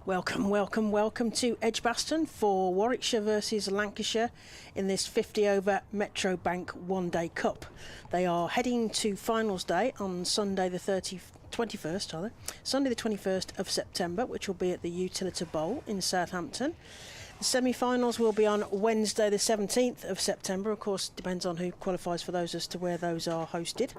Welcome to Edgbaston for Warwickshire versus Lancashire in this 50 over Metro Bank One Day Cup. They are heading to finals day on Sunday the 21st of September, which will be at the Utilita Bowl in Southampton. The semi-finals will be on Wednesday the 17th of September. Of course, depends on who qualifies for those as to where those are hosted.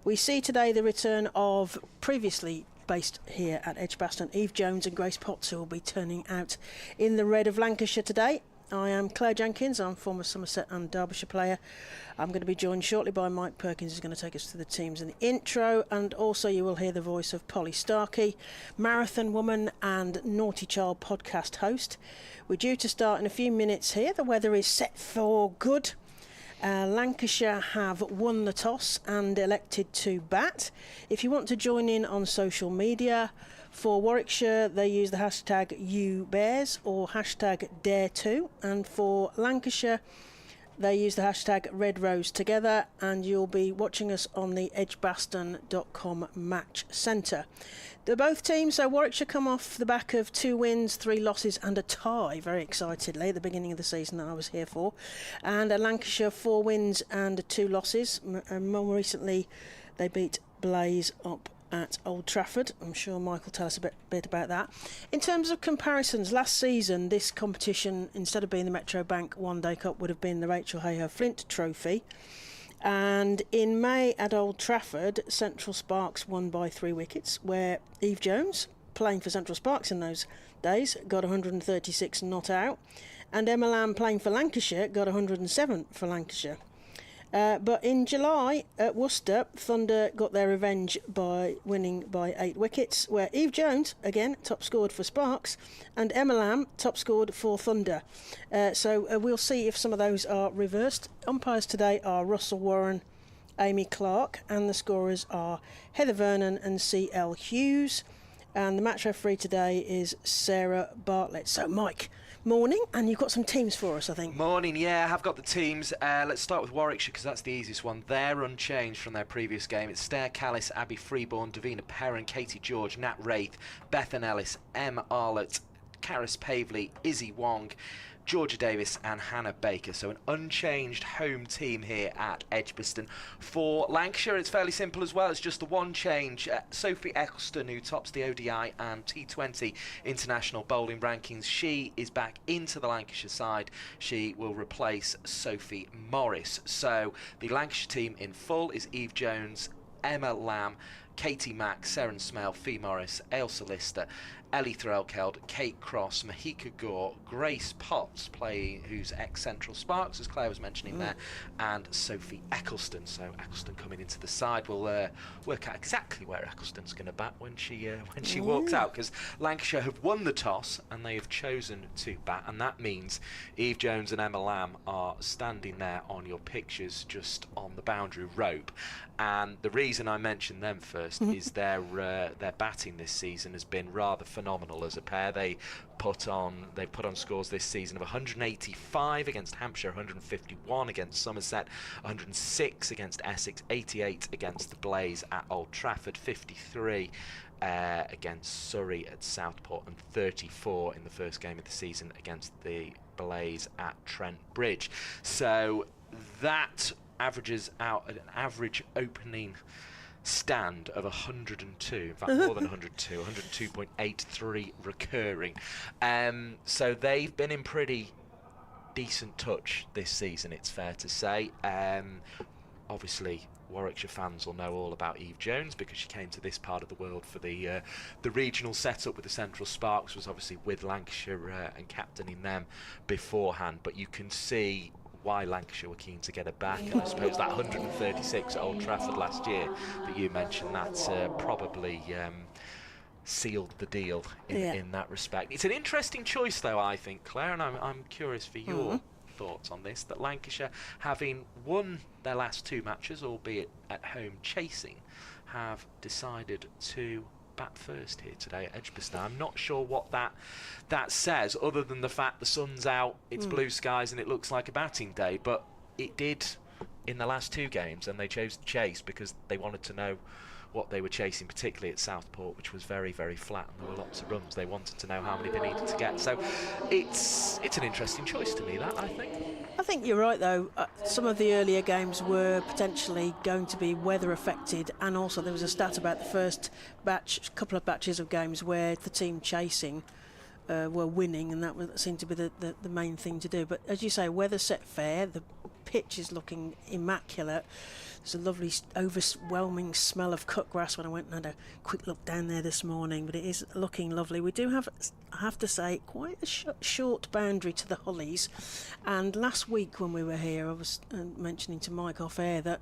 We see today the return of previously based here at Edgbaston, Eve Jones and Grace Potts, who will be turning out in the red of Lancashire today. I am Claire Jenkins. I'm former Somerset and Derbyshire player. I'm going to be joined shortly by Mike Perkins, who's going to take us through the teams in the intro, and also you will hear the voice of Polly Starkey, marathon woman and Naughty Child podcast host. We're due to start in a few minutes here. The weather is set for good. Lancashire have won the toss and elected to bat. If you want to join in on social media, for Warwickshire they use the hashtag #UBears or hashtag #Dare2, and for Lancashire they use the hashtag #RedRoseTogether, and you'll be watching us on the edgbaston.com match centre. They're both teams, so Warwickshire come off the back of 2 wins, 3 losses and a tie, very excitedly, at the beginning of the season that I was here for. And Lancashire 4 wins and 2 losses. More recently, they beat Blaze up at Old Trafford. I'm sure Mike will tell us a bit about that. In terms of comparisons, last season this competition, instead of being the Metro Bank One Day Cup, would have been the Rachel Hayhoe Flint Trophy. And in May at Old Trafford, Central Sparks won by 3 wickets, where Eve Jones, playing for Central Sparks in those days, got 136 not out, and Emma Lamb, playing for Lancashire, got 107 for Lancashire. But in July at Worcester, Thunder got their revenge by winning by 8 wickets, where Eve Jones, again, top scored for Sparks, and Emma Lamb top scored for Thunder. So we'll see if some of those are reversed. Umpires today are Russell Warren, Amy Clark, and the scorers are Heather Vernon and C.L. Hughes. And the match referee today is Sarah Bartlett. So, Mike, morning, and you've got some teams for us, I think. Morning, yeah, I have got the teams. Let's start with Warwickshire, because that's the easiest one. They're unchanged from their previous game. It's Stair Callis, Abby Freeborn, Davina Perrin, Katie George, Nat Wraith, Bethan Ellis, Em Arlott, Karis Pavley, Izzy Wong, Georgia Davis and Hannah Baker. So an unchanged home team here at Edgbaston. For Lancashire, it's fairly simple as well. It's just the one change. Sophie Eccleston, who tops the ODI and T20 international bowling rankings, she is back into the Lancashire side. She will replace Sophie Morris. So the Lancashire team in full is Eve Jones, Emma Lamb, Katie Mack, Seren Smale, Fee Morris, Ailsa Lister, Ellie Threlkeld, Kate Cross, Mahika Gore, Grace Potts, who's ex-Central Sparks, as Claire was mentioning there, and Sophie Eccleston. So Eccleston coming into the side. We'll work out exactly where Eccleston's going to bat when she walks out, because Lancashire have won the toss and they have chosen to bat, and that means Eve Jones and Emma Lamb are standing there on your pictures, just on the boundary rope. And the reason I mention them first is their batting this season has been rather phenomenal as a pair. They've put on scores this season of 185 against Hampshire, 151 against Somerset, 106 against Essex, 88 against the Blaze at Old Trafford, 53 against Surrey at Southport, and 34 in the first game of the season against the Blaze at Trent Bridge. So that averages out at an average opening stand of 102, in fact more than 102, 102.83 recurring. So they've been in pretty decent touch this season, it's fair to say. Obviously Warwickshire fans will know all about Eve Jones because she came to this part of the world for the regional setup with the Central Sparks, was obviously with Lancashire and captaining them beforehand, but you can see why Lancashire were keen to get her back. And I suppose that 136 at Old Trafford last year that you mentioned, that's probably sealed the deal in that respect. It's an interesting choice though, I think, Claire, and I'm curious for your thoughts on this, that Lancashire, having won their last 2 matches, albeit at home chasing, have decided to bat first here today at Edgbaston. I'm not sure what that says, other than the fact the sun's out, it's blue skies, and it looks like a batting day. But it did in the last 2 games, and they chose to chase because they wanted to know what they were chasing, particularly at Southport, which was very, very flat, and there were lots of runs. They wanted to know how many they needed to get. So it's an interesting choice to me, that, I think. I think you're right, though. Some of the earlier games were potentially going to be weather affected, and also there was a stat about the first couple of batches of games where the team chasing were winning, and that seemed to be the main thing to do. But as you say, weather set fair, the pitch is looking immaculate. There's a lovely overwhelming smell of cut grass when I went and had a quick look down there this morning, but it is looking lovely. We do have, I have to say, quite a short boundary to the Hollies, and last week when we were here I was mentioning to Mike off air that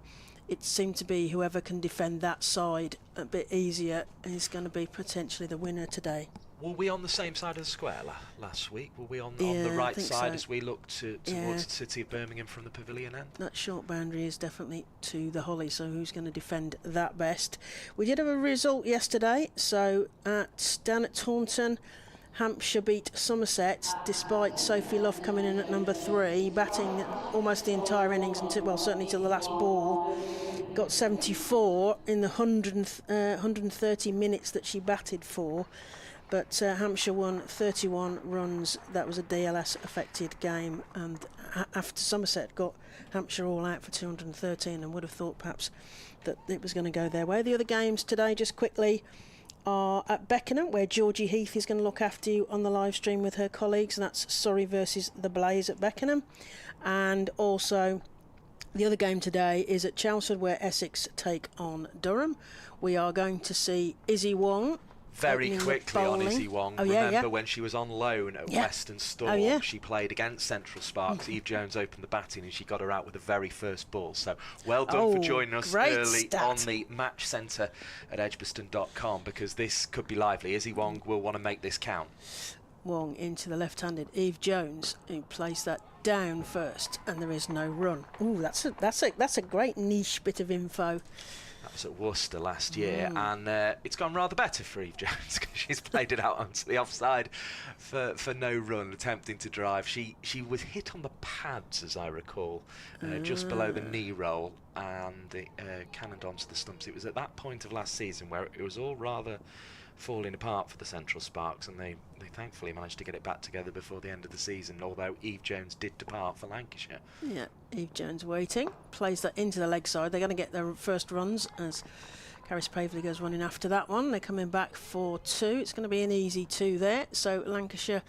it seemed to be whoever can defend that side a bit easier is going to be potentially the winner today. Were we on the same side of the square last week? Were we on the right side as we looked towards the City of Birmingham from the pavilion end? That short boundary is definitely to the Holly, so who's going to defend that best? We did have a result yesterday, so down at Taunton, Hampshire beat Somerset, despite Sophie Luff coming in at number 3, batting almost the entire innings, certainly till the last ball. Got 74 in the 130 minutes that she batted for. But Hampshire won 31 runs. That was a DLS affected game, and after Somerset got Hampshire all out for 213, and would have thought perhaps that it was going to go their way. The other games today, just quickly, are at Beckenham, where Georgie Heath is going to look after you on the live stream with her colleagues, and that's Surrey versus the Blaze at Beckenham. And also the other game today is at Chelmsford, where Essex take on Durham. We are going to see Izzy Wong. Very quickly on Izzy Wong. Remember when she was on loan at Western Storm, she played against Central Sparks. Eve Jones opened the batting and she got her out with the very first ball. So well done for joining us early on the match centre at edgbaston.com, because this could be lively. Izzy Wong will want to make this count. Wong into the left-handed Eve Jones, who plays that down first, and there is no run. Ooh, that's a great niche bit of info. That was at Worcester last year, and it's gone rather better for Eve Jones, because she's played it out onto the offside for no run, attempting to drive. She was hit on the pads, as I recall, just below the knee roll, and it cannoned onto the stumps. It was at that point of last season where it was all rather falling apart for the Central Sparks, and they thankfully managed to get it back together before the end of the season, although Eve Jones did depart for Lancashire. Yeah, Eve Jones waiting, plays that into the leg side. They're going to get their first runs as Caris Pavley goes running after that one. They're coming back for 2. It's going to be an easy 2 there. So Lancashire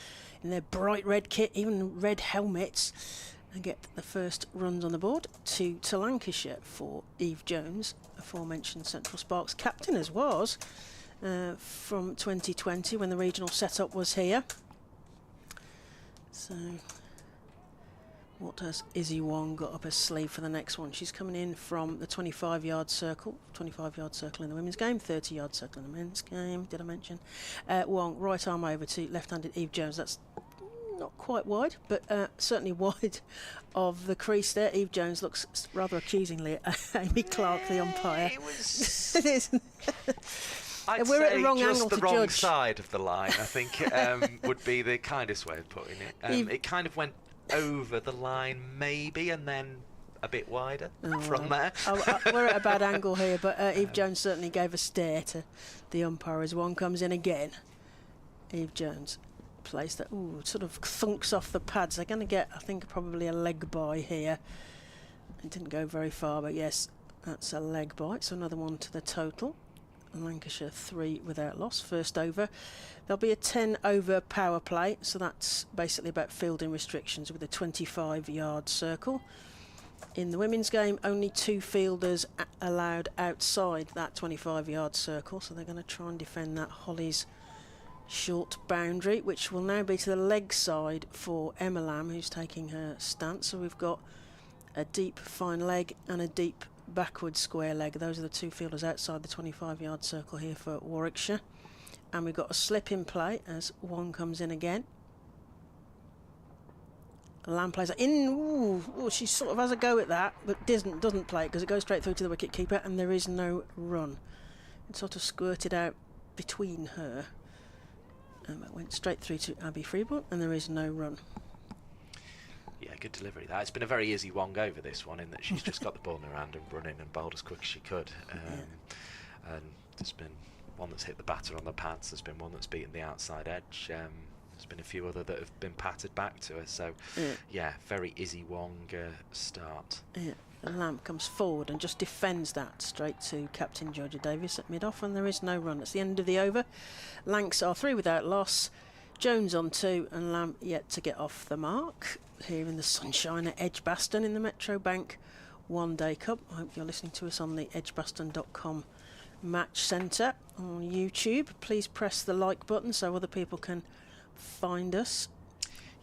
in their bright red kit, even red helmets, and get the first runs on the board. 2 to Lancashire for Eve Jones, aforementioned Central Sparks captain as was from 2020 when the regional setup was here. So what has Izzy Wong got up her sleeve for the next one? She's coming in from the 25-yard circle. 25-yard circle in the women's game, 30-yard circle in the men's game, did I mention? Wong, right arm over to left-handed Eve Jones. That's not quite wide, but certainly wide of the crease there. Eve Jones looks rather accusingly at Amy Clark, the umpire. It was... It is. I'd We're say at the wrong just angle the to wrong judge. side of the line, I think, would be the kindest way of putting it. It kind of went over the line, maybe, and then a bit wider from there. We're at a bad angle here, but Eve Jones certainly gave a stare to the umpire as one comes in again. Eve Jones plays that, sort of thunks off the pads. They're going to get, I think, probably a leg bye here. It didn't go very far, but yes, that's a leg bye. So another one to the total. Lancashire 3 without loss. First over. There'll be a 10 over power play, so that's basically about fielding restrictions with a 25-yard circle. In the women's game, only 2 fielders allowed outside that 25-yard circle, so they're going to try and defend that Holly's short boundary, which will now be to the leg side for Emma Lamb, who's taking her stance. So we've got a deep fine leg and a deep backward square leg. Those are the 2 fielders outside the 25-yard circle here for Warwickshire. And we've got a slip in play as one comes in again. Lamb plays it in. She sort of has a go at that, but doesn't play it because it goes straight through to the wicket keeper, and there is no run. It sort of squirted out between her. And it went straight through to Abby Freeborn, and there is no run. Yeah, good delivery that. It's been a very easy Wong over this one, in that she's just got the ball in her hand and running and bowled as quick as she could. and there's been one that's hit the batter on the pads, there's been one that's beaten the outside edge, there's been a few other that have been patted back to her, so yeah, very Izzy Wong start. Yeah. Lamb comes forward and just defends that straight to captain Georgia Davis at mid-off, and there is no run. It's the end of the over. Lancs are 3 without loss. Jones on 2 and Lamb yet to get off the mark. Here in the sunshine at Edgbaston in the Metro Bank One Day Cup. I hope you're listening to us on the edgbaston.com match centre on YouTube. Please press the like button so other people can find us.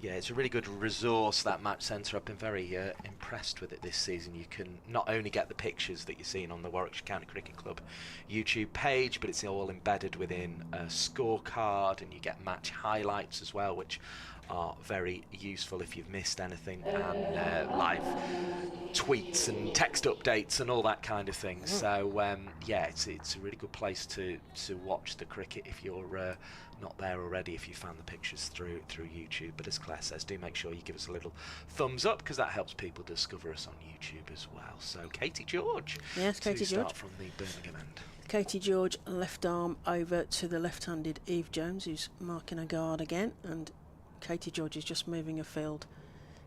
Yeah, it's a really good resource, that match centre. I've been very impressed with it this season. You can not only get the pictures that you're seeing on the Warwickshire County Cricket Club YouTube page, but it's all embedded within a scorecard, and you get match highlights as well, which are very useful if you've missed anything, and live tweets and text updates and all that kind of thing. So yeah, it's a really good place to watch the cricket if you're not there already, if you found the pictures through YouTube. But as Claire says, do make sure you give us a little thumbs up, because that helps people discover us on YouTube as well. So Katie George, yes, Katie George start from the Birmingham end. Katie George, left arm over to the left-handed Eve Jones, who's marking a guard again, and Katie George is just moving a field,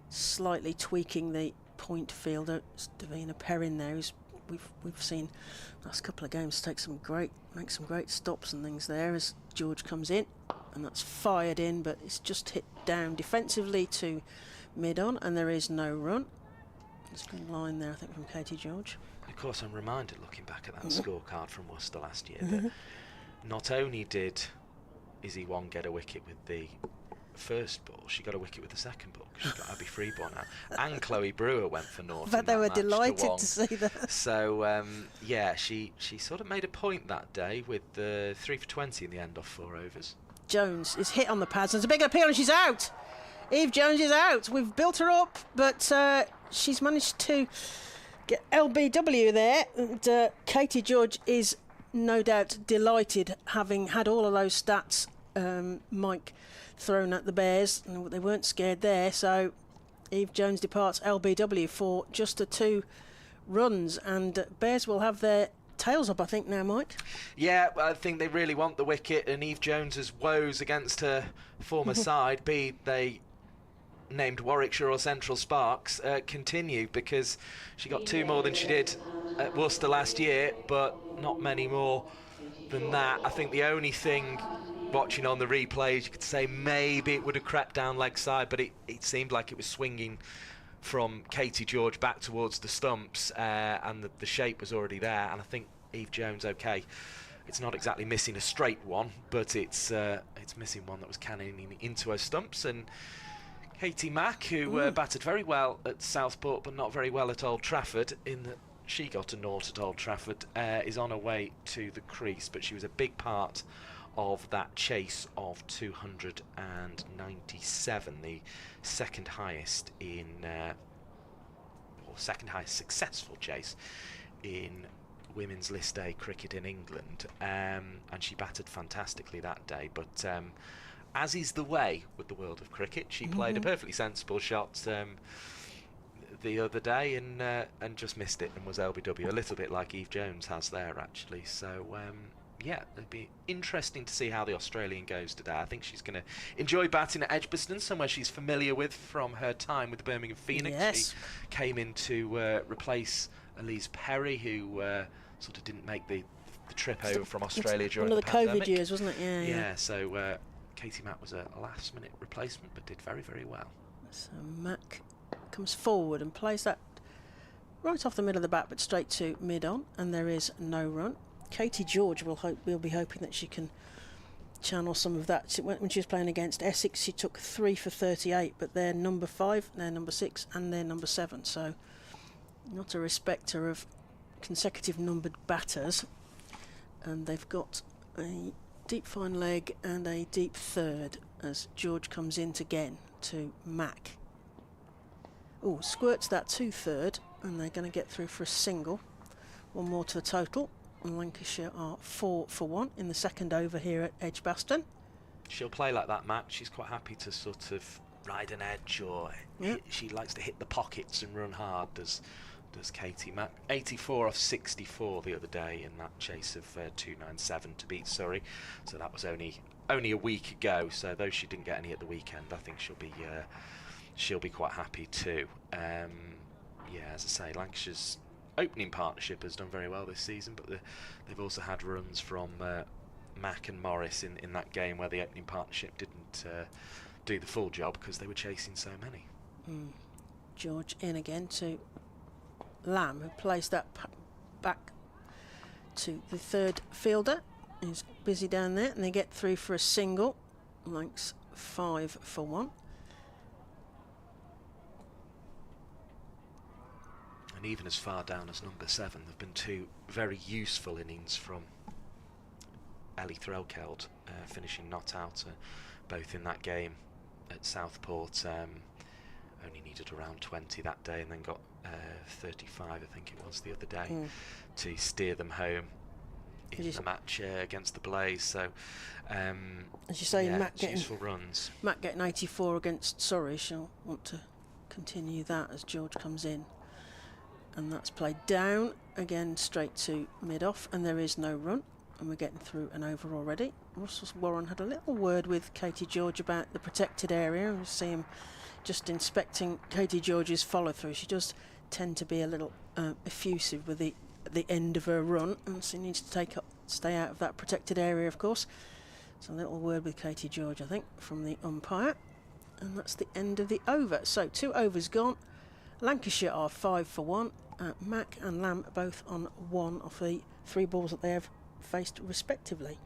slightly tweaking the point fielder. It's Davina Perrin there, who's we've seen last couple of games make some great stops and things there as George comes in, and that's fired in, but it's just hit down defensively to mid-on, and there is no run. There's a good line there, I think, from Katie George. Of course, I'm reminded, looking back at that scorecard from Worcester last year, that not only did Izzy Wong get a wicket with the first ball, she got a wicket with the second ball, because she's got Abby Freeborn out, and Chloe Brewer went for naught. But they were delighted to see that. So yeah, she sort of made a point that day with the 3 for 20 in the end off 4 overs. Jones is hit on the pads, and it's a big appeal, and she's out. Eve Jones is out. We've built her up, but she's managed to get LBW there, and Katie George is no doubt delighted, having had all of those stats Mike thrown at the Bears, and they weren't scared there. So Eve Jones departs LBW for just the 2 runs, and Bears will have their tails up, I think, now, Mike. Yeah, I think they really want the wicket, and Eve Jones's woes against her former side, be they named Warwickshire or Central Sparks, continue, because she got 2 more than she did at Worcester last year, but not many more than that. I think the only thing, watching on the replays, you could say maybe it would have crept down leg side, but it seemed like it was swinging from Katie George back towards the stumps, and the shape was already there. And I think Eve Jones, okay, it's not exactly missing a straight one, but it's missing one that was cannoning into her stumps. And Katie Mack, who batted very well at Southport but not very well at Old Trafford, in that she got a naught at Old Trafford, is on her way to the crease, but she was a big part of that chase of 297, the second highest in, or second highest successful chase in women's List A cricket in England, and she batted fantastically that day. But as is the way with the world of cricket, she played a perfectly sensible shot the other day, and just missed it, and was LBW, a little bit like Eve Jones has there, actually. So yeah, it'd be interesting to see how the Australian goes today. I think she's going to enjoy batting at Edgbaston, somewhere she's familiar with from her time with the Birmingham Phoenix. Yes. She came in to replace Elise Perry, who sort of didn't make the trip over from Australia during one the of the pandemic. COVID years, wasn't it? Yeah. So Katie Mack was a last-minute replacement, but did very, very well. So Mack comes forward and plays that right off the middle of the bat, but straight to mid-on, and there is no run. Katie George will be hoping that she can channel some of that. When she was playing against Essex, she took 3 for 38, but they're number 5, they're number 6, and they're number 7. So not a respecter of consecutive numbered batters. And they've got a deep fine leg and a deep third as George comes in again to Mack. Oh, squirts that 2/3, and they're going to get through for a single. 1 more to the total. And Lancashire are 4 for 1 in the second over here at Edgbaston. She'll play like that, Matt. She's quite happy to sort of ride an edge, or she likes to hit the pockets and run hard. There's does Katie. Mack 84 off 64 the other day in that chase of 297 to beat Surrey, so that was only a week ago. So though she didn't get any at the weekend, I think she'll be quite happy too. Yeah, as I say, Lancashire's opening partnership has done very well this season, but they've also had runs from Mack and Morris in that game where the opening partnership didn't do the full job because they were chasing so many. George in again to Lamb, who plays that back to the third fielder. He's busy down there, and they get through for a single. Lancs 5 for 1. And even as far down as number 7, there have been 2 very useful innings from Ellie Threlkeld, finishing not out, both in that game at Southport. Only needed around 20 that day, and then got 35, I think it was, the other day, to steer them home in the match against the Blaze. So, as you say, yeah, Mack getting useful runs. Mack getting 84 against Surrey. She'll want to continue that as George comes in, and that's played down again straight to mid-off, and there is no run, and we're getting through an over already. Russell Warren had a little word with Katie George about the protected area. We see him just inspecting Katie George's follow-through. She does tend to be a little effusive with the end of her run, and she needs to stay out of that protected area, of course. So a little word with Katie George, I think, from the umpire, and that's the end of the over. So 2 overs gone. Lancashire are 5 for 1. Mack and Lamb both on 1 of the 3 balls that they have faced respectively.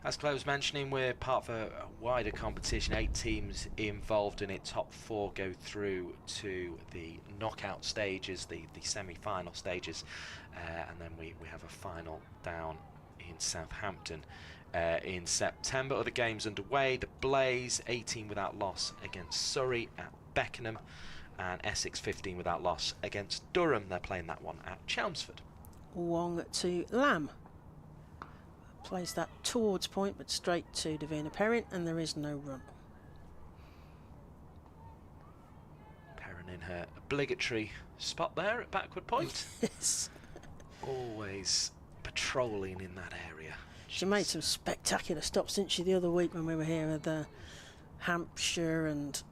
As Claire was mentioning, we're part of a wider competition, 8 teams involved in it. Top 4 go through to the knockout stages, the semi-final stages, and then we have a final down in Southampton in September. Other games underway: the Blaze 18 without loss against Surrey at Beckenham, and Essex 15 without loss against Durham. They're playing that one at Chelmsford. Wong to Lamb. Plays that towards point, but straight to Davina Perrin, and there is no run. Perrin in her obligatory spot there at backward point. Yes. Always patrolling in that area. She made some spectacular stops, didn't she, the other week when we were here at the Hampshire, and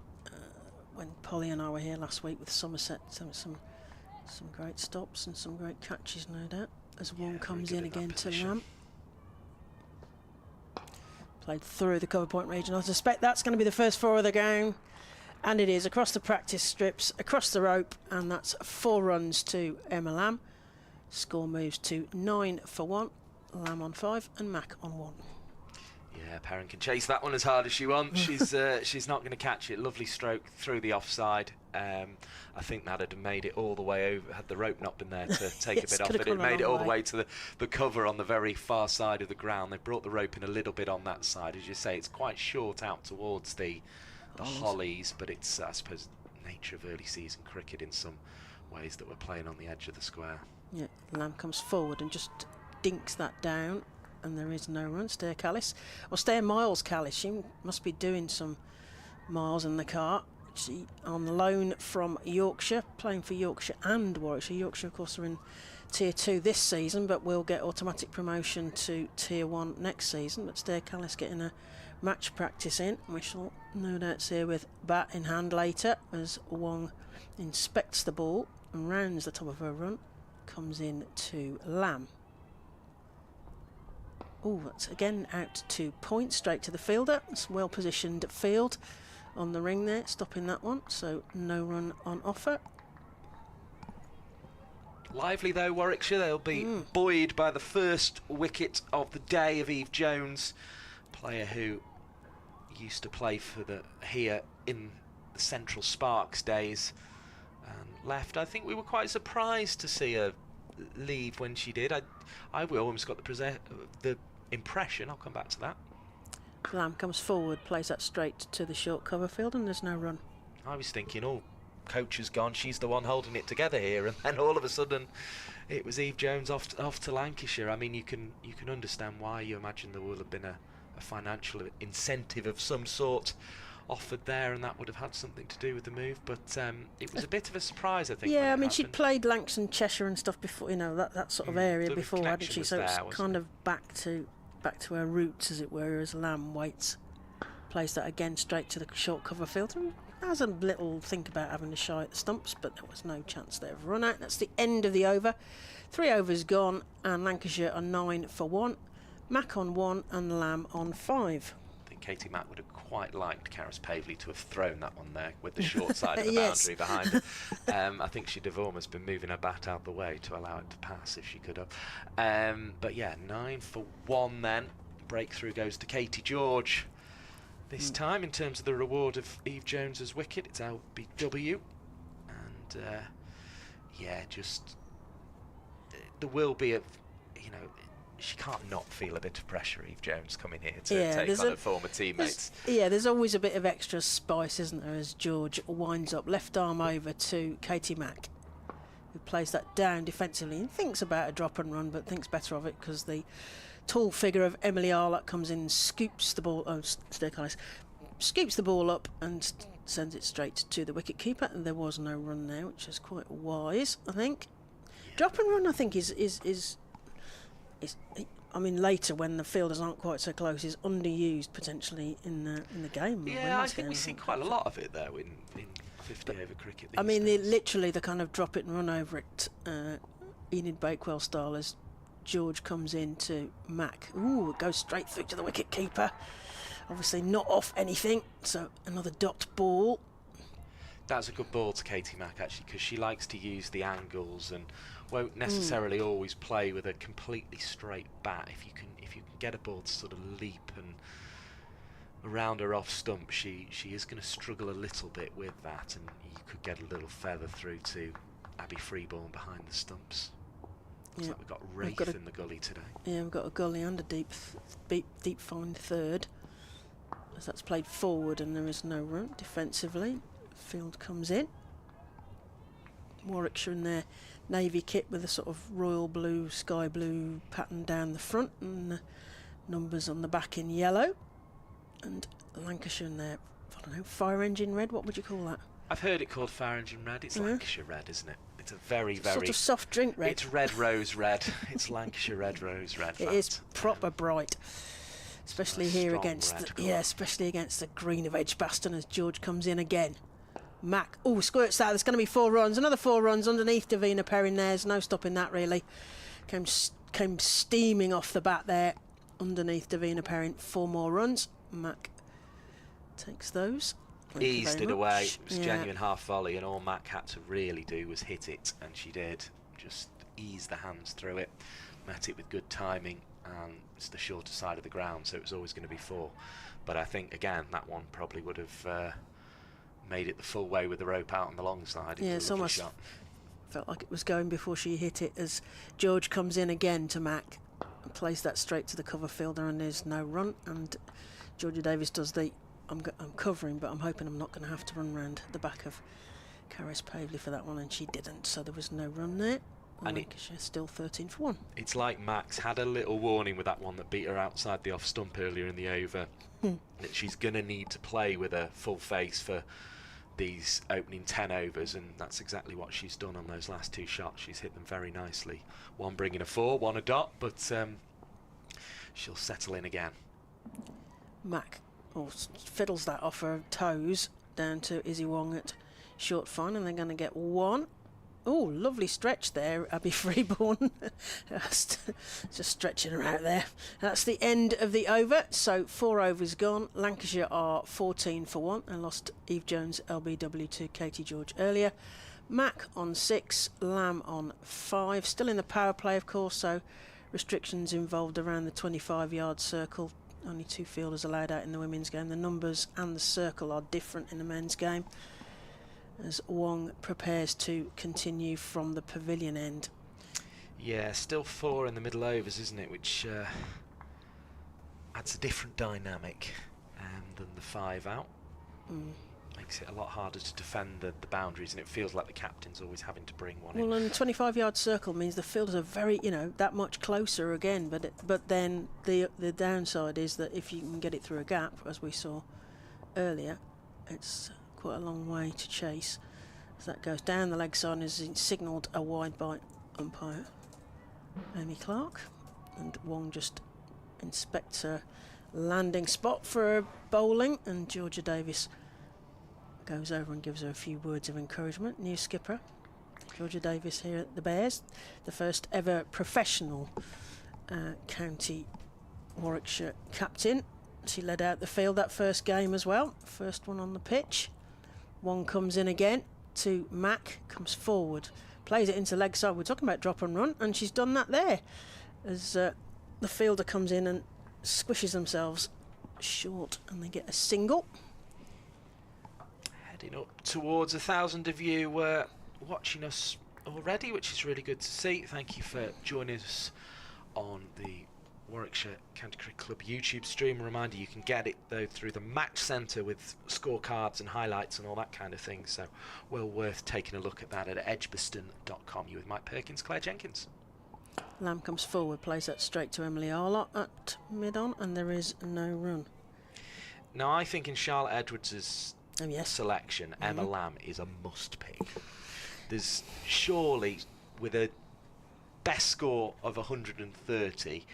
when Polly and I were here last week with Somerset. Some great stops and some great catches, no doubt, as Wong comes in again to Lamb. Played through the cover point region. I suspect that's going to be the first 4 of the game, and it is across the practice strips, across the rope, and that's 4 runs to Emma Lamb. Score moves to 9 for 1. Lamb on 5 and Mack on 1. Yeah, Perrin can chase that one as hard as she wants. She's not going to catch it. Lovely stroke through the offside. I think that had made it all the way over. Had the rope not been there to take yes, a bit off it, it made it all the way to the cover on the very far side of the ground. They brought the rope in a little bit on that side. As you say, it's quite short out towards the hollies, but it's, I suppose, nature of early season cricket in some ways that we're playing on the edge of the square. Yeah, Lamb comes forward and just dinks that down, and there is no run. Stair Callis, or Stair Miles Callis. She must be doing some miles in the car. She on loan from Yorkshire, playing for Yorkshire and Warwickshire. Yorkshire, of course, are in Tier 2 this season, but will get automatic promotion to Tier 1 next season. But Stair Callis getting a match practice in. We shall no doubt see her with bat in hand later as Wong inspects the ball and rounds the top of her run. Comes in to Lamb. Oh, that's again out to point, straight to the fielder. It's well positioned field on the ring there, stopping that one, so no run on offer. Lively though, Warwickshire. They'll be buoyed by the first wicket of the day of Eve Jones, player who used to play for here in the Central Sparks days and left. I think we were quite surprised to see her leave when she did. I almost got the impression, I'll come back to that. Lamb comes forward, plays that straight to the short cover field, and there's no run. I was thinking, oh, coach has gone, she's the one holding it together here, and then all of a sudden it was Eve Jones off to Lancashire. I mean, you can understand why. You imagine there will have been a financial incentive of some sort offered there, and that would have had something to do with the move. But it was a bit of a surprise, I think. Yeah, I mean, happened. she'd played Lancashire and Cheshire and stuff before, you know, that sort of area So the before, hadn't connection she? was So there, it's kind of back to her roots, as it were, as Lamb waits. Plays that again straight to the short cover field. And has a little think about having a shy at the stumps, but there was no chance there of a run out. That's the end of the over. 3 overs gone, and Lancashire are 9 for 1. Mack on 1 and Lamb on 5. I think Katie Mack would have quite liked Karis Pavley to have thrown that one there with the short side of the Yes. boundary behind her. I think she'd have almost been moving her bat out the way to allow it to pass if she could have. But yeah, 9 for 1 then. Breakthrough goes to Katie George. This time, in terms of the reward of Eve Jones's wicket, it's LBW. And yeah, just there will be she can't not feel a bit of pressure, Eve Jones, coming here to take on her former teammates. There's always a bit of extra spice, isn't there, as George winds up left arm over to Katie Mack, who plays that down defensively and thinks about a drop and run, but thinks better of it because the tall figure of Emily Arlott comes in and scoops the ball. Scoops the ball up and sends it straight to the wicket keeper, and there was no run there, which is quite wise, I think. Drop and run, I think, is I mean, later when the fielders aren't quite so close, is underused potentially in the game. Yeah, I think we see quite a lot of it though in 50 over cricket. I mean, literally the kind of drop it and run over it, Enid Bakewell style, as George comes in to Mack. Ooh, it goes straight through to the wicket keeper. Obviously not off anything, so another dot ball. That's a good ball to Katie Mack, actually, because she likes to use the angles and won't necessarily always play with a completely straight bat. If you can get a ball to sort of leap and around her off stump, she is going to struggle a little bit with that, and you could get a little feather through to Abby Freeborn behind the stumps. Looks like we've got Wraith in the gully today. Yeah, we've got a gully and a deep fine third, as that's played forward and there is no run defensively. Field comes in. Warwickshire in their navy kit with a sort of royal blue, sky blue pattern down the front, and the numbers on the back in yellow. And Lancashire in their, I don't know, fire engine red. What would you call that? I've heard it called fire engine red. It's Lancashire red, isn't it? It's a very sort of soft drink red. It's red rose red. It's Lancashire red rose red. It is proper bright. Especially here against especially against the green of Edgbaston, as George comes in again. Mack, squirts that. There's going to be 4 runs. Another 4 runs underneath Davina Perrin. There's no stopping that, really. Came steaming off the bat there underneath Davina Perrin. 4 more runs. Mack takes those. Eased it away. It was genuine half volley, and all Mack had to really do was hit it, and she did. Just ease the hands through it. Met it with good timing, and it's the shorter side of the ground, so it was always going to be 4. But I think, again, that one probably would have made it the full way with the rope out on the long side. It's almost shot. Felt like it was going before she hit it, as George comes in again to Mack and plays that straight to the cover fielder, and there's no run. And Georgia Davis does the I'm covering, but I'm hoping I'm not going to have to run round the back of Karis Pavley for that one, and she didn't, so there was no run there. And Lancashire still 13 for 1. It's like Max had a little warning with that one that beat her outside the off stump earlier in the over, that she's going to need to play with a full face for these opening 10 overs, and that's exactly what she's done on those last 2 shots. She's hit them very nicely. One bringing a 4, one a dot, but she'll settle in again. Mack fiddles that off her toes down to Izzy Wong at short fine, and they're going to get 1. Oh, lovely stretch there, Abby Freeborn. Just stretching her out there. That's the end of the over. So 4 overs gone. Lancashire are 14 for 1 and lost Eve Jones LBW to Katie George earlier. Mack on 6, Lamb on 5. Still in the power play, of course, so restrictions involved around the 25-yard circle. Only 2 fielders allowed out in the women's game. The numbers and the circle are different in the men's game, as Wong prepares to continue from the pavilion end. Yeah, still 4 in the middle overs, isn't it? Which adds a different dynamic than the 5 out. Makes it a lot harder to defend the boundaries, and it feels like the captain's always having to bring one in. Well, and the 25-yard circle means the fielders are very, that much closer again. But then the downside is that if you can get it through a gap, as we saw earlier, it's quite a long way to chase. As that goes down the leg side and is signalled a wide by umpire Amy Clark, and Wong just inspects her landing spot for her bowling, and Georgia Davis goes over and gives her a few words of encouragement. New skipper Georgia Davis here at the Bears, the first ever professional county Warwickshire captain. She led out the field that first game as well, first one on the pitch. One comes in again to Mack, comes forward, plays it into leg side. We're talking about drop and run, and she's done that there as the fielder comes in and squishes themselves short, and they get a single. Heading up towards 1,000 of you watching us already, which is really good to see. Thank you for joining us on the Warwickshire County Cricket Club YouTube stream. A reminder, you can get it though through the Match Centre with scorecards and highlights and all that kind of thing, so well worth taking a look at that at edgbaston.com. You with Mike Perkins, Claire Jenkins. Lamb comes forward, plays that straight to Emily Arlott at mid-on, and there is no run. Now I think in Charlotte Edwards' selection, Emma Lamb is a must pick. There's surely, with a best score of 130,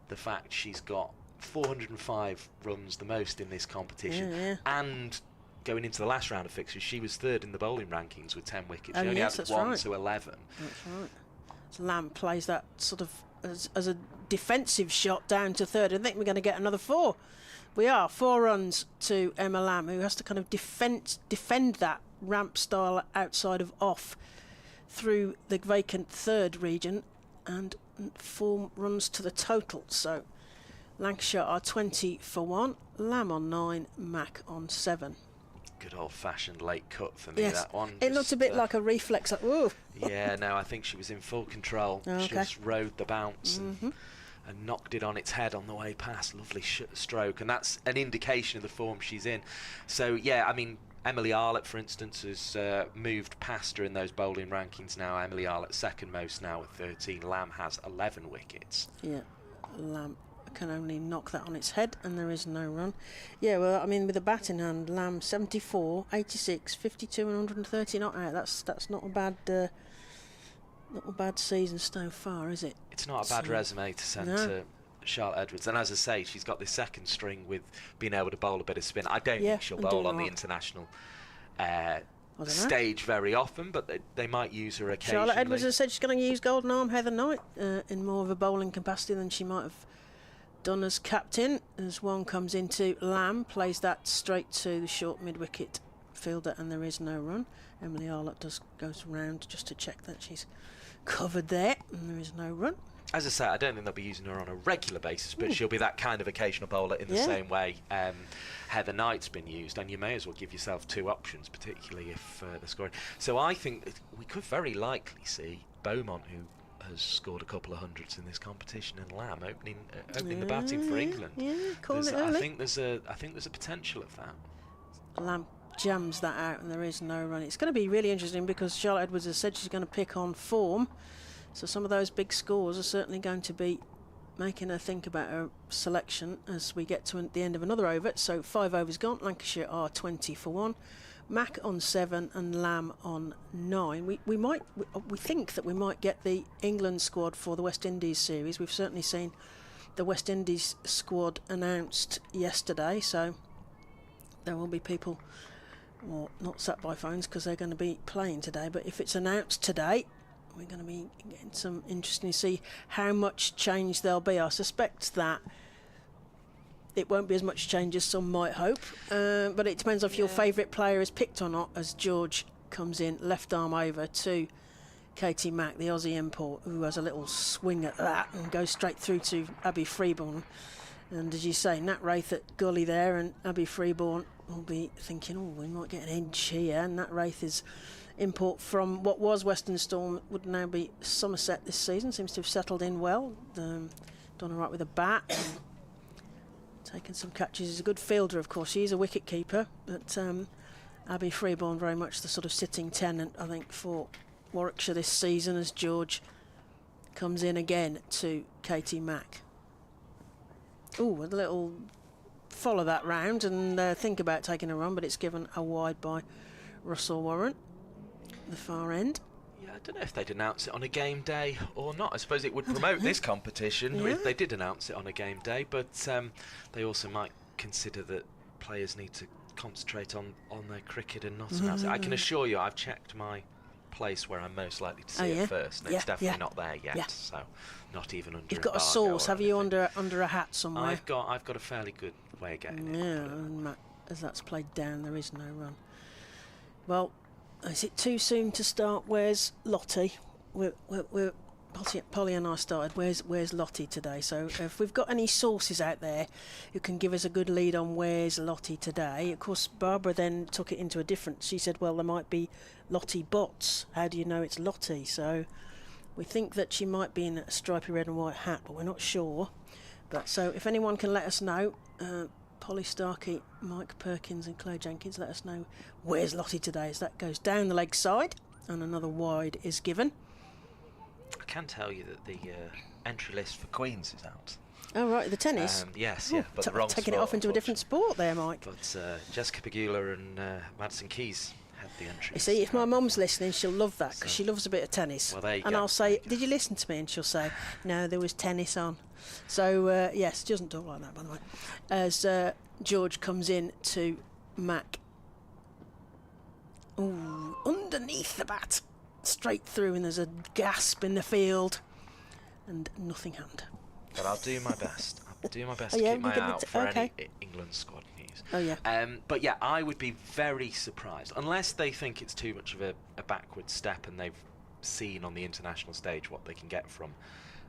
the fact she's got 405 runs, the most in this competition, and going into the last round of fixtures, she was third in the bowling rankings with 10 wickets. She only had 1 to 11. That's right. So Lamb plays that sort of as a defensive shot down to third. I think we're going to get another 4. We are 4 runs to Emma Lamb, who has to kind of defend that ramp style outside of off through the vacant third region, and 4 runs to the total. So Lancashire are 20 for 1, Lamb on 9, Mack on 7. Good old-fashioned late cut for me, that one. It looked a bit like a reflex, like, ooh. Yeah, no, I think she was in full control. Oh, she just rode the bounce and knocked it on its head on the way past. Lovely stroke, and that's an indication of the form she's in. So, yeah, I mean, Emily Arlott, for instance, has moved past her in those bowling rankings now. Emily Arlott second most now with 13. Lamb has 11 wickets. Yeah, Lamb can only knock that on its head, and there is no run. Yeah, well, I mean, with the bat in hand, Lamb 74, 86, 52 and 130 not out. That's not a bad season so far, is it? It's not a bad resume to send to Charlotte Edwards, and as I say, she's got this second string with being able to bowl a bit of spin. I don't think she'll bowl on the international stage very often, but they might use her occasionally. Charlotte Edwards has said she's going to use Golden Arm Heather Knight in more of a bowling capacity than she might have done as captain. As one comes into Lamb, plays that straight to the short mid-wicket fielder, and there is no run. Emily Arlott goes round just to check that she's covered there, and there is no run. As I say, I don't think they'll be using her on a regular basis, but she'll be that kind of occasional bowler in the same way Heather Knight's been used, and you may as well give yourself 2 options, particularly if they're scoring. So I think we could very likely see Beaumont, who has scored a couple of hundreds in this competition, and Lamb opening the batting for England. I think there's a potential of that. Lamb jams that out, and there is no run. It's going to be really interesting because Charlotte Edwards has said she's going to pick on form. So some of those big scores are certainly going to be making her think about her selection as we get to the end of another over. So 5 overs gone. Lancashire are 20 for 1. Mack on 7 and Lamb on 9. We think that we might get the England squad for the West Indies series. We've certainly seen the West Indies squad announced yesterday. So there will be people not sat by phones because they're going to be playing today. But if it's announced today, we're going to be getting some interesting to see how much change there'll be. I suspect that it won't be as much change as some might hope, but it depends if your favourite player is picked or not, as George comes in, left arm over to Katie Mack, the Aussie import, who has a little swing at that and goes straight through to Abby Freeborn. And as you say, Nat Wraith at gully there, and Abby Freeborn will be thinking, oh, we might get an edge here. Nat Wraith is import from what was Western Storm, would now be Somerset this season. Seems to have settled in well. Done all right with a bat. Taken some catches. He's a good fielder, of course. He's a wicket keeper, but Abby Freeborn very much the sort of sitting tenant, I think, for Warwickshire this season, as George comes in again to Katie Mack. Ooh, a little follow that round and think about taking a run, but it's given a wide by Russell Warren, the far end. Yeah, I don't know if they'd announce it on a game day or not. I suppose it would promote this competition if they did announce it on a game day, but they also might consider that players need to concentrate on their cricket and not announce it. I can assure you, I've checked my place where I'm most likely to see it first, and it's definitely not there yet. So not even under. You've got a source, have you, under a hat somewhere? I've got a fairly good way of getting it. And Mack, as that's played down, there is no run. Well, is it too soon to start? Where's Lottie? Polly and I started. Where's Lottie today? So if we've got any sources out there who can give us a good lead on where's Lottie today. Of course, Barbara then took it into a different. She said, well, there might be Lottie bots. How do you know it's Lottie? So we think that she might be in a stripy red and white hat, but we're not sure. But so if anyone can let us know, Polly Starkey, Mike Perkins and Claire Jenkins, let us know where's Lottie today, as that goes down the leg side and another wide is given. I can tell you that the entry list for Queens is out. Oh, right, the tennis? Yes, but the wrong taking it off into a different sport there, Mike. But Jessica Pegula and Madison Keys had the entry. You see, if my mum's listening, she'll love that, because she loves a bit of tennis. Well, there you and go. I'll say, did you listen to me? And she'll say, no, there was tennis on. So, yes, she doesn't talk like that, by the way. As George comes in to Mack. Ooh, underneath the bat. Straight through, and there's a gasp in the field and nothing happened. But I'll do my best. I'll do my best to keep my eye out for any England squad news. Oh yeah. But yeah, I would be very surprised, unless they think it's too much of a backward step and they've seen on the international stage what they can get from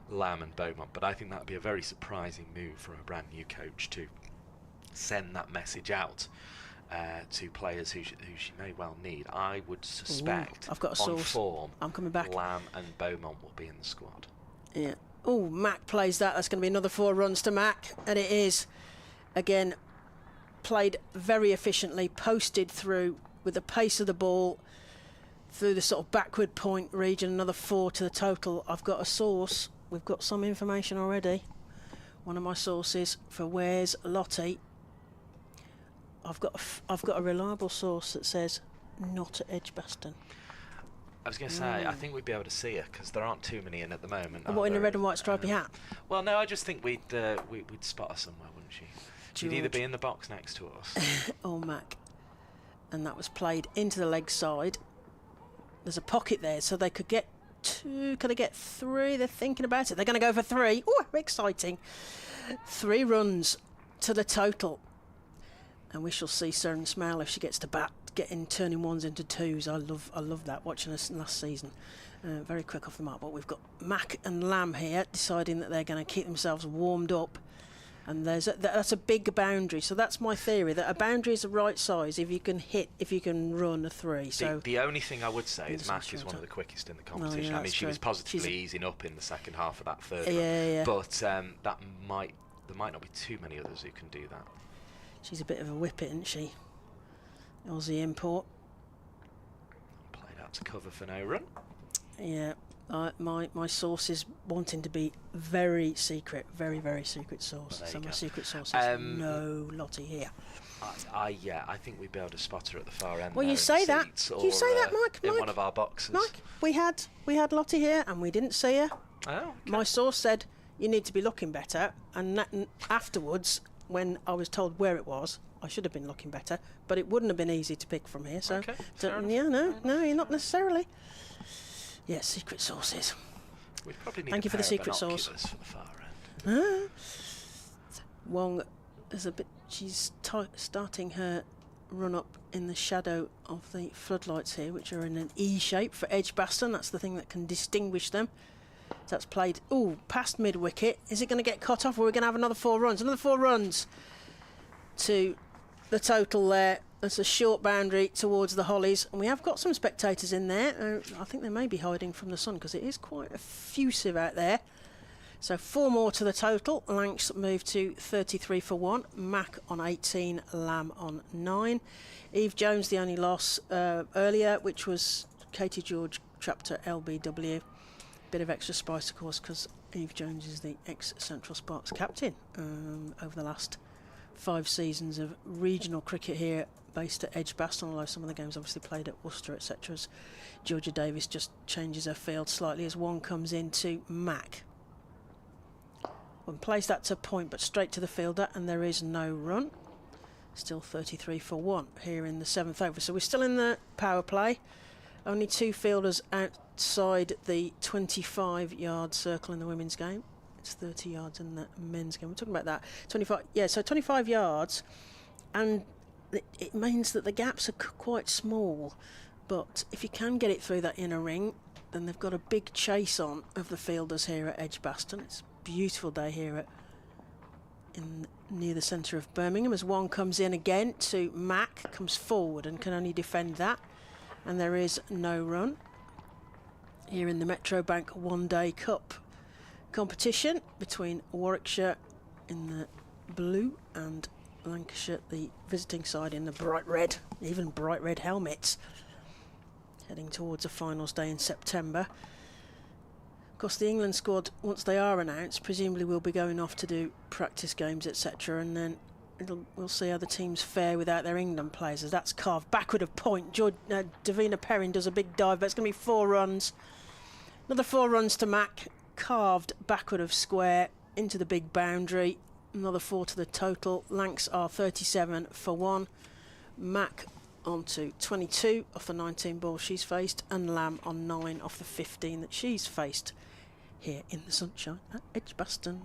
Lamb and Beaumont. But I think that would be a very surprising move from a brand new coach to send that message out to players who she may well need. I would suspect I've got a on source. form, I'm coming back. Lamb and Beaumont will be in the squad. Yeah. Oh, Mack plays that. That's going to be another 4 runs to Mack, and it is again played very efficiently, posted through with the pace of the ball through the sort of backward point region. Another 4 to the total. I've got a source. We've got some information already. One of my sources for where's Lottie. I've got a reliable source that says not at Edgbaston. I was going to say, I think we'd be able to see her because there aren't too many in at the moment. What, in a red and white stripy hat? Well, no, I just think we'd spot her somewhere, wouldn't she? She'd either be in the box next to us or Mack. And that was played into the leg side. There's a pocket there, so they could get 2. Could they get 3? They're thinking about it. They're going to go for 3. Oh, exciting! 3 runs to the total. And we shall see Seren Smale if she gets to bat, turning 1s into 2s. I love that, watching us last season. Very quick off the mark. But we've got Mack and Lamb here deciding that they're going to keep themselves warmed up. And that's a big boundary. So that's my theory, that a boundary is the right size if you can run a 3. So the only thing I would say is Mack is one of the quickest in the competition. I mean, she was positively easing up in the second half of that 3rd run. But there might not be too many others who can do that. She's a bit of a whippet, isn't she? Aussie import. Played out to cover for no run. Yeah, my source is wanting to be very secret, very, very secret source. So my secret source is no Lottie here. I think we'd be able to spot her at the far end. Well, you say that. You say that, Mike. In one of our boxes. Mike, we had Lottie here and we didn't see her. Oh. Okay. My source said you need to be looking better, and afterwards, when I was told where it was, I should have been looking better, but it wouldn't have been easy to pick from here. So, no, you're not necessarily. Yeah, secret sources. We probably need Thank you for the secret source. For the far end. Wong is a bit. She's starting her run up in the shadow of the floodlights here, which are in an E shape for Edgbaston. That's the thing that can distinguish them. That's played, past mid-wicket. Is it going to get cut off, or are we going to have another 4 runs? Another 4 runs to the total there. That's a short boundary towards the Hollies. And we have got some spectators in there. I think they may be hiding from the sun because it is quite effusive out there. So 4 more to the total. Lancs move to 33 for 1. Mack on 18, Lamb on 9. Eve Jones, the only loss earlier, which was Katie George trapped at LBW. Bit of extra spice, of course, because Eve Jones is the ex-Central Sparks captain over the last 5 seasons of regional cricket here based at Edgbaston, although some of the games obviously played at Worcester, etc. As Georgia Davis just changes her field slightly as one comes into Mack. One plays that to point, but straight to the fielder, and there is no run. Still 33 for 1 here in the 7th over. So we're still in the power play. Only 2 fielders outside the 25-yard circle in the women's game. It's 30 yards in the men's game. We're talking about that. 25, yeah, so 25 yards, and it means that the gaps are quite small. But if you can get it through that inner ring, then they've got a big chase on of the fielders here at Edgbaston. It's a beautiful day here near the centre of Birmingham, as one comes in again to Mack, comes forward and can only defend that. And there is no run here in the Metro Bank One Day Cup competition between Warwickshire in the blue and Lancashire, the visiting side, in the bright red, even bright red helmets, heading towards a finals day in September. Of course, the England squad, once they are announced, presumably will be going off to do practice games, etc., and then we'll see how the teams fare without their England players, as that's carved backward of point. Davina Perrin does a big dive, but it's going to be 4 runs. Another 4 runs to Mack, carved backward of square into the big boundary. Another 4 to the total. Lancs are 37 for 1. Mack on to 22 off the 19 balls she's faced, and Lamb on 9 off the 15 that she's faced here in the sunshine at Edgbaston.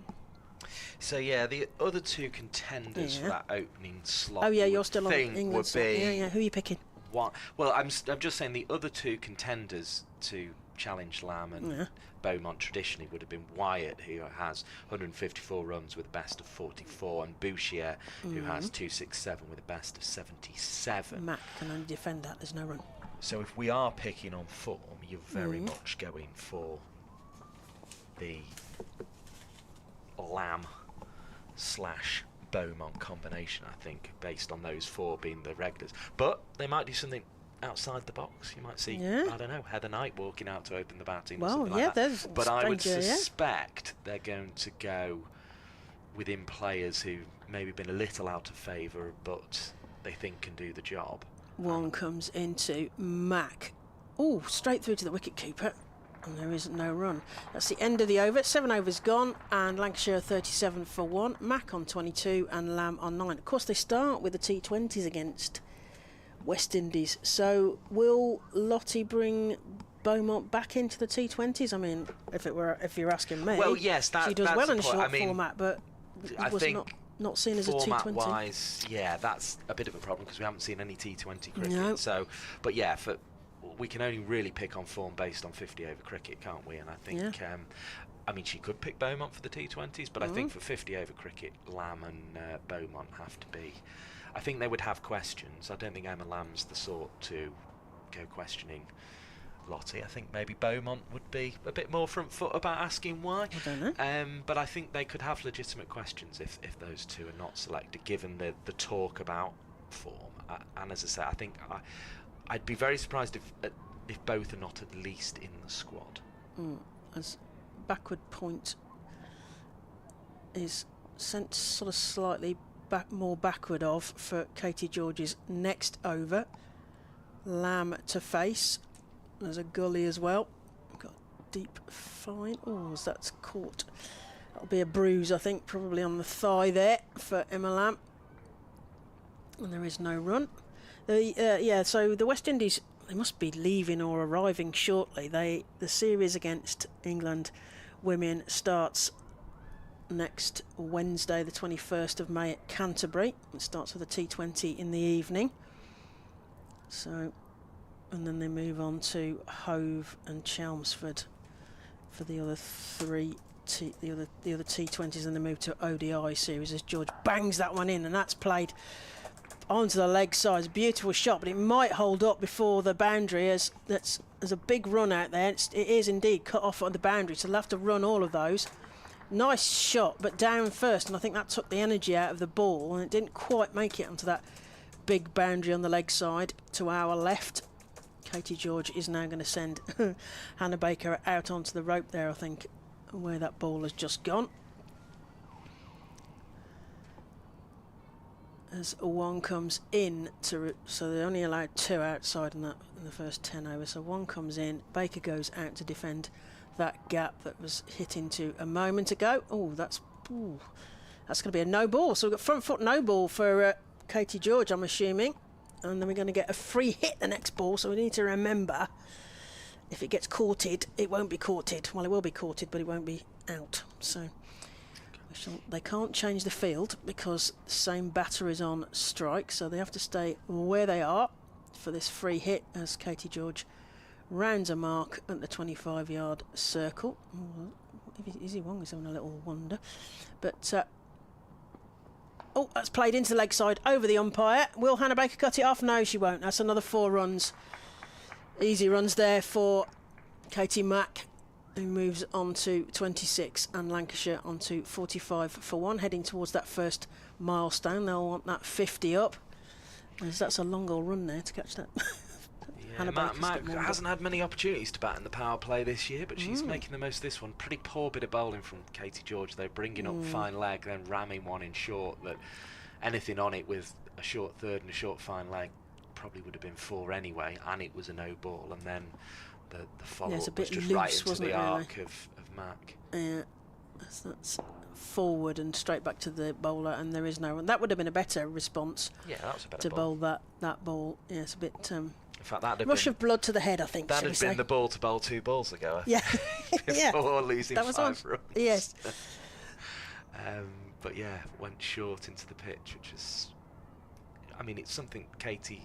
So yeah, the other 2 contenders for that opening slot. Oh yeah, you're still on England. Would be yeah. Who are you picking? Well, I'm just saying the other 2 contenders to challenge Lamb and Beaumont traditionally would have been Wyatt, who has 154 runs with a best of 44, and Bouchier, who has 267 with a best of 77. Mack can only defend that. There's no run. So if we are picking on form, you're very much going for the Lamb/Beaumont combination, I think, based on those 4 being the regulars. But they might do something outside the box. You might see, I don't know, Heather Knight walking out to open the batting or something like that. But I would suspect they're going to go within players who maybe been a little out of favour, but they think can do the job. One comes into Mack. Oh, straight through to the wicket keeper. And there is no run. That's the end of the over. 7 overs gone, and Lancashire 37 for 1. Mack on 22 and Lamb on 9. Of course, they start with the T20s against West Indies. So will Lottie bring Beaumont back into the T20s? I mean, if you're asking me, well, yes, she does well in a short format, but I was think not seen as a T20. Format-wise, yeah, that's a bit of a problem because we haven't seen any T20 cricket. No. So, but yeah, we can only really pick on form based on 50 over cricket, can't we? And I think, I mean, she could pick Beaumont for the T20s, but I think for 50 over cricket, Lamb and Beaumont have to be. I think they would have questions. I don't think Emma Lamb's the sort to go questioning Lottie. I think maybe Beaumont would be a bit more front foot about asking why. I don't know. But I think they could have legitimate questions if those 2 are not selected, given the talk about form. And as I say, I think I'd be very surprised if both are not at least in the squad. As backward point is sent sort of slightly more backward for Katie George's next over. Lamb to face. There's a gully as well. Got deep fine. Oh, as that's caught. That'll be a bruise, I think, probably on the thigh there for Emma Lamb. And there is no run. So the West Indies, they must be leaving or arriving shortly. The series against England women starts next Wednesday, the 21st of May at Canterbury. It starts with a T20 in the evening. So, and then they move on to Hove and Chelmsford for the other 3 the other T20s, and they move to ODI series as George bangs that one in, and that's played onto the leg side. It's a beautiful shot, but it might hold up before the boundary, as there's a big run out there. It is indeed cut off on the boundary, so they'll have to run all of those. Nice shot, but down first, and I think that took the energy out of the ball, and it didn't quite make it onto that big boundary on the leg side to our left. Katie George is now going to send Hannah Baker out onto the rope there, I think, where that ball has just gone. as one comes in so they only allowed 2 outside in the first 10 overs. So one comes in, Baker goes out to defend that gap that was hit into a moment ago. That's going to be a no ball. So we've got front foot no ball for Katie George, I'm assuming, and then we're going to get a free hit the next ball. So we need to remember, if it gets courted, it won't be courted. Well, it will be courted, but it won't be out. So they can't change the field because the same batter is on strike, so they have to stay where they are for this free hit as Katie George rounds a mark at the 25-yard circle. Izzy Wong is having a little wonder, but that's played into the leg side over the umpire. Will Hannah Baker cut it off? No, she won't. That's another 4 runs. Easy runs there for Katie Mack, who moves on to 26, and Lancashire on to 45 for 1, heading towards that first milestone. They'll want that 50 up, as that's a long old run there to catch that. Yeah, Mack hasn't had many opportunities to bat in the power play this year, but she's making the most of this one. Pretty poor bit of bowling from Katie George, though, bringing up fine leg, then ramming one in short that anything on it with a short third and a short fine leg probably would have been 4 anyway, and it was a no ball, and then the follow-up was just right into the arc of Mack. Yeah, that's forward and straight back to the bowler, and there is no one. That would have been a better response. Yeah, that was a better bowl that ball. Yeah, it's a bit. In fact, that'd rush of blood to the head, I think. That had been the ball to bowl 2 balls ago. Yeah, before losing 5 runs. Yes. But yeah, went short into the pitch, which is, I mean, it's something Katie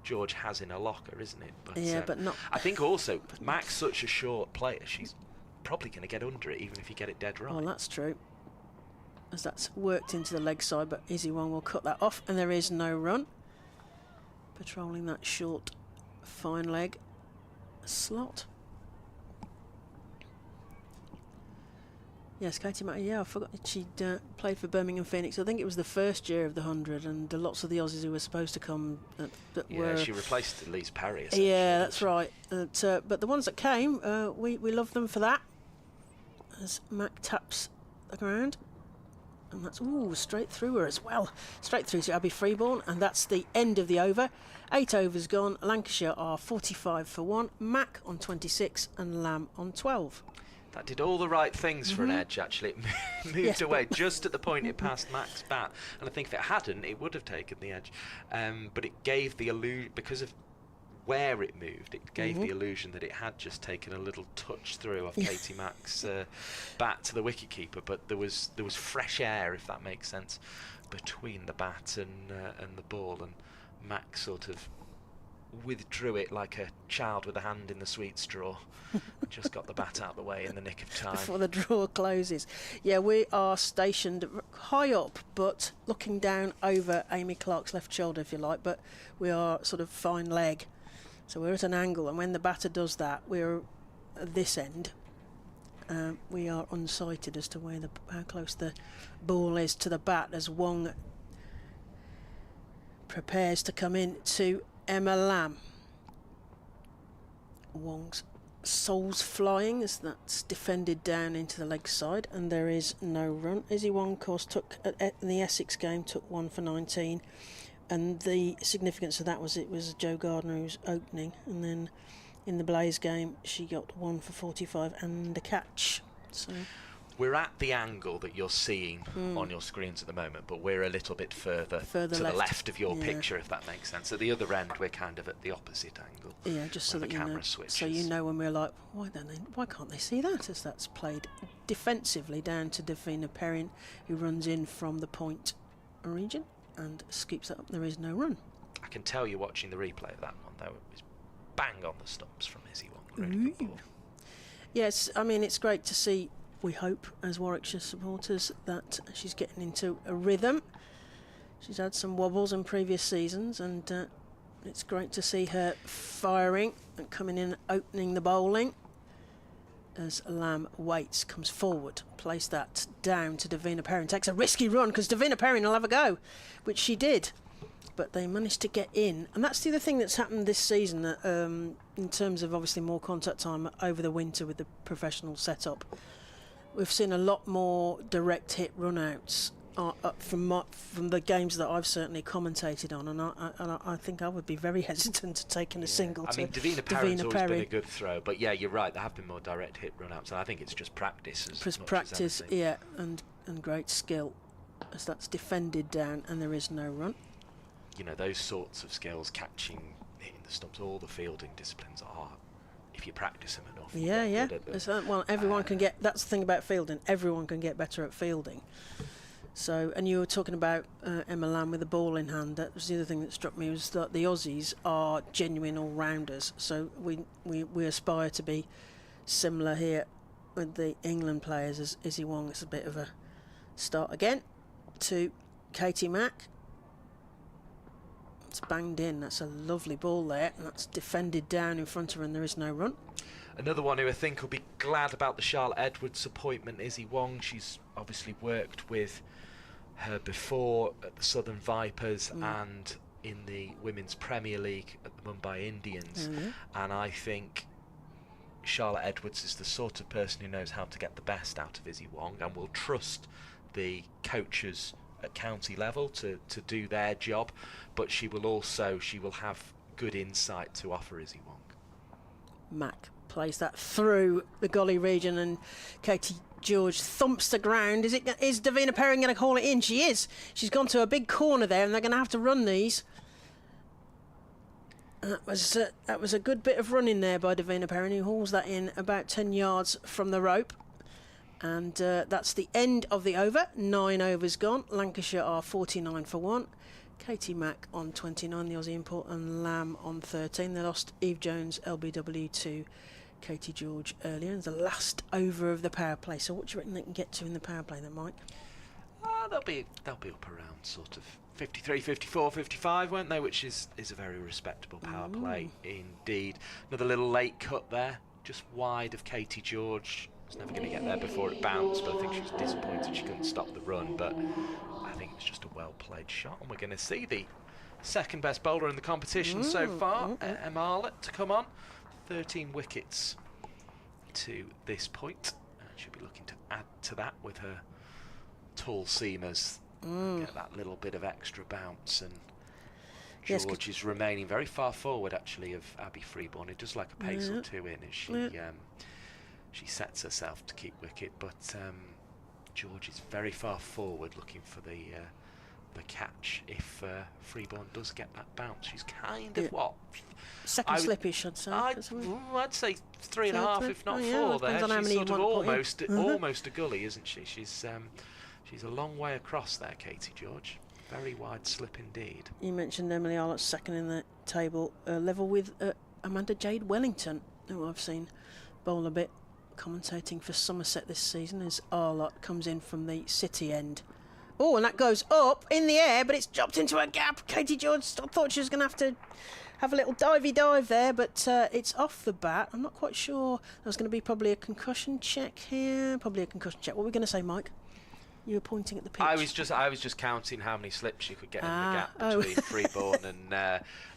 George has in her locker, isn't it? But, yeah, but not. I think also Mack's such a short player, she's probably going to get under it, even if you get it dead right. Well, that's true, as that's worked into the leg side, but Izzy Wong will cut that off, and there is no run. Patrolling that short, fine leg slot. Yes, Katie Mack, I forgot that she'd played for Birmingham Phoenix. I think it was the first year of the 100, and lots of the Aussies who were supposed to come were... she replaced Elise Perry. Yeah, that's right. But the ones that came, we love them for that. As Mack taps the ground. And that's, straight through her as well. Straight through to Abby Freeborn, and that's the end of the over. 8 overs gone. Lancashire are 45 for 1. Mack on 26 and Lamb on 12. That did all the right things for an edge, actually. It moved away just at the point it passed Mack's bat. And I think if it hadn't, it would have taken the edge. But it gave the illusion, because of where it moved, it gave the illusion that it had just taken a little touch through off Katie Mack's bat to the wicketkeeper. But there was fresh air, if that makes sense, between the bat and the ball. And Mack sort of withdrew it like a child with a hand in the sweet straw. Just got the bat out of the way in the nick of time before the drawer closes. Yeah, we are stationed high up, but looking down over Amy Clark's left shoulder, if you like, but we are sort of fine leg, so we're at an angle, and when the batter does that, we're at this end. We are unsighted as to how close the ball is to the bat as Wong prepares to come in to Emma Lamb. Wong's soul's flying as that's defended down into the leg side, and there is no run. Izzy Wong, of course, in the Essex game, took 1 for 19, and the significance of that was it was Joe Gardner who's opening, and then in the Blaze game she got 1 for 45 and a catch. So we're at the angle that you're seeing on your screens at the moment, but we're a little bit further to the left of your picture, if that makes sense. At the other end, we're kind of at the opposite angle. Yeah, just so that the camera know. switches. So you know when we're like, why can't they see that? As that's played defensively down to Davina Perrin, who runs in from the point region and scoops that up. There is no run. I can tell you watching the replay of that one, though, it was bang on the stumps from Izzy Wong. Really good ball. Yes, I mean, it's great to see. We hope, as Warwickshire supporters, that she's getting into a rhythm. She's had some wobbles in previous seasons, and it's great to see her firing and coming in, opening the bowling. As Lamb waits, comes forward, place that down to Davina Perrin. Takes a risky run because Davina Perrin will have a go, which she did. But they managed to get in, and that's the other thing that's happened this season in terms of obviously more contact time over the winter with the professional setup. We've seen a lot more direct hit run-outs from the games that I've certainly commentated on, and I think I would be very hesitant to taking a single. I mean, Davina Perrin's always been a good throw, but yeah, you're right. There have been more direct hit run-outs, and I think it's just practice. Practice, yeah, and great skill, as that's defended down, and there is no run. You know, those sorts of skills, catching, hitting the stumps, all the fielding disciplines are, if you practice them enough. Yeah. Well, everyone can get. That's the thing about fielding. Everyone can get better at fielding. So, and you were talking about Emma Lamb with the ball in hand. That was the other thing that struck me, was that the Aussies are genuine all-rounders. So we aspire to be similar here with the England players as Izzy Wong. It's a bit of a start again to Katie Mack. It's banged in. That's a lovely ball there, and that's defended down in front of her, and there is no run. Another one who I think will be glad about the Charlotte Edwards appointment, Izzy Wong. She's obviously worked with her before at the Southern Vipers and in the Women's Premier League at the Mumbai Indians, and I think Charlotte Edwards is the sort of person who knows how to get the best out of Izzy Wong and will trust the coaches at county level to do their job, but she will have good insight to offer Izzy Wong. Mack plays that through the gully region, and Katie George thumps the ground. Is Davina Perrin going to call it in? She is. She's gone to a big corner there, and they're going to have to run these. That was a good bit of running there by Davina Perrin, who hauls that in about 10 yards from the rope. And that's the end of the over. 9 overs gone. Lancashire are 49 for 1. Katie Mack on 29, the Aussie import, and Lamb on 13. They lost Eve Jones, LBW, to Katie George earlier. It's the last over of the power play. So what do you reckon they can get to in the power play then, Mike? They'll be up around sort of 53, 54, 55, won't they? Which is a very respectable power play indeed. Another little late cut there, just wide of Katie George. Was never going to get there before it bounced, but I think she was disappointed she couldn't stop the run. But I think it was just a well-played shot, and we're going to see the second best bowler in the competition so far, Emma Arlott, to come on. 13 wickets to this point. She'll be looking to add to that with her tall seamers. Get that little bit of extra bounce, and George is remaining very far forward actually of Abby Freeborn. It does like a pace or two in as she sets herself to keep wicket, but George is very far forward looking for the catch if Freeborn does get that bounce. She's kind of second slipish, I'd say. I'd say 3.5, if not 4 there. She's sort of almost a gully, isn't she? She's a long way across there, Katie George. Very wide slip indeed. You mentioned Emily Arlott's second in the table, level with Amanda Jade Wellington, who I've seen bowl a bit, commentating for Somerset this season, as Arlott comes in from the City end. Oh, and that goes up in the air, but it's dropped into a gap. Katie George thought she was going to have to have a little divey dive there, but it's off the bat. I'm not quite sure. There's going to be probably a concussion check here. Probably a concussion check. What were we going to say, Mike? You were pointing at the pitch. I was just counting how many slips you could get in the gap between Freeborn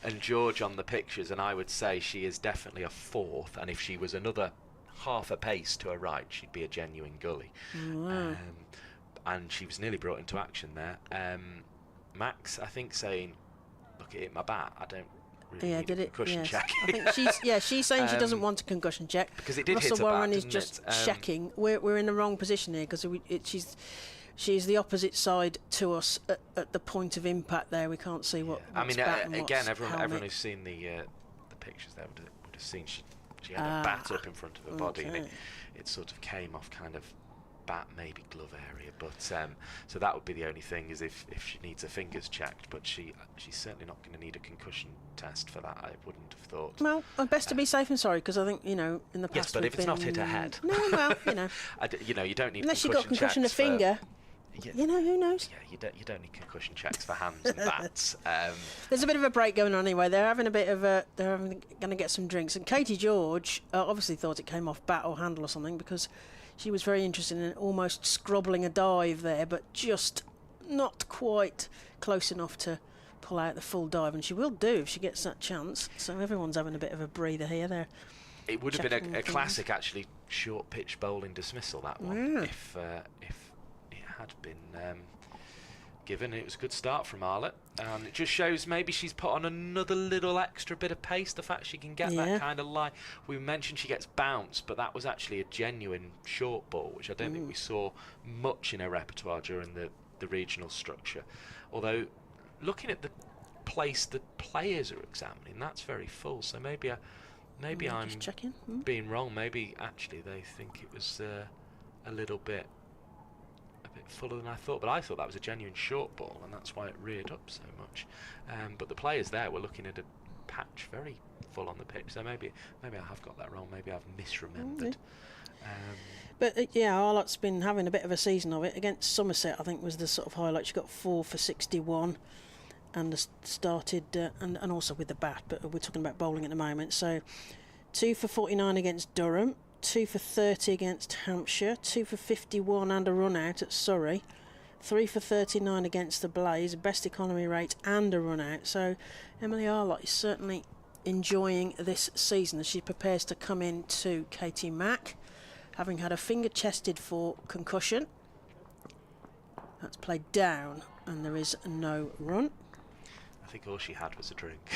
and George on the pictures, and I would say she is definitely a 4th. And if she was another half a pace to her right, she'd be a genuine gully. And she was nearly brought into action there. Max, I think, saying, "Look, it hit my bat. I don't really need a concussion check." I think she's saying she doesn't want a concussion check because it did hit her bat. Russell Warren is just checking. We're in the wrong position here because she's the opposite side to us at the point of impact. There, we can't see what. I mean, again, everyone who's seen the pictures there would have seen she had a bat up in front of her body, and it sort of came off kind of bat, maybe glove area, but so that would be the only thing, is if she needs her fingers checked, but she's certainly not going to need a concussion test for that, I wouldn't have thought. Well, best to be safe and sorry, because I think, in the past, yes, but if it's not hit her head, no, well, you don't need unless you got concussion of finger. Who knows? Yeah, you don't need concussion checks for hands and bats. There's a bit of a break going on anyway. They're going to get some drinks, and Katie George obviously thought it came off bat or handle or something, because she was very interested in almost scrobbling a dive there, but just not quite close enough to pull out the full dive, and she will do if she gets that chance. So everyone's having a bit of a breather here. It would have been a classic, actually, short pitch bowling dismissal, that one, if it had been given. It was a good start from Arlott, and it just shows maybe she's put on another little extra bit of pace. The fact she can get that kind of line. We mentioned she gets bounce, but that was actually a genuine short ball, which I don't think we saw much in her repertoire during the regional structure. Although, looking at the place the players are examining, that's very full. So maybe I'm just checking. being wrong. Maybe actually they think it was a bit fuller than I thought, but I thought that was a genuine short ball, and that's why it reared up so much. But the players there were looking at a patch very full on the pitch, so maybe I have got that wrong. Maybe I've misremembered. But Arlott's been having a bit of a season of it. Against Somerset, I think, was the sort of highlight. She got 4 for 61 and started, and also with the bat, but we're talking about bowling at the moment. So 2 for 49 against Durham, 2 for 30 against Hampshire, 2 for 51 and a run out at Surrey, 3 for 39 against the Blaze, best economy rate and a run out. So Emily Arlott is certainly enjoying this season as she prepares to come in to Katie Mack, having had a finger tested for concussion. That's played down and there is no run. I think all she had was a drink.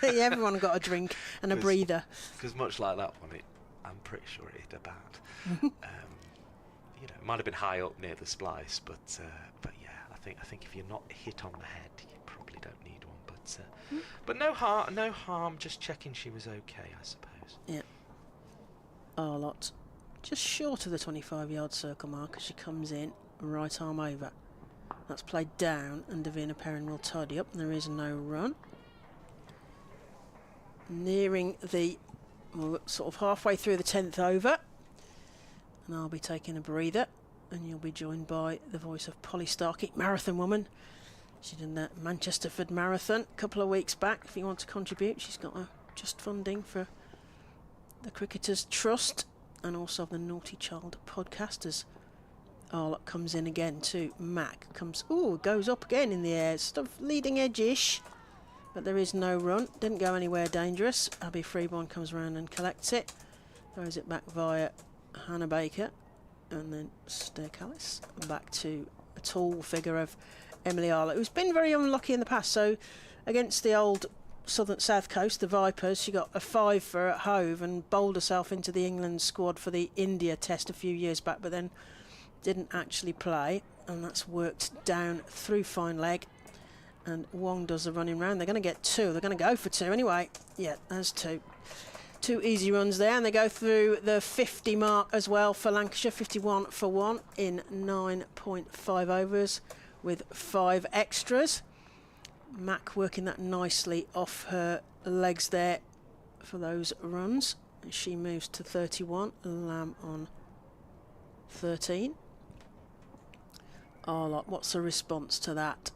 Yeah, everyone got a drink and a breather. Because much like that one, I'm pretty sure it hit her bat. It might have been high up near the splice, but yeah, I think if you're not hit on the head, you probably don't need one. But no harm. Just checking she was okay, I suppose. Yeah. Arlott just short of the 25-yard circle mark as she comes in, right arm over. That's played down, and Davina Perrin will tidy up, and there is no run. Nearing the sort of halfway through the 10th over, and I'll be taking a breather, and you'll be joined by the voice of Polly Starkey, marathon woman. She did the Manchesterford Marathon a couple of weeks back. If you want to contribute, she's got just funding for the Cricketers Trust and also the Naughty Child podcasters. Arlott comes in again to Mack. Goes up again in the air. Sort of leading edge-ish. But there is no run. Didn't go anywhere dangerous. Abby Freeborn comes around and collects it. Throws it back via Hannah Baker. And then Stair Callis. Back to a tall figure of Emily Arlott, who's been very unlucky in the past. So against the old South Coast, the Vipers, she got a 5 for at Hove and bowled herself into the England squad for the India test a few years back, but then didn't actually play, and that's worked down through fine leg, and Wong does the running round. They're going to get 2. They're going to go for 2 anyway. Yeah, there's 2 easy runs there, and they go through the 50 mark as well for Lancashire. 51 for 1 in 9.5 overs with 5 extras. Mack working that nicely off her legs there for those runs, and she moves to 31. Lamb on 13. Arlott, what's the response to that?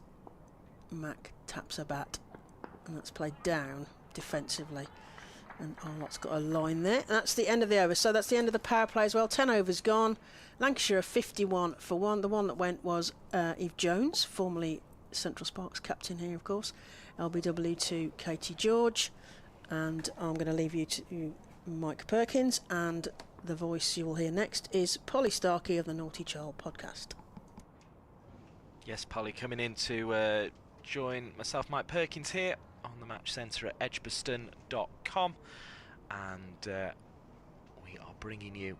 Mack taps her bat, and that's played down defensively. And Arlott's got a line there. And that's the end of the over. So that's the end of the power play as well. 10 overs gone. Lancashire are 51 for 1. The one that went was Eve Jones, formerly Central Sparks captain here, of course. LBW to Katie George. And I'm going to leave you to Mike Perkins. And the voice you will hear next is Polly Starkey of the Naughty Child podcast. Yes, Polly coming in to join myself, Mike Perkins, here on the Match Centre at edgbaston.com, and we are bringing you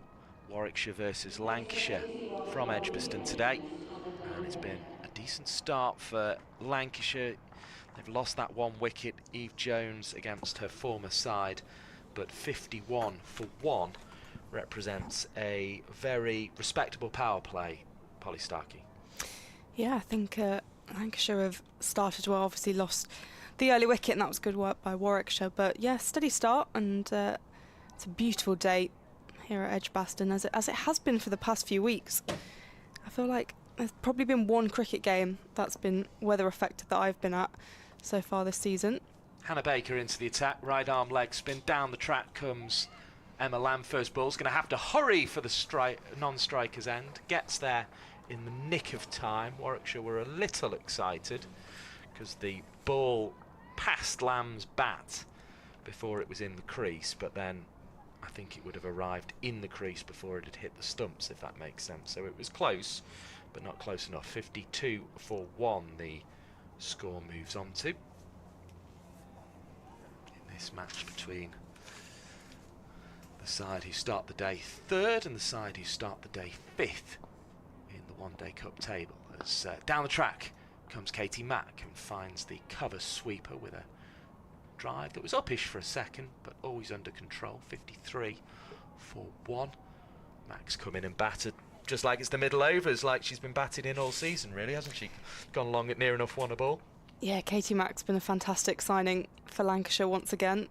Warwickshire versus Lancashire from Edgbaston today, and it's been a decent start for Lancashire. They've lost that 1 wicket, Eve Jones, against her former side, but 51 for 1 represents a very respectable power play. Polly Starkey. Yeah, I think Lancashire have started well. Obviously lost the early wicket, and that was good work by Warwickshire. But yeah, steady start, and it's a beautiful day here at Edgbaston, as it has been for the past few weeks. I feel like there's probably been 1 cricket game that's been weather affected that I've been at so far this season. Hannah Baker into the attack, right arm leg spin, down the track comes Emma Lamb. First ball's going to have to hurry for the non-striker's end. Gets there in the nick of time. Warwickshire were a little excited because the ball passed Lamb's bat before it was in the crease, but then I think it would have arrived in the crease before it had hit the stumps, if that makes sense. So it was close, but not close enough. 52 for 1 the score moves on to. In this match between the side who start the day 3rd and the side who start the day 5th in the one-day cup table. As down the track comes Katie Mack and finds the cover sweeper with a drive that was uppish for a second, but always under control. 53 for 1. Mack's come in and battered just like it's the middle overs, like she's been batted in all season, really, hasn't she? Gone long at near enough won a ball. Yeah, Katie Mack's been a fantastic signing for Lancashire once again.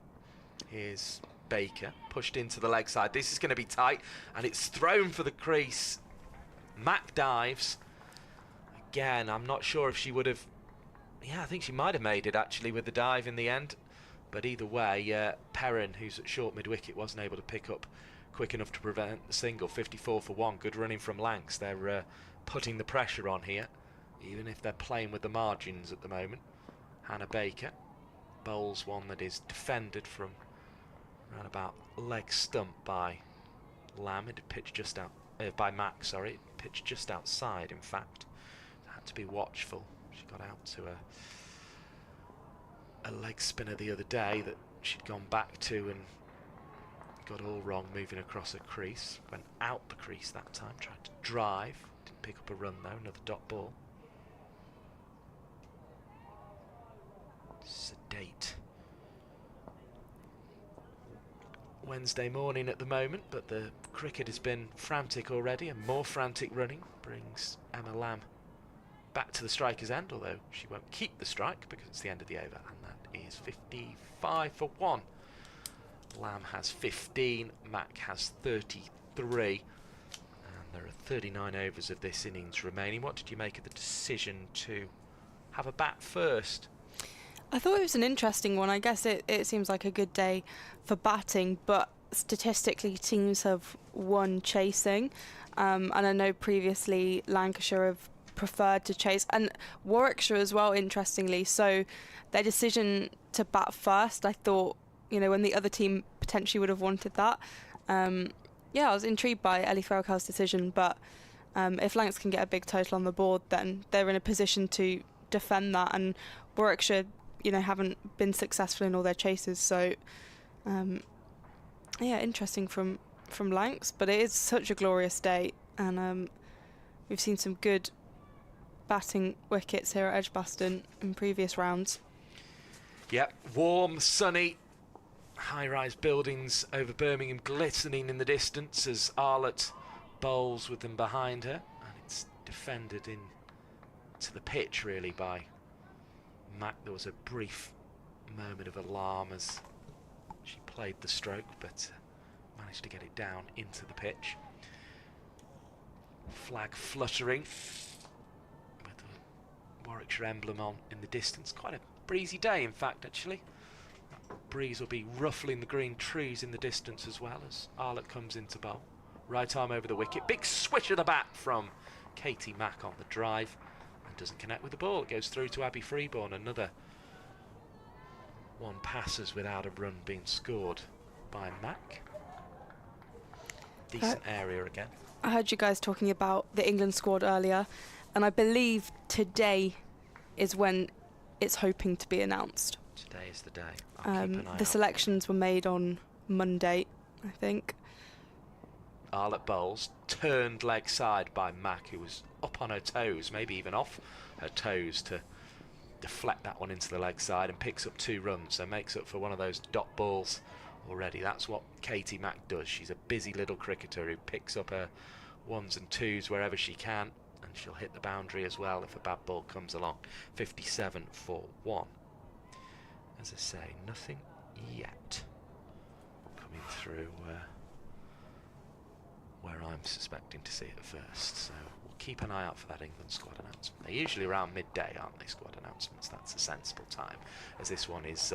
Here's Baker, pushed into the leg side. This is going to be tight, and it's thrown for the crease. Mack dives. Again, I'm not sure if she would have... Yeah, I think she might have made it, actually, with the dive in the end. But either way, Perrin, who's at short mid-wicket, wasn't able to pick up quick enough to prevent the single. 54 for 1. Good running from Lancs. They're putting the pressure on here, even if they're playing with the margins at the moment. Hannah Baker bowls one that is defended from around about leg stump by Lamb. It pitched just out by Mack, sorry. It pitched just outside, in fact. Had to be watchful. She got out to a leg spinner the other day that she'd gone back to and got all wrong moving across a crease. Went out the crease that time, tried to drive. Didn't pick up a run though, another dot ball. Sedate Wednesday morning at the moment, but the cricket has been frantic already, and more frantic running brings Emma Lamb back to the striker's end, although she won't keep the strike because it's the end of the over, and that is 55 for 1. Lamb has 15, Mack has 33, and there are 39 overs of this innings remaining. What did you make of the decision to have a bat first? I thought it was an interesting one. I guess it seems like a good day for batting, but statistically teams have won chasing, and I know previously Lancashire have preferred to chase, and Warwickshire as well, interestingly. So their decision to bat first, I thought, when the other team potentially would have wanted that. Yeah, I was intrigued by Ellie Threlkell's decision, but if Lancs can get a big total on the board, then they're in a position to defend that, and Warwickshire haven't been successful in all their chases, so yeah, interesting from Lancs, but it is such a glorious day, and we've seen some good batting wickets here at Edgbaston in previous rounds. Yep, warm, sunny, high-rise buildings over Birmingham glistening in the distance as Arlott bowls with them behind her, and it's defended to the pitch really by Mack. There was a brief moment of alarm as she played the stroke, but managed to get it down into the pitch. Flag fluttering with the Warwickshire emblem on in the distance. Quite a breezy day, in fact, actually. That breeze will be ruffling the green trees in the distance as well as Arlott comes into bowl. Right arm over the wicket. Big swish of the bat from Katie Mack on the drive. Doesn't connect with the ball. It goes through to Abby Freeborn. Another one passes without a run being scored by Mack. Decent area again. I heard you guys talking about the England squad earlier, and I believe today is when it's hoping to be announced. Today is the day. I'll keep an eye the out. selections were made on Monday, I think. Arlott bowls, turned leg side by Mack, who was up on her toes, maybe even off her toes, to deflect that one into the leg side, and picks up 2 runs, so makes up for one of those dot balls already. That's what Katie Mack does. She's a busy little cricketer who picks up her 1s and 2s wherever she can, and she'll hit the boundary as well if a bad ball comes along. 57 for 1. As I say, nothing yet coming through where I'm suspecting to see it first, so we'll keep an eye out for that England squad announcement. They're usually around midday, aren't they, squad announcements? That's a sensible time, as this one is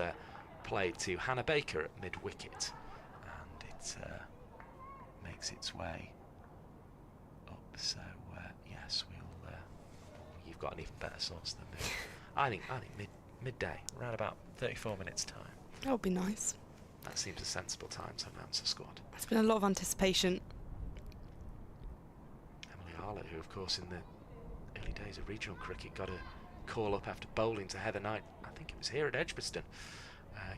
played to Hannah Baker at mid-wicket, and it makes its way up, so yes, you've got an even better source than me. I think midday, around about 34 minutes time. That would be nice. That seems a sensible time to announce a squad. There's been a lot of anticipation. Arlott, who of course in the days of regional cricket, got a call up after bowling to Heather Knight. I think it was here at Edgbaston.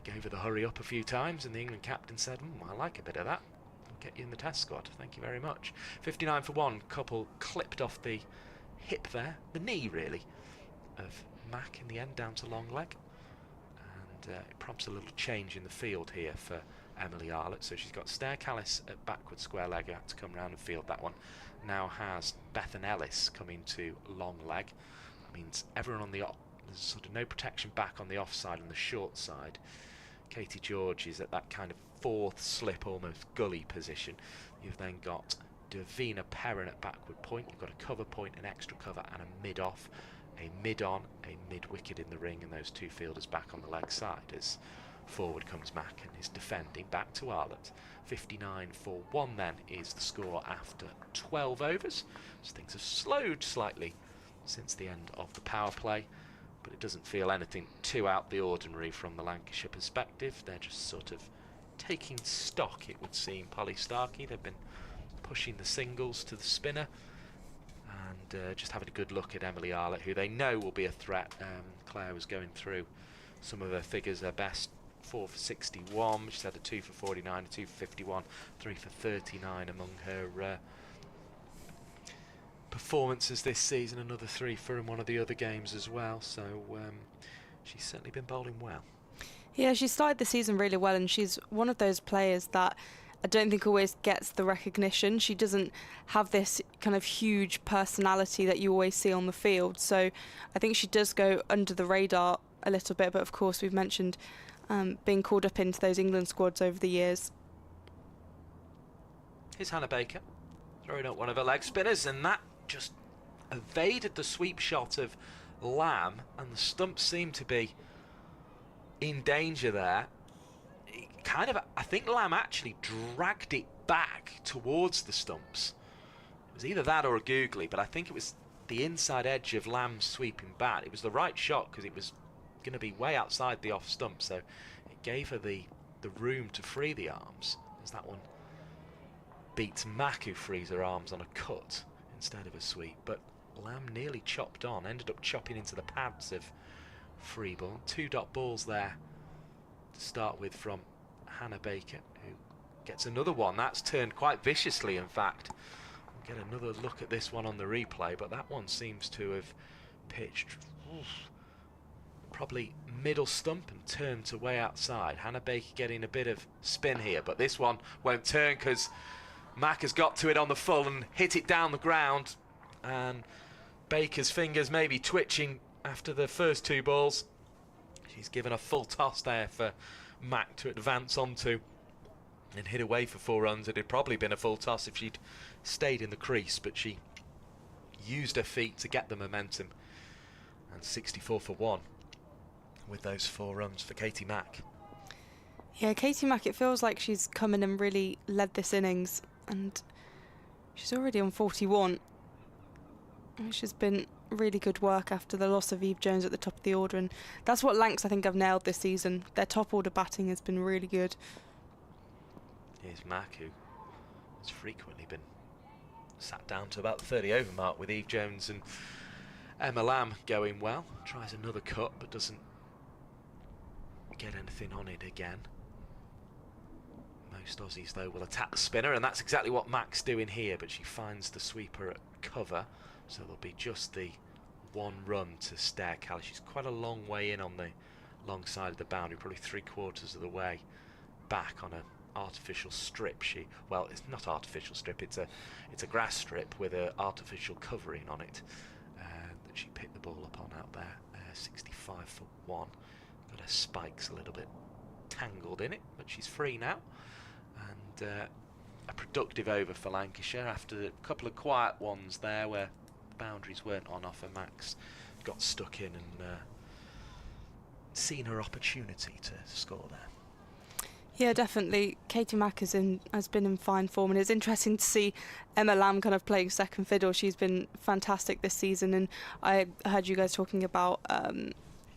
Gave her the hurry up a few times, and the England captain said, I like a bit of that. I'll get you in the test squad. Thank you very much. 59 for 1. Couple clipped off the hip there, the knee really, of Mack in the end, down to long leg. And it prompts a little change in the field here for Emily Arlett. So she's got Stair Callis at backward square leg, who had to come round and field that one. Now has Bethan Ellis coming to long leg. That means everyone on the there's sort of no protection back on the offside and the short side. Katie George is at that kind of fourth slip, almost gully position. You've then got Davina Perrin at backward point. You've got a cover point, an extra cover, and a mid-off, a mid-on, a mid-wicket in the ring, and those two fielders back on the leg side as forward comes Mack and is defending back to Arlett. 59 for 1 then is the score after 12 overs. So things have slowed slightly since the end of the power play, but it doesn't feel anything too out the ordinary from the Lancashire perspective. They're just sort of taking stock, it would seem. Polly Starkey, they've been pushing the singles to the spinner and just having a good look at Emily Arlett, who they know will be a threat. Claire was going through some of her figures, her best 4 for 61, she's had a 2 for 49, a 2 for 51, 3 for 39 among her performances this season, another 3 for in one of the other games as well, so she's certainly been bowling well. Yeah, she started the season really well, and she's one of those players that I don't think always gets the recognition. She doesn't have this kind of huge personality that you always see on the field, so I think she does go under the radar a little bit, but of course we've mentioned being called up into those England squads over the years. Here's Hannah Baker throwing up one of her leg spinners, and that just evaded the sweep shot of Lamb, and the stumps seem to be in danger there. I think Lamb actually dragged it back towards the stumps. It was either that or a googly, but I think it was the inside edge of Lamb's sweeping bat. It was the right shot because it was going to be way outside the off stump, so it gave her the room to free the arms, as that one beats Mack, who frees her arms on a cut instead of a sweep. But Lamb nearly chopped on, ended up chopping into the pads of Freeborn. 2 dot balls there to start with from Hannah Baker, who gets another one. That's turned quite viciously, in fact. We'll get another look at this one on the replay, but that one seems to have pitched probably middle stump and turned to way outside. Hannah Baker getting a bit of spin here, but this one won't turn because Mack has got to it on the full and hit it down the ground, and Baker's fingers maybe twitching after the first 2 balls. She's given a full toss there for Mack to advance onto and hit away for 4 runs. It had probably been a full toss if she'd stayed in the crease, but she used her feet to get the momentum, and 64 for 1 with those 4 runs for Katie Mack. Yeah, Katie Mack, it feels like she's come in and really led this innings, and she's already on 41, which has been really good work after the loss of Eve Jones at the top of the order, and that's what Lancs I think have nailed this season. Their top order batting has been really good. Here's Mack, who has frequently been sat down to about the 30 over mark with Eve Jones and Emma Lamb going well. Tries another cut but doesn't get anything on it again. Most Aussies though will attack the spinner, and that's exactly what Mack's doing here, but she finds the sweeper at cover, so there'll be just the 1 run to Stair Callis. She's quite a long way in on the long side of the boundary, probably 3/4 of the way back on an artificial strip. Well, it's not artificial strip, it's a grass strip with an artificial covering on it that she picked the ball up on out there. 65 for 1. Got her spikes a little bit tangled in it, but she's free now, and a productive over for Lancashire after a couple of quiet ones there where boundaries weren't on offer. Max got stuck in and seen her opportunity to score there. Yeah, definitely. Katie Mack has been in fine form, and it's interesting to see Emma Lamb kind of playing second fiddle. She's been fantastic this season, and I heard you guys talking about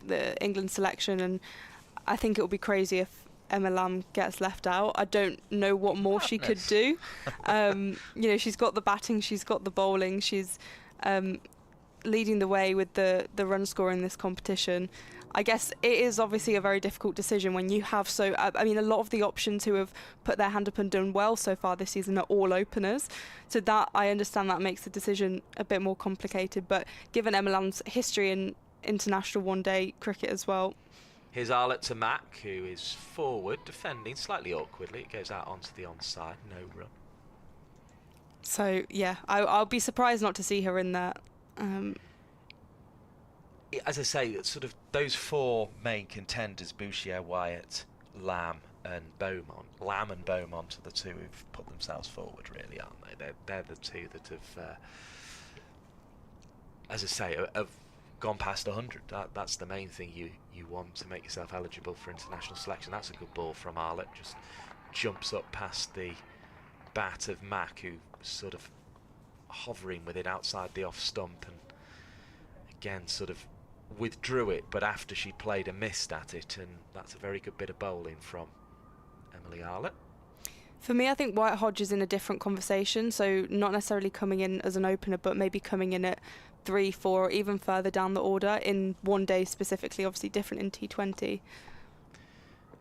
the England selection, and I think it will be crazy if Emma Lamb gets left out. I don't know what more she could do. You know, she's got the batting, she's got the bowling, she's leading the way with the run score in this competition. I guess it is obviously a very difficult decision when you have I mean, a lot of the options who have put their hand up and done well so far this season are all openers. So that, I understand that makes the decision a bit more complicated. But given Emma Lamb's history in international one-day cricket as well. Here's Arlott to Mack, who is forward, defending slightly awkwardly. It goes out onto the onside, no run. So, yeah, I'll be surprised not to see her in that. As I say, sort of those four main contenders, Bouchier, Wyatt, Lamb and Beaumont. Lamb and Beaumont are the two who've put themselves forward, really, aren't they? They're the two that have, as I say, have gone past 100. That's the main thing you want to make yourself eligible for international selection. That's a good ball from Arlott. Just jumps up past the bat of Mack, who was sort of hovering with it outside the off stump, and again sort of withdrew it, but after she played a missed at it, and that's a very good bit of bowling from Emily Arlott. For me, I think Wyatt Hodge is in a different conversation, so not necessarily coming in as an opener, but maybe coming in at 3, 4, or even further down the order in one day specifically, obviously different in T20.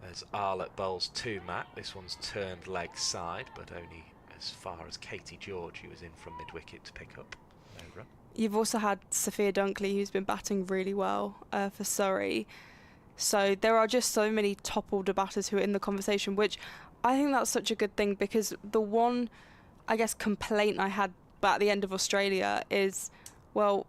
As Arlott bowls to Mack, this one's turned leg side, but only as far as Katie George, who was in from mid-wicket, to pick up. No run. You've also had Sophia Dunkley, who's been batting really well for Surrey. So there are just so many top-order batters who are in the conversation, which I think that's such a good thing, because the one, I guess, complaint I had at the end of Australia is, well,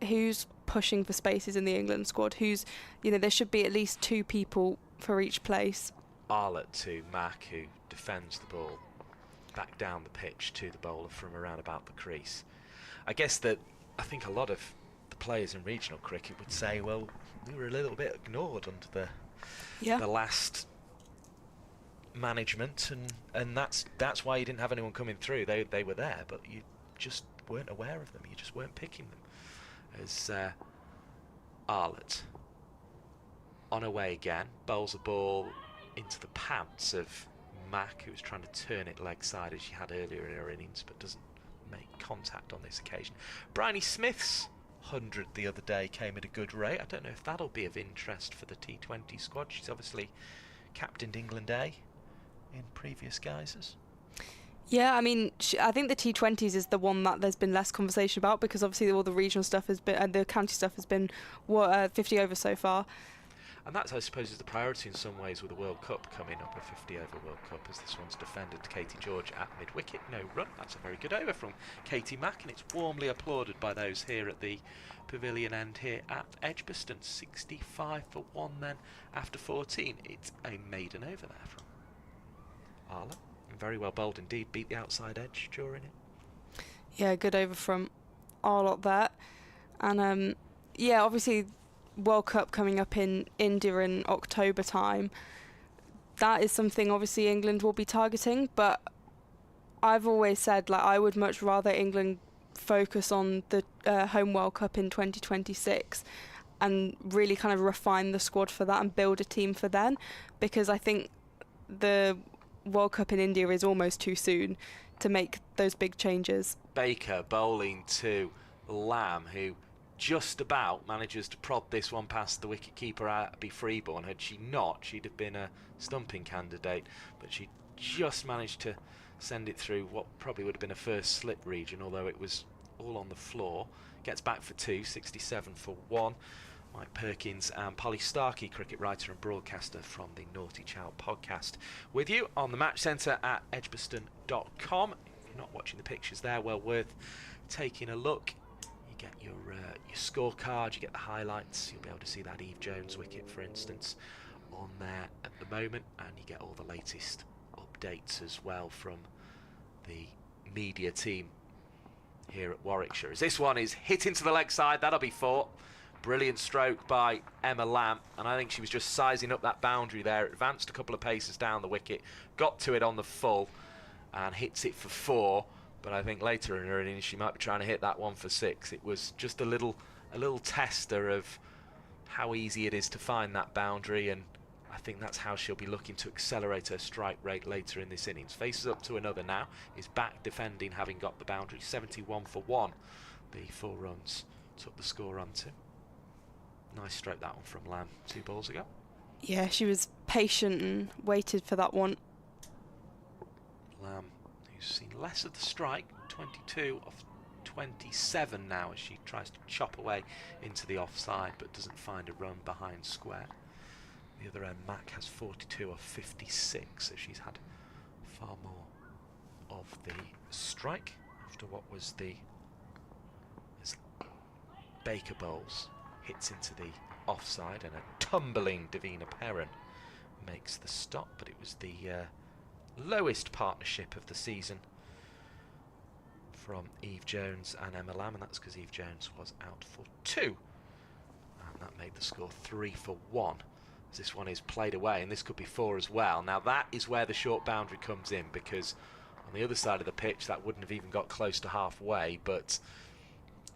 who's pushing for spaces in the England squad? There should be at least 2 people for each place. Arlott to Mack, who defends the ball back down the pitch to the bowler from around about the crease. I guess that I think a lot of the players in regional cricket would say, well, we were a little bit ignored under the last management, and that's why you didn't have anyone coming through. They were there, but you just weren't aware of them. You just weren't picking them. As Arlott on her way again, bowls a ball into the pants of Mack, who was trying to turn it leg side as she had earlier in her innings, but doesn't make contact on this occasion. Bryony Smith's 100 the other day came at a good rate. I don't know if that'll be of interest for the T20 squad. She's obviously captained England A in previous guises. Yeah, I mean, I think the T20s is the one that there's been less conversation about, because obviously all the regional stuff has been, and the county stuff has been 50 over so far. And that, I suppose, is the priority in some ways with the World Cup coming up, a 50 over World Cup, as this one's defended to Katie George at mid-wicket. No run. That's a very good over from Katie Mack, and it's warmly applauded by those here at the pavilion end here at Edgbaston. 65 for 1 then after 14. It's a maiden over there from Arlott. Very well bowled indeed. Beat the outside edge during it. Yeah, good over from Arlott there. And yeah, obviously World Cup coming up in India in October time. That is something obviously England will be targeting, but I've always said, like, I would much rather England focus on the home World Cup in 2026 and really kind of refine the squad for that and build a team for then, because I think the World Cup in India is almost too soon to make those big changes. Baker bowling to Lamb, who just about manages to prod this one past the wicket-keeper Abby Freeborn. Had she not, she'd have been a stumping candidate, but she just managed to send it through what probably would have been a first slip region, although it was all on the floor. Gets back for 2, 67 for 1. Mike Perkins and Polly Starkey, cricket writer and broadcaster from the Naughty Child podcast, with you on the Match Centre at edgbaston.com. If you're not watching the pictures there, well worth taking a look. You get your scorecard, you get the highlights, you'll be able to see that Eve Jones wicket, for instance, on there at the moment, and you get all the latest updates as well from the media team here at Warwickshire. As this one is hit into the leg side, that'll be 4. Brilliant stroke by Emma Lamb, and I think she was just sizing up that boundary there. Advanced a couple of paces down the wicket, got to it on the full, and hits it for 4. But I think later in her innings she might be trying to hit that one for 6. It was just a little tester of how easy it is to find that boundary, and I think that's how she'll be looking to accelerate her strike rate later in this innings. Faces up to another now, is back defending, having got the boundary. 71 for 1. The 4 runs took the score on to. Nice stroke that one from Lamb 2 balls ago. Yeah, she was patient and waited for that one. Lamb, who's seen less of the strike, 22 off 27 now as she tries to chop away into the offside but doesn't find a run behind square. The other end, Mack has 42 off 56, so she's had far more of the strike after what was the as Baker bowls hits into the offside and a tumbling Davina Perrin makes the stop, but it was the lowest partnership of the season from Eve Jones and Emma Lamb, and that's because Eve Jones was out for 2, and that made the score 3-1 as this one is played away, and this could be 4 as well. Now that is where the short boundary comes in, because on the other side of the pitch that wouldn't have even got close to halfway, but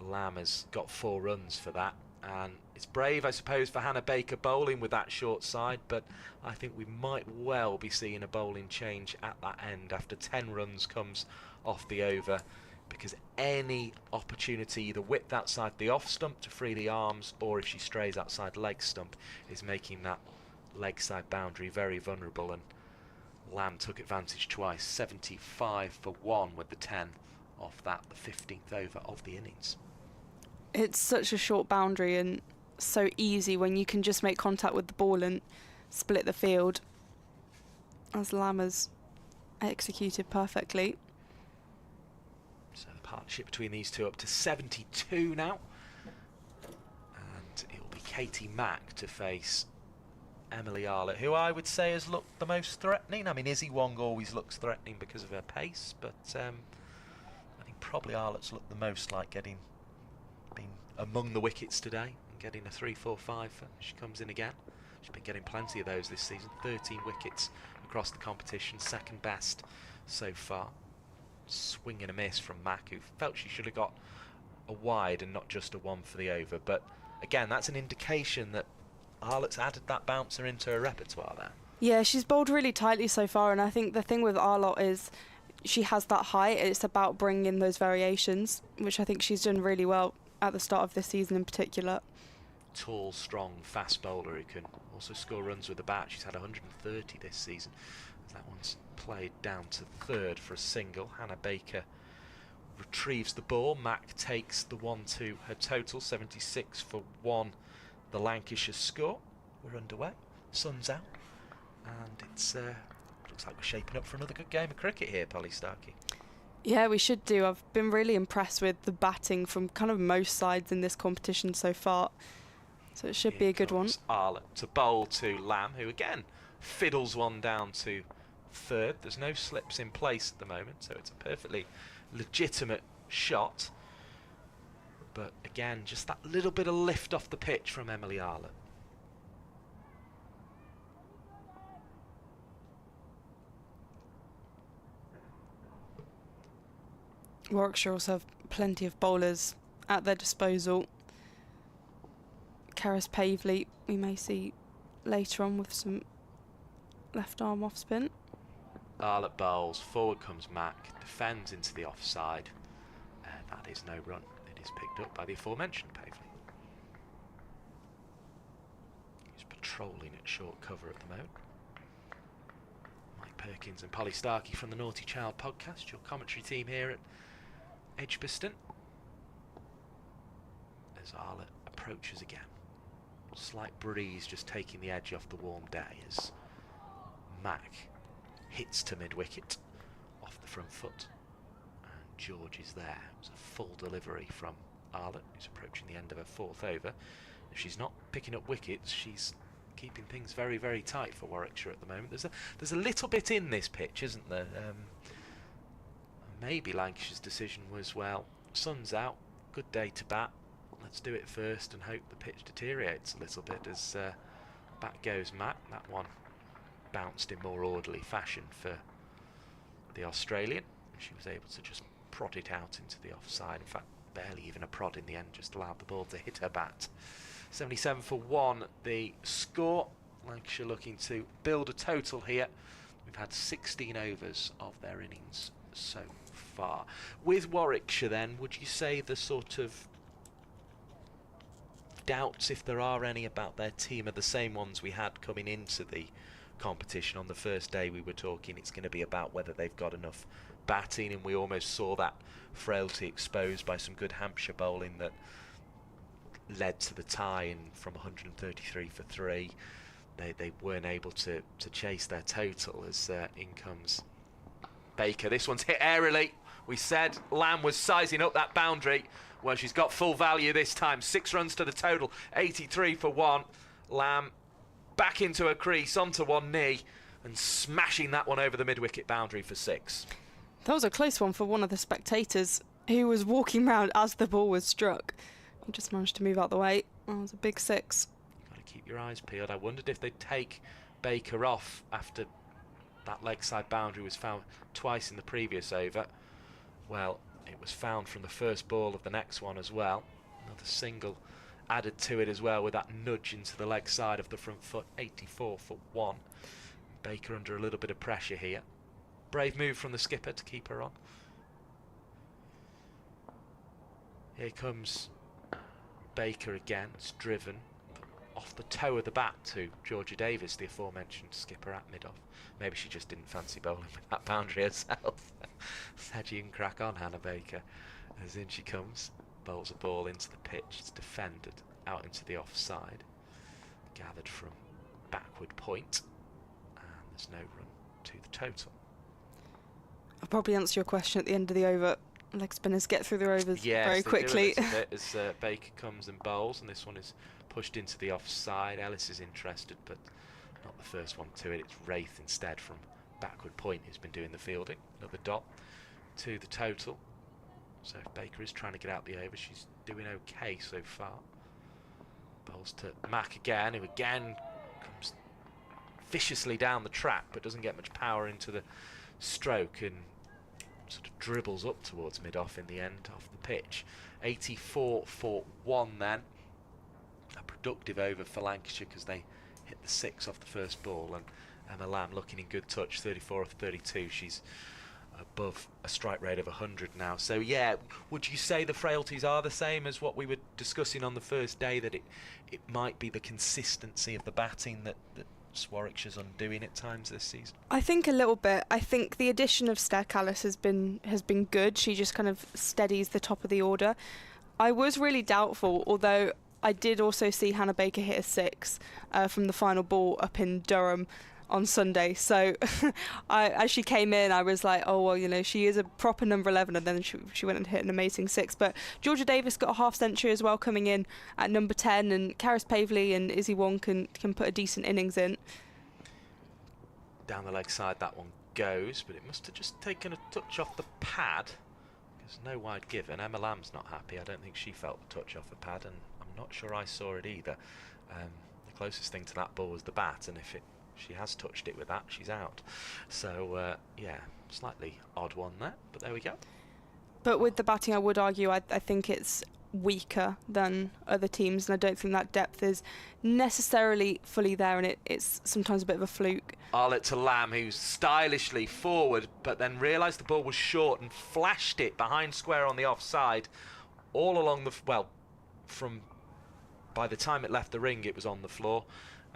Lamb has got 4 runs for that, and it's brave, I suppose, for Hannah Baker bowling with that short side, but I think we might well be seeing a bowling change at that end after 10 runs comes off the over, because any opportunity, either width outside the off stump to free the arms, or if she strays outside leg stump, is making that leg side boundary very vulnerable, and Lamb took advantage twice. 75-1 with the 10 off that, the 15th over of the innings. It's such a short boundary and so easy when you can just make contact with the ball and split the field, as Lamb has executed perfectly. So the partnership between these two up to 72 now, and it will be Katie Mack to face Emily Arlett, who I would say has looked the most threatening. I mean, Izzy Wong always looks threatening because of her pace, but I think probably Arlett's looked the most like being among the wickets today and getting a 3-4-5. She comes in again. She's been getting plenty of those this season. 13 wickets across the competition, second best so far. Swing and a miss from Mack, who felt she should have got a wide and not just a 1 for the over. But again, that's an indication that Arlett's added that bouncer into her repertoire there. Yeah, she's bowled really tightly so far, and I think the thing with Arlott is she has that height. It's about bringing in those variations, which I think she's done really well at the start of this season in particular. Tall, strong, fast bowler who can also score runs with the bat. She's had 130 this season. That one's played down to third for a single. Hannah Baker retrieves the ball. Mack takes the 1-2 her total. 76-1 the Lancashire score. We're underway. Sun's out, and it's looks like we're shaping up for another good game of cricket here, Polly Starkey. Yeah, we should do. I've been really impressed with the batting from kind of most sides in this competition so far. So it should be a good one. Arlett to bowl to Lamb, who again fiddles one down to third. There's no slips in place at the moment, so it's a perfectly legitimate shot. But again, just that little bit of lift off the pitch from Emily Arlett. Warwickshire also have plenty of bowlers at their disposal. Karis Pavley we may see later on with some left arm off spin. Arlett bowls, forward comes Mack, defends into the offside, and that is no run. It is picked up by the aforementioned Pavley. He's patrolling at short cover at the moment. Mike Perkins and Polly Starkey from the Naughty Child podcast, your commentary team here at Edgbaston. As Arlett approaches again. Slight breeze just taking the edge off the warm day as Mack hits to mid-wicket off the front foot. And George is there. It was a full delivery from Arlett, who's approaching the end of her 4th over. If she's not picking up wickets, she's keeping things very, very tight for Warwickshire at the moment. There's a little bit in this pitch, isn't there? Maybe Lancashire's decision was, well, sun's out, good day to bat, let's do it first and hope the pitch deteriorates a little bit as back goes Matt. That one bounced in more orderly fashion for the Australian. She was able to just prod it out into the offside. In fact, barely even a prod in the end, just allowed the ball to hit her bat. 77-1 the score. Lancashire looking to build a total here. We've had 16 overs of their innings so far. With Warwickshire then, would you say the sort of doubts, if there are any, about their team are the same ones we had coming into the competition. On the first day we were talking it's going to be about whether they've got enough batting, and we almost saw that frailty exposed by some good Hampshire bowling that led to the tie, and from 133 for 3 they weren't able to chase their total as in comes Baker. This one's hit airily. We said Lamb was sizing up that boundary. Well, she's got full value this time. 6 runs to the total, 83 for 1. Lamb back into her crease, onto one knee, and smashing that one over the mid-wicket boundary for 6. That was a close one for one of the spectators who was walking round as the ball was struck. He just managed to move out the way. That was a big 6. Got to keep your eyes peeled. I wondered if they'd take Baker off after that leg side boundary was found twice in the previous over. Well, it was found from the first ball of the next one as well. Another single added to it as well with that nudge into the leg side of the front foot. 84 for 1. Baker under a little bit of pressure here. Brave move from the skipper to keep her on. Here comes Baker again. It's driven off the toe of the bat to Georgia Davis, the aforementioned skipper at mid-off. Maybe she just didn't fancy bowling with that boundary herself. Said you can crack on, Hannah Baker. As in she comes, bowls a ball into the pitch. It's defended out into the offside. Gathered from backward point. And there's no run to the total. I'll probably answer your question at the end of the over. Leg spinners get through their overs very quickly. As Baker comes and bowls, and this one is pushed into the offside. Ellis is interested, but not the first one to it. It's Wraith instead from backward point who's been doing the fielding. Another dot to the total. So if Baker is trying to get out the over, she's doing okay so far. Bowls to Mack again, who again comes viciously down the track but doesn't get much power into the stroke and sort of dribbles up towards mid-off in the end off the pitch. 84 for 1 then. A productive over for Lancashire because they hit the 6 off the first ball, and Emma Lamb looking in good touch, 34 of 32. She's above a strike rate of 100 now. So yeah, would you say the frailties are the same as what we were discussing on the first day, that it might be the consistency of the batting that Warwickshire's undoing at times this season? I think a little bit. I think the addition of Stair Callis has been good. She just kind of steadies the top of the order. I was really doubtful, although I did also see Hannah Baker hit a 6 from the final ball up in Durham on Sunday. So as she came in, I was like, oh, well, you know, she is a proper number 11, and then she went and hit an amazing 6. But Georgia Davis got a half century as well coming in at number 10, and Karis Pavley and Izzy Wong can put a decent innings in. Down the leg side that one goes, but it must have just taken a touch off the pad. There's no wide given. Emma Lamb's not happy. I don't think she felt the touch off the pad, and I'm not sure I saw it either. The closest thing to that ball was the bat, and if she has touched it with that, she's out. So yeah, slightly odd one there, but there we go. But with the batting, I would argue I think it's weaker than other teams, and I don't think that depth is necessarily fully there, and it's sometimes a bit of a fluke. Arlott to Lamb, who's stylishly forward, but then realised the ball was short and flashed it behind square on the offside, all along the from by the time it left the ring, it was on the floor.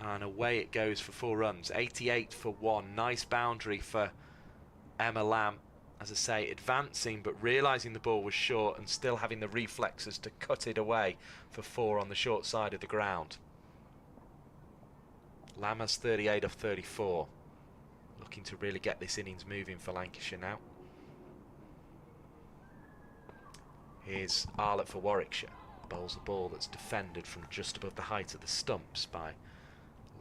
And away it goes for 4 runs. 88 for 1. Nice boundary for Emma Lamb. As I say, advancing but realising the ball was short and still having the reflexes to cut it away for 4 on the short side of the ground. Lamb has 38 of 34. Looking to really get this innings moving for Lancashire now. Here's Arlott for Warwickshire. Bowls a ball that's defended from just above the height of the stumps by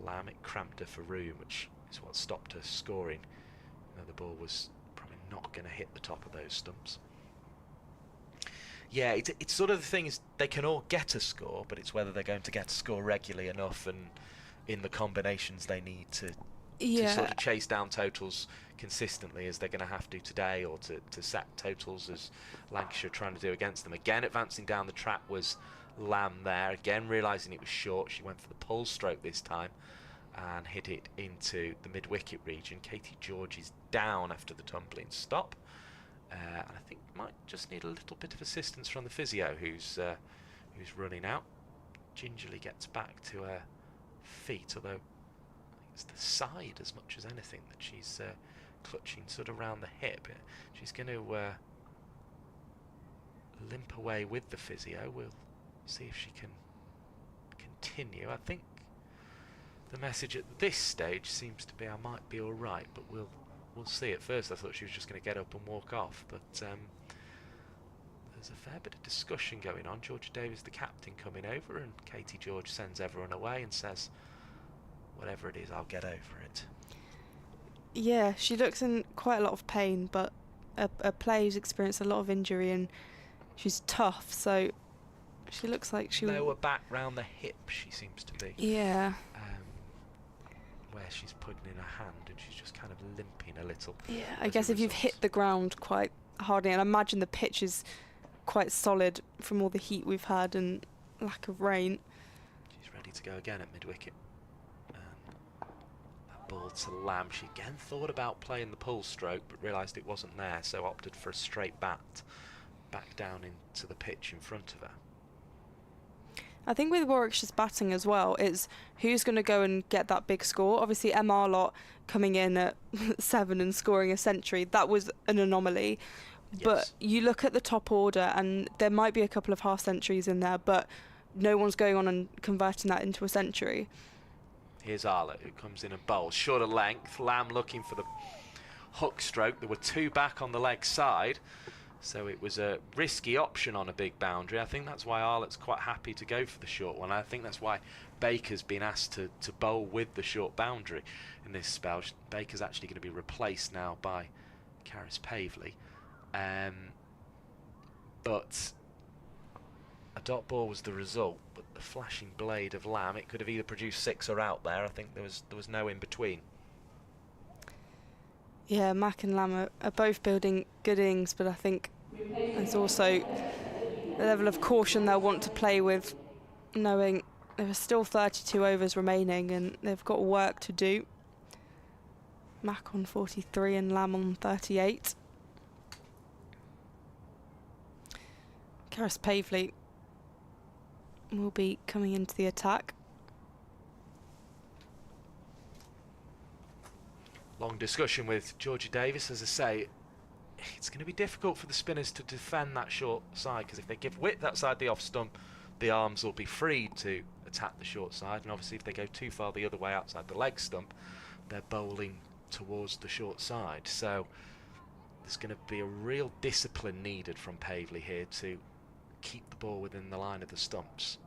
Lamb. It cramped her for room, which is what stopped her scoring. The ball was probably not going to hit the top of those stumps. Yeah, it's sort of the thing is they can all get a score, but it's whether they're going to get a score regularly enough and in the combinations they need to sort of chase down totals consistently, as they're going to have to today, or to set totals as Lancashire trying to do against them. Again, advancing down the track was Lamb there. Again, realising it was short, she went for the pull stroke this time and hit it into the mid-wicket region. Katie George is down after the tumbling stop. And I think might just need a little bit of assistance from the physio who's running out. gingerly gets back to her feet, although I think it's the side as much as anything that she's clutching sort of around the hip. She's going to limp away with the physio. We'll see if she can continue. I think the message at this stage seems to be I might be all right, but we'll see. At first I thought she was just going to get up and walk off, but there's a fair bit of discussion going on. Georgia Davis, the captain, coming over, and Katie George sends everyone away and says, whatever it is, I'll get over it. Yeah, she looks in quite a lot of pain, but a player's experienced a lot of injury and she's tough, so she looks like she... Lower back round the hip, she seems to be. Yeah. Where she's putting in her hand and she's just kind of limping a little. Yeah, I guess if you've hit the ground quite hardly, and I imagine the pitch is quite solid from all the heat we've had and lack of rain. She's ready to go again at mid-wicket. That ball to Lamb. She again thought about playing the pull stroke but realised it wasn't there, so opted for a straight bat back down into the pitch in front of her. I think with Warwickshire's batting as well, it's who's going to go and get that big score. Obviously, MR lot coming in at 7 and scoring a century, that was an anomaly. Yes. But you look at the top order and there might be a couple of half centuries in there, but no one's going on and converting that into a century. Here's Arlott, who comes in and bowls. Shorter length, Lamb looking for the hook stroke. There were 2 back on the leg side, so it was a risky option on a big boundary. I think that's why Arlott's quite happy to go for the short one. I think that's why Baker's been asked to bowl with the short boundary in this spell. Baker's actually going to be replaced now by Caris Pavley. But a dot ball was the result, but the flashing blade of Lamb, it could have either produced 6 or out there. I think there was no in between. Yeah, Mack and Lamb are both building good innings, but I think there's also a level of caution they'll want to play with, knowing there are still 32 overs remaining and they've got work to do. Mack on 43 and Lamb on 38. Caris Pavley will be coming into the attack. Long discussion with Georgia Davis. As I say, it's going to be difficult for the spinners to defend that short side, because if they give width outside the off stump, the arms will be free to attack the short side, and obviously if they go too far the other way outside the leg stump, they're bowling towards the short side. So there's going to be a real discipline needed from Pavley here to keep the ball within the line of the stumps.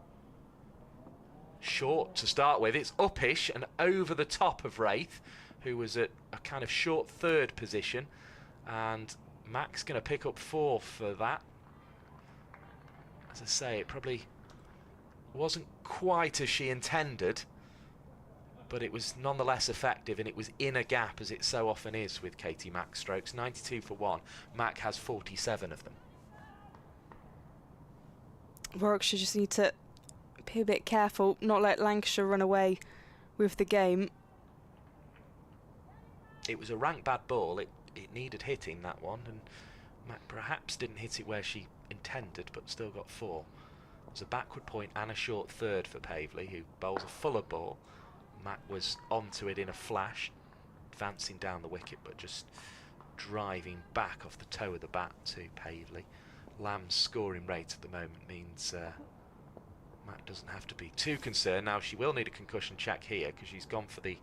Short to start with, it's uppish and over the top of Wraith, who was at a kind of short third position, and Mack's going to pick up 4 for that. As I say, it probably wasn't quite as she intended, but it was nonetheless effective, and it was in a gap, as it so often is with Katie Mack strokes. 92 for 1. Mack has 47 of them. Warwickshire just need to be a bit careful, not let Lancashire run away with the game. It was a rank bad ball. It needed hitting, that one, and Mack perhaps didn't hit it where she intended, but still got 4. It was a backward point and a short third for Pavley, who bowls a fuller ball. Mack was onto it in a flash, advancing down the wicket, but just driving back off the toe of the bat to Pavley. Lamb's scoring rate at the moment means Mack doesn't have to be too concerned. Now she will need a concussion check here, because she's gone for the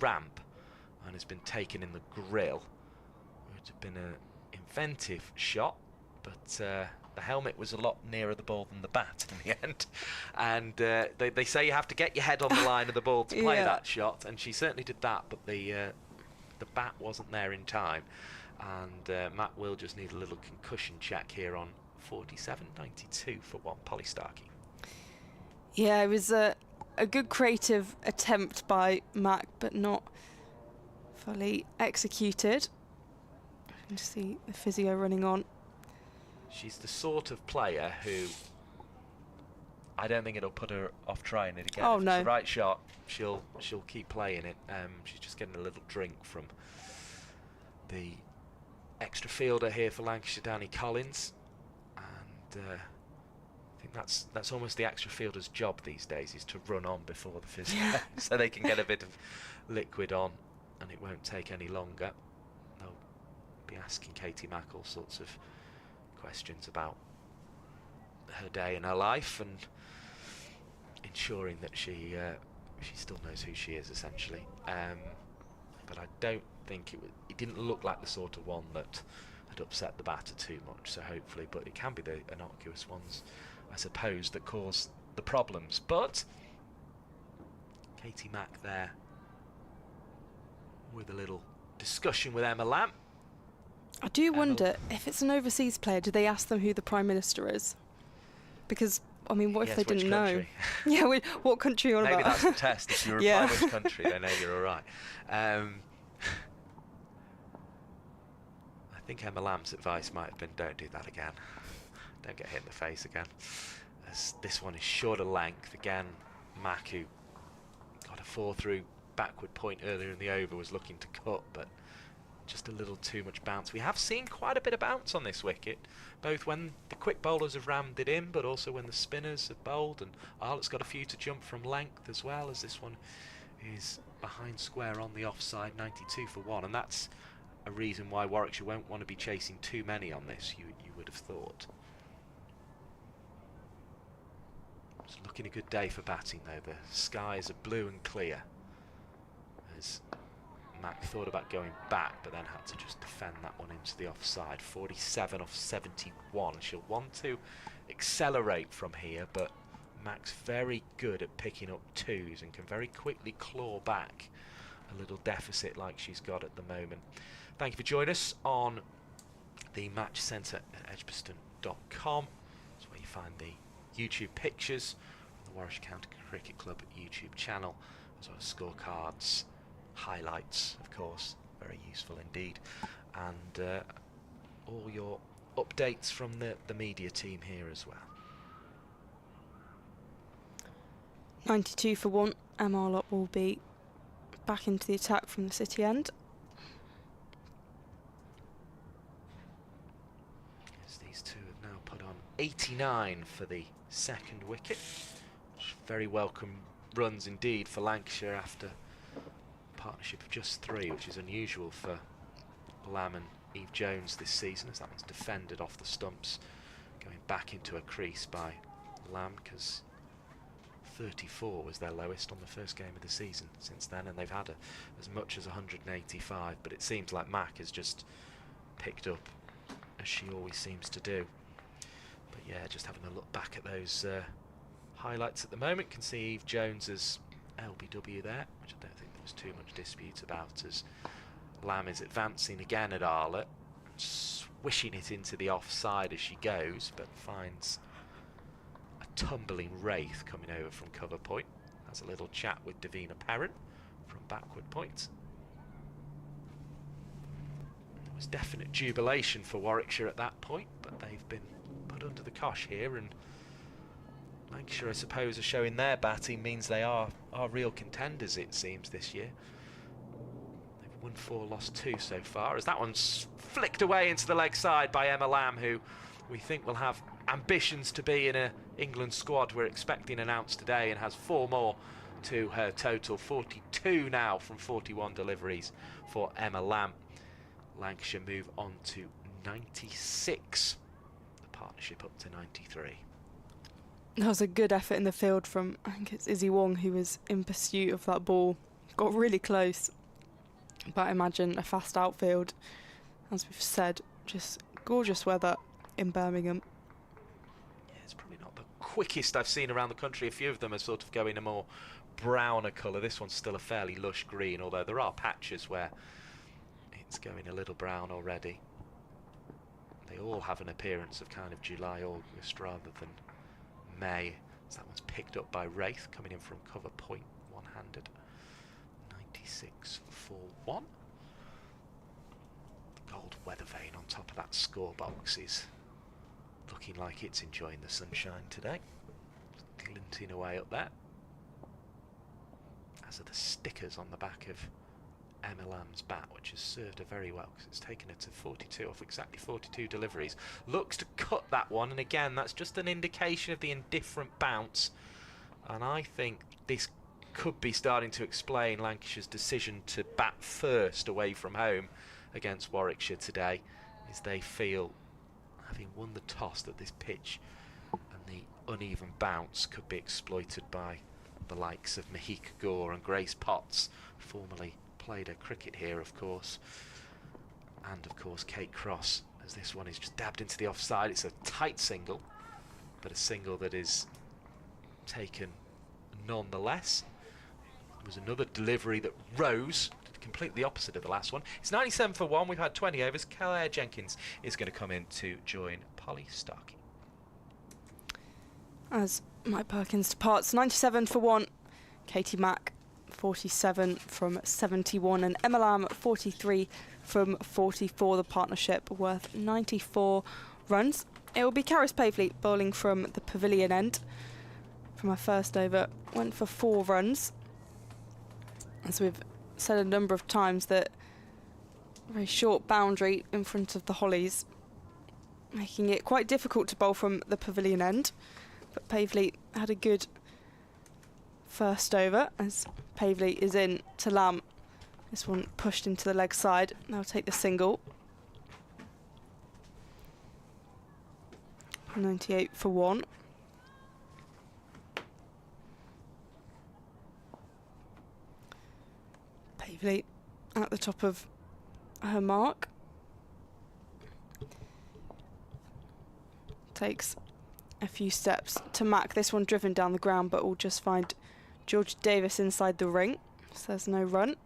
ramp and has been taken in the grill. It would have been an inventive shot, but the helmet was a lot nearer the ball than the bat in the end. And they say you have to get your head on the line of the ball to play that shot, and she certainly did that, but the bat wasn't there in time. And Matt will just need a little concussion check here on 47.92 for 1. Polly Starkey. Yeah, it was a good creative attempt by Mack, but not fully executed. You can see the physio running on. She's the sort of player who I don't think it'll put her off trying it again. Oh, if no. It's the right shot, she'll keep playing it. She's just getting a little drink from the extra fielder here for Lancashire, Danny Collins, and I think that's almost the extra fielder's job these days, is to run on before the physio, so they can get a bit of liquid on, and it won't take any longer. They'll be asking Katie Mack all sorts of questions about her day in her life and ensuring that she still knows who she is, essentially. But I don't think it didn't look like the sort of one that had upset the batter too much, so hopefully, but it can be the innocuous ones, I suppose, that cause the problems. But Katie Mack there with a little discussion with Emma Lamb. I do wonder if it's an overseas player, do they ask them who the Prime Minister is? Because, I mean, what if they didn't know? Yeah, what country are you on Maybe about? that's the test. If you reply which country, they know you're all right. I think Emma Lamb's advice might have been, don't do that again. Don't get hit in the face again. As this one is shorter length. Again, Mack, who got a 4-through backward point earlier in the over, was looking to cut, but just a little too much bounce. We have seen quite a bit of bounce on this wicket, both when the quick bowlers have rammed it in, but also when the spinners have bowled, and Arlett's got a few to jump from length as well, as this one is behind square on the offside, 92 for 1, and that's a reason why Warwickshire won't want to be chasing too many on this, you would have thought. It's looking a good day for batting though. The skies are blue and clear, as Mack thought about going back, but then had to just defend that one into the offside. 47 off 71. She'll want to accelerate from here, but Mack's very good at picking up twos and can very quickly claw back a little deficit like she's got at the moment. Thank you for joining us on the Match Centre at edgbaston.com. That's where you find the YouTube pictures from the Warwickshire County Cricket Club YouTube channel, as well as scorecards, highlights, of course, very useful indeed, and all your updates from the media team here as well. 92 for 1. Emma Arlott will be back into the attack from the city end. Yes, these two have now put on 89 for the second wicket. Very welcome runs indeed for Lancashire after partnership of just 3, which is unusual for Lamb and Eve Jones this season, as that one's defended off the stumps, going back into a crease by Lamb, because 34 was their lowest on the first game of the season since then, and they've had as much as 185, but it seems like Mack has just picked up, as she always seems to do. But yeah, just having a look back at those highlights at the moment, can see Eve Jones's LBW there, which I don't think there was too much dispute about, as Lamb is advancing again at Arlott, swishing it into the offside as she goes, but finds a tumbling Wraith coming over from cover point. Has a little chat with Davina Perrin from backward point. There was definite jubilation for Warwickshire at that point, but they've been put under the cosh here, and Lancashire, I suppose, are showing their batting means they are real contenders, it seems, this year. They've won 4, lost 2 so far, as that one's flicked away into the leg side by Emma Lamb, who we think will have ambitions to be in a England squad we're expecting announced today, and has 4 more to her total. 42 now from 41 deliveries for Emma Lamb. Lancashire move on to 96. The partnership up to 93. That was a good effort in the field from, I think it's Izzy Wong, who was in pursuit of that ball. Got really close. But I imagine a fast outfield, as we've said, just gorgeous weather in Birmingham. Yeah, it's probably not the quickest I've seen around the country. A few of them are sort of going a more browner colour. This one's still a fairly lush green, although there are patches where it's going a little brown already. They all have an appearance of kind of July, August rather than May. So that one's picked up by Wraith, coming in from cover point, one-handed. 96 for 1. The gold weather vane on top of that score box is looking like it's enjoying the sunshine today. Glinting away up there, as are the stickers on the back of Emma Lamb's bat, which has served her very well because it's taken her to 42 off exactly 42 deliveries. Looks to cut that one, and again, that's just an indication of the indifferent bounce. And I think this could be starting to explain Lancashire's decision to bat first away from home against Warwickshire today, is they feel, having won the toss, that this pitch and the uneven bounce could be exploited by the likes of Mahika Gore and Grace Potts, formerly played her cricket here, of course, and of course Kate Cross, as this one is just dabbed into the offside. It's a tight single, but a single that is taken nonetheless. There was another delivery that rose, completely the opposite of the last one. It's 97 for 1. We've had 20 overs. Claire Jenkins is going to come in to join Polly Starkey. As Mike Perkins departs, 97 for 1. Katie Mack, 47 from 71, and Emma Lamb, 43 from 44. The partnership worth 94 runs. It will be Caris Pavley bowling from the pavilion end. From her first over, went for 4 runs. As we've said a number of times, that very short boundary in front of the Hollies, making it quite difficult to bowl from the pavilion end. But Pavley had a good first over, as Pavley is in to Lamb. This one pushed into the leg side. Now take the single. 98 for 1. Pavley at the top of her mark. Takes a few steps to Mack. This one driven down the ground, but will just find George Davis inside the ring, so there's no run.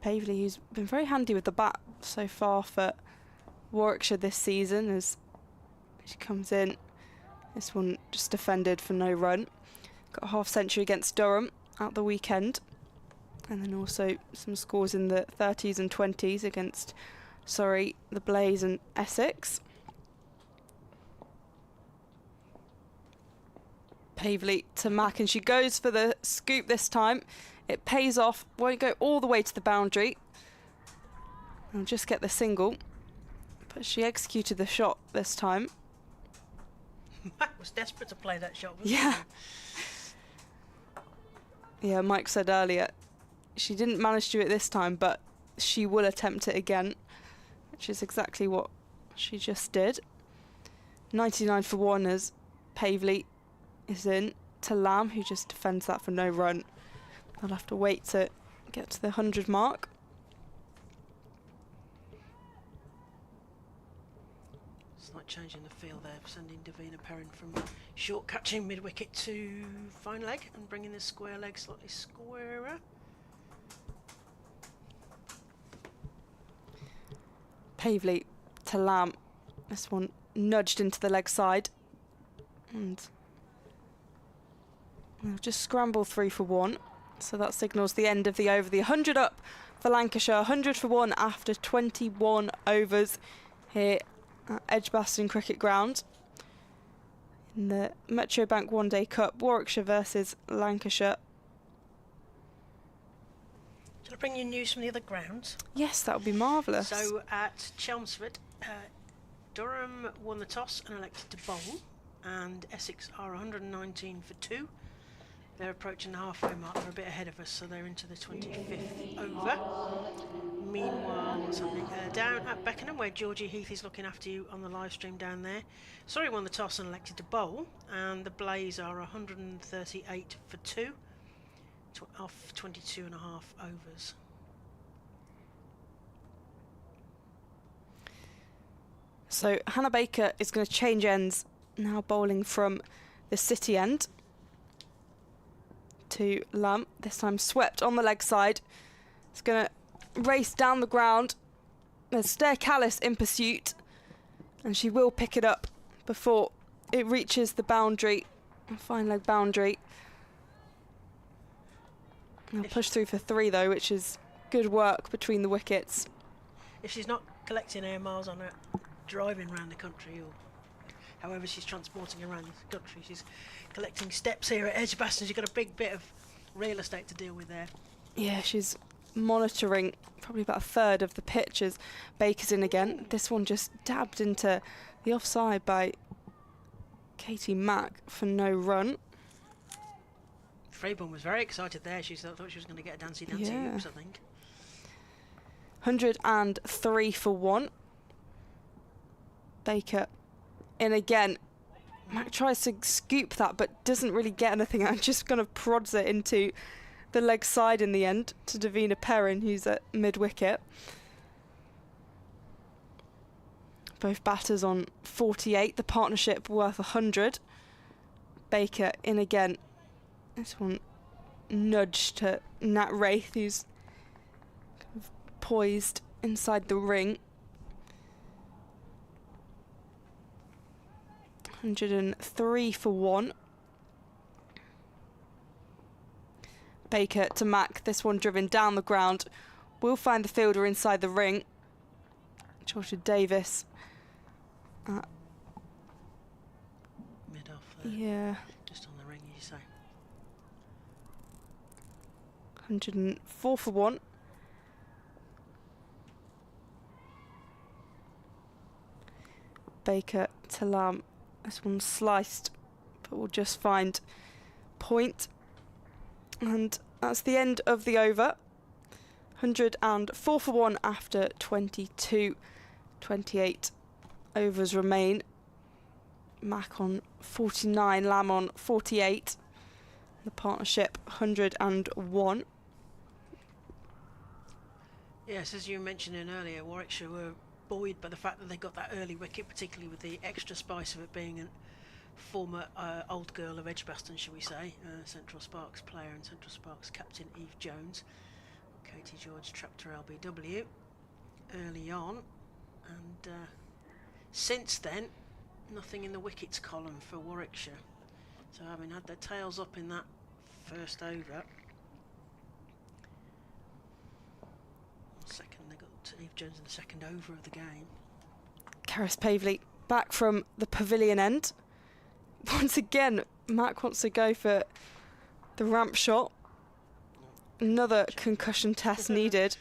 Pavley, who's been very handy with the bat so far for Warwickshire this season, as she comes in. This one just defended for no run. Got a half century against Durham at the weekend, and then also some scores in the 30s and 20s against Surrey, the Blaze and Essex. Pavley to Mack, and she goes for the scoop this time. It pays off, won't go all the way to the boundary. I'll just get the single, but she executed the shot this time. Mack was desperate to play that shot, wasn't Yeah. Yeah, Mike said earlier she didn't manage to do it this time, but she will attempt it again, which is exactly what she just did. 99 for 1 as Pavley is in to Lamb, who just defends that for no run. They'll have to wait to get to the 100 mark. Slight change in the field there, sending Davina Perrin from short catching mid-wicket to fine leg and bringing the square leg slightly squarer. Pavley to Lamb. This one nudged into the leg side. And they'll just scramble 3 for 1. So that signals the end of the over. The 100 up for Lancashire. 100 for 1 after 21 overs here at Edgbaston Cricket Ground. In the Metro Bank One Day Cup, Warwickshire versus Lancashire. Shall I bring you news from the other grounds? Yes, that would be marvellous. So at Chelmsford, Durham won the toss and elected to bowl, and Essex are 119 for 2. They're approaching the halfway mark. They're a bit ahead of us, so they're into the 25th over. Meanwhile, what's happening? Down at Beckenham, where Georgie Heath is looking after you on the live stream down there. Surrey won the toss and elected to bowl, and the Blaze are 138 for 2, off 22 and a half overs. So Hannah Baker is going to change ends, now bowling from the City end to Lamb, this time swept on the leg side. It's going to race down the ground. There's Stair Callis in pursuit, and she will pick it up before it reaches the boundary, fine leg boundary. They'll push through for 3 though, which is good work between the wickets. If she's not collecting air miles on her driving around the country, or however she's transporting around the country. She's collecting steps here at Edgbaston. She's got a big bit of real estate to deal with there. Yeah, she's monitoring probably about a third of the pitch as Baker's in again. This one just dabbed into the offside by Katie Mack for no run. Freeborn was very excited there. She thought she was going to get a dancey hoops, I think. 103 for 1. Baker in again. Mack tries to scoop that but doesn't really get anything out. Just kind of prods it into the leg side in the end to Davina Perrin, who's at mid-wicket. Both batters on 48, the partnership worth 100. Baker in again. This one nudged to Nat Wraith, who's kind of poised inside the ring. 103 for 1. Baker to Mack, this one driven down the ground. Will find the fielder inside the ring. Georgia Davis. Mid off there. Yeah. Just on the ring, you say. 104 for 1. Baker to Lamb. This one's sliced, but we'll just find point. And that's the end of the over. 104 for 1 after 22. 28 overs remain. Mack on 49, Lamb on 48. The partnership 101. Yes, as you were mentioning earlier, Warwickshire were buoyed by the fact that they got that early wicket, particularly with the extra spice of it being a former old girl of Edgbaston, shall we say, Central Sparks player and Central Sparks captain Eve Jones. Katie George trapped her LBW early on, and since then, nothing in the wickets column for Warwickshire. So having had their tails up in that first over, second they got Eve Jones in the second over of the game. Karis Pavley back from the pavilion end. Once again, Mack wants to go for the ramp shot. Another concussion test needed.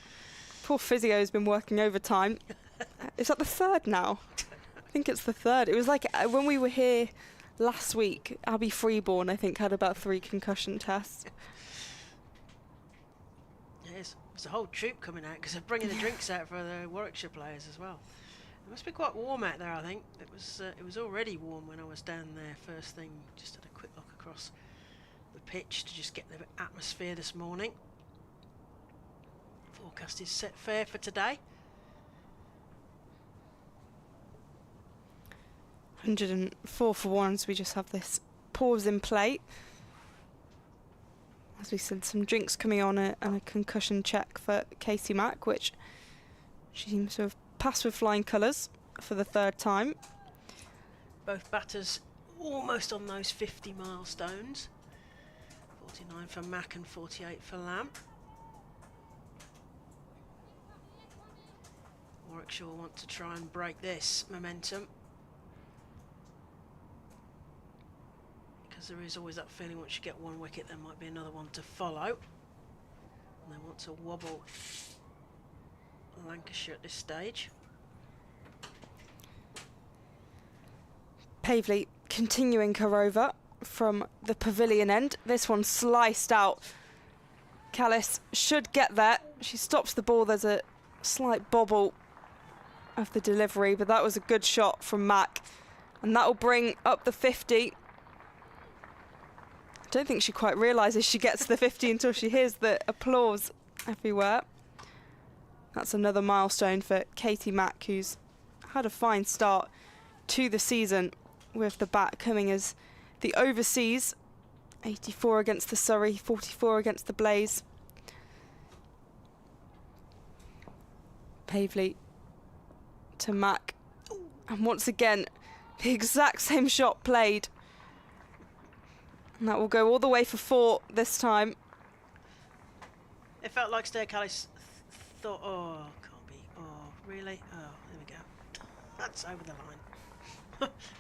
Poor physio's been working overtime. Is that the third now? I think it's the third. It was like when we were here last week, Abby Freeborn, I think, had about 3 concussion tests. Yes, there's a whole troop coming out because they're bringing the drinks out for the Warwickshire players as well. It must be quite warm out there, I think. It was already warm when I was down there first thing. Just had a quick look across the pitch to just get the atmosphere this morning. Forecast is set fair for today. 104 for 1, so we just have this pause in play. As we said, some drinks coming on and a concussion check for Katie Mack, which she seems to have passed with flying colours for the third time. Both batters almost on those 50 milestones. 49 for Mack and 48 for Lamb. Warwickshire will want to try and break this momentum, because there is always that feeling once you get one wicket there might be another one to follow, and they want to wobble Lancashire at this stage. Pavley continuing her over from the pavilion end. This one sliced out. Callis should get there. She stops the ball. There's a slight bobble of the delivery, but that was a good shot from Mack, and that will bring up the 50. I don't think she quite realises she gets the 50 until she hears the applause everywhere. That's another milestone for Katie Mack, who's had a fine start to the season with the bat coming as the overseas. 84 against the Surrey, 44 against the Blaze. Pavley to Mack, and once again the exact same shot played, and that will go all the way for 4 this time. It felt like Stair Callis thought, oh, can't be, oh, really? Oh, there we go. That's over the line.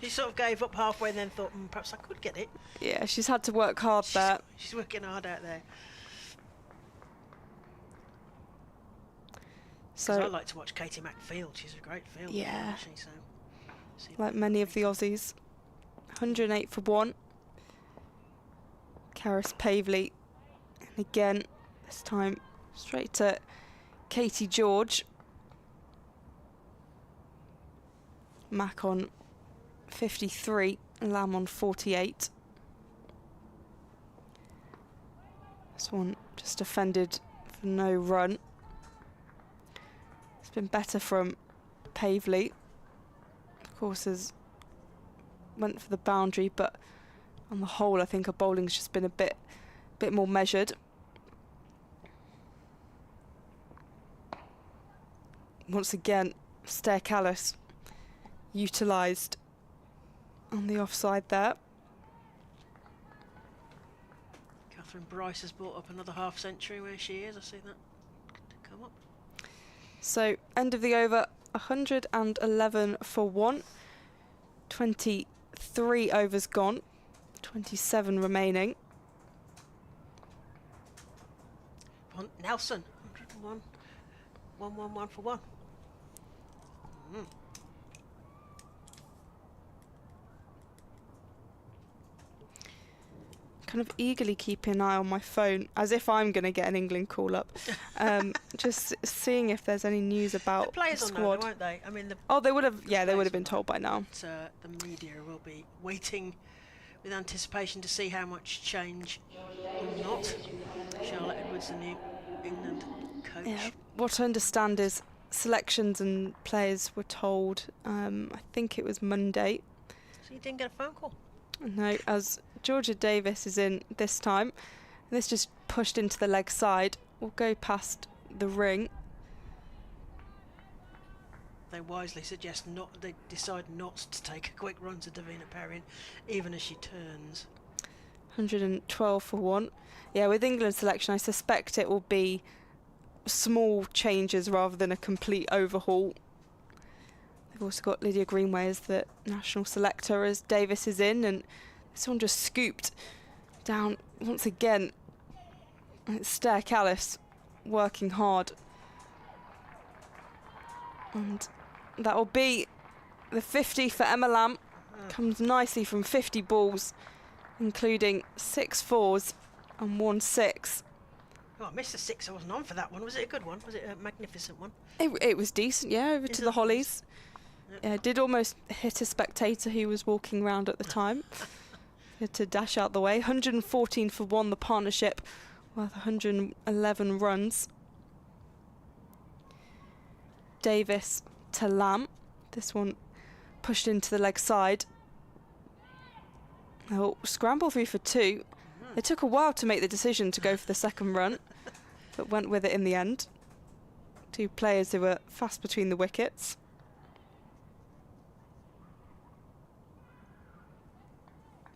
She sort of gave up halfway and then thought, perhaps I could get it. Yeah, she's had to work hard there. She's working hard out there. So I like to watch Katie Mack field. She's a great fielder. Yeah. So like many of the Aussies. 108 for 1. Karis Pavley. And again, this time straight to Katie George. Mack on 53, Lamb on 48. This one just defended for no run. It's been better from Pavley. Of course, has went for the boundary, but on the whole, I think her bowling's just been a bit more measured. Once again, Stair Callis utilised on the offside there. Catherine Bryce has brought up another half century where she is. I see that come up. So, end of the over, 111 for 1. 23 overs gone, 27 remaining. Nelson, 101, 111 for 1. Kind of eagerly keeping an eye on my phone, as if I'm going to get an England call up. Just seeing if there's any news about the players the will squad. know, won't they? I mean, They would have. Yeah, they would have been told by now. The media will be waiting with anticipation to see how much change or not. Charlotte Edwards, the new England coach. Yeah. What I understand is selections and players were told. I think it was Monday. So you didn't get a phone call? No, as Georgia Davis is in this time. This just pushed into the leg side. Will go past the ring. They wisely suggest not. They decide not to take a quick run to Davina Perrin, even as she turns. 112 for 1. Yeah, with England's selection, I suspect it will be small changes rather than a complete overhaul. They've also got Lydia Greenway as the national selector as Davis is in, and this one just scooped down once again. It's Stair Callis working hard. And that will be the 50 for Emma Lamb. Comes nicely from 50 balls, including 6 fours and 1 6. Oh, I missed the 6. I wasn't on for that one. Was it a good one? Was it a magnificent one? It was decent, yeah, over to the Hollies. Yep. Did almost hit a spectator who was walking around at the time. Had to dash out the way. 114 for 1, the partnership, worth 111 runs. Davis to Lamb. This one pushed into the leg side. Scramble 3 for 2. It took a while to make the decision to go for the second run, but went with it in the end. 2 players who were fast between the wickets.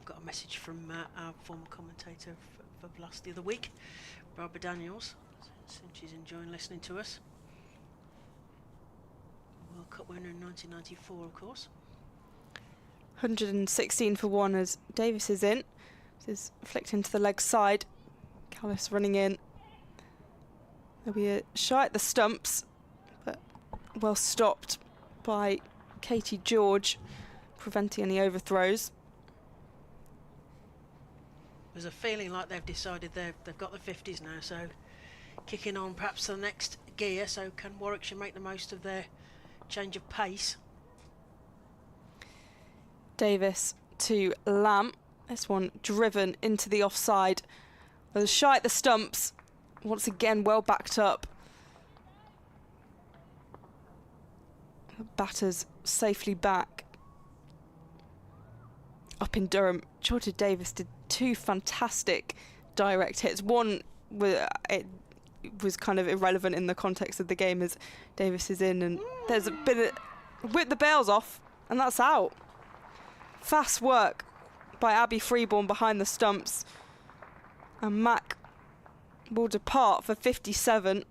Got a message from our former commentator for Blast the other week, Barbara Daniels, since she's enjoying listening to us. World Cup winner in 1994, of course. 116 for 1 as Davis is in. This is flicked into the leg side. Callis running in. There'll be a shot at the stumps, but well stopped by Katie George, preventing any overthrows. There's a feeling like they've decided they've got the 50s now, so kicking on perhaps to the next gear. So can Warwickshire make the most of their change of pace? Davis to Lamb. This one driven into the offside. There's a shot at the stumps. Once again, well backed up. The batter's safely back. Up in Durham, Georgia Davis did 2 fantastic direct hits. One it was kind of irrelevant in the context of the game as Davis is in, and there's a bit of whip the bails off, and that's out. Fast work by Abby Freeborn behind the stumps, and Mack will depart for 57.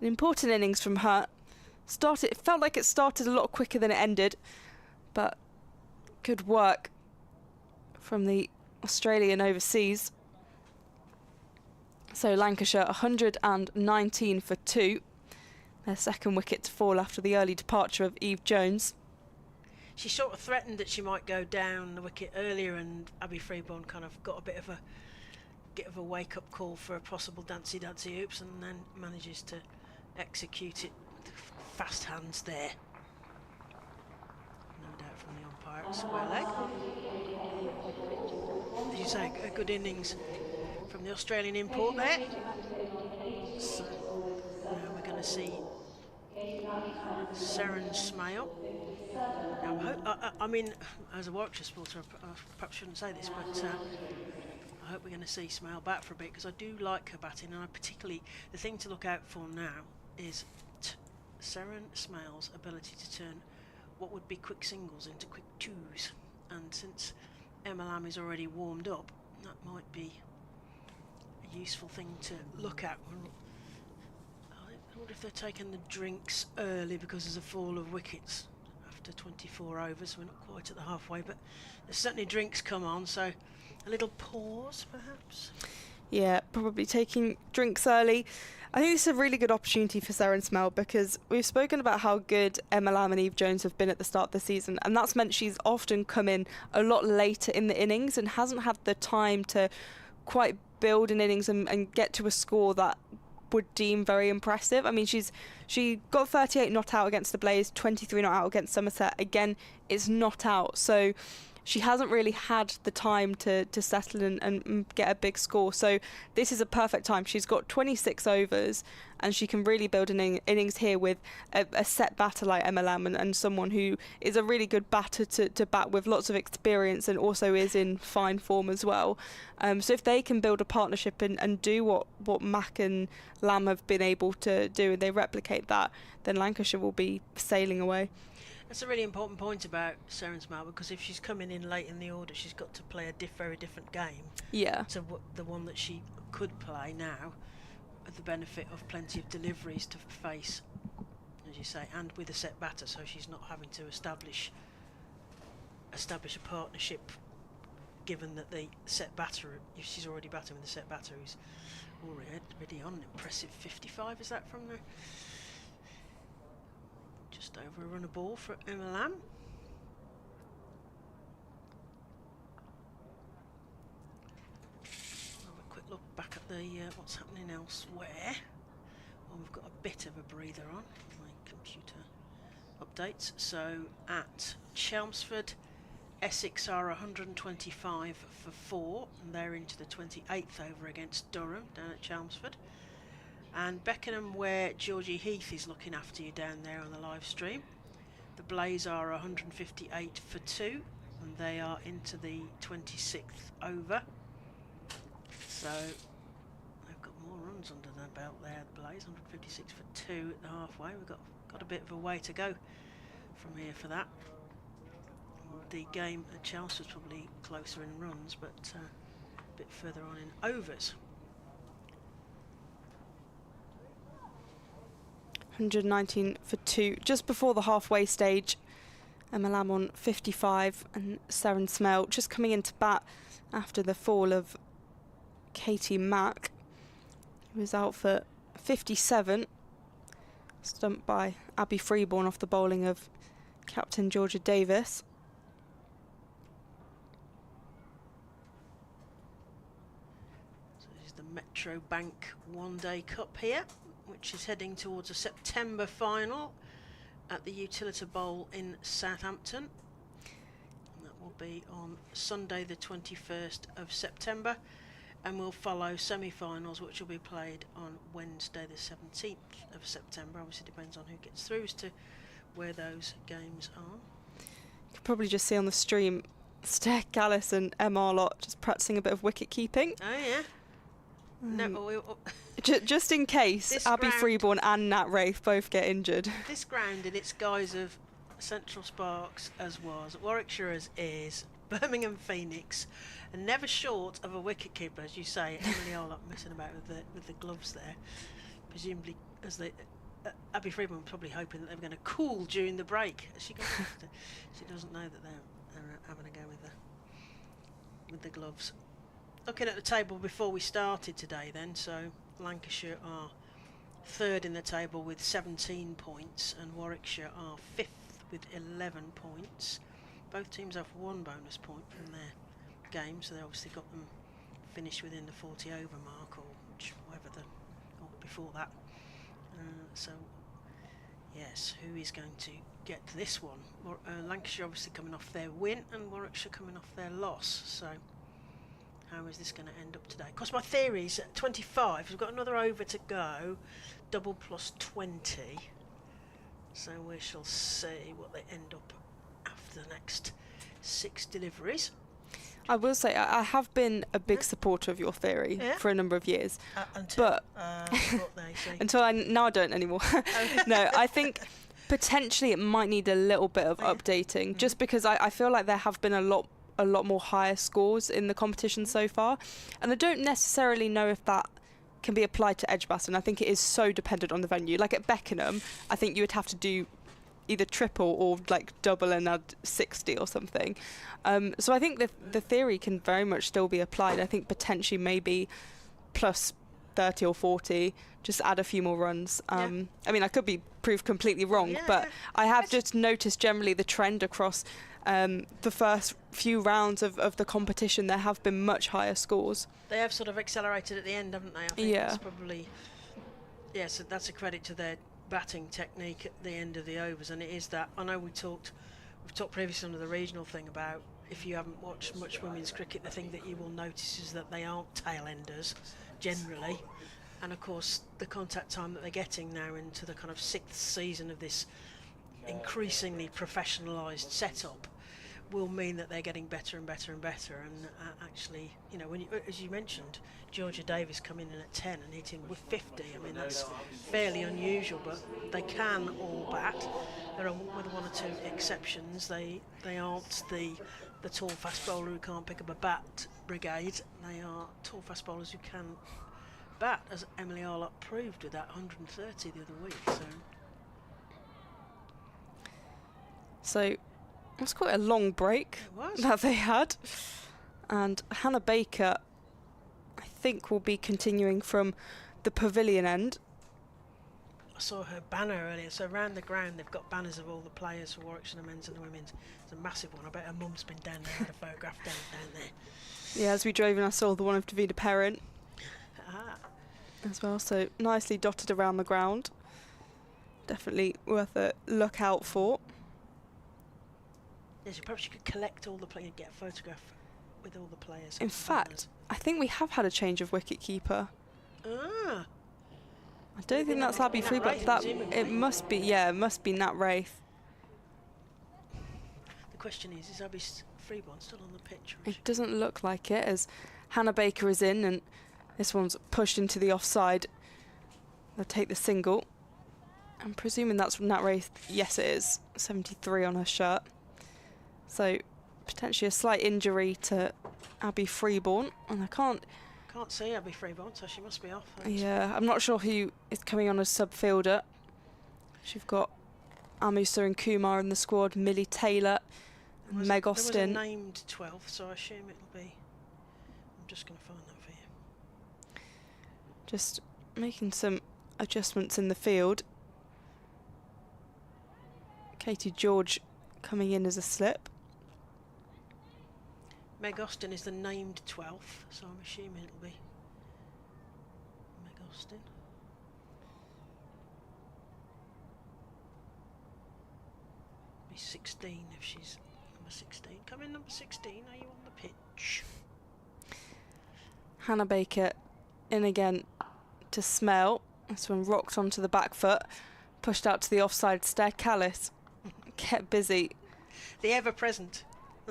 An important innings from her. It felt like it started a lot quicker than it ended, but Good work from the Australian overseas. So Lancashire 119 for 2. Their second wicket to fall after the early departure of Eve Jones. She sort of threatened that she might go down the wicket earlier, and Abby Freeborn kind of got a bit of a wake-up call for a possible dancey oops, and then manages to execute it with fast hands there. No doubt from the umpire at square leg. As you say, a good innings from the Australian import there. So now we're going to see Seren Smale. Now, I mean, as a Warwickshire supporter, I perhaps shouldn't say this, but I hope we're going to see Smale bat for a bit, because I do like her batting, and I particularly, the thing to look out for now is Seren Smale's ability to turn what would be quick singles into quick twos, and since Emma Lamb is already warmed up, that might be a useful thing to look at. I wonder if they're taking the drinks early because there's a fall of wickets after 24 overs. We're not quite at the halfway, but there's certainly drinks come on, so a little pause perhaps. Yeah, probably taking drinks early. I think this is a really good opportunity for Seren Smale, because we've spoken about how good Emma Lamb and Eve Jones have been at the start of the season, and that's meant she's often come in a lot later in the innings and hasn't had the time to quite build an innings and get to a score that would deem very impressive. I mean, she got 38 not out against the Blaze, 23 not out against Somerset. Again, it's not out, so she hasn't really had the time to settle and get a big score. So this is a perfect time. She's got 26 overs and she can really build an innings here with a set batter like Emma Lamb and someone who is a really good batter to bat with, lots of experience, and also is in fine form as well. So if they can build a partnership and do what Mack and Lamb have been able to do, and they replicate that, then Lancashire will be sailing away. That's a really important point about Seren Smale, because if she's coming in late in the order, she's got to play a very different game to the one that she could play now, with the benefit of plenty of deliveries to face, as you say, and with a set batter, so she's not having to establish a partnership, given that the set batter, if she's already batting with the set batter, who's already on an impressive 55, is that from there? Just over a run of ball for Emma Lamb. Have a quick look back at the what's happening elsewhere. Well, we've got a bit of a breather on my computer updates. So at Chelmsford, Essex are 125 for 4, and they're into the 28th over against Durham down at Chelmsford. And Beckenham, where Georgie Heath is looking after you down there on the live stream, the Blaze are 158 for 2, and they are into the 26th over. So they've got more runs under their belt there, the Blaze, 156 for 2 at the halfway. We've got a bit of a way to go from here for that. The game at Chelmsford's probably closer in runs, but a bit further on in overs. 119 for 2. Just before the halfway stage, Emma Lamb on 55 and Seren Smale just coming into bat after the fall of Katie Mack, who was out for 57, stumped by Abby Freeborn off the bowling of captain Georgia Davis. So this is the Metro Bank One Day Cup here, which is heading towards a September final at the Utilita Bowl in Southampton. And that will be on Sunday the 21st of September, and we'll follow semi-finals, which will be played on Wednesday the 17th of September. Obviously depends on who gets through as to where those games are. You can probably just see on the stream Stair Callis and Emma Arlott just practicing a bit of wicket keeping. Oh yeah. No, just in case Abby Freeborn and Nat Wraith both get injured. This ground, in its guise of Central Sparks as was, Warwickshire as is, Birmingham Phoenix, and never short of a wicketkeeper, as you say. Emily Arlott messing about with the gloves there, presumably as they. Abby Freeborn probably hoping that they were going to cool during the break. She doesn't know that they're having a go with the gloves. Looking at the table before we started today then, so Lancashire are third in the table with 17 points and Warwickshire are fifth with 11 points. Both teams have one bonus point from their game, so they obviously got them finished within the 40 over mark or before that. So yes, who is going to get this one? Lancashire obviously coming off their win and Warwickshire coming off their loss, so how is this going to end up today? Of course, my theory is at 25, we've got another over to go, double plus 20. So we shall see what they end up after the next 6 deliveries. I will say I have been a big supporter of your theory for a number of years, until now I don't anymore. No, I think potentially it might need a little bit of updating, just because I feel like there have been a lot more higher scores in the competition so far, and I don't necessarily know if that can be applied to Edgbaston. I think it is so dependent on the venue. Like at Beckenham, I think you would have to do either triple or like double and add 60 or something. So I think the theory can very much still be applied. I think potentially maybe plus 30 or 40, just add a few more runs. I mean, I could be proved completely wrong, but I have just noticed generally the trend across the first few rounds of the competition. There have been much higher scores. They have sort of accelerated at the end, haven't they? I think that's probably, so that's a credit to their batting technique at the end of the overs, and it is that. I know we've talked previously under the regional thing about, if you haven't watched much women's cricket, the thing that you will notice is that they aren't tail enders generally, and of course the contact time that they're getting now into the kind of 6th season of this increasingly professionalised setup will mean that they're getting better and better and better. And actually, you know, when as you mentioned, Georgia Davis coming in at 10 and hitting with 50, I mean, that's fairly unusual, but they can all bat. There are with 1 or 2 exceptions. They aren't the tall fast bowler who can't pick up a bat brigade. They are tall fast bowlers who can bat, as Emily Arlott proved with that 130 the other week. So it's quite a long break that they had, and Hannah Baker, I think, will be continuing from the pavilion end. I saw her banner earlier, so around the ground they've got banners of all the players for Warwickshire, the men's and the women's. It's a massive one. I bet her mum's been down there, had a photograph down there. Yeah, as we drove in I saw the one of Davina Perrin as well, so nicely dotted around the ground. Definitely worth a look out for. Yes, you probably could collect all the players, get a photograph with all the players. In fact, I think we have had a change of wicket keeper. I don't think that's Abby Freeborn. It must be, it must be Nat Wraith. The question is Abby Freeborn still on the pitch? It doesn't look like it, as Hannah Baker is in, and this one's pushed into the offside. They'll take the single. I'm presuming that's Nat Wraith. Yes, it is. 73 on her shirt. So potentially a slight injury to Abby Freeborn, and I can't see Abby Freeborn, so she must be off. Yeah, I'm not sure who is coming on as sub-fielder. She's got Amusa and Kumar in the squad, Millie Taylor, and Meg Austin. There was a named 12th, so I assume it'll be. I'm just going to find that for you. Just making some adjustments in the field. Katie George coming in as a slip. Meg Austin is the named 12th, so I'm assuming it'll be Meg Austin. Be 16 if she's number 16. Come in, number 16. Are you on the pitch? Hannah Baker in again to Smell. This one rocked onto the back foot, pushed out to the offside. Stair Callis kept busy. The ever-present.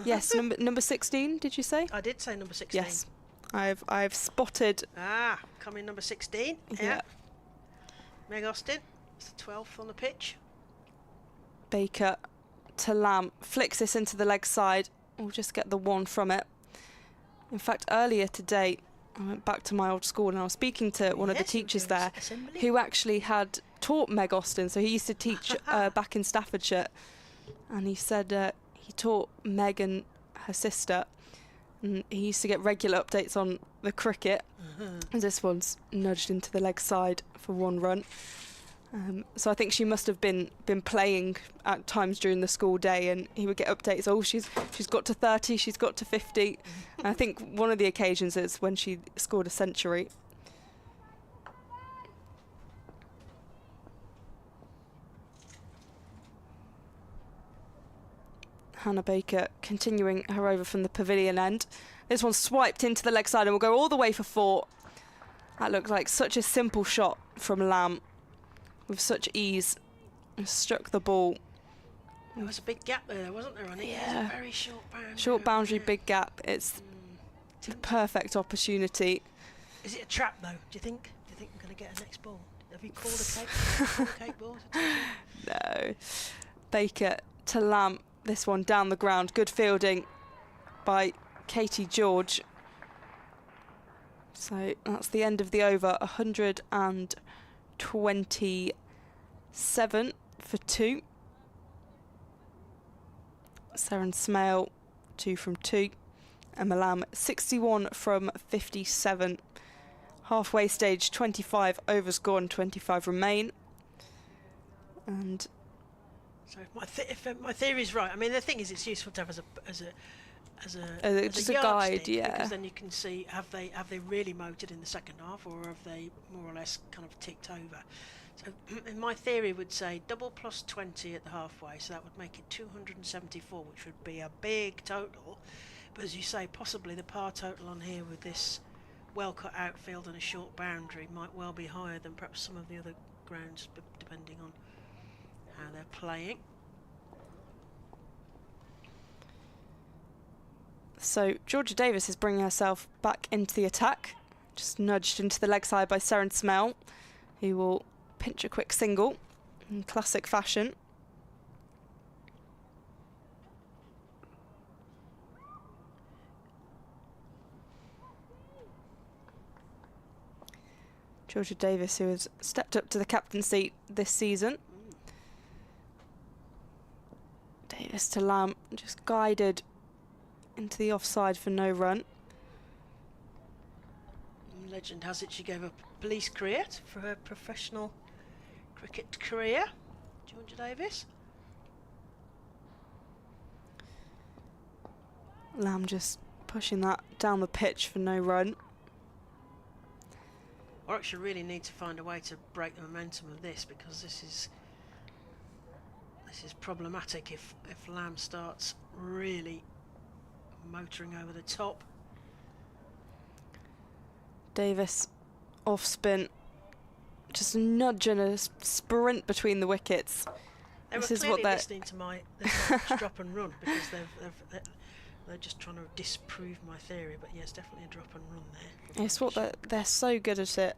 Yes, number 16, did you say? I did say number 16. Yes, I've spotted. Coming number 16. Yeah. Meg Austin, it's the 12th on the pitch. Baker to Lamb, flicks this into the leg side. We'll just get the one from it. In fact, earlier today, I went back to my old school and I was speaking to one of the teachers there who actually had taught Meg Austin. So he used to teach back in Staffordshire. And he said he taught Meg and her sister, and he used to get regular updates on the cricket. And this one's nudged into the leg side for 1 run. So I think she must have been playing at times during the school day, and he would get updates. Oh, she's got to 30, she's got to 50. And I think one of the occasions is when she scored a century. Hannah Baker continuing her over from the pavilion end. This one swiped into the leg side and will go all the way for 4. That looked like such a simple shot from Lamb, with such ease. Struck the ball. There was a big gap there, wasn't there, on it? Yeah. It was a very short boundary. Short boundary, big gap. It's the perfect opportunity. Is it a trap, though, do you think? Do you think we're going to get a next ball? Have you called a cake ball? No. Baker to Lamb. This one down the ground. Good fielding by Katie George. So that's the end of the over. 127 for 2. Seren Smale 2 from 2. Emma Lamb 61 from 57. Halfway stage 25 overs gone, 25 remain. And so if my theory is right, I mean the thing is, it's useful to have as just a yardstick, guide, yeah. because then you can see have they really motored in the second half, or have they more or less kind of ticked over. So my theory would say double plus 20 at the halfway, so that would make it 274, which would be a big total. But as you say, possibly the par total on here with this well cut outfield and a short boundary might well be higher than perhaps some of the other grounds, depending on how they're playing. So Georgia Davis is bringing herself back into the attack, just nudged into the leg side by Seren Smale, who will pinch a quick single in classic fashion. Georgia Davis, who has stepped up to the captaincy this season. Davis to Lamb, just guided into the offside for no run. Legend has it she gave up police career for her professional cricket career. Georgia Davis. Lamb just pushing that down the pitch for no run. Warwickshire really need to find a way to break the momentum of this, because this is problematic if Lamb starts really motoring over the top. Davis off spin, just a nudge and a sprint between the wickets. They this were is clearly what they're listening to my drop and run, because they're just trying to disprove my theory. But yes, definitely a drop and run there. It's what they're so good at it.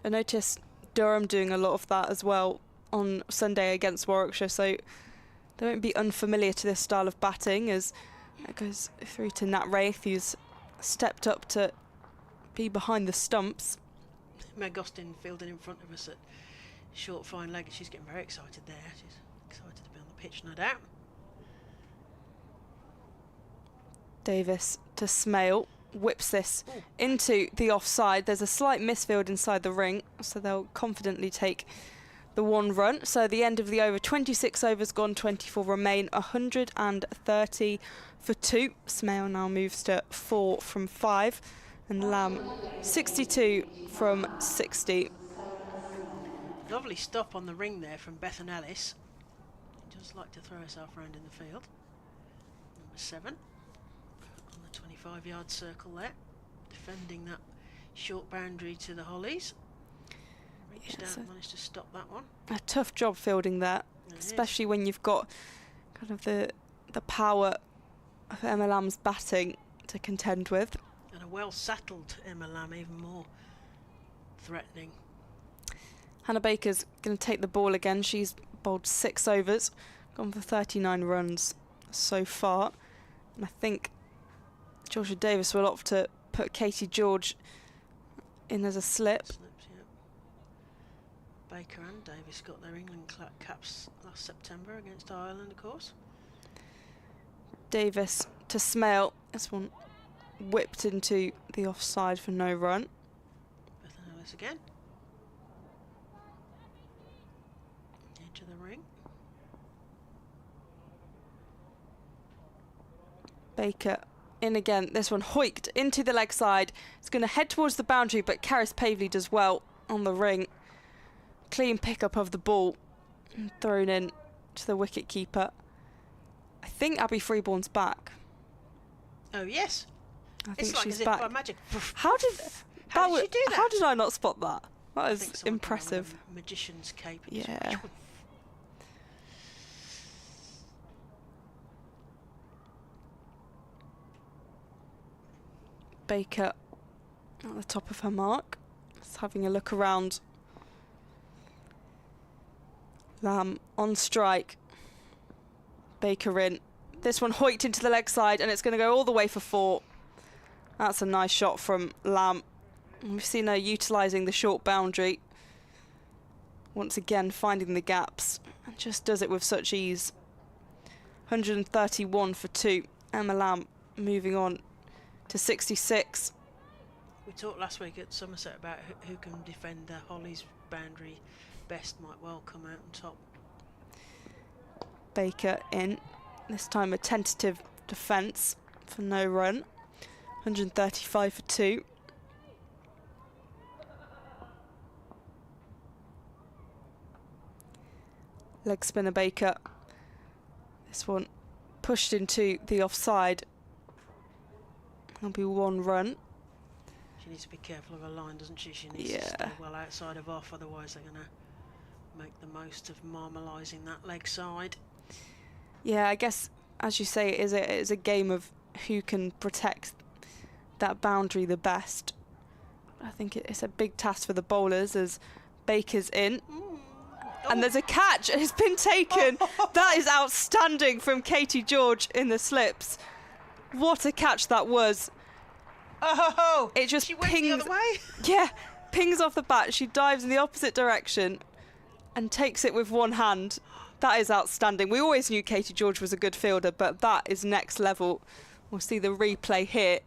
I noticed Durham doing a lot of that as well on Sunday against Warwickshire, so they won't be unfamiliar to this style of batting, as it goes through to Nat Wraith, who's stepped up to be behind the stumps. Meg Austin fielding in front of us at short fine leg. She's getting very excited there. She's excited to be on the pitch, no doubt. Davis to Smale, whips this into the offside. There's a slight misfield inside the ring, so they'll confidently take the 1 run. So the end of the over, 26 overs gone, 24 remain, 130 for 2. Smale now moves to 4 from 5, and Lamb 62 from 60. Lovely stop on the ring there from Bethan Ellis. She does like to throw herself around in the field. Number 7 on the 25-yard circle there, defending that short boundary to the Hollies. Reached out and managed to stop that one. A tough job fielding that, especially when you've got kind of the power of Emma Lamb's batting to contend with. And a well-settled Emma Lamb, even more threatening. Hannah Baker's going to take the ball again. She's bowled 6 overs, gone for 39 runs so far. And I think Georgia Davis will opt to put Katie George in as a slip. Slips, yeah. Baker and Davis got their England caps last September against Ireland, of course. Davis to Smale. This one whipped into the offside for no run. Beth Ellis again. Edge of the ring. Baker in again. This one hoiked into the leg side. It's going to head towards the boundary, but Karis Pavley does well on the ring. Clean pickup of the ball and thrown in to the wicket keeper. I think Abby Freeborn's back. Oh yes. I think It's like she's as if back. by magic. How did How did was- she do that? How did I not spot that? That I is think someone came on with impressive. a magician's cape. And Yeah. just- Baker at the top of her mark. Just having a look around. Lamb on strike. Baker in. This one hoiked into the leg side and it's going to go all the way for 4. That's a nice shot from Lamb. We've seen her utilising the short boundary. Once again finding the gaps. And just does it with such ease. 131 for 2. Emma Lamb moving on to 66. We talked last week at Somerset about who can defend Holly's boundary best. Might well come out on top. Baker in. This time a tentative defence for no run. 135 for 2. Leg spinner Baker. This one pushed into the offside. There'll be 1 run. She needs to be careful of her line, doesn't she? She needs to Yeah. stay well outside of off, otherwise they're going to make the most of marmalising that leg side. Yeah, I guess, as you say, it is a game of who can protect that boundary the best. I think it's a big task for the bowlers as Baker's in. And there's a catch. It's been taken. That is outstanding from Katie George in the slips. What a catch that was. Oh! It just She went pings. the other way? Yeah, pings off the bat. She dives in the opposite direction and takes it with one hand. That is outstanding. We always knew Katie George was a good fielder, but that is next level. We'll see the replay here.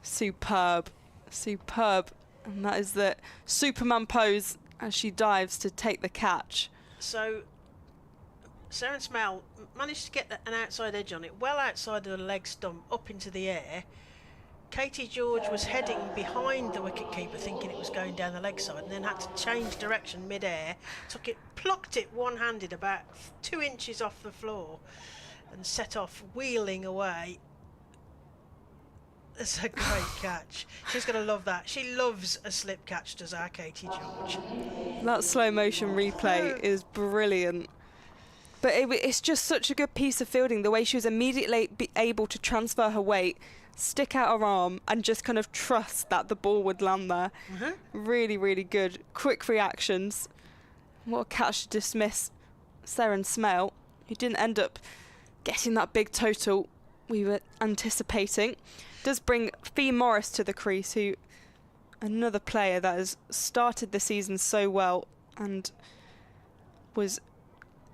Superb. Superb. And that is the Superman pose as she dives to take the catch. So, Sarah Smell managed to get an outside edge on it, well outside of the leg stump, up into the air. Katie George was heading behind the wicketkeeper, thinking it was going down the leg side, and then had to change direction mid-air, plucked it one-handed about 2 inches off the floor, and set off wheeling away. It's a great catch. She's going to love that. She loves a slip catch, does our Katie George. That slow motion replay is brilliant. But it's just such a good piece of fielding, the way she was immediately able to transfer her weight, stick out her arm and just kind of trust that the ball would land there. Really, really good. Quick reactions. What a catch to dismiss Seren Smale, who didn't end up getting that big total we were anticipating. Does bring Fee Morris to the crease, who another player that has started the season so well and was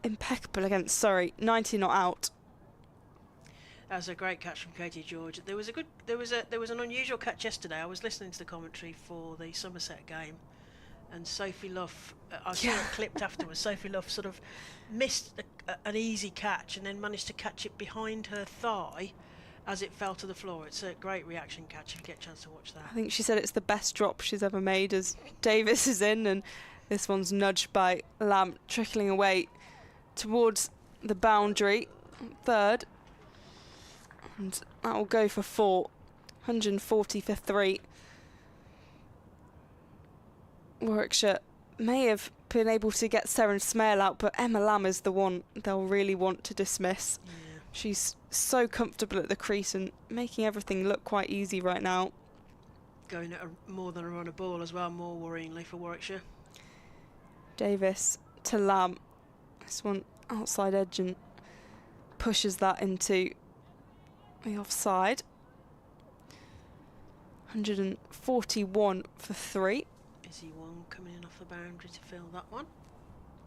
impeccable against Surrey. 90 not out. That was a great catch from Katie George. There was an unusual catch yesterday. I was listening to the commentary for the Somerset game, and Sophie Luff, I saw it clipped afterwards. Sophie Luff sort of missed an easy catch and then managed to catch it behind her thigh as it fell to the floor. It's a great reaction catch if you get a chance to watch that. I think she said it's the best drop she's ever made as Davis is in, and this one's nudged by Lamb, trickling away towards the boundary. 3rd. And that will go for 4. 140 for 3. Warwickshire may have been able to get Seren Smale out, but Emma Lamb is the one they'll really want to dismiss. Yeah. She's so comfortable at the crease and making everything look quite easy right now. Going at more than a run of ball as well, more worryingly for Warwickshire. Davis to Lamb. This one outside edge and pushes that into the offside. 141 for 3. Busy one coming in off the boundary to fill that one.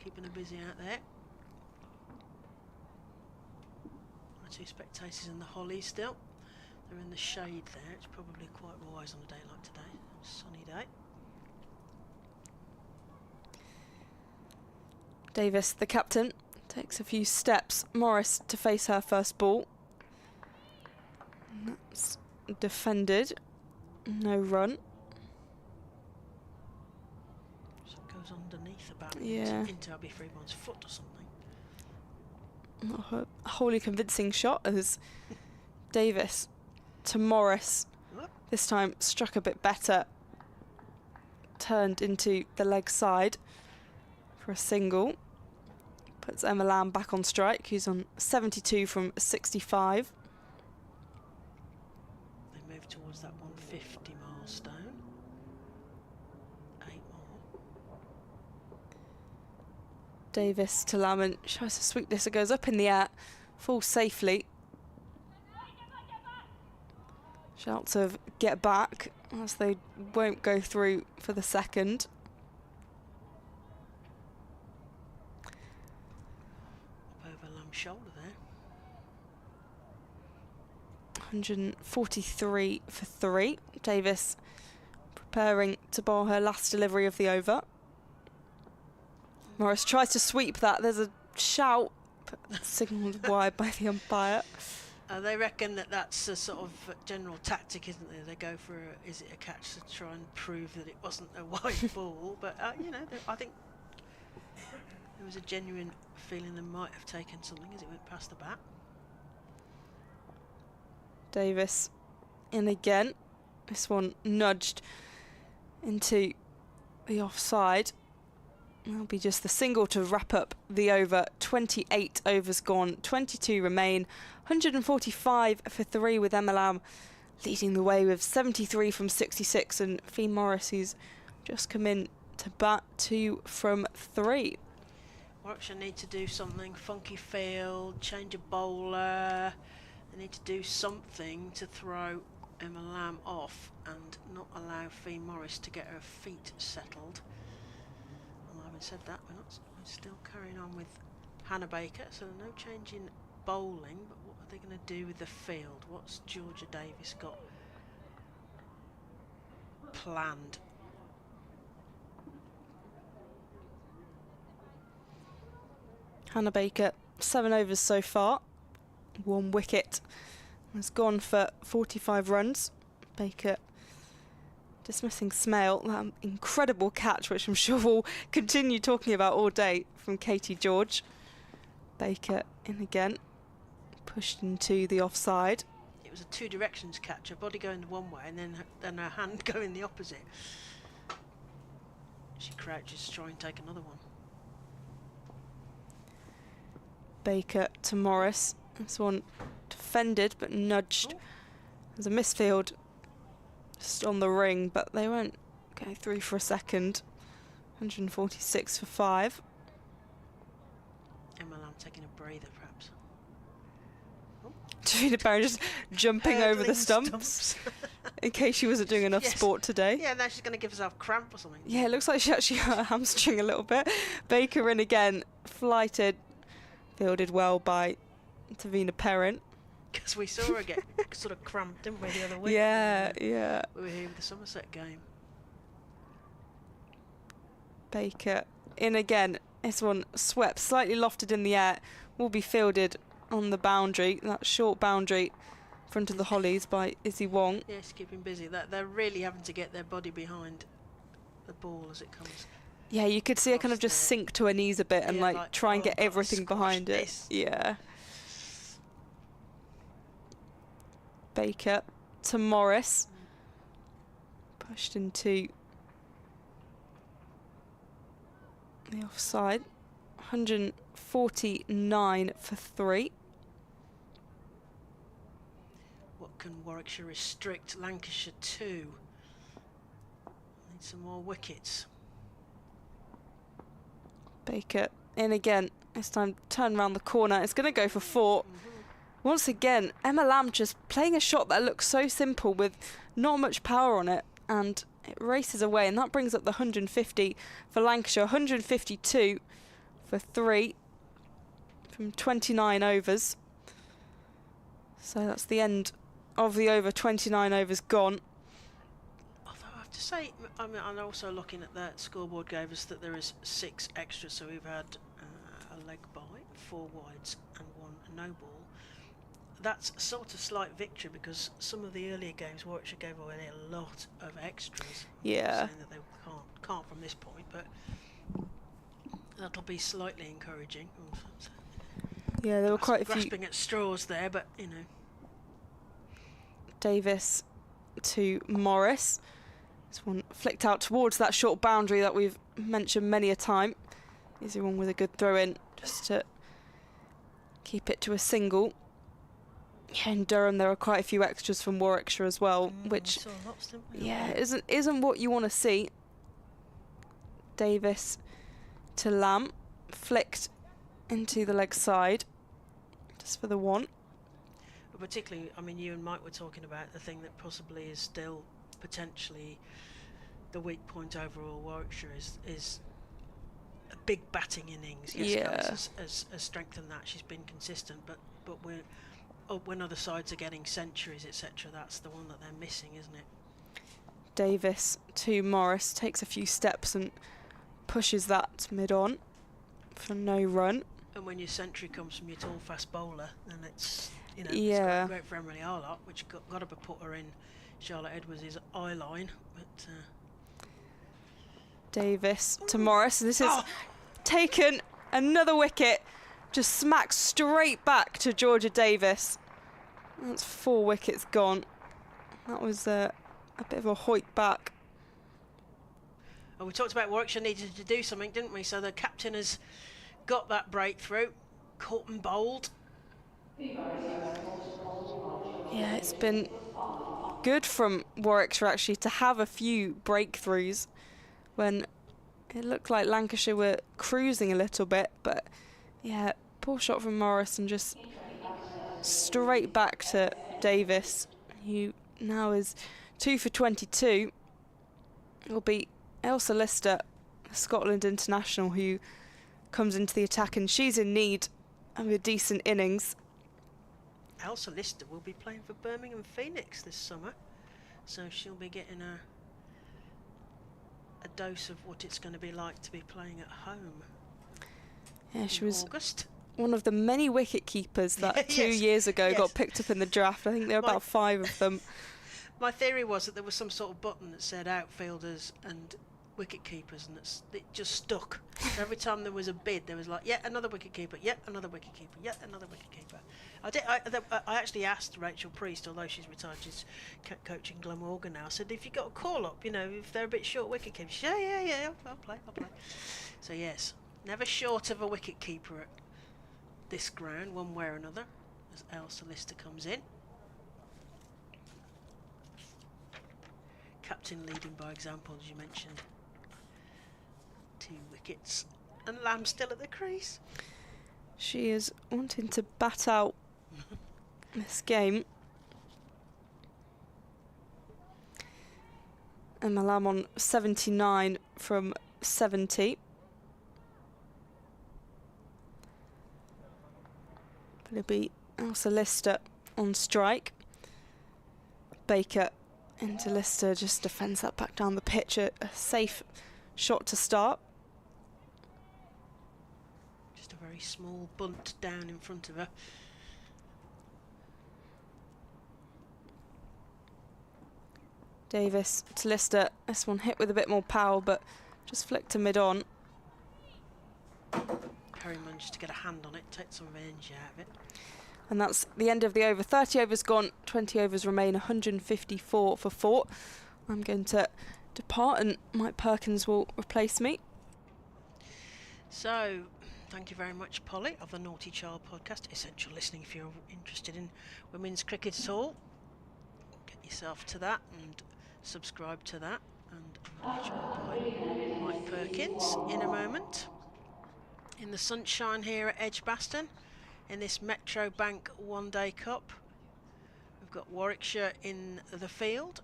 Keeping her busy out there. 2 spectators in the holly still. They're in the shade there. It's probably quite wise on a day like today. Sunny day. Davis, the captain, takes a few steps. Morris to face her first ball. And that's defended. No run. So it goes underneath the bat into Abby Freeborn's foot or something. Not a wholly convincing shot as Davis to Morris. This time struck a bit better. Turned into the leg side for a single. Puts Emma Lamb back on strike, who's on 72 from 65. They move towards that 150 milestone. 8 more. Davis to Lamb, tries to sweep this. It goes up in the air, falls safely. Shouts of get back, as they won't go through for the second. Up over Lamb's shoulder there. 143 for 3. Davis preparing to bowl her last delivery of the over. Morris tries to sweep that. There's a shout, but signalled wide by the umpire. They reckon that that's a sort of general tactic, isn't there? They go for is it a catch to try and prove that it wasn't a wide ball. But, you know, I think there was a genuine feeling they might have taken something as it went past the bat. Davis in again. This one nudged into the offside. That'll be just the single to wrap up the over. 28 overs gone, 22 remain. 145 for 3 with Emma Lamb leading the way with 73 from 66, and Fee Morris, who's just come in to bat 2 from 3. Warwickshire need to do something. Funky field, change a bowler. They need to do something to throw Emma Lamb off and not allow Fee Morris to get her feet settled. Well, having said that, we're still carrying on with Hannah Baker, so no change in bowling, but what are they going to do with the field? What's Georgia Davis got planned? Hannah Baker, 7 overs so far. 1 wicket. Has gone for 45 runs. Baker dismissing Smale. That incredible catch, which I'm sure we'll continue talking about all day, from Katie George. Baker in again. Pushed into the offside. It was a 2 directions catch, her body going one way and then her hand going the opposite. She crouches to try and take another one. Baker to Morris. This one defended but nudged. There's a misfield just on the ring, but they won't go through for a second. 146 for 5. Emma Lamb taking a breather, perhaps. Davina Barron just jumping over the stumps in case she wasn't doing enough sport today. Yeah, now she's going to give herself cramp or something. Yeah, it looks like she actually hurt her hamstring a little bit. Baker in again, flighted, fielded well by Davina Perrin. Because we saw her get sort of cramped, didn't we, the other week? Yeah. We were here with the Somerset game. Baker in again. This one swept, slightly lofted in the air, will be fielded on the boundary, that short boundary in front of the Hollies by Izzy Wong. Yes, keeping busy. They're really having to get their body behind the ball as it comes. Yeah, you could see her kind of just sink to her knees a bit and like try and get everything behind it. Yeah. Baker to Morris. Pushed into the offside. 149 for 3. What can Warwickshire restrict? Lancashire 2. Need some more wickets. Baker in again. This time turn around the corner. It's going to go for 4. Once again, Emma Lamb just playing a shot that looks so simple with not much power on it, and it races away, and that brings up the 150 for Lancashire. 152 for 3 from 29 overs. So that's the end of the over. 29 overs gone. Although I have to say, I mean, I'm also looking at that scoreboard gave us that there is 6 extras, so we've had a leg bye, 4 wides and 1 no ball. That's a sort of slight victory because some of the earlier games Warwickshire gave away a lot of extras. Yeah. Saying that they can't from this point, but that'll be slightly encouraging. Yeah, there were quite a few. Grasping at straws there, but you know. Davis to Morris. This one flicked out towards that short boundary that we've mentioned many a time. Easy one with a good throw in, just to keep it to a single. Yeah, in Durham there are quite a few extras from Warwickshire as well, which lots, didn't we? yeah isn't what you want to see. Davis to Lamb, flicked into the leg side, just for the 1. But particularly, I mean, you and Mike were talking about the thing that possibly is still potentially the weak point overall. Warwickshire is a big batting innings. Yes, Alice has strengthened that. She's been consistent, but when other sides are getting centuries, etc., that's the one that they're missing, isn't it? Davis to Morris, takes a few steps and pushes that mid-on for no run. And when your century comes from your tall, fast bowler, then it's, you know, Yeah. it's great for Emily Arlott, which got to put her in Charlotte Edwards' eye line. But Davis to Morris. This is taken another wicket, just smacked straight back to Georgia Davis. That's 4 wickets gone. That was a bit of a hoik back. we talked about Warwickshire needed to do something, didn't we? So the captain has got that breakthrough, caught and bowled. Yeah, it's been good from Warwickshire actually to have a few breakthroughs when it looked like Lancashire were cruising a little bit, but yeah, poor shot from Morris and just straight back to Davis, who now is 2 for 22. It will be Elsa Lister, Scotland international, who comes into the attack, and she's in need of a decent innings. Elsa Lister will be playing for Birmingham Phoenix this summer, so she'll be getting a dose of what it's going to be like to be playing at home. Yeah, she was August. One of the many wicket keepers that 2 years ago got picked up in the draft. I think there were about 5 of them. My theory was that there was some sort of button that said outfielders and wicket keepers, and it just stuck. Every time there was a bid, there was like, yet another wicket keeper, yet another wicket keeper, yet another wicket keeper. I actually asked Rachel Priest, although she's retired, she's coaching Glamorgan now. I said, if you got a call up, you know, if they're a bit short wicket keepers, yeah, I'll play. So yes, never short of a wicket keeper at this ground, one way or another, as Elsa Lister comes in. Captain leading by example, as you mentioned. 2 wickets, and Lamb still at the crease. She is wanting to bat out this game. Emma Lamb on 79 from 70. But it'll be Elsa Lister on strike. Baker into Lister, just defends that back down the pitch. A safe shot to start. Just a very small bunt down in front of her. Davis to Lister. This one hit with a bit more power, but just flicked to mid-on. Perry managed to get a hand on it, take some of energy out of it. And that's the end of the over. 30 overs gone, 20 overs remain, 154 for 4. I'm going to depart and Mike Perkins will replace me. So, thank you very much, Polly, of the Naughty Child podcast. Essential listening if you're interested in women's cricket at all. Get yourself to that and subscribe to that. And I'm joined by Mike Perkins in a moment. In the sunshine here at Edgbaston, in this Metro Bank One Day Cup. We've got Warwickshire in the field,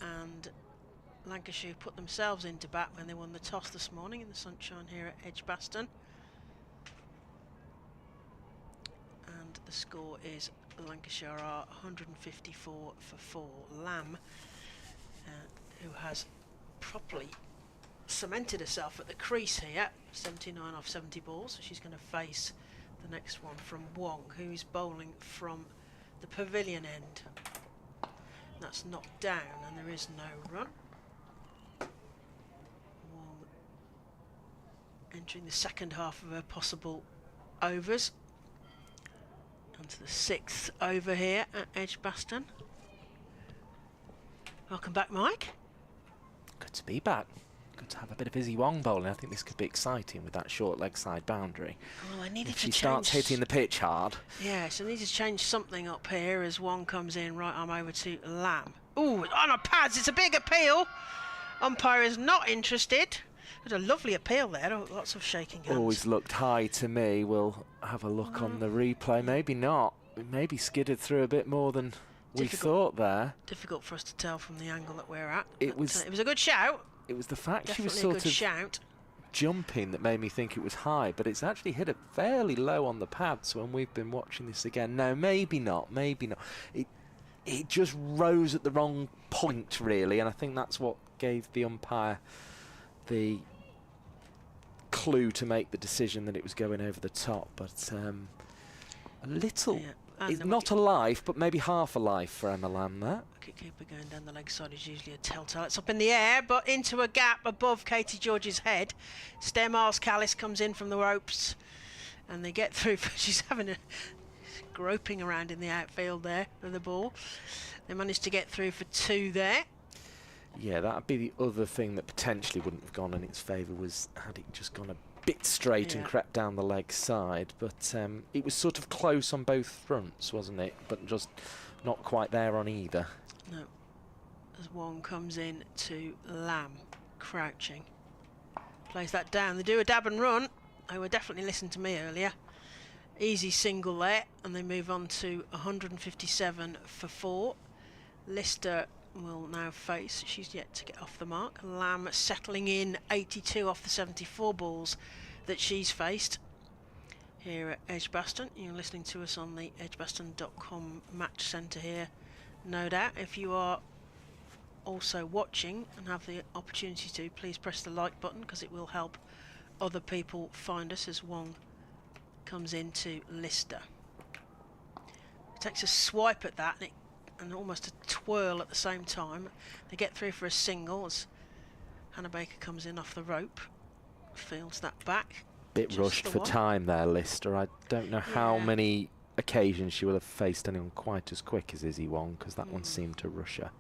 and Lancashire put themselves into bat when they won the toss this morning in the sunshine here at Edgbaston. And the score is Lancashire are 154 for 4. Lamb, who has properly cemented herself at the crease here, 79 off 70 balls, so she's going to face the next one from Wong, who's bowling from the pavilion end. That's knocked down and there is no run. Wong entering the second half of her possible overs. Onto the 6th over here at Edgbaston. Welcome back, Mike. Good to be back. Good to have a bit of Izzy Wong bowling. I think this could be exciting with that short leg side boundary. Well, I needed if to she change. starts hitting the pitch hard. Yeah, so I need to change something up here as Wong comes in. Right, I'm over to Lamb. Ooh, on her pads, it's a big appeal. Umpire is not interested. There's a lovely appeal there, lots of shaking hands. Always looked high to me. We'll have a look on the replay. Maybe not. Maybe skidded through a bit more than we thought there. Difficult for us to tell from the angle that we're at. It was a good shout. It was the fact Definitely she was sort of shout. jumping that made me think it was high, but it's actually hit it fairly low on the pads when we've been watching this again. No, maybe not, maybe not. It just rose at the wrong point, really, and I think that's what gave the umpire the clue to make the decision that it was going over the top. But a little, it's not a life, but maybe half a life for Emma Lamb there. Wicketkeeper going down the leg side is usually a telltale. It's up in the air, but into a gap above Katie George's head. Stair Miles Callis comes in from the ropes, and they get through. She's having a groping around in the outfield there with the ball. They managed to get through for 2 there. Yeah, that'd be the other thing that potentially wouldn't have gone in its favour, was had it just gone a bit straight and crept down the leg side. But it was sort of close on both fronts, wasn't it? But just not quite there on either. No. As Wong comes in to Lamb, crouching. Plays that down. They do a dab and run. They were definitely listening to me earlier. Easy single there, and they move on to 157 for 4. Lister will now face, she's yet to get off the mark. Lamb settling in 82 off the 74 balls that she's faced here at Edgbaston. You're listening to us on the edgbaston.com match centre here, no doubt. If you are also watching and have the opportunity to, please press the like button, because it will help other people find us as Wong comes into Lister. Takes a swipe at that, and almost a twirl at the same time. They get through for a single as Hannah Baker comes in off the rope, fields that back. Bit rushed for time there, Lister. I don't know how many occasions she will have faced anyone quite as quick as Izzy Wong, because that one seemed to rush her.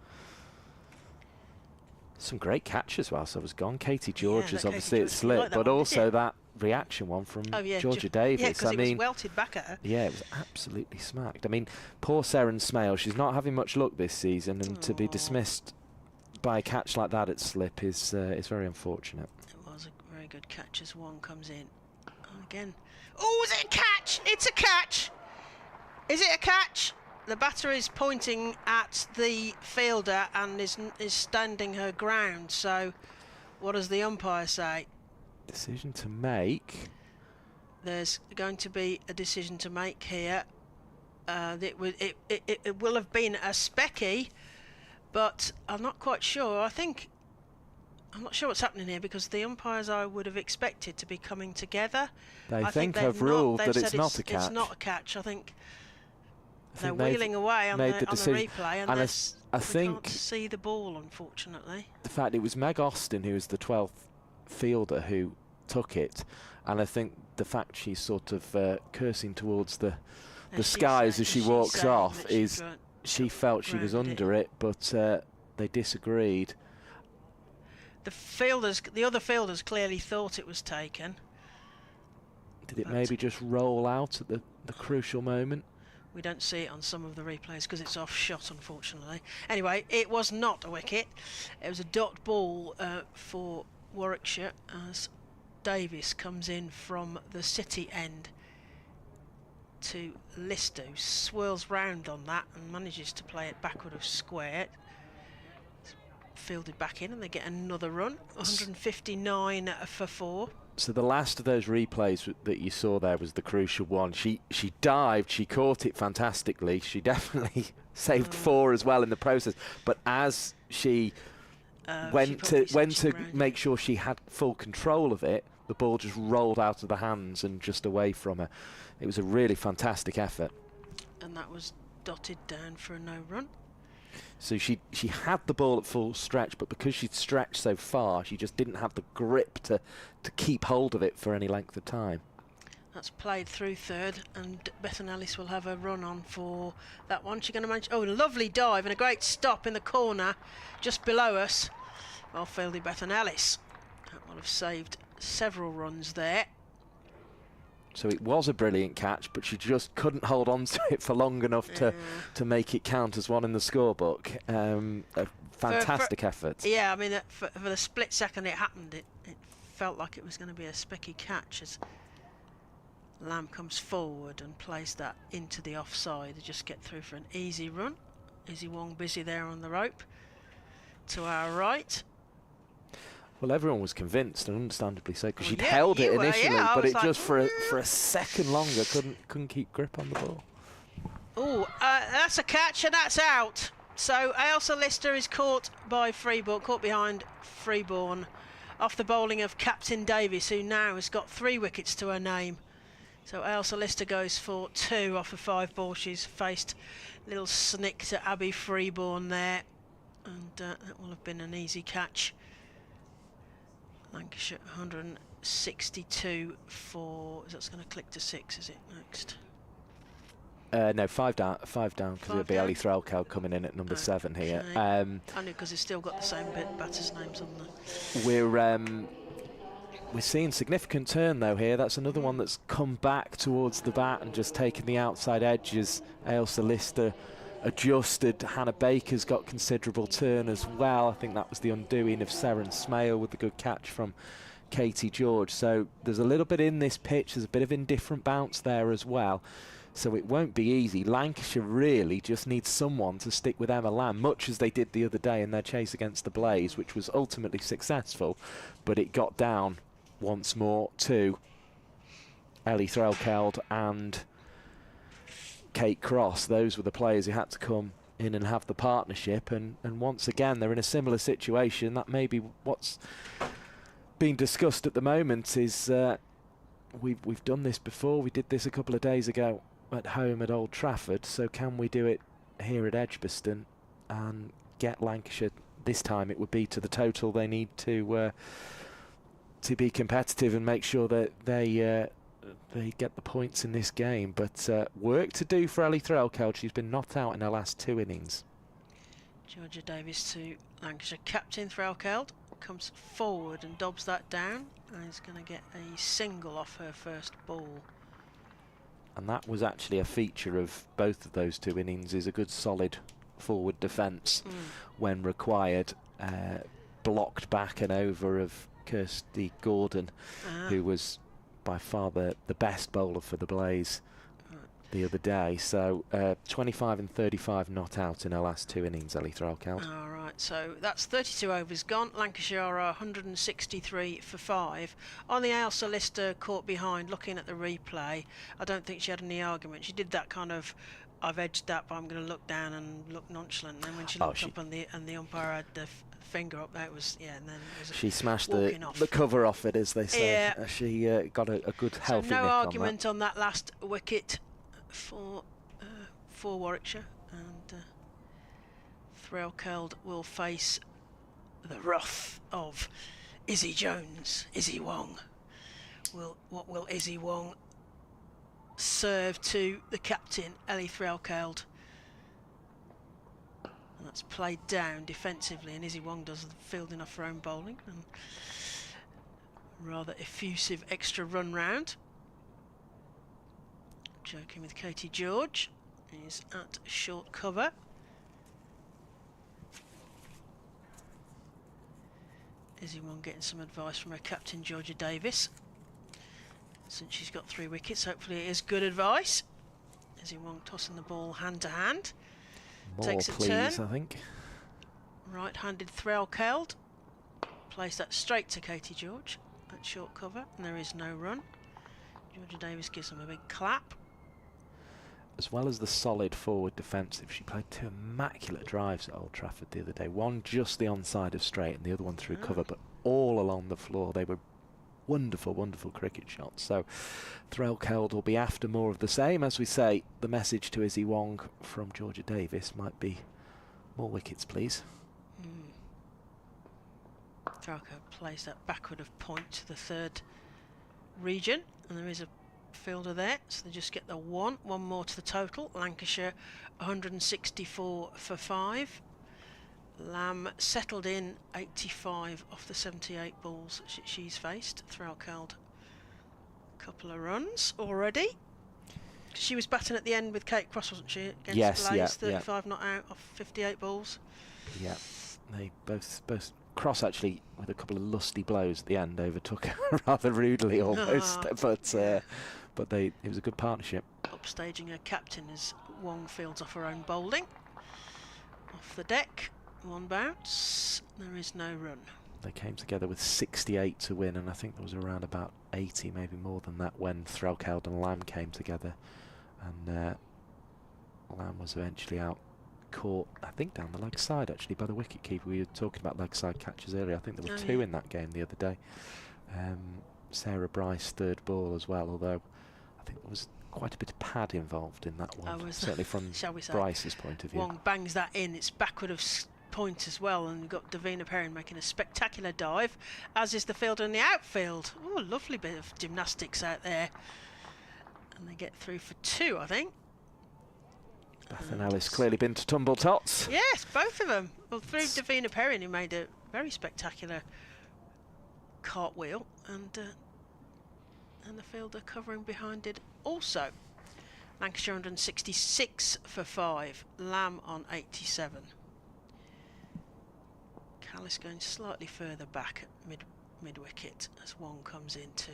Some great catches whilst I was gone. Katie George is obviously at slip, but also that reaction one from Georgia Davis. Yeah, because it was welted back at her. Yeah, it was absolutely smacked. I mean, poor Seren Smale, she's not having much luck this season, and to be dismissed by a catch like that at slip is very unfortunate. It was a very good catch as Wong comes in. Again. Oh, is it a catch? It's a catch! Is it a catch? The batter is pointing at the fielder and is standing her ground. So, what does the umpire say? Decision to make. There's going to be a decision to make here. It will have been a specky, but I'm not quite sure. I'm not sure what's happening here, because the umpires I would have expected to be coming together. I think they've ruled that it's not a catch. It's not a catch. I think they're wheeling away on the replay, and I think can't see the ball, unfortunately. The fact it was Meg Austin who was the 12th fielder who took it, and I think the fact she's sort of cursing towards the skies as she walks off is she felt she was under it, but they disagreed. The other fielders clearly thought it was taken. Did it maybe just roll out at the crucial moment? We don't see it on some of the replays because it's off shot, unfortunately. Anyway, it was not a wicket. It was a dot ball for Warwickshire as Davis comes in from the city end to Lister, who swirls round on that and manages to play it backward of square. It's fielded back in, and they get another run. 159 for 4. So the last of those replays that you saw there was the crucial one. She dived, she caught it fantastically. She definitely saved 4 as well in the process. But as she went to make sure she had full control of it, the ball just rolled out of the hands and just away from her. It was a really fantastic effort. And that was dotted down for a no run. So she had the ball at full stretch, but because she'd stretched so far, she just didn't have the grip to keep hold of it for any length of time. That's played through third, and Bethan Ellis will have a run on for that one. She's going to manage. Oh, a lovely dive and a great stop in the corner just below us. Well fielded, Bethan Ellis. That will have saved several runs there. So it was a brilliant catch, but she just couldn't hold on to it for long enough to make it count as one in the scorebook. A fantastic effort. Yeah, I mean, for the split second it happened, it felt like it was going to be a specky catch as Lamb comes forward and plays that into the offside to just get through for an easy run. Izzy Wong busy there on the rope to our right. Well, everyone was convinced, and understandably so, because she'd held it initially, but it just for a second longer couldn't keep grip on the ball. Oh, that's a catch, and that's out. So Ailsa Lister is caught by Freeborn, caught behind Freeborn, off the bowling of Captain Davis, who now has got 3 wickets to her name. So Ailsa Lister goes for 2 off of 5 balls. She's faced a little snick to Abby Freeborn there, and that will have been an easy catch. Lancashire 162 for. That's going to click to 6, is it next? No, 5 down, because it'll be Ali Threlkeld coming in at number 7 here. I knew, because it's still got the same batters' names on there. We're seeing significant turn though here. That's another one that's come back towards the bat and just taken the outside edge as Ailsa Lister adjusted. Hannah Baker's got considerable turn as well. I think that was the undoing of Seren Smale with the good catch from Katie George. So there's a little bit in this pitch. There's a bit of indifferent bounce there as well. So it won't be easy. Lancashire really just needs someone to stick with Emma Lamb, much as they did the other day in their chase against the Blaze, which was ultimately successful, but it got down once more to Ellie Threlkeld and Kate Cross. Those were the players who had to come in and have the partnership, and once again they're in a similar situation. That may be what's being discussed at the moment. Is we've done this before. We did this a couple of days ago at home at Old Trafford, so can we do it here at Edgbaston and get Lancashire? This time it would be to the total they need to be competitive and make sure that they get the points in this game. But work to do for Ellie Threlkeld. She's been knocked out in her last 2 innings. Georgia Davis to Lancashire. Captain Threlkeld comes forward and dobs that down, and is going to get a single off her first ball. And that was actually a feature of both of those 2 innings, is a good solid forward defence when required. Blocked back and over of Kirsty Gordon, who was by far the best bowler for the Blaze the other day. So 25 and 35 not out in her last 2 innings, Ellie Threlkeld. All right, so that's 32 overs gone. Lancashire are 163 for 5. On the Ailsa Lister caught behind, looking at the replay, I don't think she had any argument. She did that kind of, I've edged that, but I'm going to look down and look nonchalant. And then when she looked up and the umpire had the finger up there, it was, and then it was she smashed the cover off it, as they say. Yeah. She got a good healthy so no nick argument on that last wicket for Warwickshire, and Threlkeld will face the wrath of Izzy Jones, Izzy Wong. What will Izzy Wong serve to the captain, Ellie Threlkeld? And that's played down defensively, and Izzy Wong does the fielding off her own bowling, and rather effusive extra run round. Joking with Katie George, is at short cover. Izzy Wong getting some advice from her captain Georgia Davis, since she's got 3 wickets. Hopefully it is good advice. Izzy Wong tossing the ball hand to hand. More, takes a please, turn. I think. Right-handed Threlkeld plays that straight to Katie George. at short cover, and there is no run. Georgia Davis gives them a big clap. As well as the solid forward defensive, she played 2 immaculate drives at Old Trafford the other day. One just the onside of straight and the other one through cover, but all along the floor. They were wonderful, wonderful cricket shots. So Threlkeld will be after more of the same. As we say, the message to Izzy Wong from Georgia Davis might be more wickets, please. Threlkeld plays that backward of point to the third region, and there is a fielder there, so they just get the one more to the total. Lancashire 164 for 5. Lamb settled in 85 off the 78 balls she's faced. Threlkeld, a couple of runs already. She was batting at the end with Kate Cross, wasn't she? Against Blaze, 35 not out off 58 balls. Yeah, they both Cross actually with a couple of lusty blows at the end overtook her rather rudely almost, but it was a good partnership. Upstaging her captain as Wong fields off her own bowling. Off the deck, one bounce, there is no run. They came together with 68 to win, and I think there was around about 80, maybe more than that, when Threlkeld and Lamb came together, and Lamb was eventually out caught, I think, down the leg side actually by the wicket keeper. We were talking about leg side catches earlier. I think there were 2 in that game the other day. Sarah Bryce third ball as well, although I think there was quite a bit of pad involved in that one, certainly from Bryce's point of view. Wong bangs that in, it's backward of point as well, and we've got Davina Perrin making a spectacular dive, as is the fielder in the outfield. Oh, lovely bit of gymnastics out there, and they get through for 2, I think. Beth and Ellis clearly been to tumble tots. Yes, both of them. Well, through Davina Perrin, who made a very spectacular cartwheel, and the fielder covering behind it also. Lancashire 166 for 5. Lamb on 87. Callis going slightly further back at mid wicket as Wong comes into.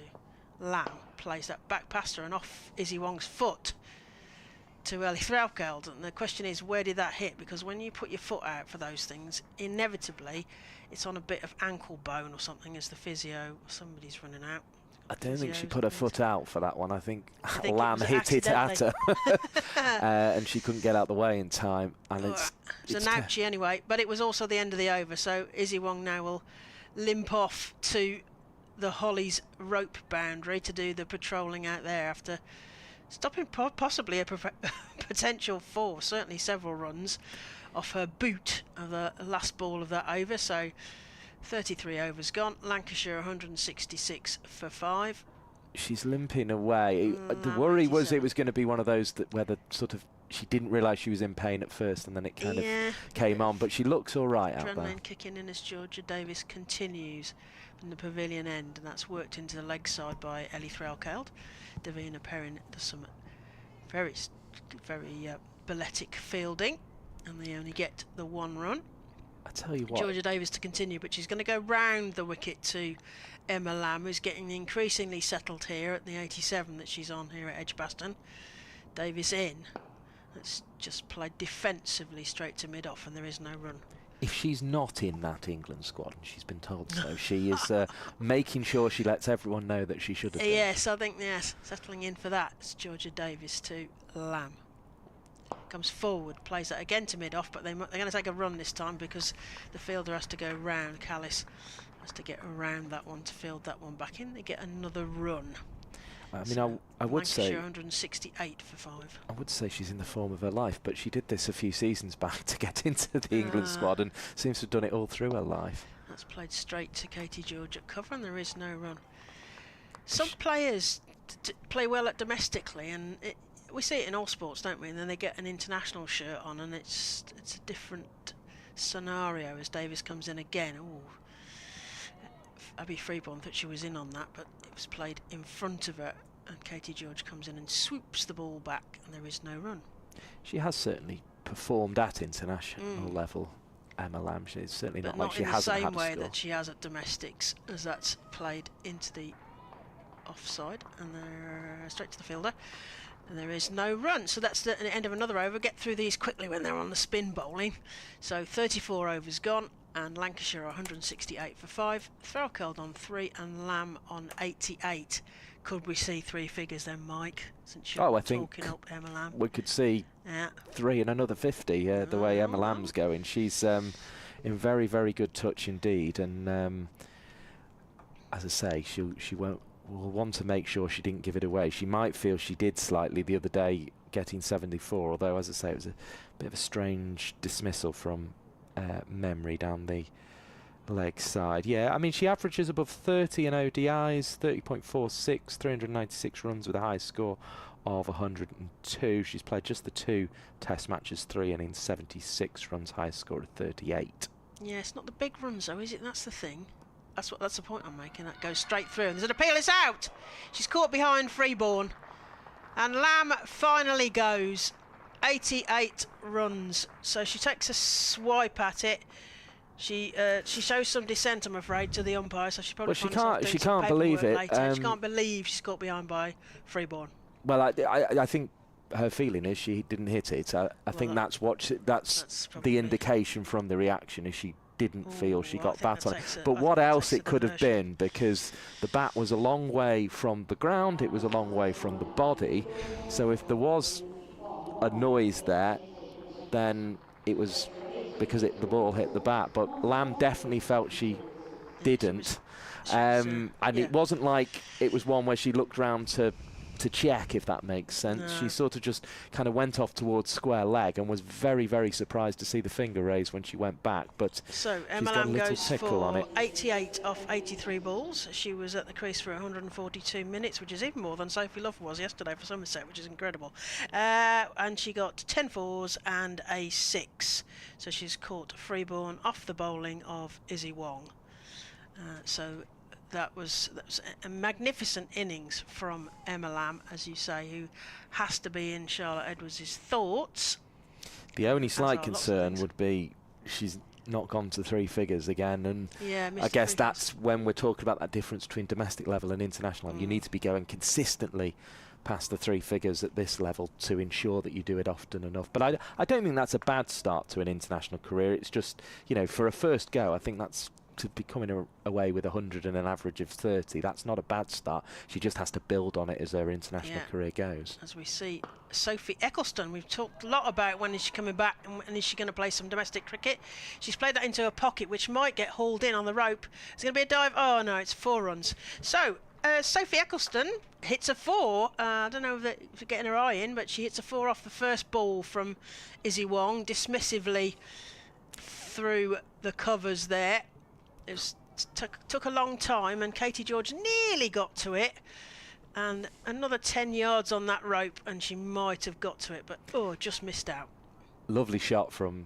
Lamb plays that back past her and off Izzy Wong's foot to Ellie Threlkeld, and the question is, where did that hit? Because when you put your foot out for those things, inevitably it's on a bit of ankle bone or something, as the physio or somebody's running out. I don't think she put her foot out for that one. I think Lamb hit it at her and she couldn't get out the way in time, and it's an ouchie anyway, but it was also the end of the over, so Izzy Wong now will limp off to the Hollies rope boundary to do the patrolling out there after stopping possibly a potential 4, certainly several runs off her boot of the last ball of that over. So 33 overs gone. Lancashire 166 for 5. She's limping away. The worry was it was going to be one of those where the sort of she didn't realise she was in pain at first, and then it kind of came on. But she looks all right out there. Adrenaline kicking in as Georgia Davis continues from the pavilion end, and that's worked into the leg side by Ellie Threlkeld. Davina Perrin does some very balletic fielding, and they only get the 1 run. I tell you what, Georgia Davis to continue, but she's going to go round the wicket to Emma Lamb, who's getting increasingly settled here at the 87 that she's on here at Edgbaston. Davis in. It's just played defensively straight to mid-off, and there is no run. If she's not in that England squad, and she's been told so, she is making sure she lets everyone know that she should have been. Yes, I think, settling in for that. It's Georgia Davis to Lamb. Comes forward, plays that again to mid-off, but they're going to take a run this time because the fielder has to go round. Callis has to get around that one to field that one back in. They get another run. I mean, I would say 168 for 5. I would say she's in the form of her life, but she did this a few seasons back to get into the England squad, and seems to have done it all through her life. That's played straight to Katie George at cover, and there is no run. Some players play well at domestically, and we see it in all sports, don't we? And then they get an international shirt on, and it's a different scenario as Davis comes in again. Ooh. Abby Freeborn thought she was in on that, but it was played in front of her, and Katie George comes in and swoops the ball back, and there is no run. She has certainly performed at international level, Emma Lamb. It's certainly not like she hasn't had a score. Not in the same way that she has at domestics, as that's played into the offside, and they're straight to the fielder, and there is no run. So that's the end of another over. Get through these quickly when they're on the spin bowling. So 34 overs gone. and Lancashire are 168 for 5, Threlkeld on 3 and Lamb on 88. Could we see 3 figures then, Mike, since you're I think talking up Emma Lamb? we could see 3 and another 50 the way Emma Lamb's going. She's in very, very good touch indeed, and as I say, she will want to make sure she didn't give it away. She might feel she did slightly the other day, getting 74, although, as I say, it was a bit of a strange dismissal from memory down the leg side. Yeah, I mean, she averages above 30 in ODIs, 30.46, 396 runs with a high score of 102. She's played just the 2 test matches, 3 and in 76 runs, high score of 38. Yeah, it's not the big runs though, is it? That's the thing. That's the point I'm making. That goes straight through. And there's an appeal. It's out. She's caught behind Freeborn, and Lamb finally goes 88 runs. So she takes a swipe at it. She shows some dissent, I'm afraid, to the umpire. So she probably she can't believe it. She can't believe she's caught behind by Freeborn. Well, I think her feeling is she didn't hit it. I think that's the indication from the reaction, is she didn't feel she got bat on it. But what else it could have been, because the bat was a long way from the ground, it was a long way from the body, so if there was a noise there, then it was because the ball hit the bat. But Lamb definitely felt she didn't, and it wasn't like it was one where she looked round to check, if that makes sense. No. She sort of just kind of went off towards square leg and was very, very surprised to see the finger raised when she went back. But so Emma Lamb goes for 88 off 83 balls. She was at the crease for 142 minutes, which is even more than Sophie Love was yesterday for Somerset, which is incredible. And she got 10 fours and a 6. So she's caught Freeborn off the bowling of Izzy Wong. So that was a magnificent innings from Emma Lamb, as you say, who has to be in Charlotte Edwards' thoughts. The only slight concern would be she's not gone to 3 figures again, and I guess that's when we're talking about that difference between domestic level and international level. You need to be going consistently past the 3 figures at this level to ensure that you do it often enough. But I don't think that's a bad start to an international career. It's just, for a first go, I think that's to be coming away with 100 and an average of 30. That's not a bad start. She just has to build on it as her international career goes. As we see Sophie Eccleston, we've talked a lot about when is she coming back and is she going to play some domestic cricket. She's played that into a pocket which might get hauled in on the rope. It's going to be a dive. Oh no, it's 4 runs. So Sophie Eccleston hits a 4. I don't know if they're getting her eye in, but she hits a 4 off the first ball from Izzy Wong, dismissively through the covers there. It took a long time, and Katie George nearly got to it, and another 10 yards on that rope and she might have got to it, but just missed out. Lovely shot from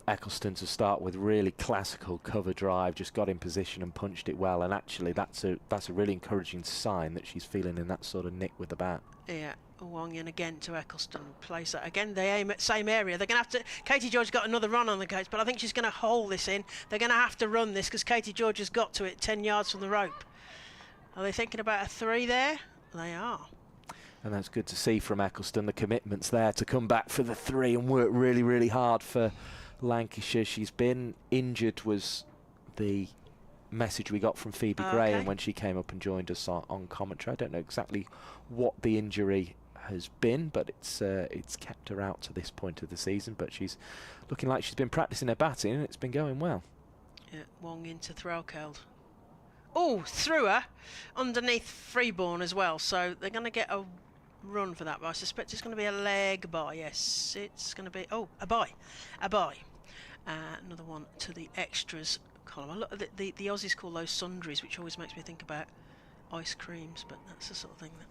Eccleston to start with, really classical cover drive, just got in position and punched it well, and actually that's a really encouraging sign that she's feeling in that sort of nick with the bat. Yeah. Wong in again to Eccleston, plays that again. They aim at same area. They're going to have to. Katie George got another run on the case, but I think she's going to hole this in. They're going to have to run this because Katie George has got to it 10 yards from the rope. Are they thinking about a 3 there? They are. And that's good to see from Eccleston. The commitment's there to come back for the 3 and work really, really hard for Lancashire. She's been injured, was the message we got from Phoebe Graham when she came up and joined us on commentary. I don't know exactly what the injury has been, but it's kept her out to this point of the season, but she's looking like she's been practicing her batting and it's been going well. Yeah, Wong into Threlkeld. Through her underneath Freeborn as well, so they're going to get a run for that, but I suspect it's going to be a leg bye. Yes, it's going to be a bye. Another one to the extras column. I look at the Aussies call those sundries, which always makes me think about ice creams, but that's the sort of thing that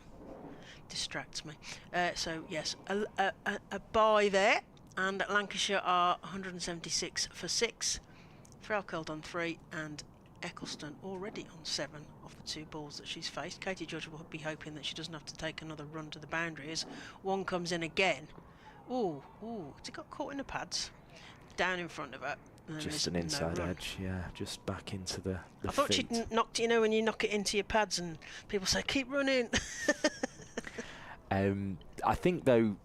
distracts me. So yes, a bye there, and Lancashire are 176 for 6. Threlkeld on 3 and Eccleston already on 7 of the 2 balls that she's faced. Katie George will be hoping that she doesn't have to take another run to the boundaries. One comes in again. Has it got caught in the pads? Down in front of her. Just an inside edge, just back into the I thought feet. She'd knocked, when you knock it into your pads and people say, keep running. I think, though,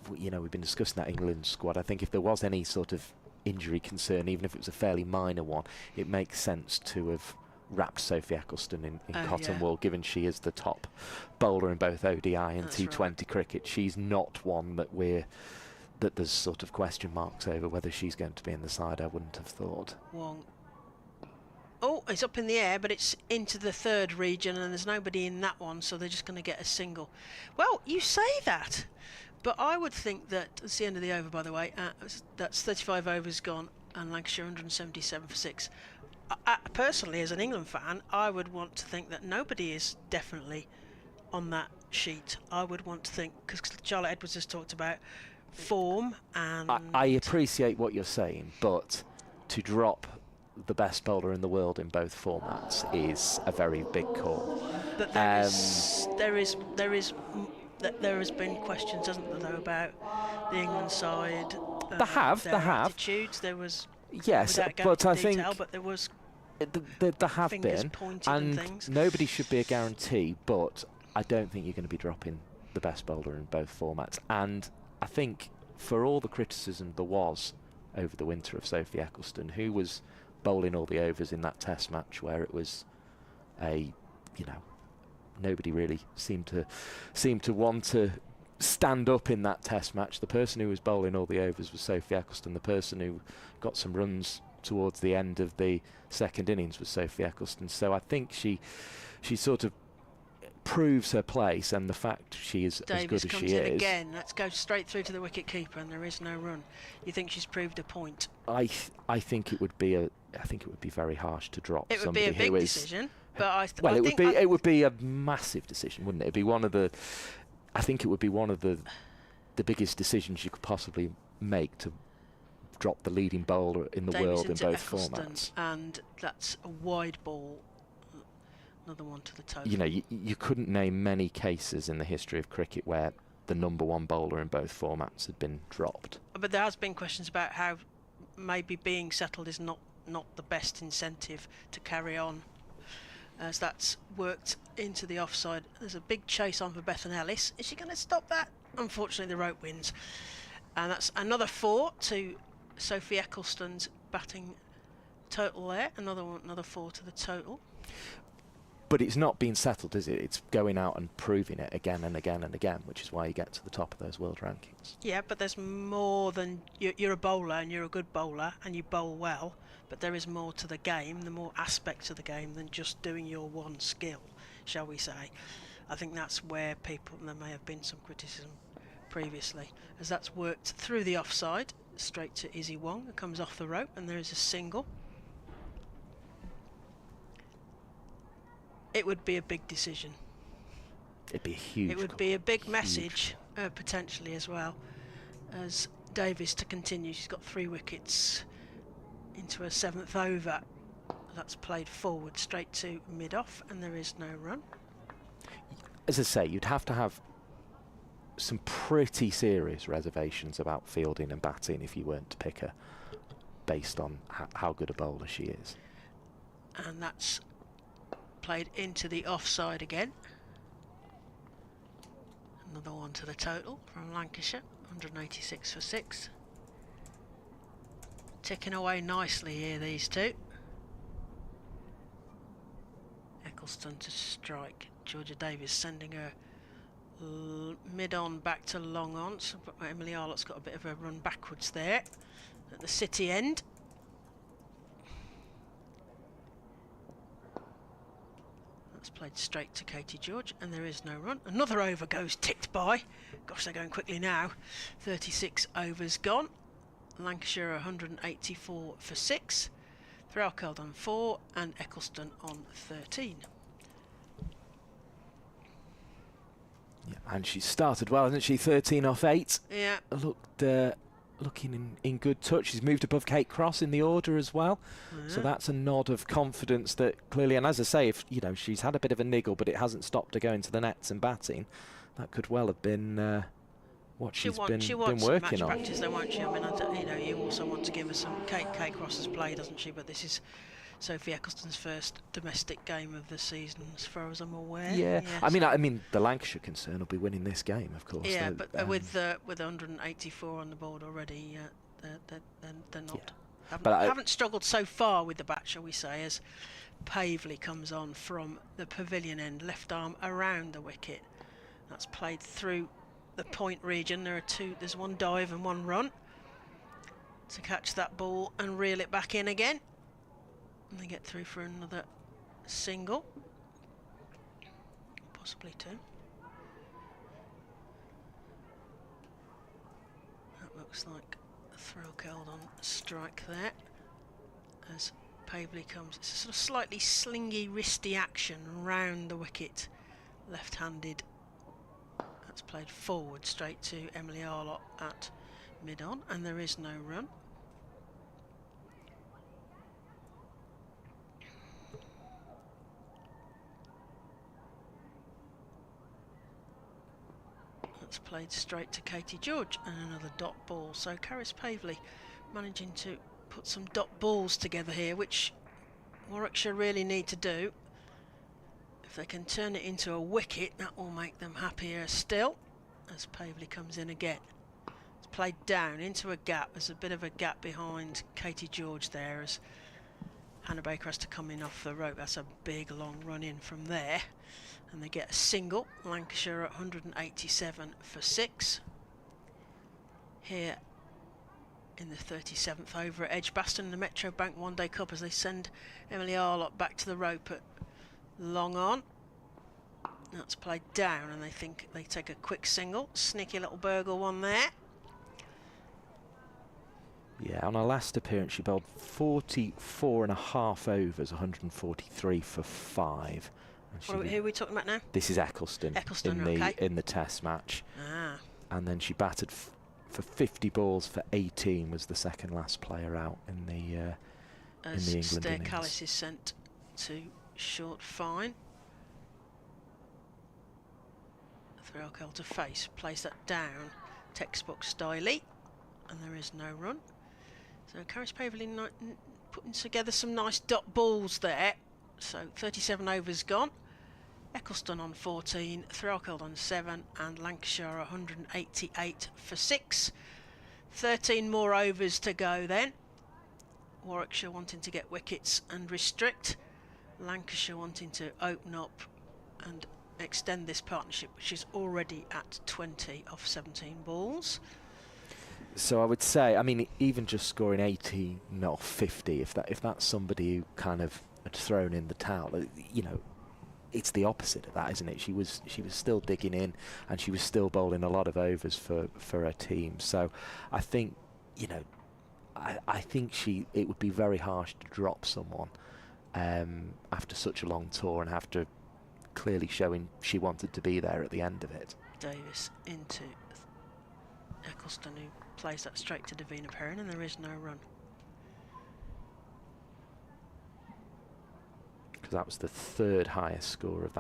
we've been discussing that England squad. I think if there was any sort of injury concern, even if it was a fairly minor one, it makes sense to have wrapped Sophie Eccleston in cotton wool, given she is the top bowler in both ODI and T20 cricket. She's not one that there's sort of question marks over whether she's going to be in the side. I wouldn't have thought. Wong. Oh, it's up in the air, but it's into the third region, and there's nobody in that one, so they're just going to get a single. Well, you say that, but I would think that it's the end of the over, by the way. That's 35 overs gone, and Lancashire 177 for 6. Personally, as an England fan, I would want to think that nobody is definitely on that sheet. I would want to think, because Charlotte Edwards has talked about form, and I appreciate what you're saying, but to drop the best bowler in the world in both formats is a very big call. But there has been questions, hasn't there, though, about the England side. There have. Attitudes. There was. Yes, but I think but there was. There have been, and things. Nobody should be a guarantee. But I don't think you're going to be dropping the best bowler in both formats. And I think for all the criticism there was over the winter of Sophie Eccleston, who was bowling all the overs in that Test match where it was nobody really seemed to want to stand up in that Test match. The person who was bowling all the overs was Sophie Eccleston. The person who got some runs towards the end of the second innings was Sophie Eccleston. So I think she sort of proves her place, and the fact she is as good as she is. Again, let's go straight through to the wicket keeper, and there is no run. You think she's proved a point? I think it would be very harsh to drop somebody who is. It would be a big decision, but it would be a massive decision, wouldn't it? It'd be one of the. I think it would be one of the biggest decisions you could possibly make, to drop the leading bowler in the world in both formats. And that's a wide ball. Another one to the total. You know, you couldn't name many cases in the history of cricket where the number one bowler in both formats had been dropped. But there has been questions about how maybe being settled is not the best incentive to carry on, as that's worked into the offside. There's a big chase on for Bethan Ellis. Is she going to stop that? Unfortunately, the rope wins. And that's another 4 to Sophie Eccleston's batting total there. Another 4 to the total. But it's not being settled, is it? It's going out and proving it again and again and again, which is why you get to the top of those world rankings. Yeah, but there's more than... You're a bowler, and you're a good bowler, and you bowl well, but there is more to the game, the more aspects of the game than just doing your one skill, shall we say. I think that's where there may have been some criticism previously, as that's worked through the offside, straight to Izzy Wong, who comes off the rope, and there is a single. It would be a big decision. It'd be a huge. It would be a big message, potentially, as well, as Davies to continue. She's got 3 wickets into her 7th over. That's played forward straight to mid-off, and there is no run. As I say, you'd have to have some pretty serious reservations about fielding and batting if you weren't to pick her, based on how good a bowler she is. And that's played into the offside again. Another one to the total from Lancashire, 186 for 6. Ticking away nicely here, these two. Eccleston to strike. Georgia Davies sending her mid-on back to long-on. So Emily Arlott's got a bit of a run backwards there at the City end. That's played straight to Katie George, and there is no run. Another over goes ticked by. Gosh, they're going quickly now. 36 overs gone. Lancashire 184 for 6. Threlkeld on 4 and Eccleston on 13. Yeah, and she started well, hasn't she? 13 off 8. Yeah. Looking in good touch. She's moved above Kate Cross in the order as well. So that's a nod of confidence that clearly, and as I say, if she's had a bit of a niggle, but it hasn't stopped her going to the nets and batting, that could well have been what she's been working on. Practice, though, won't she? I mean, you also want to give her some. Kate Cross has played, doesn't she? But this is Sophie Eccleston's first domestic game of the season, as far as I'm aware. Yeah, yes. I mean, the Lancashire concern will be winning this game, of course. Yeah, but with 184 on the board already, they're not. Yeah. Haven't struggled so far with the bat, shall we say, as Pavely comes on from the pavilion end, left arm around the wicket. That's played through the point region. There's one dive and one run to catch that ball and reel it back in again. And they get through for another single, possibly two. That looks like a throw curled on strike there as Pavely comes. It's a sort of slightly slingy, wristy action round the wicket, left-handed. That's played forward straight to Emily Arlott at mid-on, and there is no run. That's played straight to Katie George, and another dot ball. So Caris Pavely managing to put some dot balls together here, which Warwickshire really need to do. If they can turn it into a wicket, that will make them happier still, as Pavely comes in again. It's played down into a gap. There's a bit of a gap behind Katie George there, as Hannah Baker has to come in off the rope. That's a big long run in from there, and they get a single. Lancashire at 187 for 6 here in the 37th over at Edgbaston in the Metro Bank One Day Cup, as they send Emily Arlott back to the rope at long on. That's played down, and they think they take a quick single. Sneaky little burgle one there. Yeah, on her last appearance she bowled 44.5 overs, 143 for 5. Who are we talking about now? This is Eccleston, in the test match. And then she batted for 50 balls for 18, was the second last player out in the England innings. Stair Callis is sent to short fine. Throw curl to face, place that down, textbook styly, and there is no run. So Caris Pavely putting together some nice dot balls there. So 37 overs gone. Eccleston on 14, Threlkeld on 7, and Lancashire 188 for 6. 13 more overs to go then. Warwickshire wanting to get wickets and restrict. Lancashire wanting to open up and extend this partnership, which is already at 20 off 17 balls. So I would say, I mean, even just scoring 18 off 50, if that's somebody who kind of had thrown in the towel, you know, it's the opposite of that, isn't it? She was still digging in, and she was still bowling a lot of overs for her team. So I think, you know, I think it would be very harsh to drop someone after such a long tour and after clearly showing she wanted to be there at the end of it. Davis into Eccleston, who plays that straight to Davina Perrin, and there is no run. That was the third highest score of